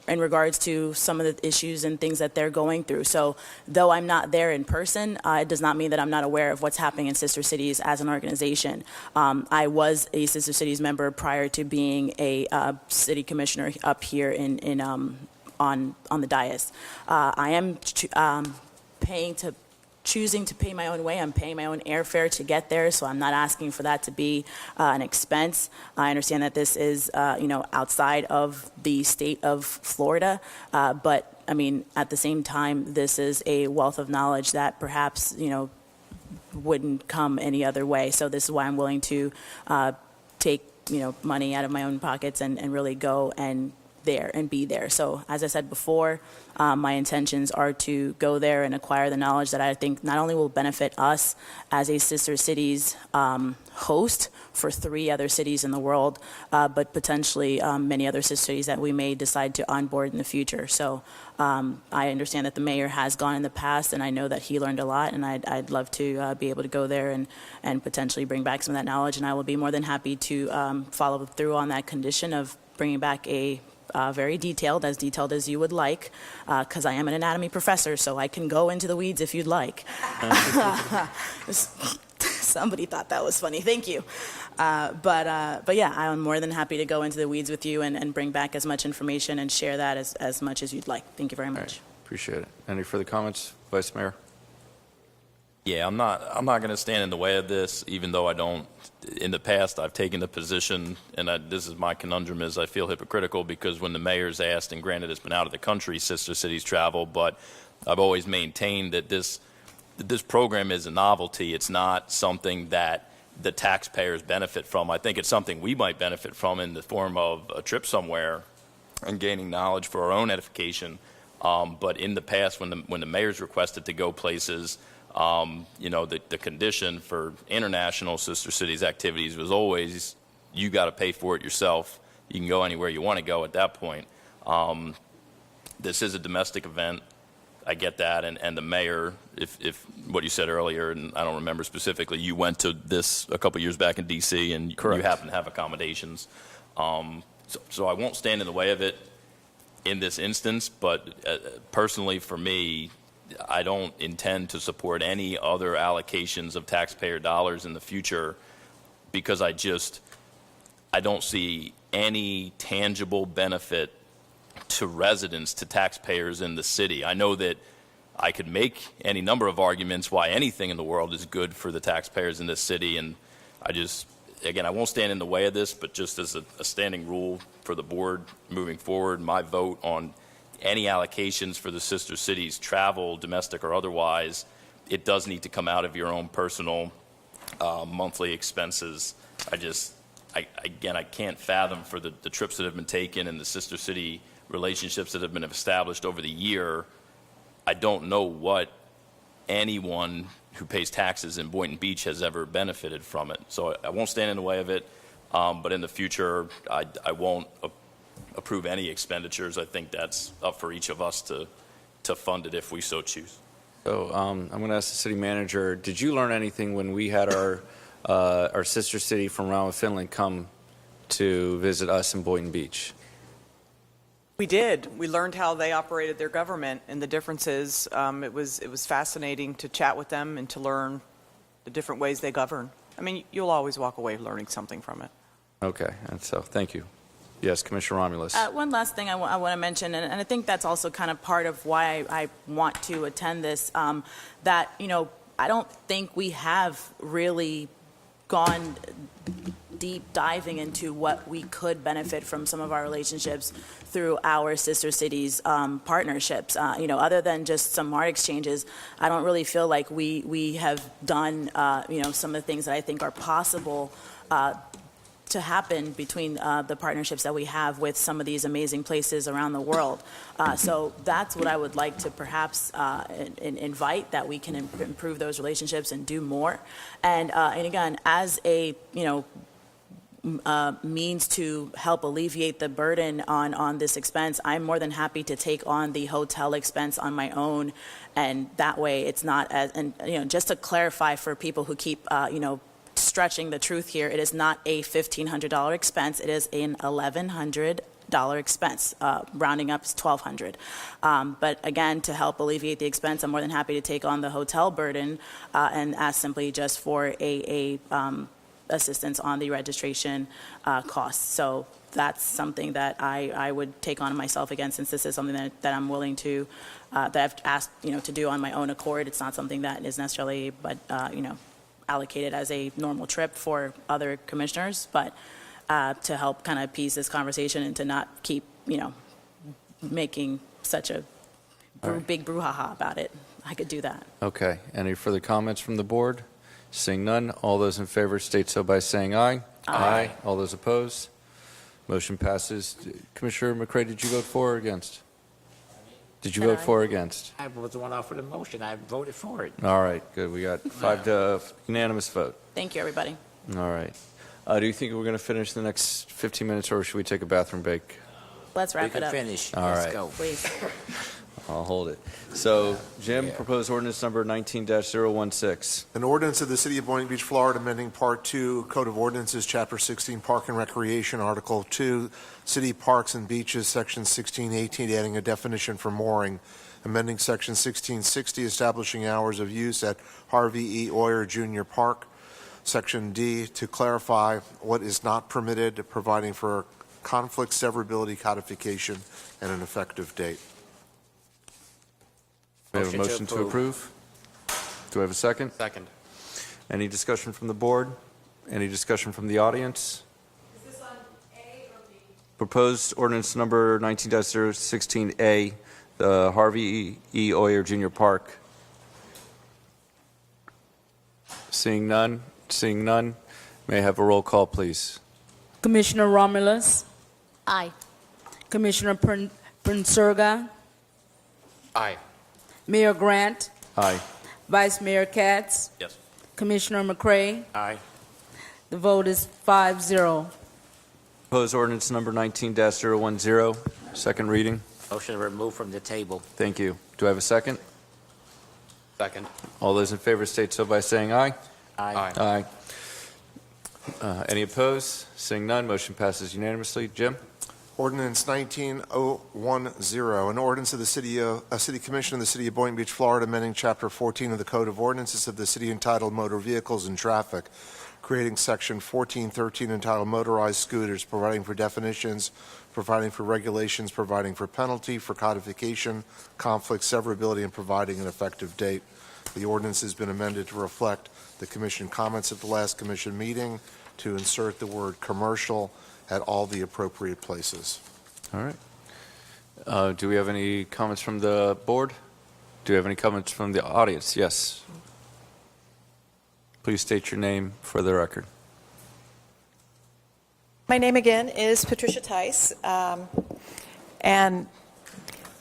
in regards to some of the issues and things that they're going through. So though I'm not there in person, it does not mean that I'm not aware of what's happening in sister cities as an organization. I was a sister cities member prior to being a city commissioner up here on the dais. I am choosing to pay my own way. I'm paying my own airfare to get there, so I'm not asking for that to be an expense. I understand that this is, you know, outside of the state of Florida, but I mean, at the same time, this is a wealth of knowledge that perhaps, you know, wouldn't come any other way. So this is why I'm willing to take, you know, money out of my own pockets and really go and be there. So as I said before, my intentions are to go there and acquire the knowledge that I think not only will benefit us as a sister cities host for 3 other cities in the world, but potentially many other sister cities that we may decide to onboard in the future. So I understand that the mayor has gone in the past, and I know that he learned a lot, and I'd love to be able to go there and potentially bring back some of that knowledge, and I will be more than happy to follow through on that condition of bringing back a very detailed as you would like, because I am an anatomy professor, so I can go into the weeds if you'd like. Somebody thought that was funny. Thank you. But yeah, I'm more than happy to go into the weeds with you and bring back as much information and share that as much as you'd like. Thank you very much. Right. Appreciate it. Any further comments, Vice Mayor? Yeah, I'm not going to stand in the way of this, even though I don't. In the past, I've taken the position, and this is my conundrum, is I feel hypocritical because when the mayor's asked, and granted it's been out of the country, sister cities travel, but I've always maintained that this program is a novelty. It's not something that the taxpayers benefit from. I think it's something we might benefit from in the form of a trip somewhere and gaining knowledge for our own edification. But in the past, when the mayor's requested to go places, the condition for international sister cities activities was always you got to pay for it yourself. You can go anywhere you want to go at that point. This is a domestic event. I get that, and the mayor, if what you said earlier, and I don't remember specifically, you went to this a couple years back in D.C. and Correct. You happen to have accommodations. So I won't stand in the way of it in this instance, but personally for me, I don't intend to support any other allocations of taxpayer dollars in the future because I don't see any tangible benefit to residents, to taxpayers in the city. I know that I could make any number of arguments why anything in the world is good for the taxpayers in this city, and I won't stand in the way of this, but just as a standing rule for the board moving forward, my vote on any allocations for the sister cities, travel, domestic or otherwise, it does need to come out of your own personal monthly expenses. I can't fathom for the trips that have been taken and the sister city relationships that have been established over the year. I don't know what anyone who pays taxes in Boynton Beach has ever benefited from it. So I won't stand in the way of it, but in the future, I won't approve any expenditures. I think that's up for each of us to fund it if we so choose. So I'm going to ask the city manager, did you learn anything when we had our sister city from Rama, Finland come to visit us in Boynton Beach? We did. We learned how they operated their government and the differences. It was fascinating to chat with them and to learn the different ways they govern. I mean, you'll always walk away learning something from it. Okay, and so thank you. Yes, Commissioner Romulus. One last thing I want to mention, and I think that's also kind of part of why I want to attend this, that, I don't think we have really gone deep diving into what we could benefit from some of our relationships through our sister cities partnerships. Other than just some art exchanges, I don't really feel like we have done, some of the things that I think are possible to happen between the partnerships that we have with some of these amazing places around the world. So that's what I would like to perhaps invite, that we can improve those relationships and do more. And again, as a, means to help alleviate the burden on this expense, I'm more than happy to take on the hotel expense on my own. And that way it's not as, and just to clarify for people who keep, stretching the truth here, it is not a $1,500 expense. It is an $1,100 expense. Rounding up is $1,200. But again, to help alleviate the expense, I'm more than happy to take on the hotel burden and ask simply just for a assistance on the registration costs. So that's something that I would take on myself again, since this is something that I'm willing to, that I've asked, to do on my own accord. It's not something that is necessarily, but, allocated as a normal trip for other commissioners, but to help kind of appease this conversation and to not keep, making such a big brouhaha about it. I could do that. Okay. Any further comments from the board? Seeing none, all those in favor state so by saying aye. Aye. All those opposed? Motion passes. Commissioner McCray, did you vote for or against? Did you vote for or against? I was the one offered the motion. I voted for it. All right, good. We got 5 to unanimous vote. Thank you, everybody. All right. Do you think we're going to finish the next 15 minutes, or should we take a bathroom break? Let's wrap We it can up. finish. All Let's right. go. Please. I'll hold it. So, Jim, proposed ordinance number 19-016. An ordinance of the City of Boynton Beach, Florida, amending Part 2, Code of Ordinances, Chapter 16, Park and Recreation, Article 2, City Parks and Beaches, Section 1618, adding a definition for mooring, amending Section 1660, establishing hours of use at Harvey E. Oyer Jr. Park, Section D, to clarify what is not permitted, providing for conflict severability codification and an effective date. We have a motion to approve. Do I have a second? Second. Any discussion from the board? Any discussion from the audience? Is this on A or B? Proposed ordinance number 19-016A, the Harvey E. Oyer Jr. Park. Seeing none, may I have a roll call, please? Commissioner Romulus, Aye. Commissioner Prinsurga, Aye. Mayor Grant, Aye. Vice Mayor Katz, Yes. Commissioner McCray. Aye. The vote is 5-0. Proposed ordinance number 19-010, second reading. Motion removed from the table. Thank you. Do I have a second? Second. All those in favor state so by saying aye. Aye. Aye. Any opposed? Seeing none, motion passes unanimously. Jim? Ordinance 19010, an ordinance of the City Commission of the City of Boynton Beach, Florida, amending Chapter 14 of the Code of Ordinances of the City entitled Motor Vehicles and Traffic, creating Section 1413 entitled Motorized Scooters, providing for definitions, providing for regulations, providing for penalty, for codification, conflict, severability, and providing an effective date. The ordinance has been amended to reflect the Commission comments at the last Commission meeting to insert the word commercial at all the appropriate places. All right. Do we have any comments from the board? Do we have any comments from the audience? Yes. Please state your name for the record. My name again is Patricia Tice, and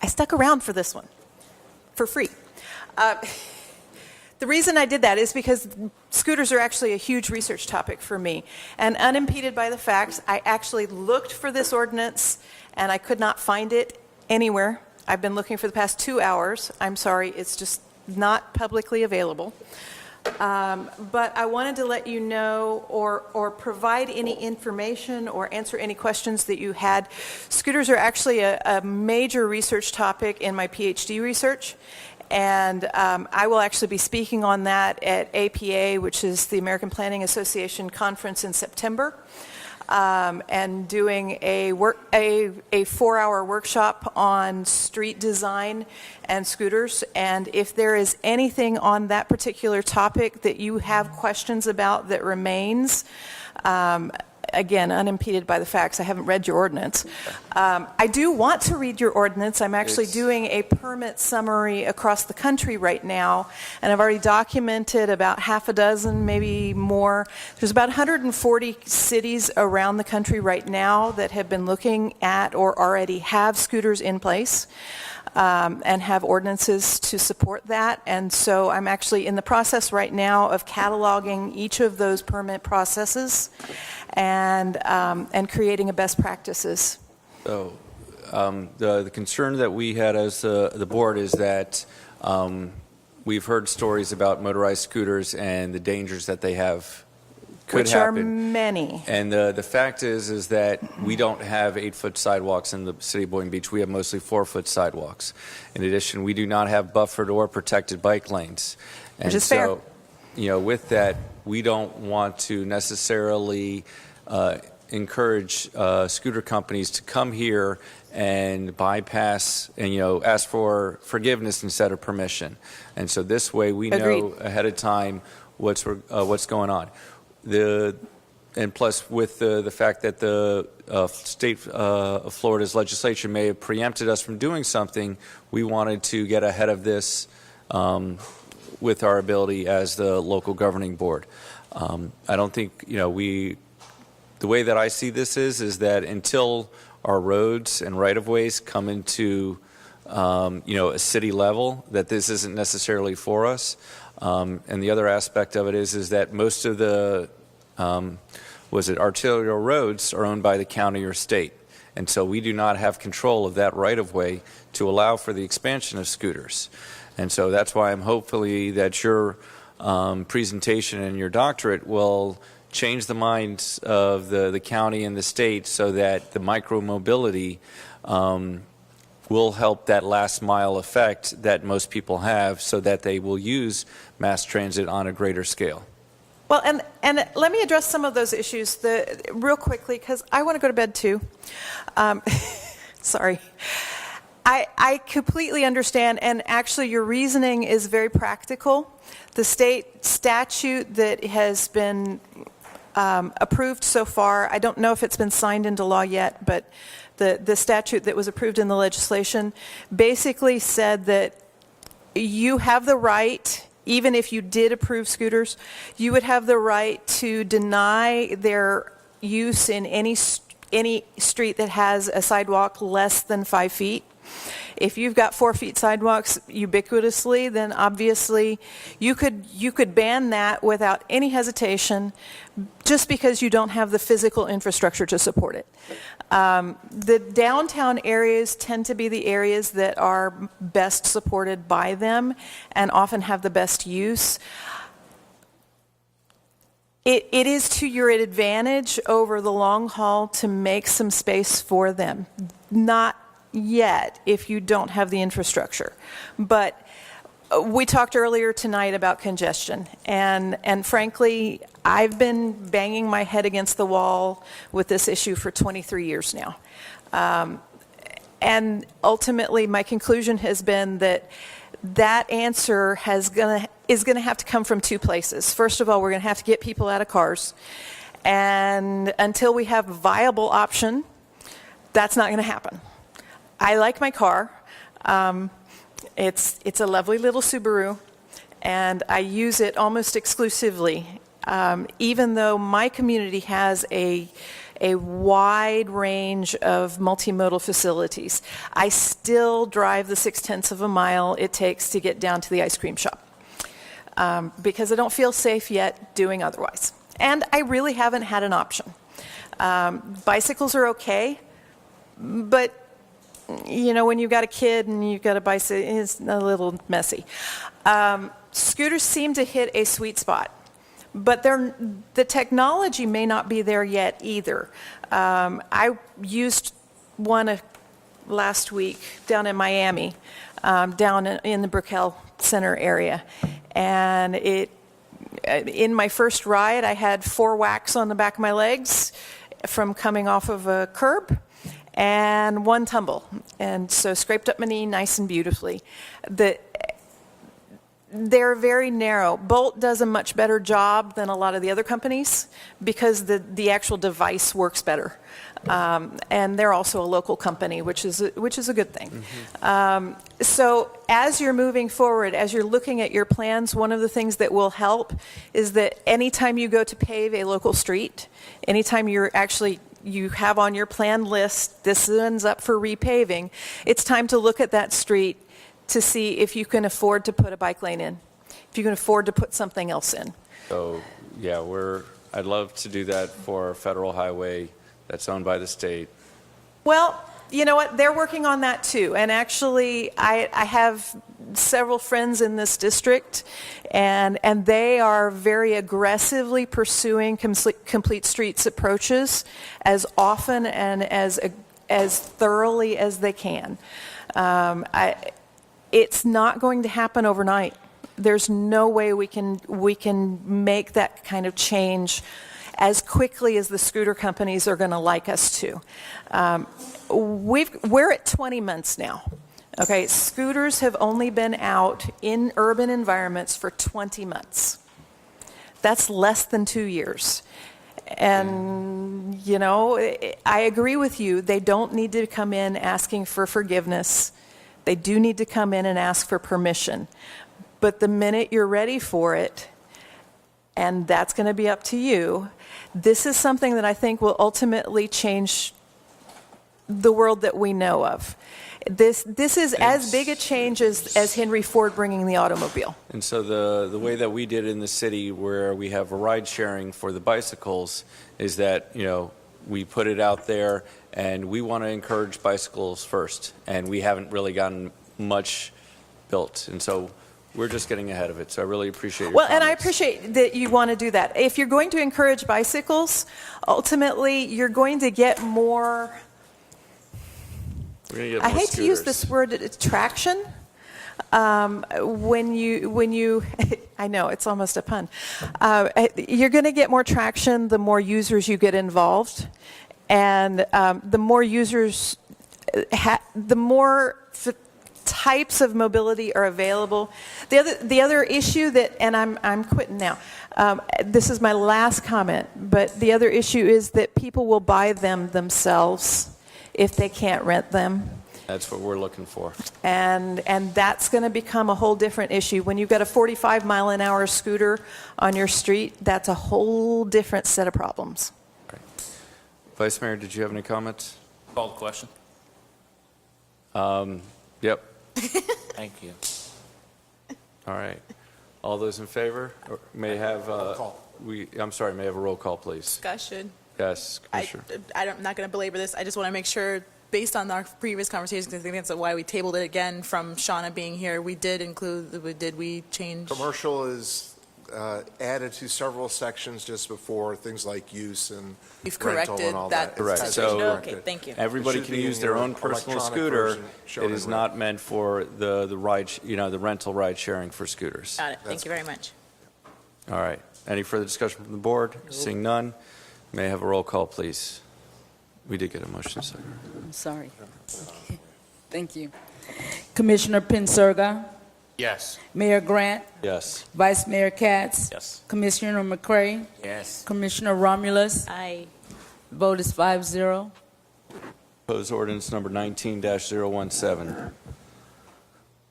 I stuck around for this one for free. The reason I did that is because scooters are actually a huge research topic for me. And unimpeded by the facts, I actually looked for this ordinance and I could not find it anywhere. I've been looking for the past 2 hours. I'm sorry, it's just not publicly available. But I wanted to let you know or provide any information or answer any questions that you had. Scooters are actually a major research topic in my PhD research. And I will actually be speaking on that at APA, which is the American Planning Association conference in September, and doing a 4-hour workshop on street design and scooters. And if there is anything on that particular topic that you have questions about that remains, again, unimpeded by the facts, I haven't read your ordinance. I do want to read your ordinance. I'm actually doing a permit summary across the country right now, and I've already documented about half a dozen, maybe more. There's about 140 cities around the country right now that have been looking at or already have scooters in place. And have ordinances to support that. And so I'm actually in the process right now of cataloging each of those permit processes and creating a best practices. So the concern that we had as the board is that we've heard stories about motorized scooters and the dangers that they have. Could happen. Which are many. And the fact is that we don't have 8-foot sidewalks in the city of Boynton Beach. We have mostly 4-foot sidewalks. In addition, we do not have buffered or protected bike lanes. And Which is so, fair. With that, we don't want to necessarily encourage scooter companies to come here and bypass and, ask for forgiveness instead of permission. And so this way we know ahead of time what's going on. And plus, with the fact that the state of Florida's legislature may have preempted us from doing something, we wanted to get ahead of this with our ability as the local governing board. I don't think, the way that I see this is that until our roads and right-of-ways come into, a city level, that this isn't necessarily for us. And the other aspect of it is that most of the arterial roads are owned by the county or state. And so we do not have control of that right-of-way to allow for the expansion of scooters. And so that's why I'm hopefully that your presentation and your doctorate will change the minds of the county and the state so that the micro-mobility will help that last mile effect that most people have so that they will use mass transit on a greater scale. Well, and let me address some of those issues real quickly, because I want to go to bed too. Sorry. I completely understand, and actually your reasoning is very practical. The state statute that has been approved so far, I don't know if it's been signed into law yet, but the statute that was approved in the legislation basically said that you have the right, even if you did approve scooters, you would have the right to deny their use in any any street that has a sidewalk less than 5 feet. If you've got 4 feet sidewalks ubiquitously, then obviously you could ban that without any hesitation just because you don't have the physical infrastructure to support it. The downtown areas tend to be the areas that are best supported by them and often have the best use. It is to your advantage over the long haul to make some space for them. Not yet if you don't have the infrastructure. But we talked earlier tonight about congestion, and frankly, I've been banging my head against the wall with this issue for 23 years now. And ultimately, my conclusion has been that answer is going to have to come from two places. First of all, we're going to have to get people out of cars, and until we have a viable option, that's not going to happen. I like my car. It's a lovely little Subaru, and I use it almost exclusively, even though my community has a wide range of multimodal facilities. I still drive the 6/10 of a mile it takes to get down to the ice cream shop because I don't feel safe yet doing otherwise. And I really haven't had an option. Bicycles are okay, but you know, when you've got a kid and you've got a bicycle, it's a little messy. Scooters seem to hit a sweet spot, but the technology may not be there yet either. I used one last week down in Miami, down in the Brickell Center area, and in my first ride, I had 4 whacks on the back of my legs from coming off of a curb, and 1 tumble, and so scraped up my knee nice and beautifully. They're very narrow. Bolt does a much better job than a lot of the other companies because the actual device works better, and they're also a local company, which is a good thing. Mm-hmm. So as you're moving forward, as you're looking at your plans, one of the things that will help is that anytime you go to pave a local street, anytime you have on your plan list, this ends up for repaving, it's time to look at that street to see if you can afford to put a bike lane in, if you can afford to put something else in. So, yeah, I'd love to do that for Federal Highway that's owned by the state. Well, you know what? They're working on that too. And actually, I have several friends in this district, and they are very aggressively pursuing complete streets approaches as often and as thoroughly as they can. It's not going to happen overnight. There's no way we can make that kind of change as quickly as the scooter companies are going to like us to. We're at 20 months now. Okay, scooters have only been out in urban environments for 20 months. That's less than 2 years. And, you know, I agree with you. They don't need to come in asking for forgiveness. They do need to come in and ask for permission. But the minute you're ready for it, and that's going to be up to you, this is something that I think will ultimately change the world that we know of. This is as big a change as Henry Ford bringing the automobile. And so the way that we did in the city, where we have a ride sharing for the bicycles, is that, you know, we put it out there, and we want to encourage bicycles first, and we haven't really gotten much built, and so we're just getting ahead of it. So I really appreciate your comments. And I appreciate that you want to do that. If you're going to encourage bicycles, ultimately you're going to get more. I hate to use this word, traction. When you I know, it's almost a pun. You're going to get more traction the more users you get involved. And the more users, the more types of mobility are available. The other issue that, and I'm quitting now, this is my last comment, but the other issue is that people will buy them themselves if they can't rent them. That's what we're looking for. And that's going to become a whole different issue. When you've got a 45-mile-an-hour scooter on your street, that's a whole different set of problems. Vice Mayor, did you have any comments? Call the question. Yep. Thank you. All right. All those in favor? Or may have, I'm sorry, may I have a roll call, please? Discussion. Yes, Commissioner. I'm not going to belabor this. I just want to make sure, based on our previous conversations, I think that's why we tabled it again from Shauna being here. We did include, did we change? Commercial is added to several sections just before, things like use and We've rental corrected and all that. that. Correct. It's So- Okay, thank you. Everybody It should can be use in their your own personal electronic scooter. version shown It in is red. not meant for the ride, the rental ride sharing for scooters. Got it. Thank you very much. All right. Any further discussion from the board? Seeing none, may I have a roll call, please? We did get a motion, sir. I'm sorry. Thank you. Commissioner Pincirga, Yes. Mayor Grant, Yes. Vice Mayor Katz, Yes. Commissioner McCray, Yes. Commissioner Romulus. Aye. Vote is 5-0. Proposed ordinance number 19-017.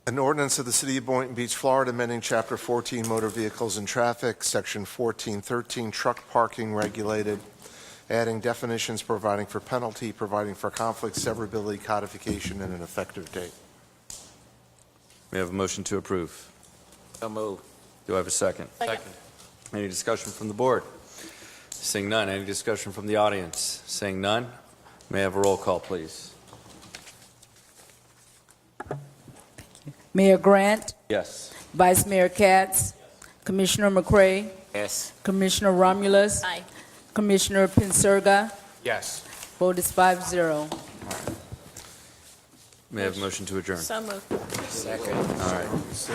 An ordinance of the City of Boynton Beach, Florida, amending Chapter 14 Motor Vehicles and Traffic, Section 1413 Truck Parking Regulated, adding definitions, providing for penalty, providing for conflict, severability, codification, and an effective date. May I have a motion to approve? So move. Do I have a second? Second. Any discussion from the board? Seeing none, any discussion from the audience? Seeing none, may I have a roll call, please? Mayor Grant, Yes. Vice Mayor Katz, Commissioner McCray, Yes. Commissioner Romulus, Aye. Commissioner Pincirga. Yes. Vote is 5-0. May I have a motion to adjourn? So moved. Second. All right. So,